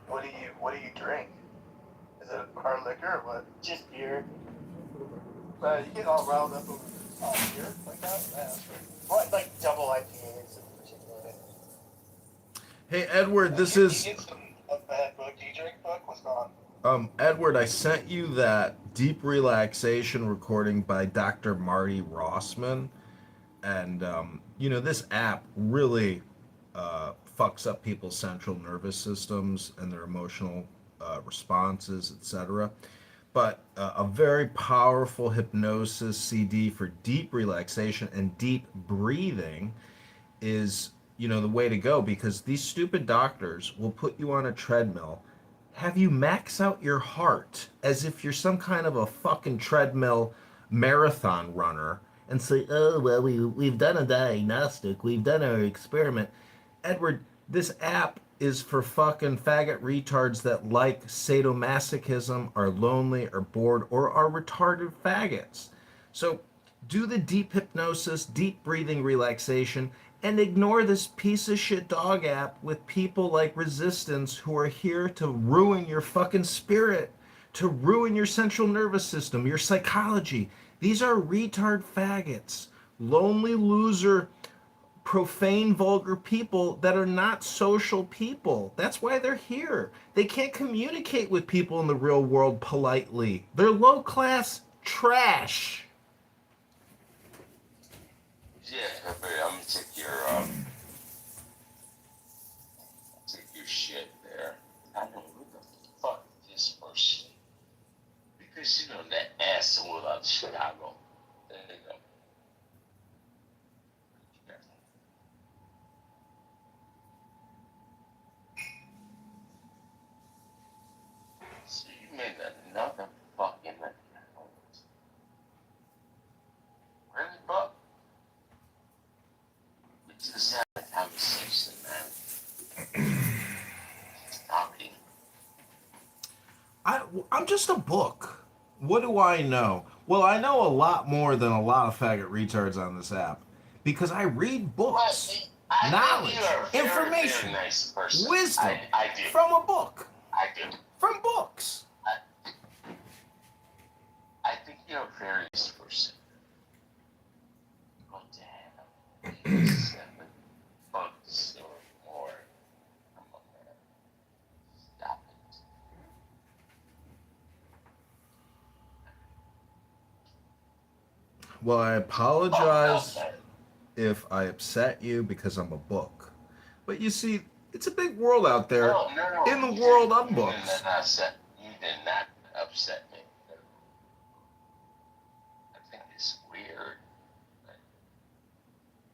What do you drink? Is it hard liquor or what? Just beer. But you get all riled up over beer like that? Yeah. What, like double IPAs in particular? Hey, Edward, this is... You get a bad book. Do you drink book? What's going on? Edward, I sent you that deep relaxation recording by Dr. Marty Rossman. And, this app really fucks up people's central nervous systems and their emotional responses, etc. But a very powerful hypnosis CD for deep relaxation and deep breathing is, the way to go, because these stupid doctors will put you on a treadmill, have you max out your heart as if you're some kind of a fucking treadmill marathon runner and say, oh, well, we've done a diagnostic, we've done our experiment. Edward, this app is for fucking faggot retards that like sadomasochism, are lonely, are bored, or are retarded faggots. So do the deep hypnosis, deep breathing relaxation, and ignore this piece of shit dog app with people like Resistance who are here to ruin your fucking spirit, to ruin your central nervous system, your psychology. These are retard faggots, lonely loser, profane, vulgar people that are not social people. That's why they're here. They can't communicate with people in the real world politely. They're low-class trash. Yeah, but I'm gonna take your shit there. I don't know who the fuck this person. Because that asshole out of Chicago. There you go. So you made another fucking account. Really, Buck? We just had a conversation, man. Stopping. I'm just a book. What do I know? Well, I know a lot more than a lot of faggot retards on this app because I read books, knowledge, information, very nice person. wisdom I do. from a book. I do. From books. I think you're a very nice person. Oh, damn. 7 bucks or more. Come on, man. Stop it. Well, I apologize if I upset you because I'm a book. But you see, it's a big world out there. No. In the world of books. You did not upset me. I think it's weird.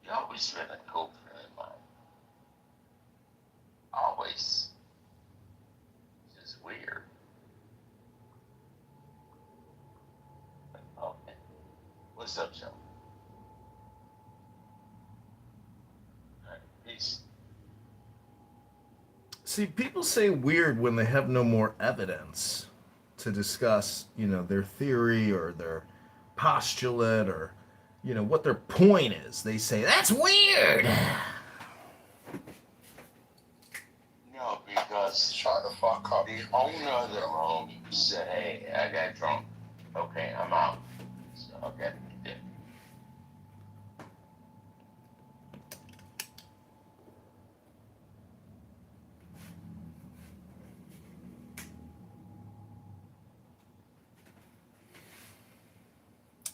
You always been a co-friend of mine. Always. It's just weird. Okay. What's up, Joe? See, people say weird when they have no more evidence to discuss, their theory or their postulate or, what their point is. They say, that's weird. No, because trying to fuck up. The owner of the room said, "Hey, I got drunk. Okay, I'm out." So okay, yeah.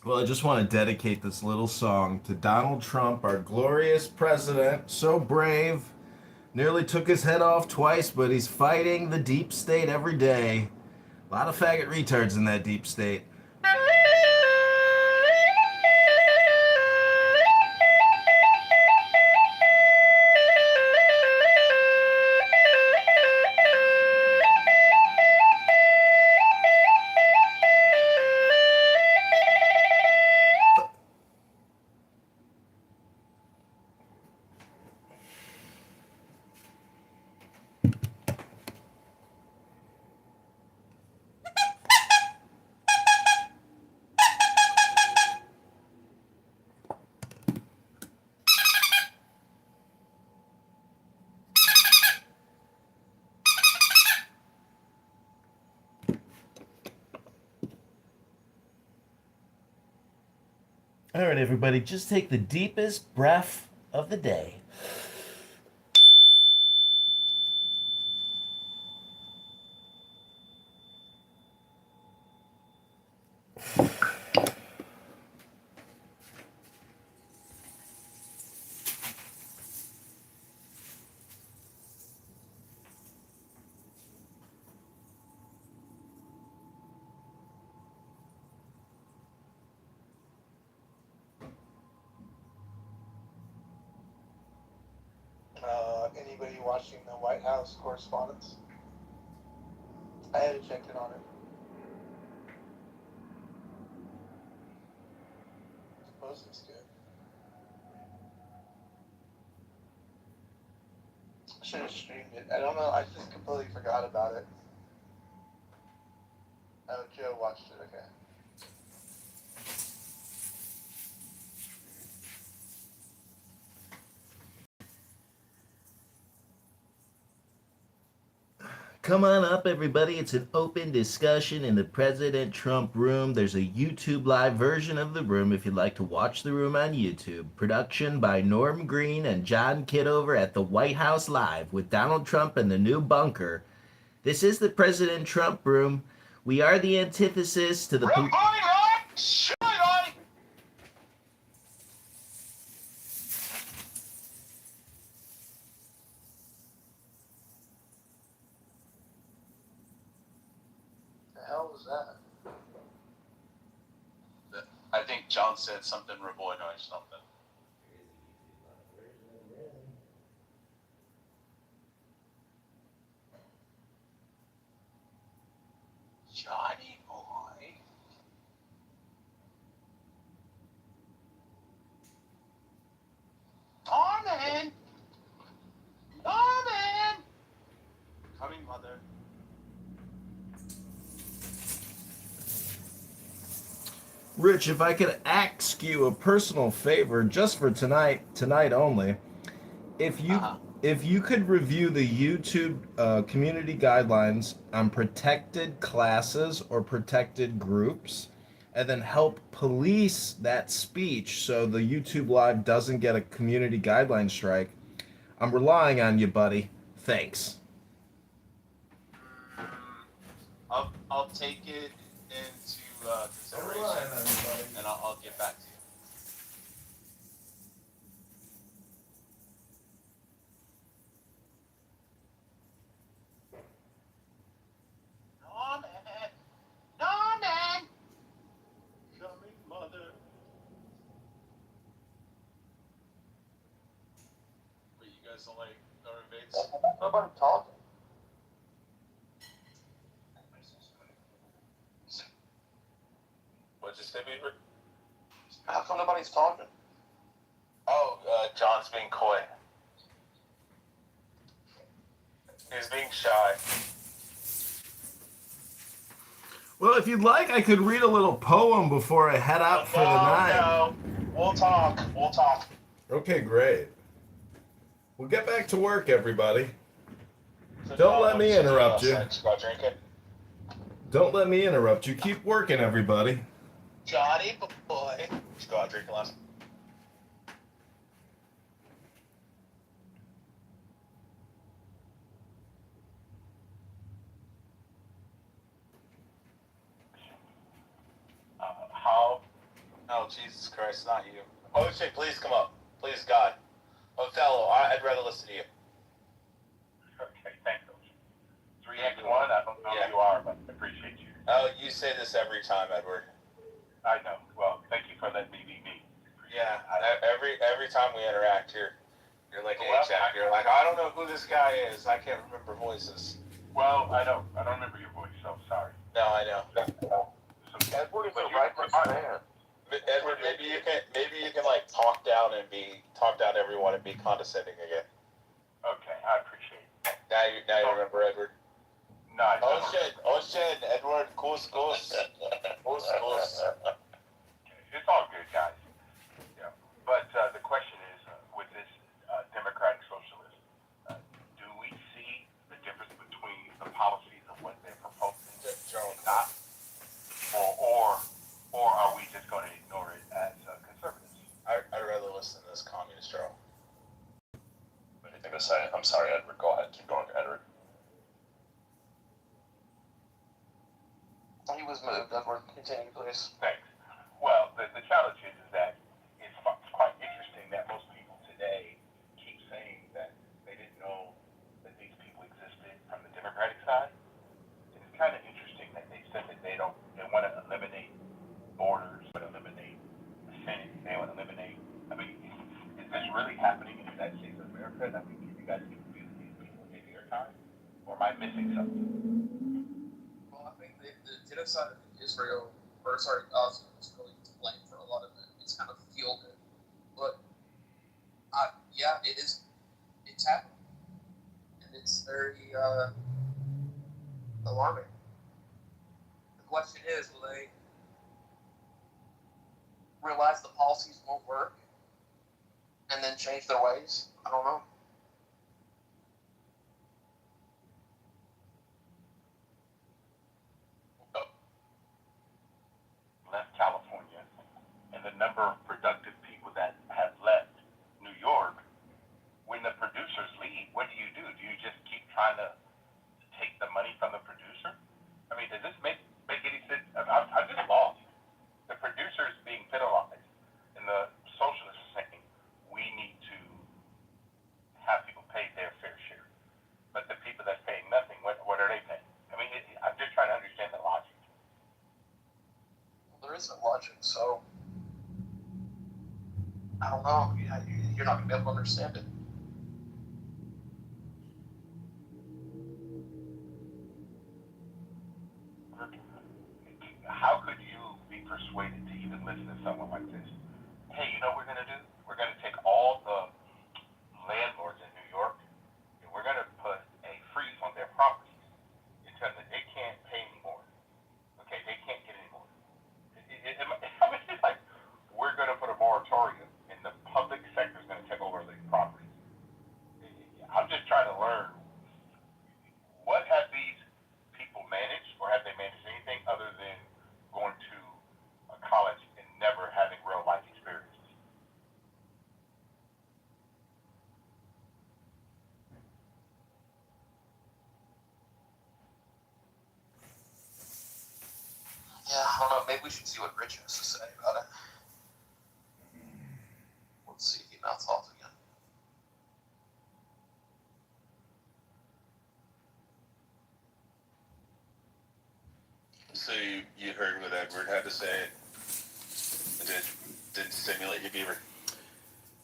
Well, I just want to dedicate this little song to Donald Trump, our glorious president, so brave. Nearly took his head off twice, but he's fighting the deep state every day. A lot of faggot retards in that deep state. All right, everybody, just take the deepest breath of the day. Anybody watching the White House correspondence? I haven't checked in on it. I suppose it's good. I should have streamed it. I don't know. I just completely forgot about it. Oh, Joe watched it. Okay. Come on up, everybody. It's an open discussion in the President Trump room. There's a YouTube live version of the room if you'd like to watch the room on YouTube. Production by Norm Green and John Kitover at the White House Live with Donald Trump and the new bunker. This is the President Trump room. We are the antithesis to the... The hell was that? I think John said something Ravoid or something. Johnny boy. Norman! Norman! Coming, mother. Rich, if I could ask you a personal favor just for tonight only, if you could review the YouTube community guidelines on protected classes or protected groups, and then help police that speech so the YouTube Live doesn't get a community guideline strike, I'm relying on you, buddy. Thanks. I'll take it into consideration, and I'll get back to you. Norman! Norman! Coming, mother. Wait, you guys don't like Norman Bates? Nobody talking. What'd you say, Beaver? How come nobody's talking? Oh, John's being coy. He's being shy. Well, if you'd like, I could read a little poem before I head out for the night. No, we'll talk. We'll talk. Okay, great. We'll get back to work, everybody. So Don't John, let what me you do interrupt last you. night? Just go drinking? Don't let me interrupt you. Keep working, everybody. Johnny boy. Just go out drinking last night. How? Oh, Jesus Christ, not you. Oh shit, please come up. Please, God. Othello, I'd rather listen to you. Okay, thank you. 3x1, I don't know who you are, but I appreciate you. Oh, you say this every time, Edward. I know. Well, thank you for letting me be me. Yeah, every time we interact here, you're like, hey, Well, Jack, you're like, I don't know who this guy is. I can't remember voices. Well, I don't remember your voice, so sorry. No, I know. Edward is a righteous man. Edward, maybe you can like talk down everyone and be condescending again. Okay, I appreciate it. Now you remember Edward. No, I don't. Ocean, Edward, goose. It's all good, guys. Yeah. But the question is, with this democratic socialist, do we see the difference between the policies of what they're proposing and not? Or are we just going to ignore it as conservatives? I'd rather listen to this communist Joe. Anything to say? I'm sorry, Edward. Go ahead. Keep going, Edward. He was moved. Edward, continue, please. Thanks. Well, the challenge is that it's quite interesting that most people today keep saying that they didn't know that these people existed from the Democratic side. It's kind of interesting that they said that they want to eliminate borders, but eliminate the Senate. They want to eliminate. I mean, is this really happening in the United States of America? I mean, can you guys confuse these people in their time? Or am I missing something? Well, I think the genocide of Israel, Gaza, is really to blame for a lot of it. It's kind of fueled it. But, yeah, it's happening. And it's very alarming. The question is, will they realize the policies won't work and then change their ways? I don't know. Left California, and the number of productive people that have left New York, when the producers leave, what do? Do you just keep trying to take the money from the producer? I mean, does this make any sense? I'm just lost. The producers being penalized, and the socialists saying we need to have people pay their fair share. But the people that's paying nothing, what are they paying? I mean, I'm just trying to understand the logic. There is no logic, so I don't know. You're not going to be able to understand it. How could you be persuaded to even listen to someone like this? Hey, you know what we're going to do? We're going to take all the landlords in New York and we're going to put a freeze on their properties until they can't pay anymore. Okay, they can't get any more. I mean, it's like we're going to put a moratorium and the public sector is going to take over the properties. I'm just trying to learn, what have these people managed, or have they managed anything other than going to a college and never having real life experiences? Yeah, I don't know. Maybe we should see what Rich has to say about it. Let's see if he mouths off again. So you heard what Edward had to say. It didn't stimulate you, Beaver.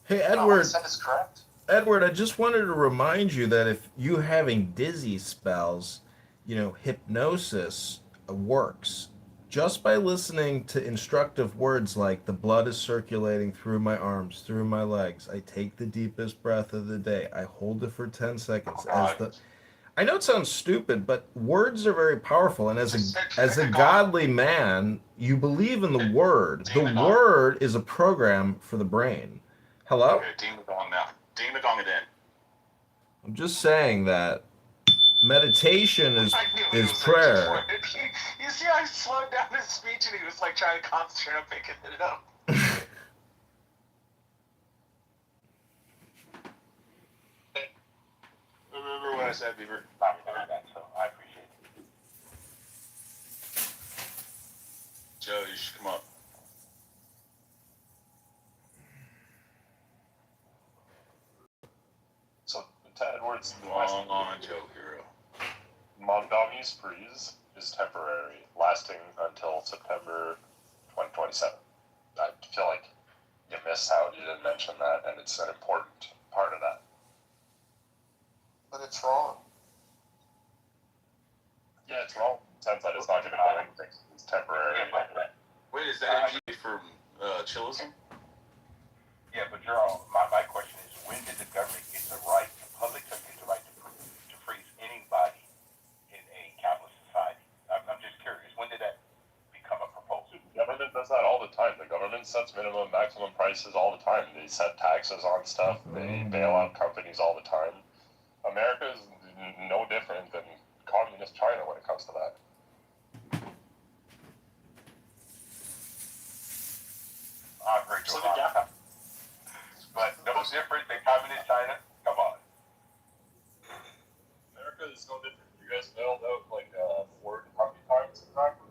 Hey, No, what Edward. he said is correct. Edward, I just wanted to remind you that if you having dizzy spells, hypnosis works. Just by listening to instructive words like the blood is circulating through my arms, through my legs. I take the deepest breath of the day. I hold it for 10 seconds. I know it sounds stupid, but words are very powerful. And as a godly man, you believe in the word. The word is a program for the brain. Hello? Okay, ding the gong now. Ding the gong it in. I'm just saying that meditation I knew he is was prayer. like, you see how I slowed down his speech and he was like trying to concentrate on picking it up. Remember what I said, Beaver? So I appreciate it. Joe, you should come up. So, Ted Edwards, Long on, Joe Hero. Montgomery's freeze is temporary, lasting until September 2027. I feel like you missed how you didn't mention that, and it's an important part of that. But it's wrong. Yeah, it's wrong. Since that it's not going to do anything. It's temporary. Wait, is that NG from Chillism? Yeah, but Gerald, my question is, when did the government get the right, the public took the right to freeze anybody in a capitalist society? I'm just curious, when did that become a proposal? The government does that all the time. The government sets minimum, maximum prices all the time. They set taxes on stuff. They bail out companies all the time. America is no different than communist China when it comes to that. I've heard you a lot of times. But no different than communist China? Come on. America is no different. You guys bailed out like Ford how many times exactly?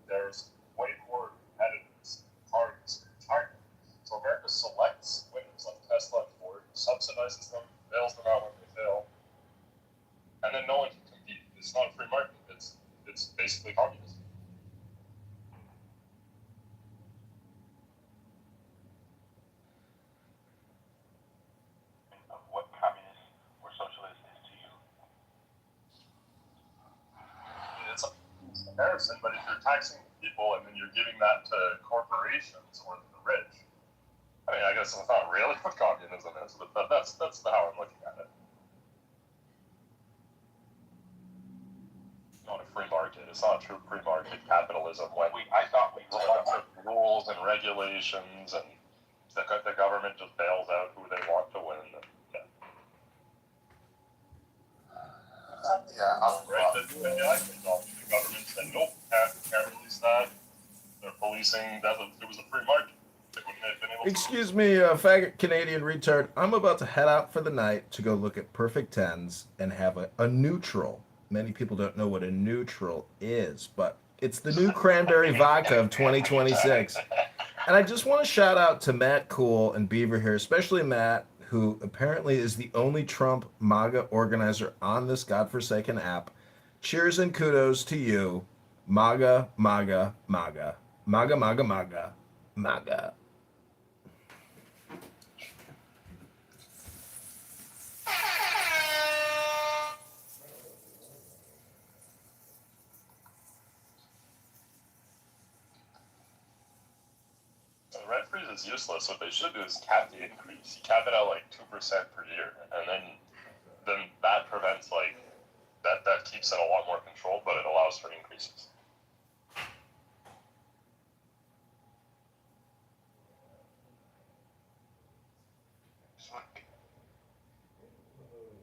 There's way more competitors cars in China. So America selects winners like Tesla and Ford, subsidizes them, bails them out when they fail, and then no one can compete. It's not a free market. It's basically communism. Of what communist or socialist is to you? It's a comparison, but if you're taxing people and then you're giving that to corporations or the rich, I mean, I guess that's not really what communism is, but that's how I'm looking at it. Not a free market. It's not true free market capitalism when I thought we there's a bunch of rules and regulations and the government just bails out who they want to win. And, right. The government said nope, can't release that. They're policing. It was a free market. They wouldn't have been able to. Excuse me, faggot Canadian retard. I'm about to head out for the night to go look at perfect tens and have a neutral. Many people don't know what a neutral is, but it's the new cranberry vodka of 2026. And I just want to shout out to Matt Cool and Beaver here, especially Matt, who apparently is the only Trump MAGA organizer on this godforsaken app. Cheers and kudos to you. MAGA, MAGA, MAGA. MAGA, MAGA, MAGA, MAGA. The red freeze is useless. What they should do is cap the increase. You cap it at like 2% per year, and then that prevents that keeps it a lot more controlled, but it allows for increases.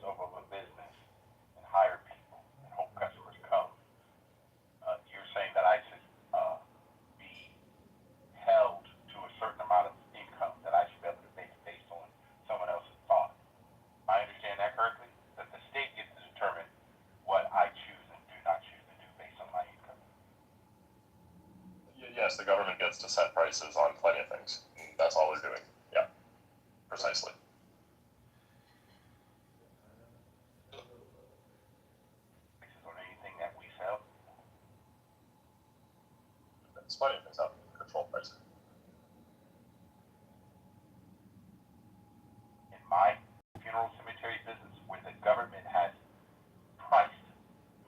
Open up a business and hire people and hope customers come. You're saying that I should be held to a certain amount of income that I should be able to make based on someone else's thought. I understand that correctly? That the state gets to determine what I choose and do not choose to do based on my income. Yes, the government gets to set prices on plenty of things. That's all they're doing. Yeah, precisely. On anything that we sell. There's plenty of things out there to control pricing. In my funeral cemetery business, where the government has priced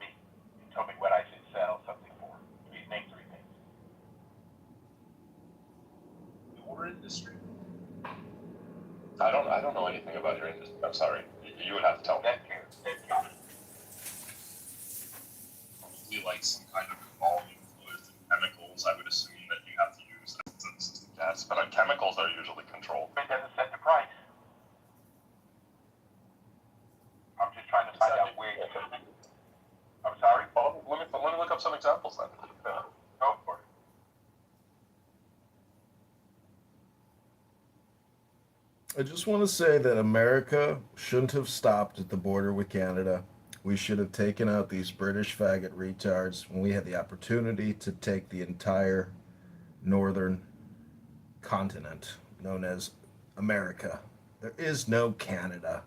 me and told me what I should sell something for. Please name three things. Your industry? I don't know anything about your industry. I'm sorry. You would have to tell me. up some examples then. Go for it. I just want to say that America shouldn't have stopped at the border with Canada. We should have taken out these British faggot retards when we had the opportunity to take the entire northern continent known as America. There is no Canada.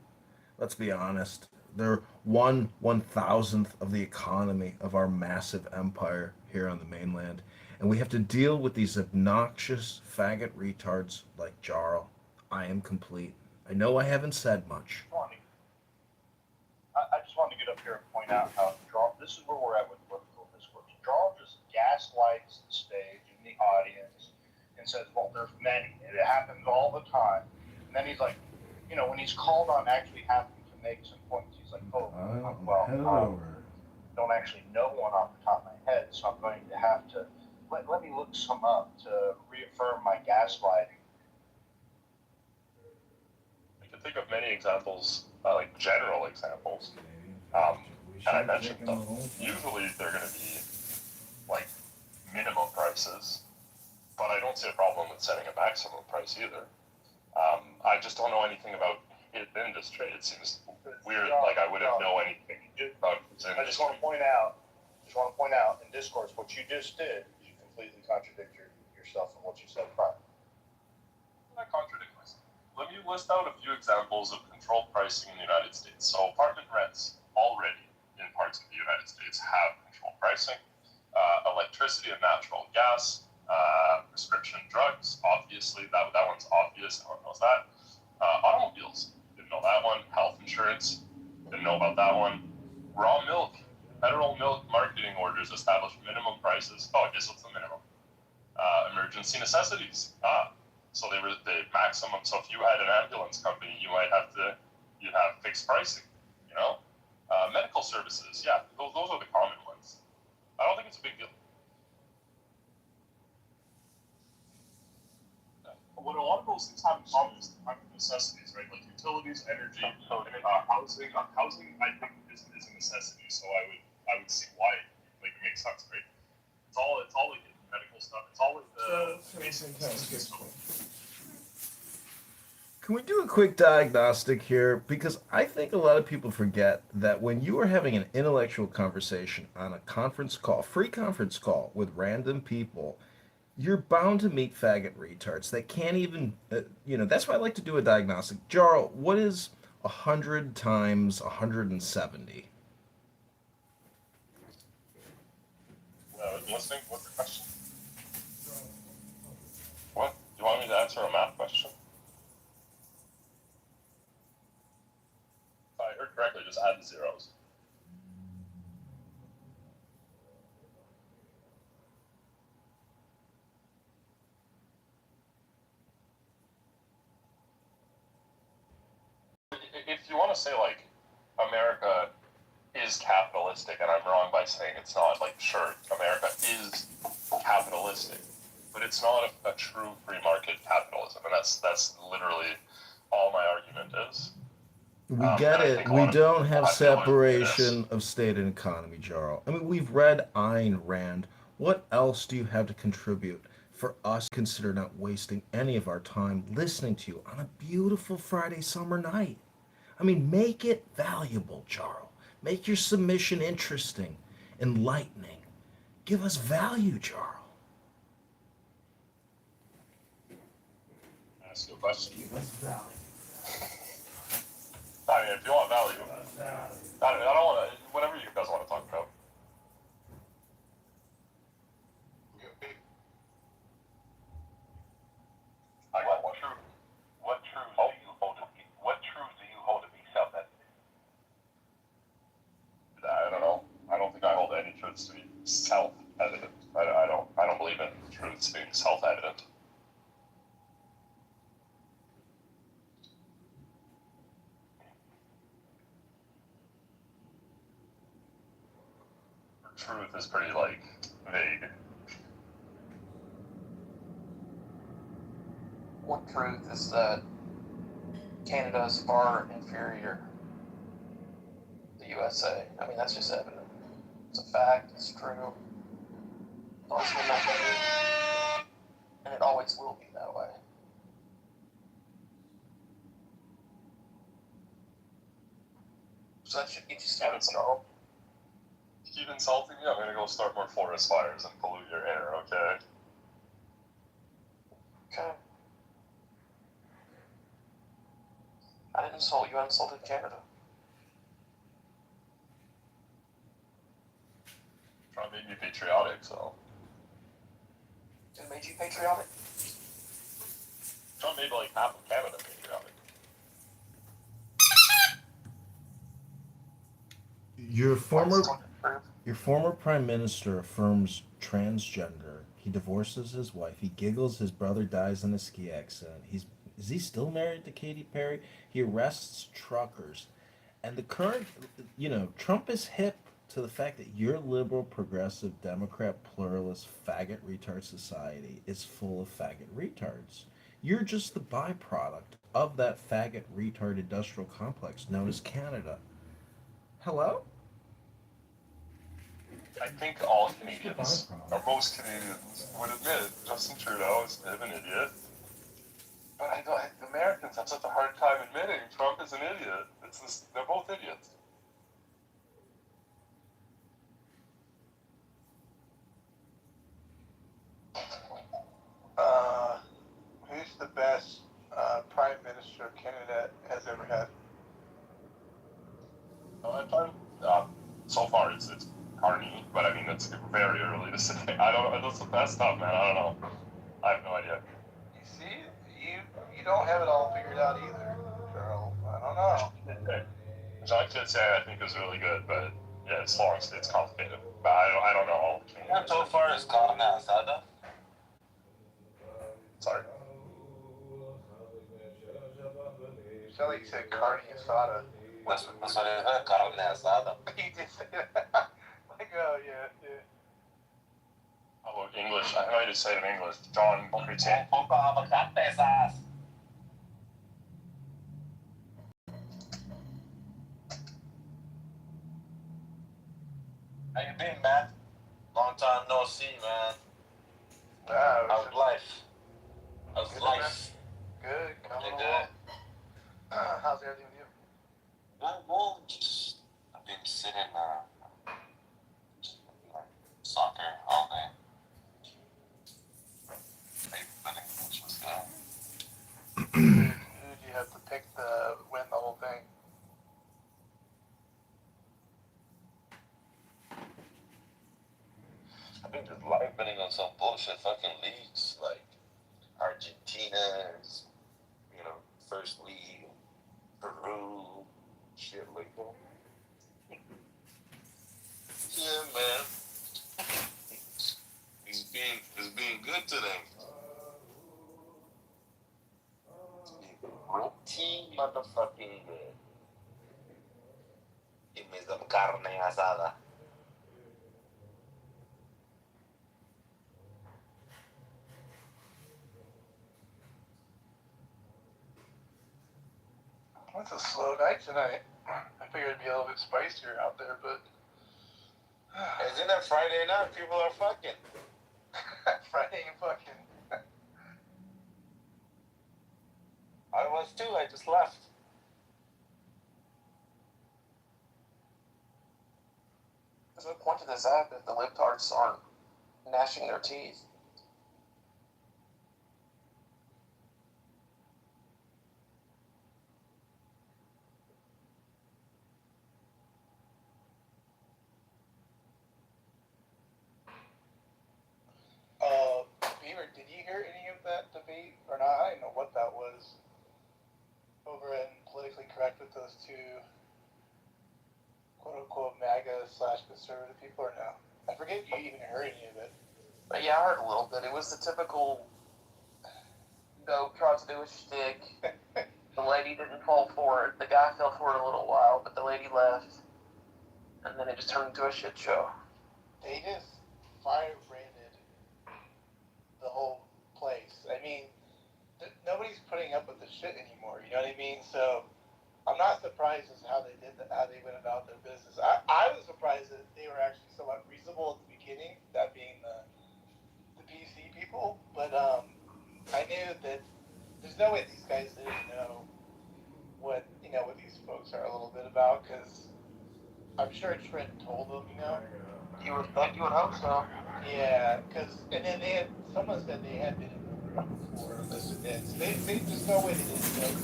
Let's be honest. They're 1/1000th of the economy of our massive empire here on the mainland. And we have to deal with these obnoxious faggot retards like Jarl. I am complete. I know I haven't said much. I just wanted to get up here and point out how this is where we're at with political discourse. Jarl just gaslights the stage and the audience and says, well, there's many. It happens all the time. And then he's like, when he's called on actually having to make some points, he's like, don't actually know one off the top of my head, so I'm going to have to let me look some up to reaffirm my gaslighting. I can think of many examples, like general examples, and I mentioned them. Usually they're going to be like minimum prices, but I don't see a problem with setting a maximum price either. I just don't know anything about it in this trade. It seems weird, like I wouldn't know anything about this industry. I just want to point out in discourse what you just did. You completely contradict yourself and what you said prior. I contradict myself. Let me list out a few examples of controlled pricing in the United States. So apartment rents already in parts of the United States have controlled pricing. Electricity and natural gas, prescription drugs, obviously, that one's obvious, everyone knows that. Automobiles, didn't know that one. Health insurance, didn't know about that one. Raw milk, federal milk marketing orders establish minimum prices. Oh, I guess what's the minimum? Emergency necessities. So they were the maximum. So if you had an ambulance company, you'd have fixed pricing, medical services. Yeah, those are the common ones. I don't think it's a big deal. What a lot of those things have in common is the kind of necessities, right? Like utilities, energy, housing. Housing, I think, is a necessity. So I would see why it makes sense, right? It's all like medical stuff. It's all like the basic necessities. Can we do a quick diagnostic here? Because I think a lot of people forget that when you are having an intellectual conversation on a conference call, free conference call with random people, you're bound to meet faggot retards that can't even, that's why I like to do a diagnostic. Jarl, what is 100 times 170? Listening? What's the question? What? Do you want me to answer a math question? If I heard correctly, just add the zeros. If you want to say, like, America is capitalistic, and I'm wrong by saying it's not, like, sure, America is capitalistic, but it's not a true free market capitalism, and that's literally all my argument is. We get it. We don't have separation of state and economy, Jarl. I mean, we've read Ayn Rand. What else do you have to contribute for us to consider not wasting any of our time listening to you on a beautiful Friday summer night? I mean, make it valuable, Jarl. Make your submission interesting, enlightening. Give us value, Jarl. Ask you a question. I mean, if you want value, I don't want to, whatever you guys want to talk about. I got one. What truth do you hold to be self-evident? I don't know. I don't think I hold any truths to be self-evident. I don't believe in truths being self-evident. Truth is pretty, like, vague. One truth is that Canada is far inferior to the USA. I mean, that's just evident. It's a fact. It's true. It's always been that way, and it always will be that way. So that should get you started, Carl. Keep insulting me, I'm gonna go start more forest fires and pollute your air, okay? Okay. I didn't insult you, I insulted Canada. Trump made me patriotic, so. It made you patriotic? Trump made like half of Canada patriotic. Your former prime minister affirms transgender. He divorces his wife. He giggles. His brother dies in a ski accident. Is he still married to Katy Perry? He arrests truckers, and the current, Trump is hip to the fact that your liberal, progressive, Democrat, pluralist, faggot retard society is full of faggot retards. You're just the byproduct of that faggot retard industrial complex known as Canada. Hello? I think all Canadians, or most Canadians, would admit Justin Trudeau is a bit of an idiot. But Americans have such a hard time admitting Trump is an idiot. They're both idiots. Who's the best prime minister Canada has ever had? So far it's Carney, but I mean it's very early to say. I don't know. That's the best stuff, man. I don't know. I have no idea. You see, you don't have it all figured out either, Charles. I don't know. Jean Claude I think is really good, but yeah, it's long. It's complicated. But I don't know all. So far is carne asada. Sorry. You sound like you said carne asada. That's what I heard, carne asada. You did say that. Like, oh, yeah. How about English? I might just say it in English. John Chrétien. How you been, man? Long time no see, man. Wow. How's life? How's life? Good. Coming good. along. How's everything with you? Well, just I've been sitting soccer all day. Who did you have to pick to win the whole thing? I've been just live betting on some bullshit fucking leagues like Argentina's, First League, Peru, shit like that. Yeah, man. It's being good today. Pretty motherfucking good. Give me some carne asada. It's a slow night tonight. I figured it'd be a little bit spicier out there, but... Isn't it Friday night? People are fucking. Friday and fucking. I was too, I just left. There's no point to this app if the libtards aren't gnashing their teeth. Beaver, did you hear any of that debate or not? I didn't know what that was over in Politically Correct with those two quote-unquote MAGA/conservative people or no? I forget if you even heard any of it. But yeah, I heard a little bit. It was the typical, tried to do a shtick. The lady didn't fall for it. The guy fell for it a little while, but the lady left. And then it just turned into a shit show. They just fire-branded the whole place. I mean, nobody's putting up with the shit anymore, you know what I mean? So, I'm not surprised as how they did that, how they went about their business. I was surprised that they were actually so I'm sure Trent told them, you know. You would hope so. Yeah, and then someone said they had been in the room before this event. So they just know what it is. Like,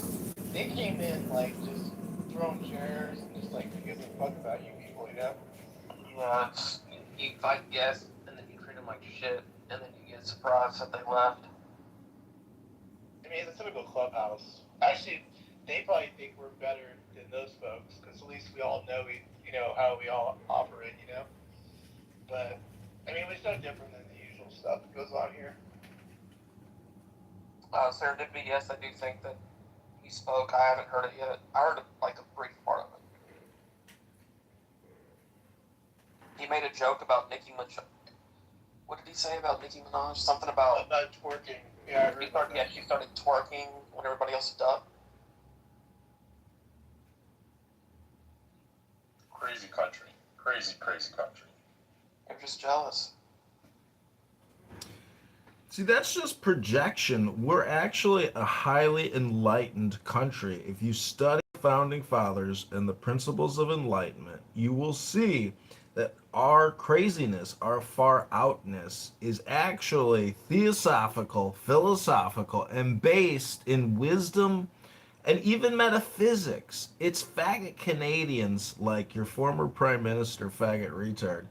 they came in like just throwing chairs and just like, who gives a fuck about you people, you know? Yeah, you fight guests and then you treat them like shit, and then you get surprised that they left. I mean, it's a typical clubhouse. Actually, they probably think we're better than those folks because at least we all know how we all operate, you know. But I mean, it's no different than the usual stuff that goes on here. Serendipity, yes, I do think that he spoke. I haven't heard it yet. I heard like a brief part of it. He made a joke about Nicki Minaj. What did he say about Nicki Minaj? Something about twerking. Yeah, she started twerking when everybody else had done. Crazy country. Crazy country. They're just jealous. See, that's just projection. We're actually a highly enlightened country. If you study founding fathers and the principles of enlightenment, you will see that our craziness, our far outness, is actually theosophical, philosophical, and based in wisdom and even metaphysics. It's faggot Canadians like your former Prime Minister, faggot retard,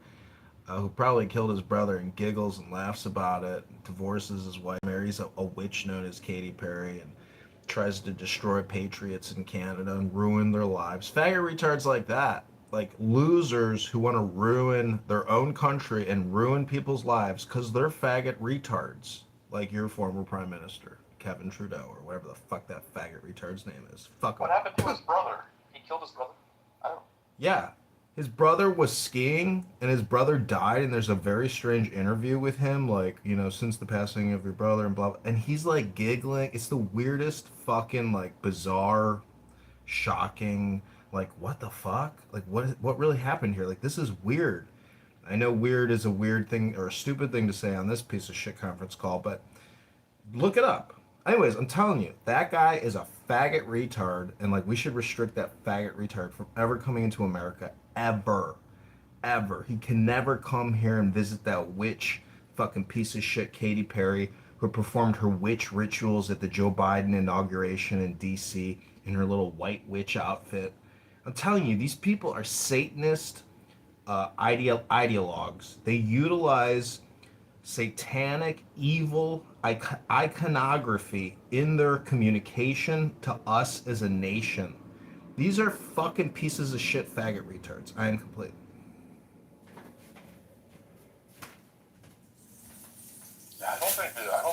who probably killed his brother and giggles and laughs about it, divorces his wife, marries a witch known as Katy Perry, and tries to destroy patriots in Canada and ruin their lives. Faggot retards like that, like losers who want to ruin their own country and ruin people's lives because they're faggot retards, like your former Prime Minister, Kevin Trudeau, or whatever the fuck that faggot retard's name is. Fuck him. What happened to his brother? He killed his brother? I don't. Yeah. His brother was skiing and his brother died, and there's a very strange interview with him, like, since the passing of your brother and blah, blah, and he's like giggling. It's the weirdest fucking like bizarre, shocking, like, what the fuck? Like, what really happened here? Like, this is weird. I know weird is a weird thing or a stupid thing to say on this piece of shit conference call, but look it up. Anyways, I'm telling you, that guy is a faggot retard, and like we should restrict that faggot retard from ever coming into America, ever. He can never come here and visit that witch fucking piece of shit Katy Perry, who performed her witch rituals at the Joe Biden inauguration in D.C. in her little white witch outfit. I'm telling you, these people are Satanist ideologues. They utilize satanic, evil iconography in their communication to us as a nation. These are fucking pieces of shit faggot retards. I am complete. Yeah, I don't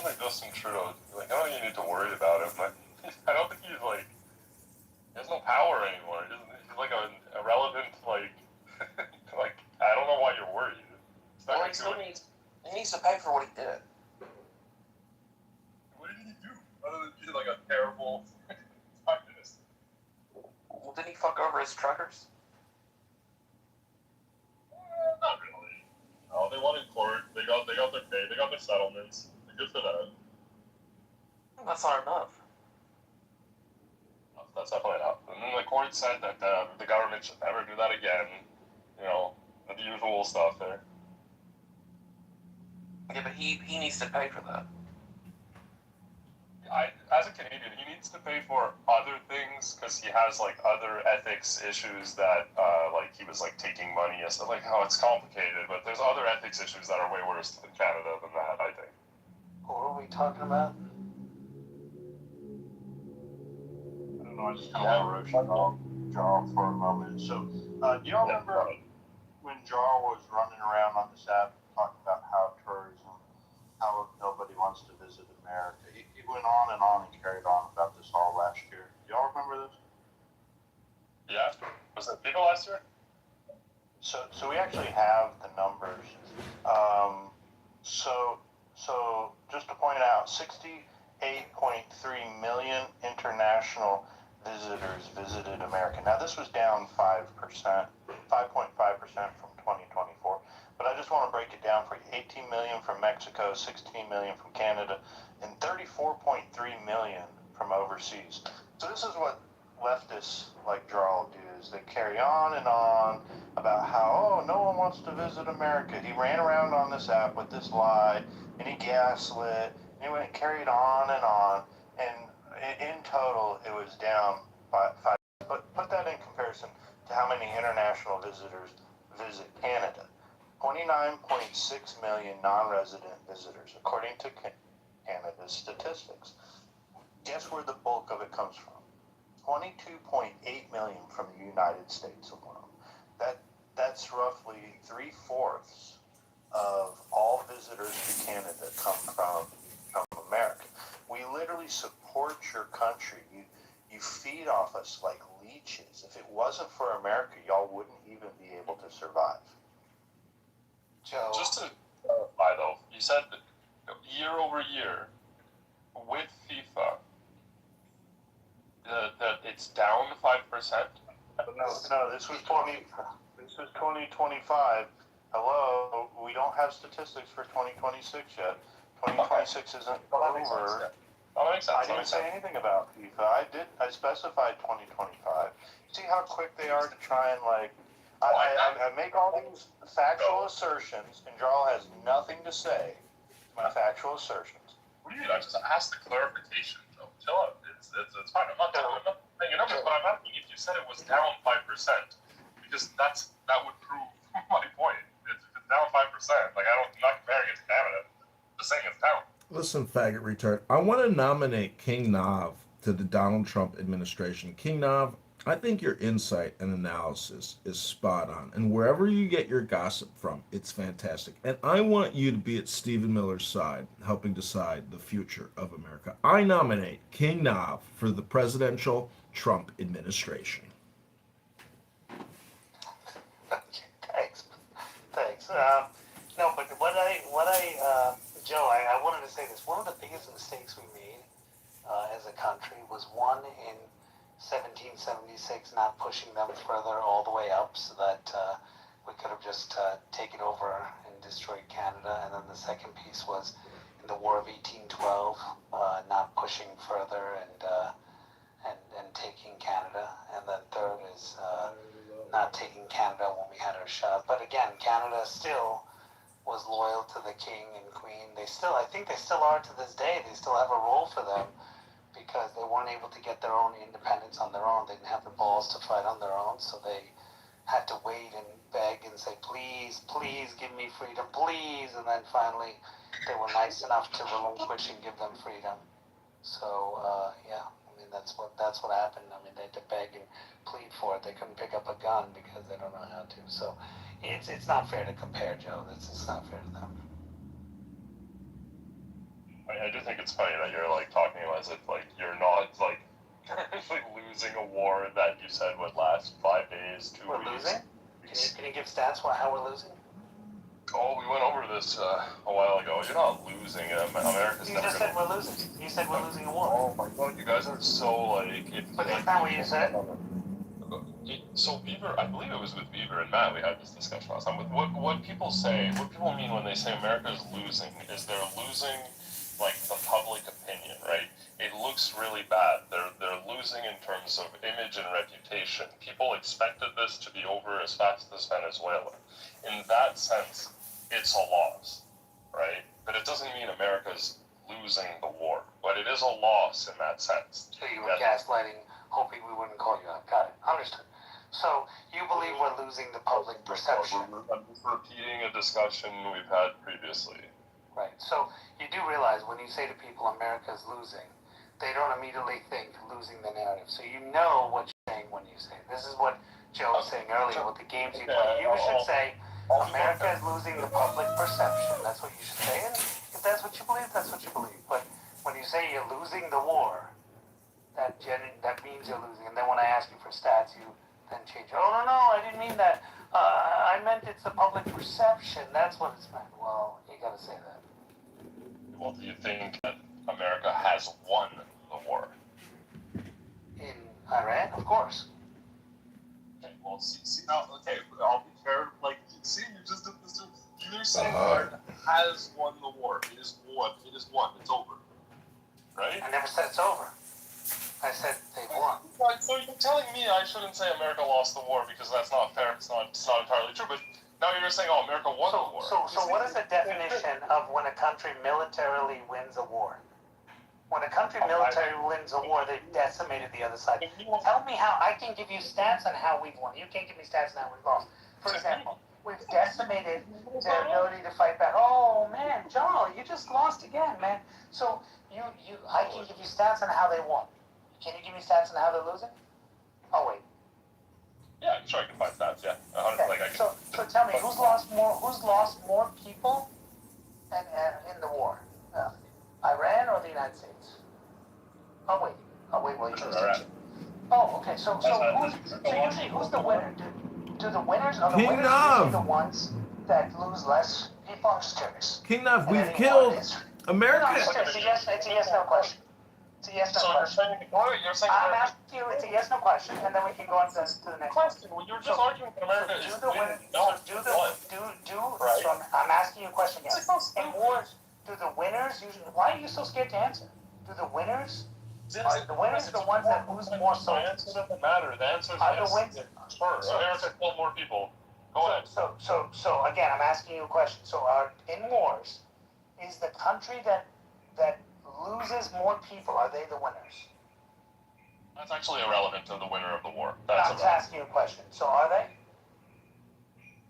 think Justin Trudeau, I don't think you need to worry about him, but I don't think he has no power anymore. He's like an irrelevant, like, I don't know why you're worried. Well, he needs to pay for what he did. What did he do? Other than be like a terrible prime minister. Well, didn't he fuck over his truckers? Not really. No, they won in court. They got their pay. They got their settlements. Good for that. That's not enough. That's definitely enough. And then the court said that the government should never do that again. The usual stuff there. Yeah, but he needs to pay for that. As a Canadian, he needs to pay for other things because he has other ethics issues that he was taking money and stuff. How it's complicated, but there's other ethics issues that are way worse in Canada than that, I think. What are we talking about? I don't know, I just kind of want to roast Jarl for a moment. So, do y'all remember when Jarl was running around on this app talking about how tourism, how nobody wants to visit America? He went on and carried on about this all last year. Do y'all remember this? Yeah. Was it big last year? So we actually have the numbers. So just to point out, 68.3 million international visitors visited America. Now this was down 5%, 5.5% from 2024. But I just want to break it down for you. 18 million from Mexico, 16 million from Canada, and 34.3 million from overseas. So this is what leftists like Jarl do, news. They carry on and on about how, oh, no one wants to visit America. He ran around on this app with this lie, and he gaslit, and he went carried on, and in total, it was down by 5. But put that in comparison to how many international visitors visit Canada. 29.6 million non-resident visitors, according to Canada's statistics. Guess where the bulk of it comes from? 22.8 million from the United States alone. That's roughly 3/4 of all visitors to Canada come from America. We literally support your country. You feed off us like leeches. If it wasn't for America, y'all wouldn't even be able to survive. Joe. Just to clarify, though, you said that year over year with FIFA that it's down 5%. No, this was 2025. Hello, we don't have statistics for 2026 yet. 2026 isn't over. That makes sense. I didn't say anything about FIFA. I specified 2025. See how quick they are to try and I make all these factual assertions, and Jarl has nothing to say to my factual assertions. What do you mean? I just asked the clarification, Joe. Chill out. It's fine. I'm not saying your numbers, but I'm asking if you said it was down 5%, because that would prove my point. It's down 5%. Like, I'm not comparing it to Canada. I'm just saying it's down. Listen, faggot retard. I want to nominate King Nav to the Donald Trump administration. King Nav, I think your insight and analysis is spot on. And wherever you get your gossip from, it's fantastic. And I want you to be at Stephen Miller's side, helping decide the future of America. I nominate King Nav for the presidential Trump administration. Thanks. No, but Joe, I wanted to say this. One of the biggest mistakes we made as a country was one in 1776, not pushing them further all the way up so that we could have just taken over and destroyed Canada. And then the second piece was in the War of 1812, not pushing further and taking Canada. And then third is not taking Canada when we had our shot. But again, Canada still was loyal to the king and queen. I think they still are to this day. They still have a role for them because they weren't able to get their own independence on their own. They didn't have the balls to fight on their own, so they had to wait and beg and say, please, please give me freedom, please. And then finally, they were nice enough to relinquish and give them freedom. So, yeah, I mean, that's what happened. I mean, they had to beg and plead for it. They couldn't pick up a gun because they don't know how to. So it's not fair to compare, Joe. It's not fair to them. I do think it's funny that you're talking as if you're not losing a war that you said would last 5 days, 2 we're weeks. Losing? Can you give stats how we're losing? Oh, we went over this a while ago. You're not losing. America's you never just said we're losing. You said we're losing a war. Oh my god, you guys are so But that's not what you said. So Beaver, I believe it was with Beaver and Matt we had this discussion last time. What people mean when they say America is losing is they're losing the public opinion, right? It looks really bad. They're losing in terms of image and reputation. People expected this to be over as fast as Venezuela. In that sense, it's a loss, right? But it doesn't mean America's losing the war. But it is a loss in that sense. So you were gaslighting, hoping we wouldn't call you out. Got it. Understood. So you believe we're losing the public perception? I'm just repeating a discussion we've had previously. Right. So you do realize when you say to people America's losing, they don't immediately think losing the narrative. So you know what you're saying when you say it. This is what Joe was saying earlier with the games you play. You should say America is losing the public perception. That's what you should say. And if that's what you believe, that's what you believe. But when you say you're losing the war, that means you're losing. And then when I ask you for stats, you then change. Oh, no, I didn't mean that. I meant it's the public perception. That's what it's meant. Well, you got to say that. Well, do you think that America has won the war? In Iran, of course. Okay, well, see now, okay, I'll be fair. See, you just did this. You're saying America has won the war. It is won. It is won. It's over. Right? I never said it's over. I said they've won. So you're telling me I shouldn't say America lost the war because that's not fair. It's not entirely true. But now you're saying, oh, America won the war. So what is the definition of when a country militarily wins a war? When a country militarily wins a war, they've decimated the other side. Tell me how. I can give you stats on how we've won. You can't give me stats on how we've lost. For example, we've decimated their ability to fight back. Oh man, John, you just lost again, man. So I can give you stats on how they won. Can you give me stats on how they're losing? Oh wait. Yeah, I'm sure I can find stats. Yeah, So tell me, who's lost more people in the war? Iran or the United States? Oh wait. Well, you just Iran. Oh, okay. So usually who's the winner? Do the winners are the King winners Nav. usually the ones that lose less people? I'm just curious. King Nav, In we've any killed war, it's America. a yes no question. It's a yes no question. You're saying I'm asking you. It's a yes no question, and then we can go on to the next question. When you're just arguing that America is winning, So I'm asking you a question. Yes. In wars, do the winners usually? Why are you so scared to answer? Do the winners? Are the winners the ones that lose more soldiers? It doesn't matter. The answer is yes. Sure. America killed more people. Go ahead. So again, I'm asking you a question. So in wars, is the country that loses more people, are they the winners? That's actually irrelevant to the winner of the war. I'm just asking you a question. So are they?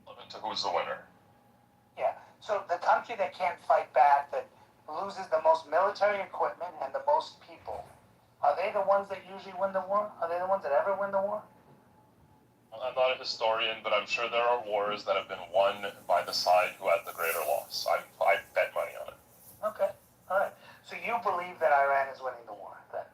Relevant to who's the winner. Yeah. So the country that can't fight back, that loses the most military equipment and the most people, are they the ones that usually win the war? Are they the ones that ever win the war? I'm not a historian, but I'm sure there are wars that have been won by the side who had the greater loss. I bet money on it. Okay. All right. So you believe that Iran is winning the war, then,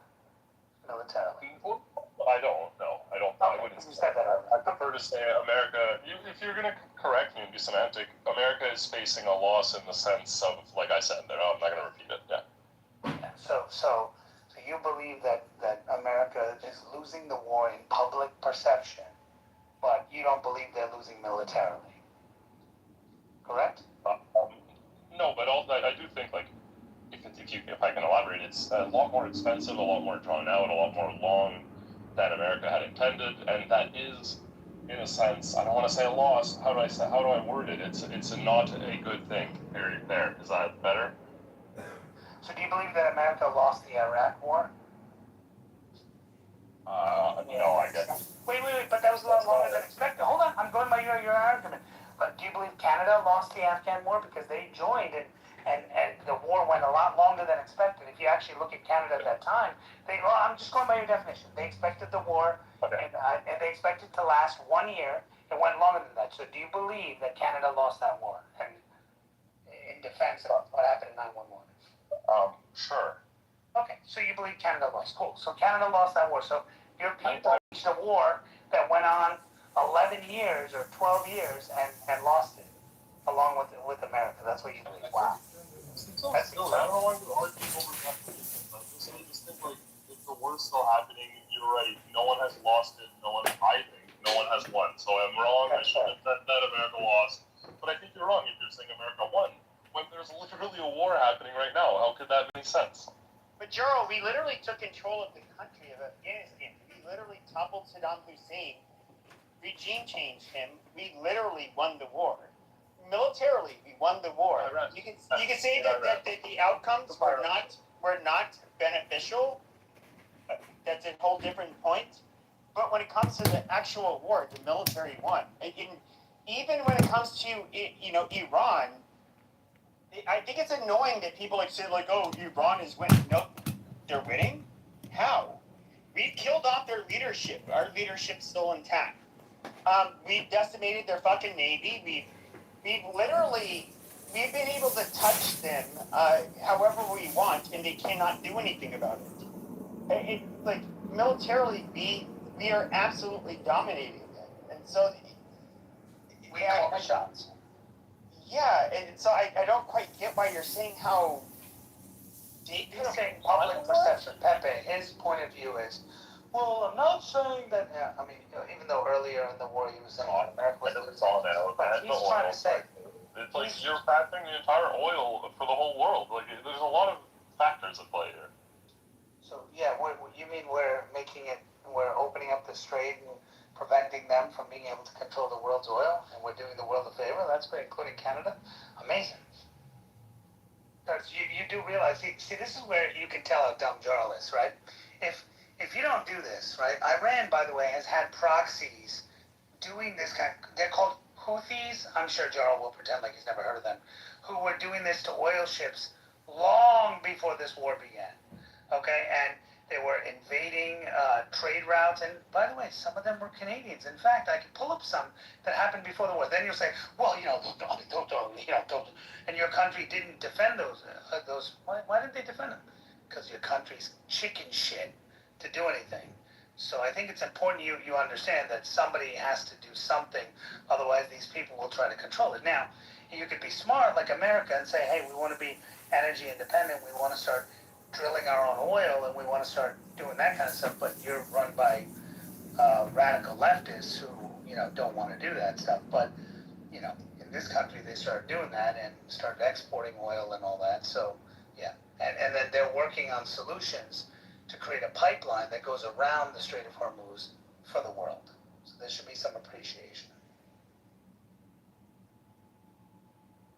militarily? I don't. No, I don't. I wouldn't. You said that earlier. I prefer to say America. If you're going to correct me and be semantic, America is facing a loss in the sense of, like I said, I'm not going to repeat it. Yeah. So you believe that America is losing the war in public perception, but you don't believe they're losing militarily. Correct? No, but also I do think, like, if I can elaborate, it's a lot more expensive, a lot more drawn out, a lot more long than America had intended, and that is, in a sense, I don't want to say a loss. How do I word it? It's not a good thing. There. Is that better? So do you believe that America lost the Iraq war? No, I guess. Wait, but that was a lot longer than expected. Hold on, I'm going by your argument. But do you believe Canada lost the Afghan war because they joined and the war went a lot longer than expected? If you actually look at Canada at that time, I'm just going by your definition. They expected the war, and they expected to last 1 year. It went longer than that. So do you believe that Canada lost that war? And in defense of what happened in 9/11? Sure. Okay, so you believe Canada lost. Cool. So Canada lost that war. So your people waged a war that went on 11 years or 12 years and lost it, along with America. That's what you believe. Wow. That's I don't know why you're arguing over that. I just think, like, if the war's still happening, you're right. No one has lost it. I think no one has won. So I'm wrong. I should have said that America lost. But I think you're wrong if you're saying America won. When there's literally a war happening right now, how could that make sense? But Gerald, we literally took control of the country of Afghanistan. We literally toppled Saddam Hussein, regime changed him. We literally won the war. Militarily, we won the war. You can say that the outcomes were not beneficial. That's a whole different point. But when it comes to the actual war, the military won. Even when it comes to Iran, I think it's annoying that people say oh, Iran is winning. No, they're winning. How? We've killed off their leadership. Our leadership's still intact. We've decimated their fucking navy. We've been able to touch them however we want, and they cannot do anything about it. Militarily, we are absolutely dominating them, and so we call the shots. Yeah, and so I don't quite get why you're saying how. He's saying public perception. Pepe, his point of view is, well, I'm not saying that. Even though earlier in the war he was saying America was it's all now. but he's trying to say. It's like you're factoring the entire oil for the whole world. Like, there's a lot of factors at play here. So yeah, you mean we're making it? we're opening up the strait and preventing them from being able to control the world's oil, and we're doing the world a favor. That's great, including Canada. Amazing. Because you do realize, see, this is where you can tell how dumb Jarl is, right? If you don't do this, right? Iran, by the way, has had proxies doing this kind of, they're called Houthis. I'm sure Jarl will pretend like he's never heard of them, who were doing this to oil ships long before this war began. Okay, and they were invading trade routes, and by the way, some of them were Canadians. In fact, I could pull up some that happened before the war. Then you'll say, well, don't, and your country didn't defend those. Why didn't they defend them? Because your country's chicken shit to do anything. So I think it's important you understand that somebody has to do something, otherwise these people will try to control it. Now, you could be smart like America and say, hey, we want to be energy independent, we want to start drilling our own oil, and we want to start doing that kind of stuff, but you're run by radical leftists who, don't want to do that stuff. But, in this country, they started doing that and started exporting oil and all that. So, yeah. And then they're working on solutions to create a pipeline that goes around the Strait of Hormuz for the world. So there should be some appreciation.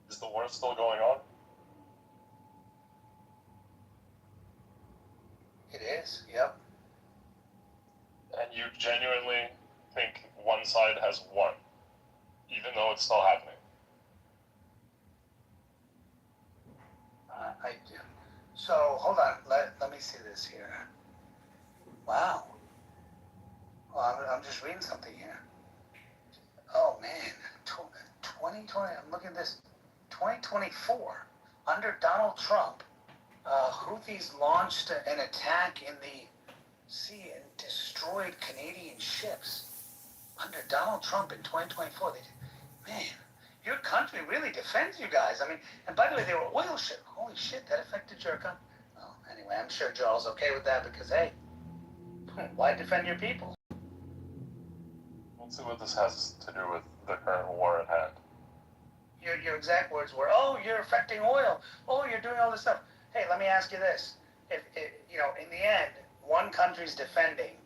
Is the war still going on? It is, yep. And you genuinely think one side has won, even though it's still happening? I do. So, hold on. Let me see this here. Wow. Well, I'm just reading something here. Oh, man. 2020, I'm looking at this. 2024, under Donald Trump, Houthis launched an attack in the sea and destroyed Canadian ships. Under Donald Trump in 2024, man, your country really defends you guys. I mean, and by the way, they were oil ships. Holy shit, that affected your country. Well, anyway, I'm sure Charles okay with that because, hey, why defend your people? Let's see what this has to do with the current war at hand. Your exact words were, oh, you're affecting oil. Oh, you're doing all this stuff. Hey, let me ask you this. If in the end, one country's defending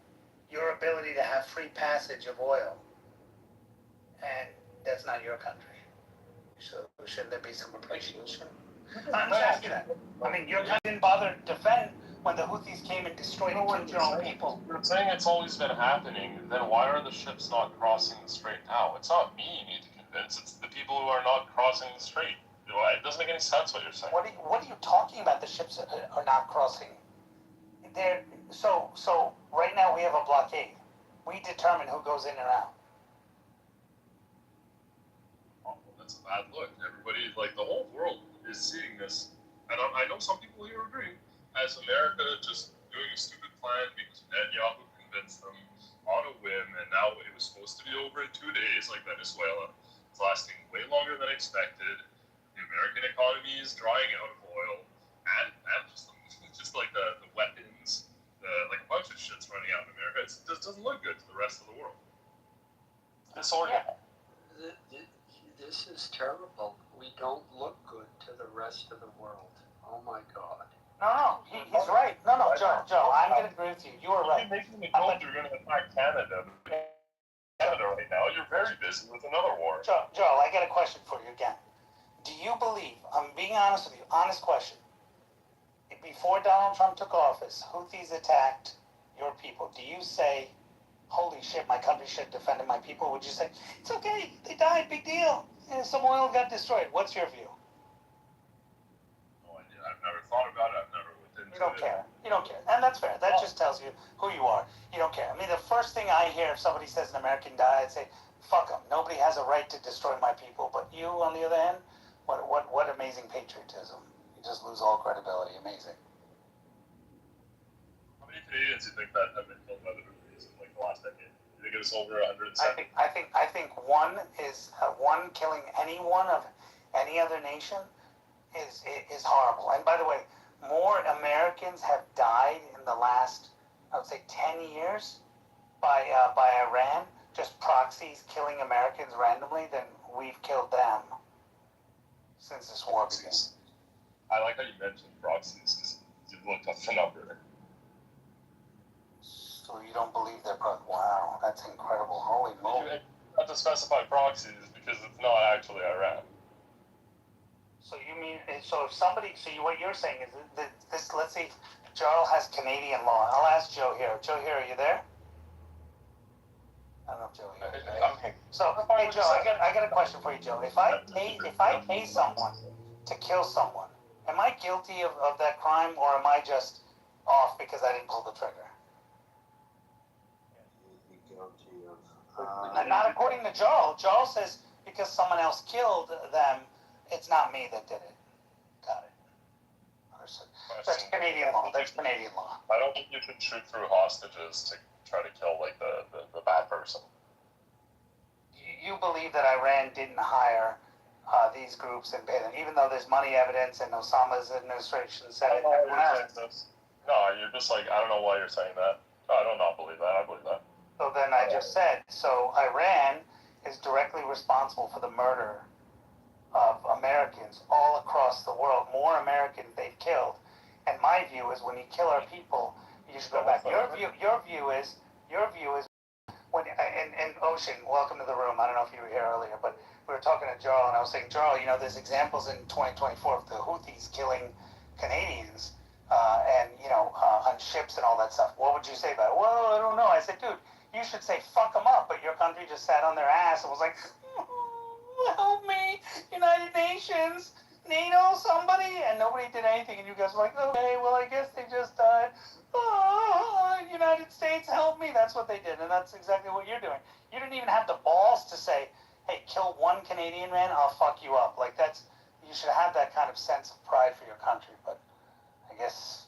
your ability to have free passage of oil, and that's not your country. So shouldn't there be some appreciation? I'm just asking that. I mean, your country didn't bother to defend when the Houthis came and destroyed and killed your own people. You're saying it's always been happening, then why are the ships not crossing the strait now? It's not me you need to convince, it's the people who are not crossing the strait. It doesn't make any sense what you're saying. What are you talking about? The ships are not crossing. So right now we have a blockade. We determine who goes in and out. Oh, that's a bad look. Everybody, like the whole world, is seeing this, and I know some people here agree, as America just doing a stupid plan because Netanyahu convinced them on a whim, and now it was supposed to be over in 2 days, like Venezuela. It's lasting way longer than expected. The American economy is drying out of oil, and just like the weapons, like a bunch of shit's running out in America. It just doesn't look good to the rest of the world. Disorganized. This is terrible. We don't look good to the rest of the world. Oh my God. No, he's right. No, Joe, I'm going to agree with you. You are right. You're making the joke you're going to attack Canada. Canada right now, you're very busy with another war. Joe, I got a question for you again. Do you believe, I'm being honest with you, honest question, before Donald Trump took office, Houthis attacked your people, do you say, holy shit, my country should have defended my people? Would you say, it's okay, they died, big deal, and some oil got destroyed? What's your view? No idea. I've never thought about it. I've never looked into it. You don't care. You don't care. And that's fair. That just tells you who you are. You don't care. I mean, the first thing I hear if somebody says an American died, I'd say, fuck them. Nobody has a right to destroy my people. But you, on the other hand, what amazing patriotism. You just lose all credibility. Amazing. How many Canadians do you think that have been killed by the Houthis in like the last decade? Do you think it's over 170? I think one killing anyone of any other nation is horrible. And by the way, more Americans have died in the last, I would say, 10 years by Iran, just proxies killing Americans randomly, than we've killed them since this war began. I like how you mentioned proxies because you looked up the number. So you don't believe they're wow, that's incredible. Holy moly. You have to specify proxies because it's not actually Iran. So you mean, so if somebody, what you're saying is that this, let's say Jarl has Canadian law. I'll ask Joe here. Joe here, are you there? I don't know if Joe here. Okay. So, hey Joe, I got a question for you, Joe. If I pay someone to kill someone, am I guilty of that crime, or am I just off because I didn't pull the trigger? Not according to Jarl. Jarl says because someone else killed them, it's not me that did it. Got it. Understood. That's Canadian law. That's Canadian law. I don't think you should shoot through hostages to try to kill like the bad person. You believe that Iran didn't hire these groups and pay them, even though there's money evidence and Osama's administration said it. No, you're just like, I don't know why you're saying that. No, I don't not believe that. I believe that. So then I just said, so Iran is directly responsible for the murder of Americans all across the world. More Americans they've killed. And my view is when you kill our people, you should go back. Your view is when and Ocean, welcome to the room. I don't know if you were here earlier, but we were talking to Jarl, and I was saying, Jarl, you know, there's examples in 2024 of the Houthis killing Canadians, and you know, on ships and all that stuff. What would you say about it? Well, I don't know. I said, dude, you should say fuck them up, but your country just sat on their ass and was like, help me, United Nations, NATO, somebody, and nobody did anything, and you guys were like, okay, well, I guess they just died. United States, help me. That's what they did, and that's exactly what you're doing. You didn't even have the balls to say, hey, kill one Canadian man, I'll fuck you up. Like, you should have that kind of sense of pride for your country, but I guess,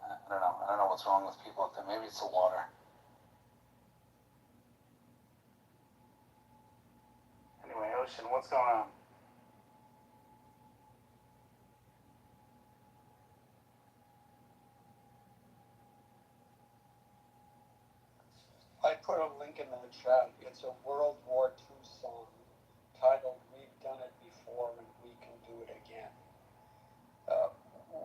I don't know. I don't know what's wrong with people out there. Maybe it's the water. Anyway, Ocean, what's going on? I put a link in the chat. It's a World War II song titled "We've Done It Before and We Can Do It Again."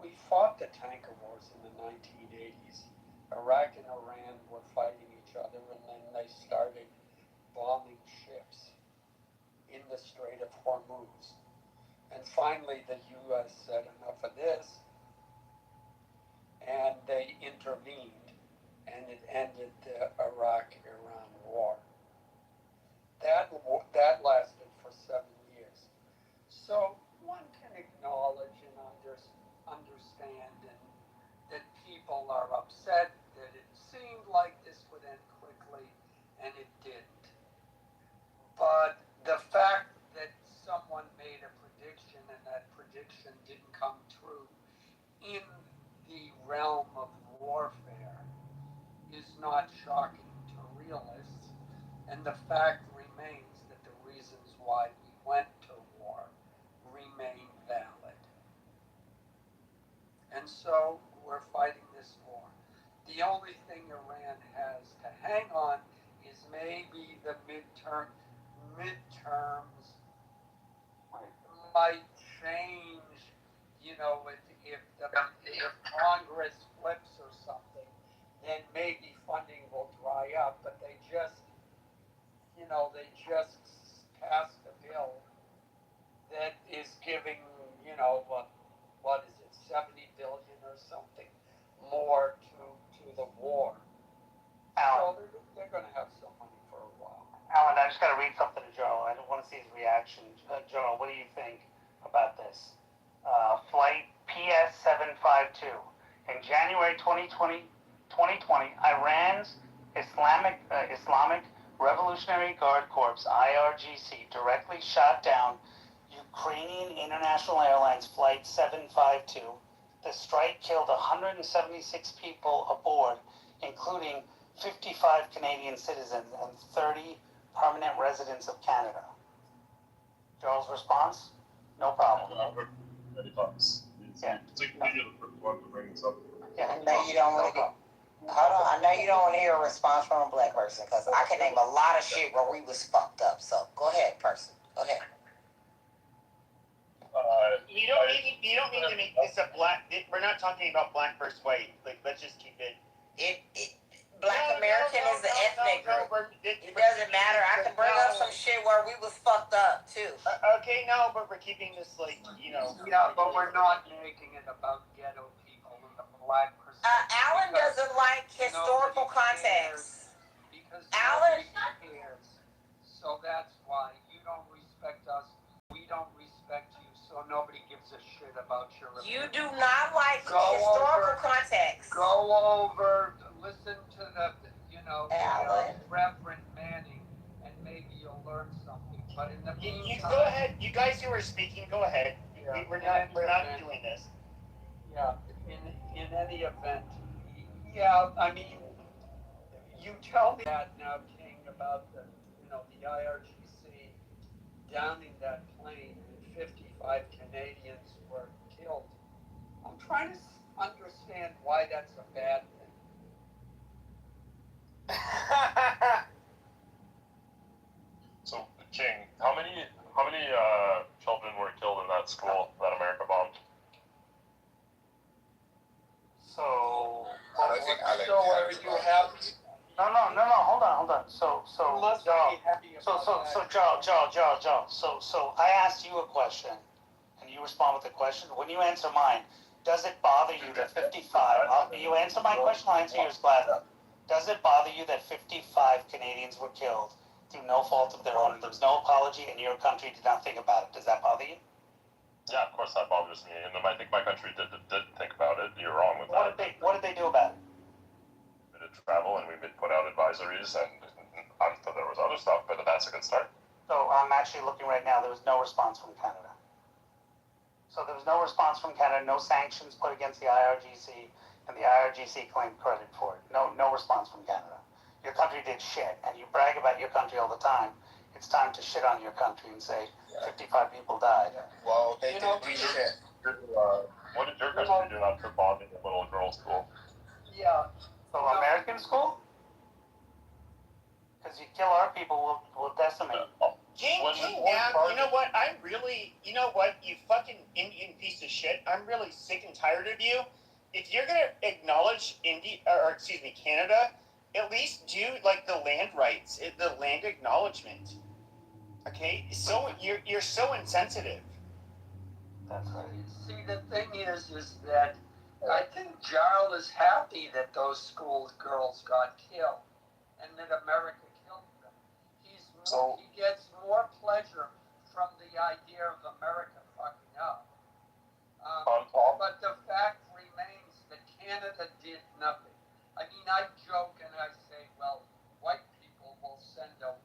We fought the tanker wars in the 1980s. Iraq and Iran were fighting each other, and then they started bombing ships in the Strait of Hormuz. And finally, the U.S. said enough of this, and they intervened, and it ended the Iraq-Iran war. That lasted for 7 years. So one can acknowledge and understand that people are upset that it seemed like this would end quickly, and it didn't. But the fact that someone made a prediction and that prediction didn't come true in the realm of warfare is not shocking to realists, and the fact remains that the reasons why we went to war remain valid. And so we're fighting this war. The only thing Iran has to hang on is maybe the midterms might change, you know, if Congress flips or something, then maybe funding will dry up, but they just passed a bill that is giving, you know, what is it, 70 billion or something more to the war. Alan. So they're going to have some money for a while. Alan, I just got to read something to Joe. I don't want to see his reaction. Joe, what do you think about this? Flight PS752. In January 2020, Iran's Islamic Revolutionary Guard Corps, IRGC, directly shot down Ukrainian International Airlines Flight 752. The strike killed 176 people aboard, including 55 Canadian citizens and 30 permanent residents of Canada. Joel's response? No problem. Many times. Yeah. Particularly the first one to bring this up. Yeah. I know you don't want to hold on. I know you don't want to hear a response from a black person, because I can name a lot of shit where we was fucked up. So go ahead, person. Go ahead. You don't need to make this a black. We're not talking about black versus white. Like, let's just keep it. Black American is an ethnic group. It doesn't matter. I can bring up some shit where we was fucked up too. Okay, no, but we're keeping this like, Yeah, but we're not making it about ghetto people and the black percentage. Alan doesn't like historical context. Because Alan cares. So that's why you don't respect us. We don't respect you. So nobody gives a shit about your opinion. You do not like historical context. Go over, listen to the Reverend Manning, and maybe you'll learn something. But in the meantime, you go ahead. You guys who are speaking, go ahead. Yeah, we're not doing this. Yeah. In any event, yeah. I mean, you tell me that now, King, about the IRGC downing that plane and 55 Canadians were killed. I'm trying to understand why that's a bad thing. So, King, how many children were killed in that school that America bombed? So, I think Alex so are you happy? no, hold on. So, You must be happy about Joe. So I asked you a question, and you respond with a question. When you answer mine, does it bother you that 55? You answer my question, I'll answer yours gladly. Does it bother you that 55 Canadians were killed through no fault of their own? There was no apology, and your country did not think about it. Does that bother you? Yeah, of course that bothers me, and I think my country did think about it. You're wrong with that. What did they do about it? We did travel, and we did put out advisories, and I'm sure there was other stuff, but that's a good start. So I'm actually looking right now. There was no response from Canada. So there was no response from Canada, no sanctions put against the IRGC, and the IRGC claimed credit for it. No response from Canada. Your country did shit, and you brag about your country all the time. It's time to shit on your country and say 55 people died. Well, they did shit. What did your country do after bombing a little girl's school? Yeah. So American school? Because you kill our people, we'll decimate. King, now, you know what? You fucking Indian piece of shit. I'm really sick and tired of you. If you're gonna acknowledge Canada, at least do like the land rights, the land acknowledgement. Okay, so you're so insensitive. That's right. See, the thing is that I think Jarl is happy that those school girls got killed, and that America killed them. He gets more pleasure from the idea of America fucking up. But the fact remains that Canada did nothing. I mean, I joke and I say, well, white people will send a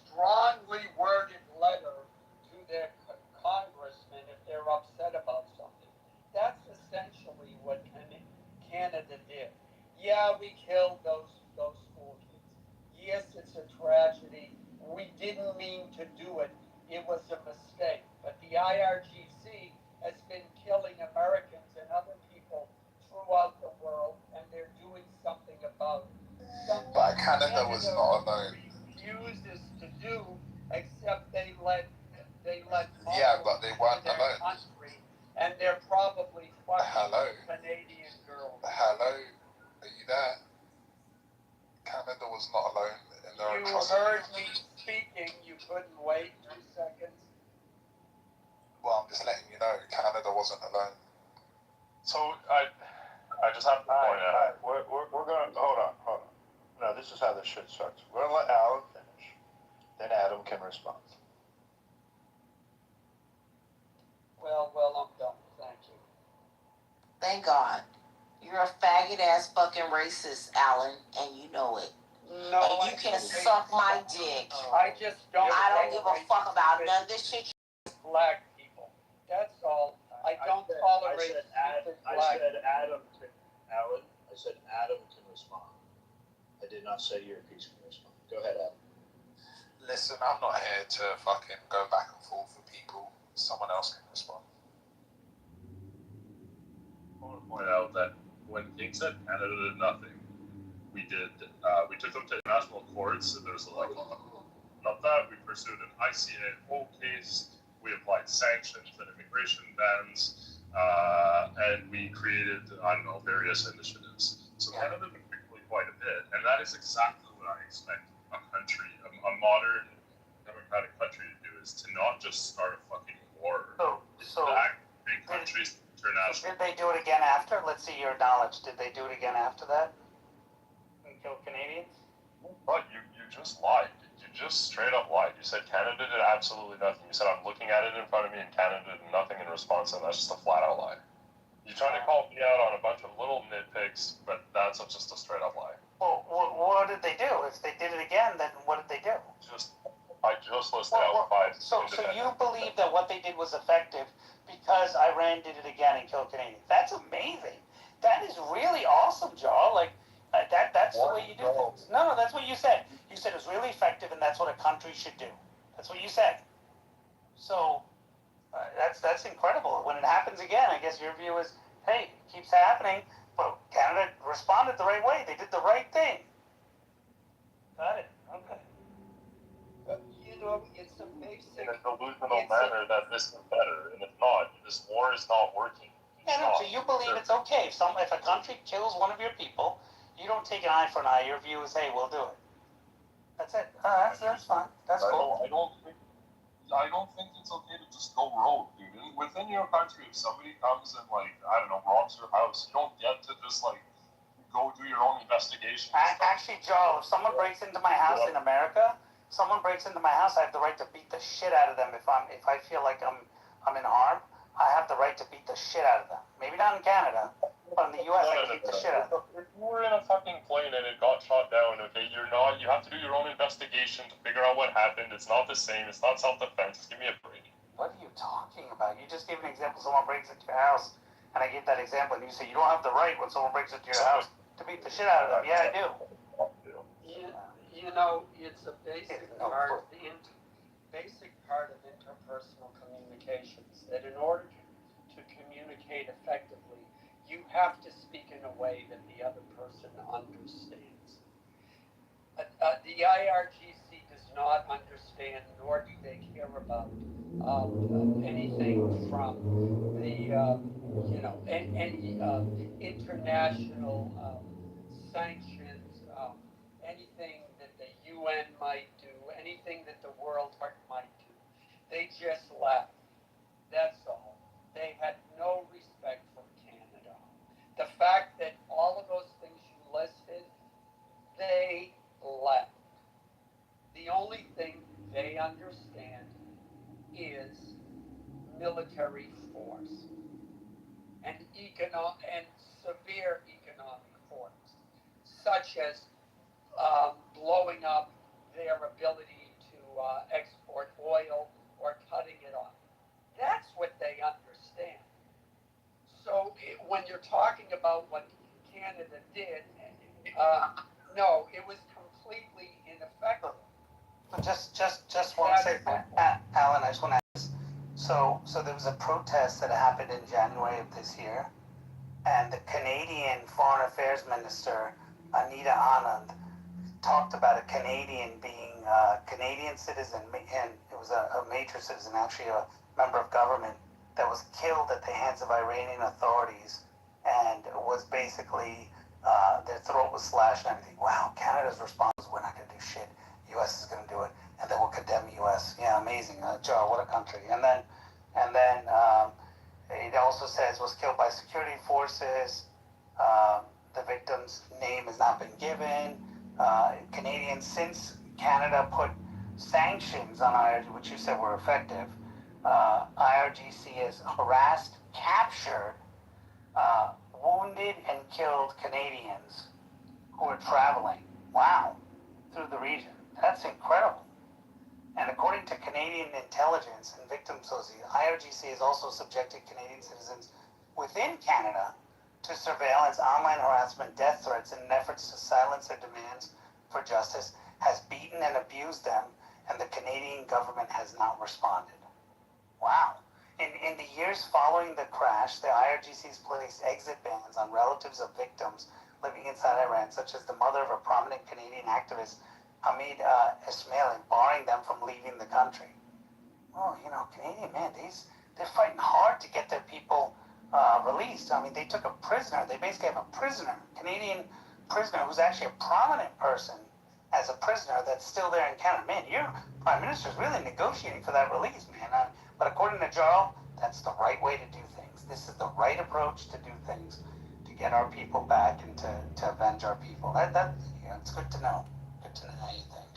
strongly worded letter to their congressman if they're upset about something. That's essentially what Canada did. Yeah, we killed those school kids. Yes, it's a tragedy. We didn't mean to do it. It was a mistake. But the IRGC has been killing Americans and other people throughout the world, and they're doing something about it. But Canada was not alone. Refuses to do, except they let Yeah, but they weren't alone. country, and they're probably fucking Hello. Canadian girls. Hello, are you there? Canada was not alone in their You atrocities. heard me speaking. You couldn't wait 2 seconds. Well, I'm just letting you know, Canada wasn't alone. So I just have to point out. We're gonna hold on. No, this is how this shit starts. We're gonna let Alan finish, then Adam can respond. Well, I'm done. Thank you. Thank God. You're a faggot ass fucking racist, Alan, and you know it. No, and you can suck my dick. I just don't. I don't give a fuck about none of this shit. Black people. That's all. I don't tolerate stupid black. Adam can, Alan. I said Adam can respond. I did not say your piece can respond. Go ahead, Adam. Listen, I'm not here to fucking go back and forth with people. Someone else can respond. I want to point out that when King said Canada did nothing, we took them to international courts, and there's like of that. We pursued an ICAO case. We applied sanctions and immigration bans, and we created, various initiatives. So Canada, particularly quite a bit, and that is exactly what I expect a country, a modern democratic country to do, is to not just start a fucking war. So to act big countries international. did they do it again after? Let's see your knowledge. Did they do it again after that? And kill Canadians? But you just lied. You just straight up lied. You said Canada did absolutely nothing. You said I'm looking at it in front of me and Canada did nothing in response, and that's just a flat out lie. You're trying to call me out on a bunch of little nitpicks, but that's just a straight up lie. Well, what did they do? If they did it again, then what did they do? I just listed out 5. So you believe that what they did was effective because Iran did it again and killed Canadians? That's amazing. That is really awesome, Joel. Like that's the way you do things. No, that's what you said. You said it was really effective, and that's what a country should do. That's what you said. So that's incredible. When it happens again, I guess your view is, hey, it keeps happening, but Canada responded the right way. They did the right thing. Got it. Okay. You know, it's a basic. In a delusional manner that this is better, and it's not. This war is not working. So you believe it's okay if a country kills one of your people, you don't take an eye for an eye. Your view is, hey, we'll do it. That's it. That's fine. That's cool. I don't think it's okay to just go rogue, dude. Within your country, if somebody comes and robs your house, you don't get to just go do your own investigation. Actually, Joel, if someone breaks into my house in America, I have the right to beat the shit out of them. If I feel like I'm in harm, I have the right to beat the shit out of them. Maybe not in Canada, but in the U.S. I can beat the shit out of them. If you were in a fucking plane and it got shot down, okay, you have to do your own investigation to figure out what happened. It's not the same. It's not self-defense. Just give me a break. What are you talking about? You just gave an example. Someone breaks into your house, and I gave that example, and you say you don't have the right when someone breaks into your house to beat the shit out of them. Yeah, I do. You know, it's a basic part of interpersonal communications, that in order to communicate effectively, you have to speak in a way that the other person understands. The IRGC does not understand, nor do they care about anything from the any international sanctions, anything that the UN might do, anything that the World might do. They just left. That's all. They had no respect for Canada. The fact that all of those things you listed, they left. The only thing they understand is military force and severe economic force, such as blowing up their ability to export oil or cutting it off. That's what they understand. So when you're talking about what Canada did, no, it was completely ineffective. Just one second, Alan. I just want to ask. So there was a protest that happened in January of this year, and the Canadian Foreign Affairs Minister Anita Anand talked about a Canadian being a Canadian citizen, and it was a major citizen, actually a member of government, that was killed at the hands of Iranian authorities, and was basically their throat was slashed and everything. Wow, Canada's response was, we're not going to do shit. U.S. is going to do it, and then we'll condemn U.S. Yeah, amazing. Joe, what a country. And then it also says was killed by security forces. The victim's name has not been given. Canadians, since Canada put sanctions on IRGC, which you said were effective, IRGC has harassed, captured, wounded, and killed Canadians who are traveling. Wow, through the region. That's incredible. And according to Canadian intelligence and victim associates, IRGC has also subjected Canadian citizens within Canada to surveillance, online harassment, death threats in efforts to silence their demands for justice, has beaten and abused them, and the Canadian government has not responded. Wow. In the years following the crash, the IRGC has placed exit bans on relatives of victims living inside Iran, such as the mother of a prominent Canadian activist, Hamid Ismaili, barring them from leaving the country. Oh, Canadian, man, they're fighting hard to get their people released. I mean, they took a prisoner. They basically have a prisoner, Canadian prisoner who's actually a prominent person as a prisoner that's still there in Canada. Man, your prime minister is really negotiating for that release, man. But according to Jarl, that's the right way to do things. This is the right approach to do things, to get our people back and to avenge our people. It's good to know. Good to know how you think.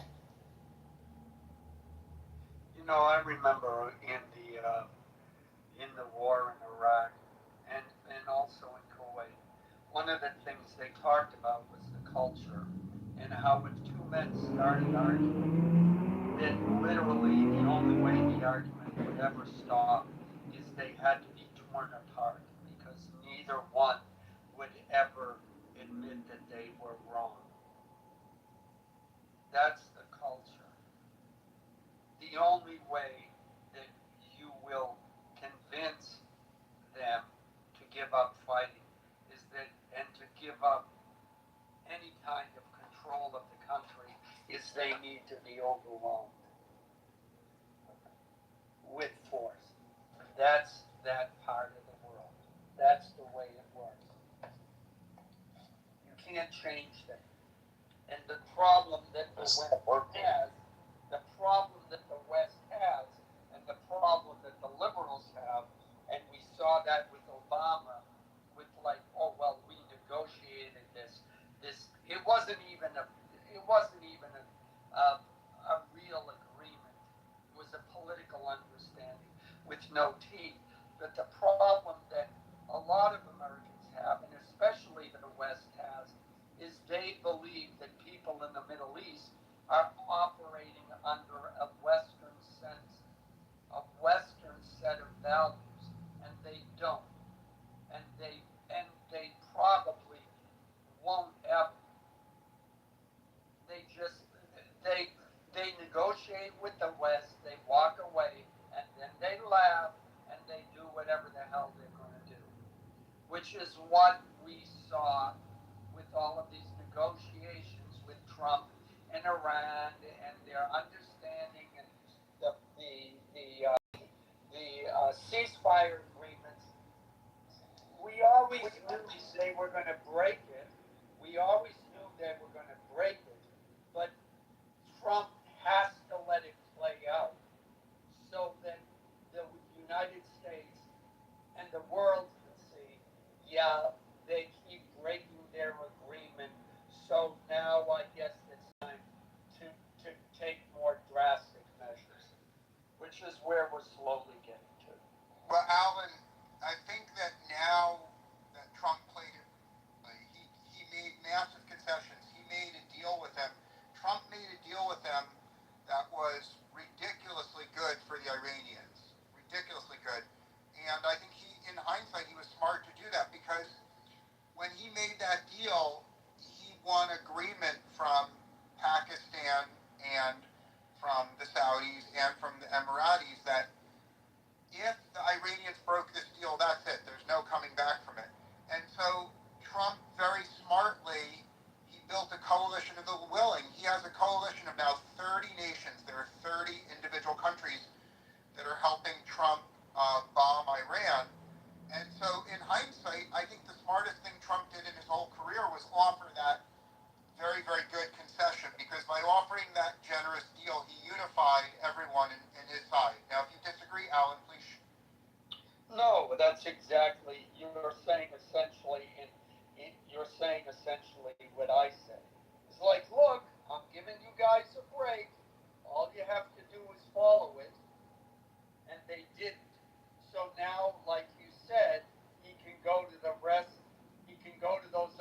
You know, I remember in the war in Iraq and also in Kuwait, one of the things they talked about was the culture and how if two men started arguing, that literally the only way the argument would ever stop is they had to be torn apart because neither one would ever admit that they were wrong. That's the culture. The only way that you will convince them to give up fighting is that, and to give up any kind of control of the country, is they need to be overwhelmed with force. That's that part of the world. That's the way it works. You can't change that. And the problem that the West has, the problem that the West has, and the problem that the liberals have, and we saw that with Obama, with like, oh well, we negotiated this. It wasn't even a real agreement. It was a political understanding with no teeth. But the problem that a lot of Americans have, and especially the West has, is they believe that people in the Middle East are operating under a Western sense, a Western set of values, and they don't. And they probably won't ever. They negotiate with the West, they walk away, and then they laugh and they do whatever the hell they're going to do. Which is what we saw with all of these negotiations with Trump and Iran and their understanding and the ceasefire agreements. We always knew they were going to break it. We always knew they were going to break it, but Trump has to let it play out so that the United States and the world can see, yeah, they keep breaking their agreement, so now I guess it's time to take more drastic measures, which is where we're slowly getting to. Well, Alan, I think that now that Trump played it, he made massive concessions. He made a deal with them. Trump made a deal with them that was ridiculously good for the Iranians. Ridiculously good. And I think in hindsight, he was smart to do that because when he made that deal, he won agreement from Pakistan and from the Saudis and from the Emiratis that if the Iranians broke this deal, that's it. There's no coming back from it. And so Trump very smartly, he built a coalition of the willing. He has a coalition of now 30 nations. There are 30 individual countries that are helping Trump bomb Iran. And so in hindsight, I think the smartest thing Trump did in his whole career was offer that very, very good concession, because by offering that generous deal, he unified everyone in his side. Now, if you disagree, Alan, please. No, that's exactly, you're saying essentially what I said. It's like, look, I'm giving you guys a break. All you have to do is follow it. And they didn't. So now, like you said, he can go to those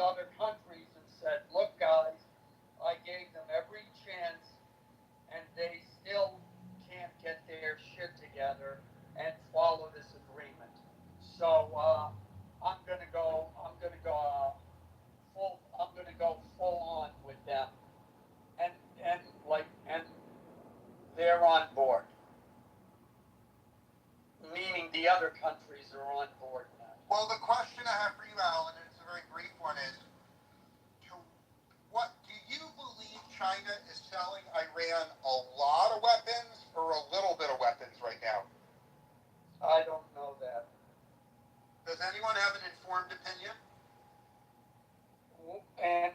other countries and said, look guys, I gave them every chance and they still can't get their shit together and follow this agreement. So I'm gonna go full on with them, and they're on board. Meaning the other countries are on board now. Well, the question I have for you, Alan, and it's a very brief one, is what do you believe China is selling Iran a lot of weapons or a little bit of weapons right now? I don't know that. Does anyone have an informed opinion? And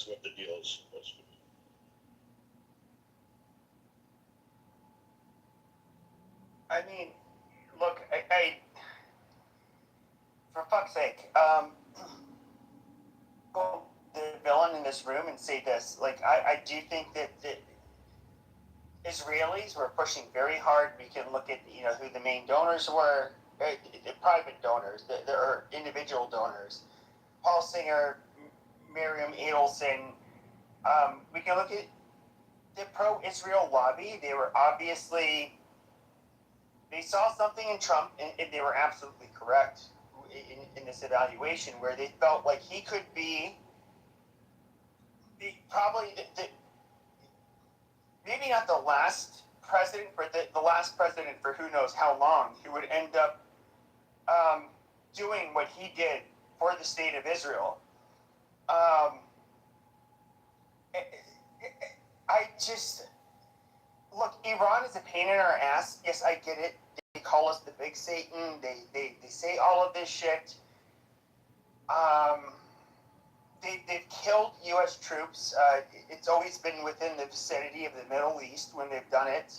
what the deal is supposed to be. I mean, look, I for fuck's sake, go the villain in this room and say this. Like, I do think that the Israelis were pushing very hard. We can look at, you know, who the main donors were, the private donors, or individual donors. Paul Singer, Miriam Adelson. We can look at the pro-Israel lobby. They were obviously, they saw something in Trump, and they were absolutely correct in this evaluation, where they felt like he could be probably maybe not the last president, but the last president for who knows how long, who would end up doing what he did for the state of Israel. I just, look, Iran is a pain in our ass. Yes, I get it. They call us the big Satan. They say all of this shit. They've killed U.S. troops. It's always been within the vicinity of the Middle East when they've done it.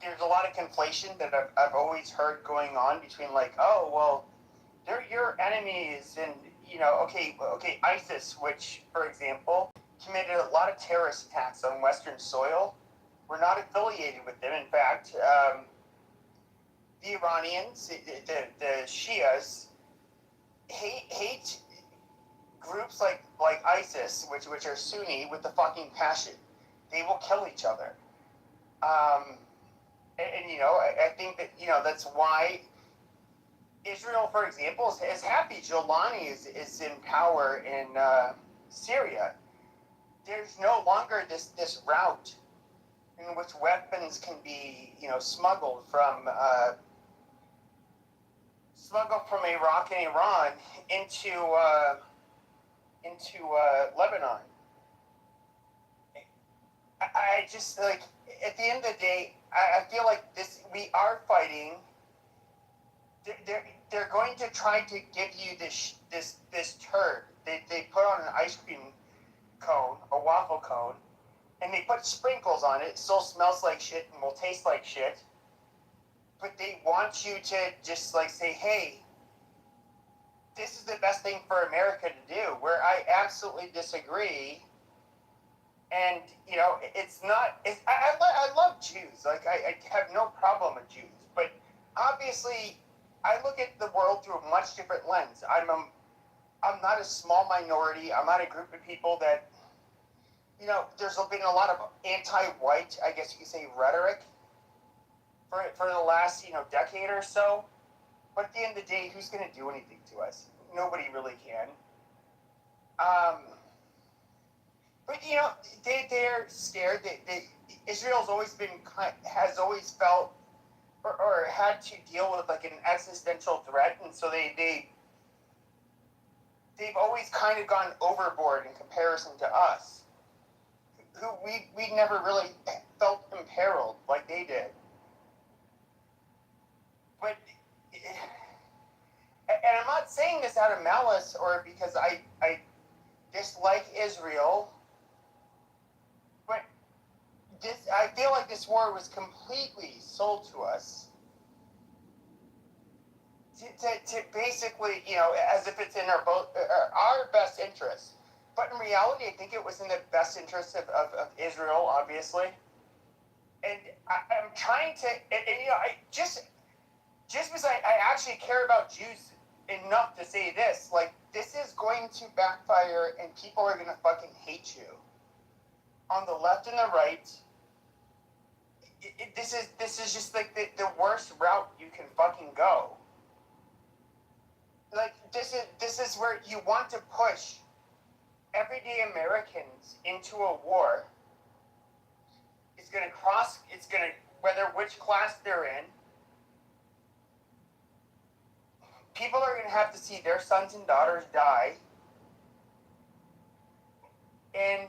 There's a lot of conflation that I've always heard going on between, like, oh, well, they're your enemies, and, you know, okay, ISIS, which, for example, committed a lot of terrorist attacks on Western soil. We're not affiliated with them. In fact, the Iranians, the Shias, hate groups like ISIS, which are Sunni, with the fucking passion. They will kill each other. And you know, I think that, you know, that's why Israel, for example, is happy Jolani is in power in Syria. There's no longer this route in which weapons can be, you know, smuggled from Iraq and Iran into Lebanon. I just, like, at the end of the day, I feel like we are fighting. They're going to try to give you this turd. They put on an ice cream cone, a waffle cone, and they put sprinkles on it. It still smells like shit and will taste like shit. But they want you to just, like, say, hey, this is the best thing for America to do, where I absolutely disagree. And, you know, it's not, I love Jews. Like, I have no problem with Jews. But obviously, I look at the world through a much different lens. I'm not a small minority. I'm not a group of people that, you know, there's been a lot of anti-white, I guess you could say, rhetoric for the last, you know, decade or so. But at the end of the day, who's going to do anything to us? Nobody really can. But, you know, they're scared. Israel's has always felt or had to deal with, like, an existential threat, and so they've always kind of gone overboard in comparison to us, who we never really felt imperiled like they did. But, and I'm not saying this out of malice or because I dislike Israel, but I feel like this war was completely sold to us to basically, you know, as if it's in our best interest. But in reality, I think it was in the best interest of Israel, obviously. And I'm trying to, and you know, just because I actually care about Jews enough to say this, like, this is going to backfire and people are going to fucking hate you. On the left and the right, this is just like the worst route you can fucking go. Like, this is where you want to push everyday Americans into a war. It's going to, whether which class they're in, people are going to have to see their sons and daughters die. And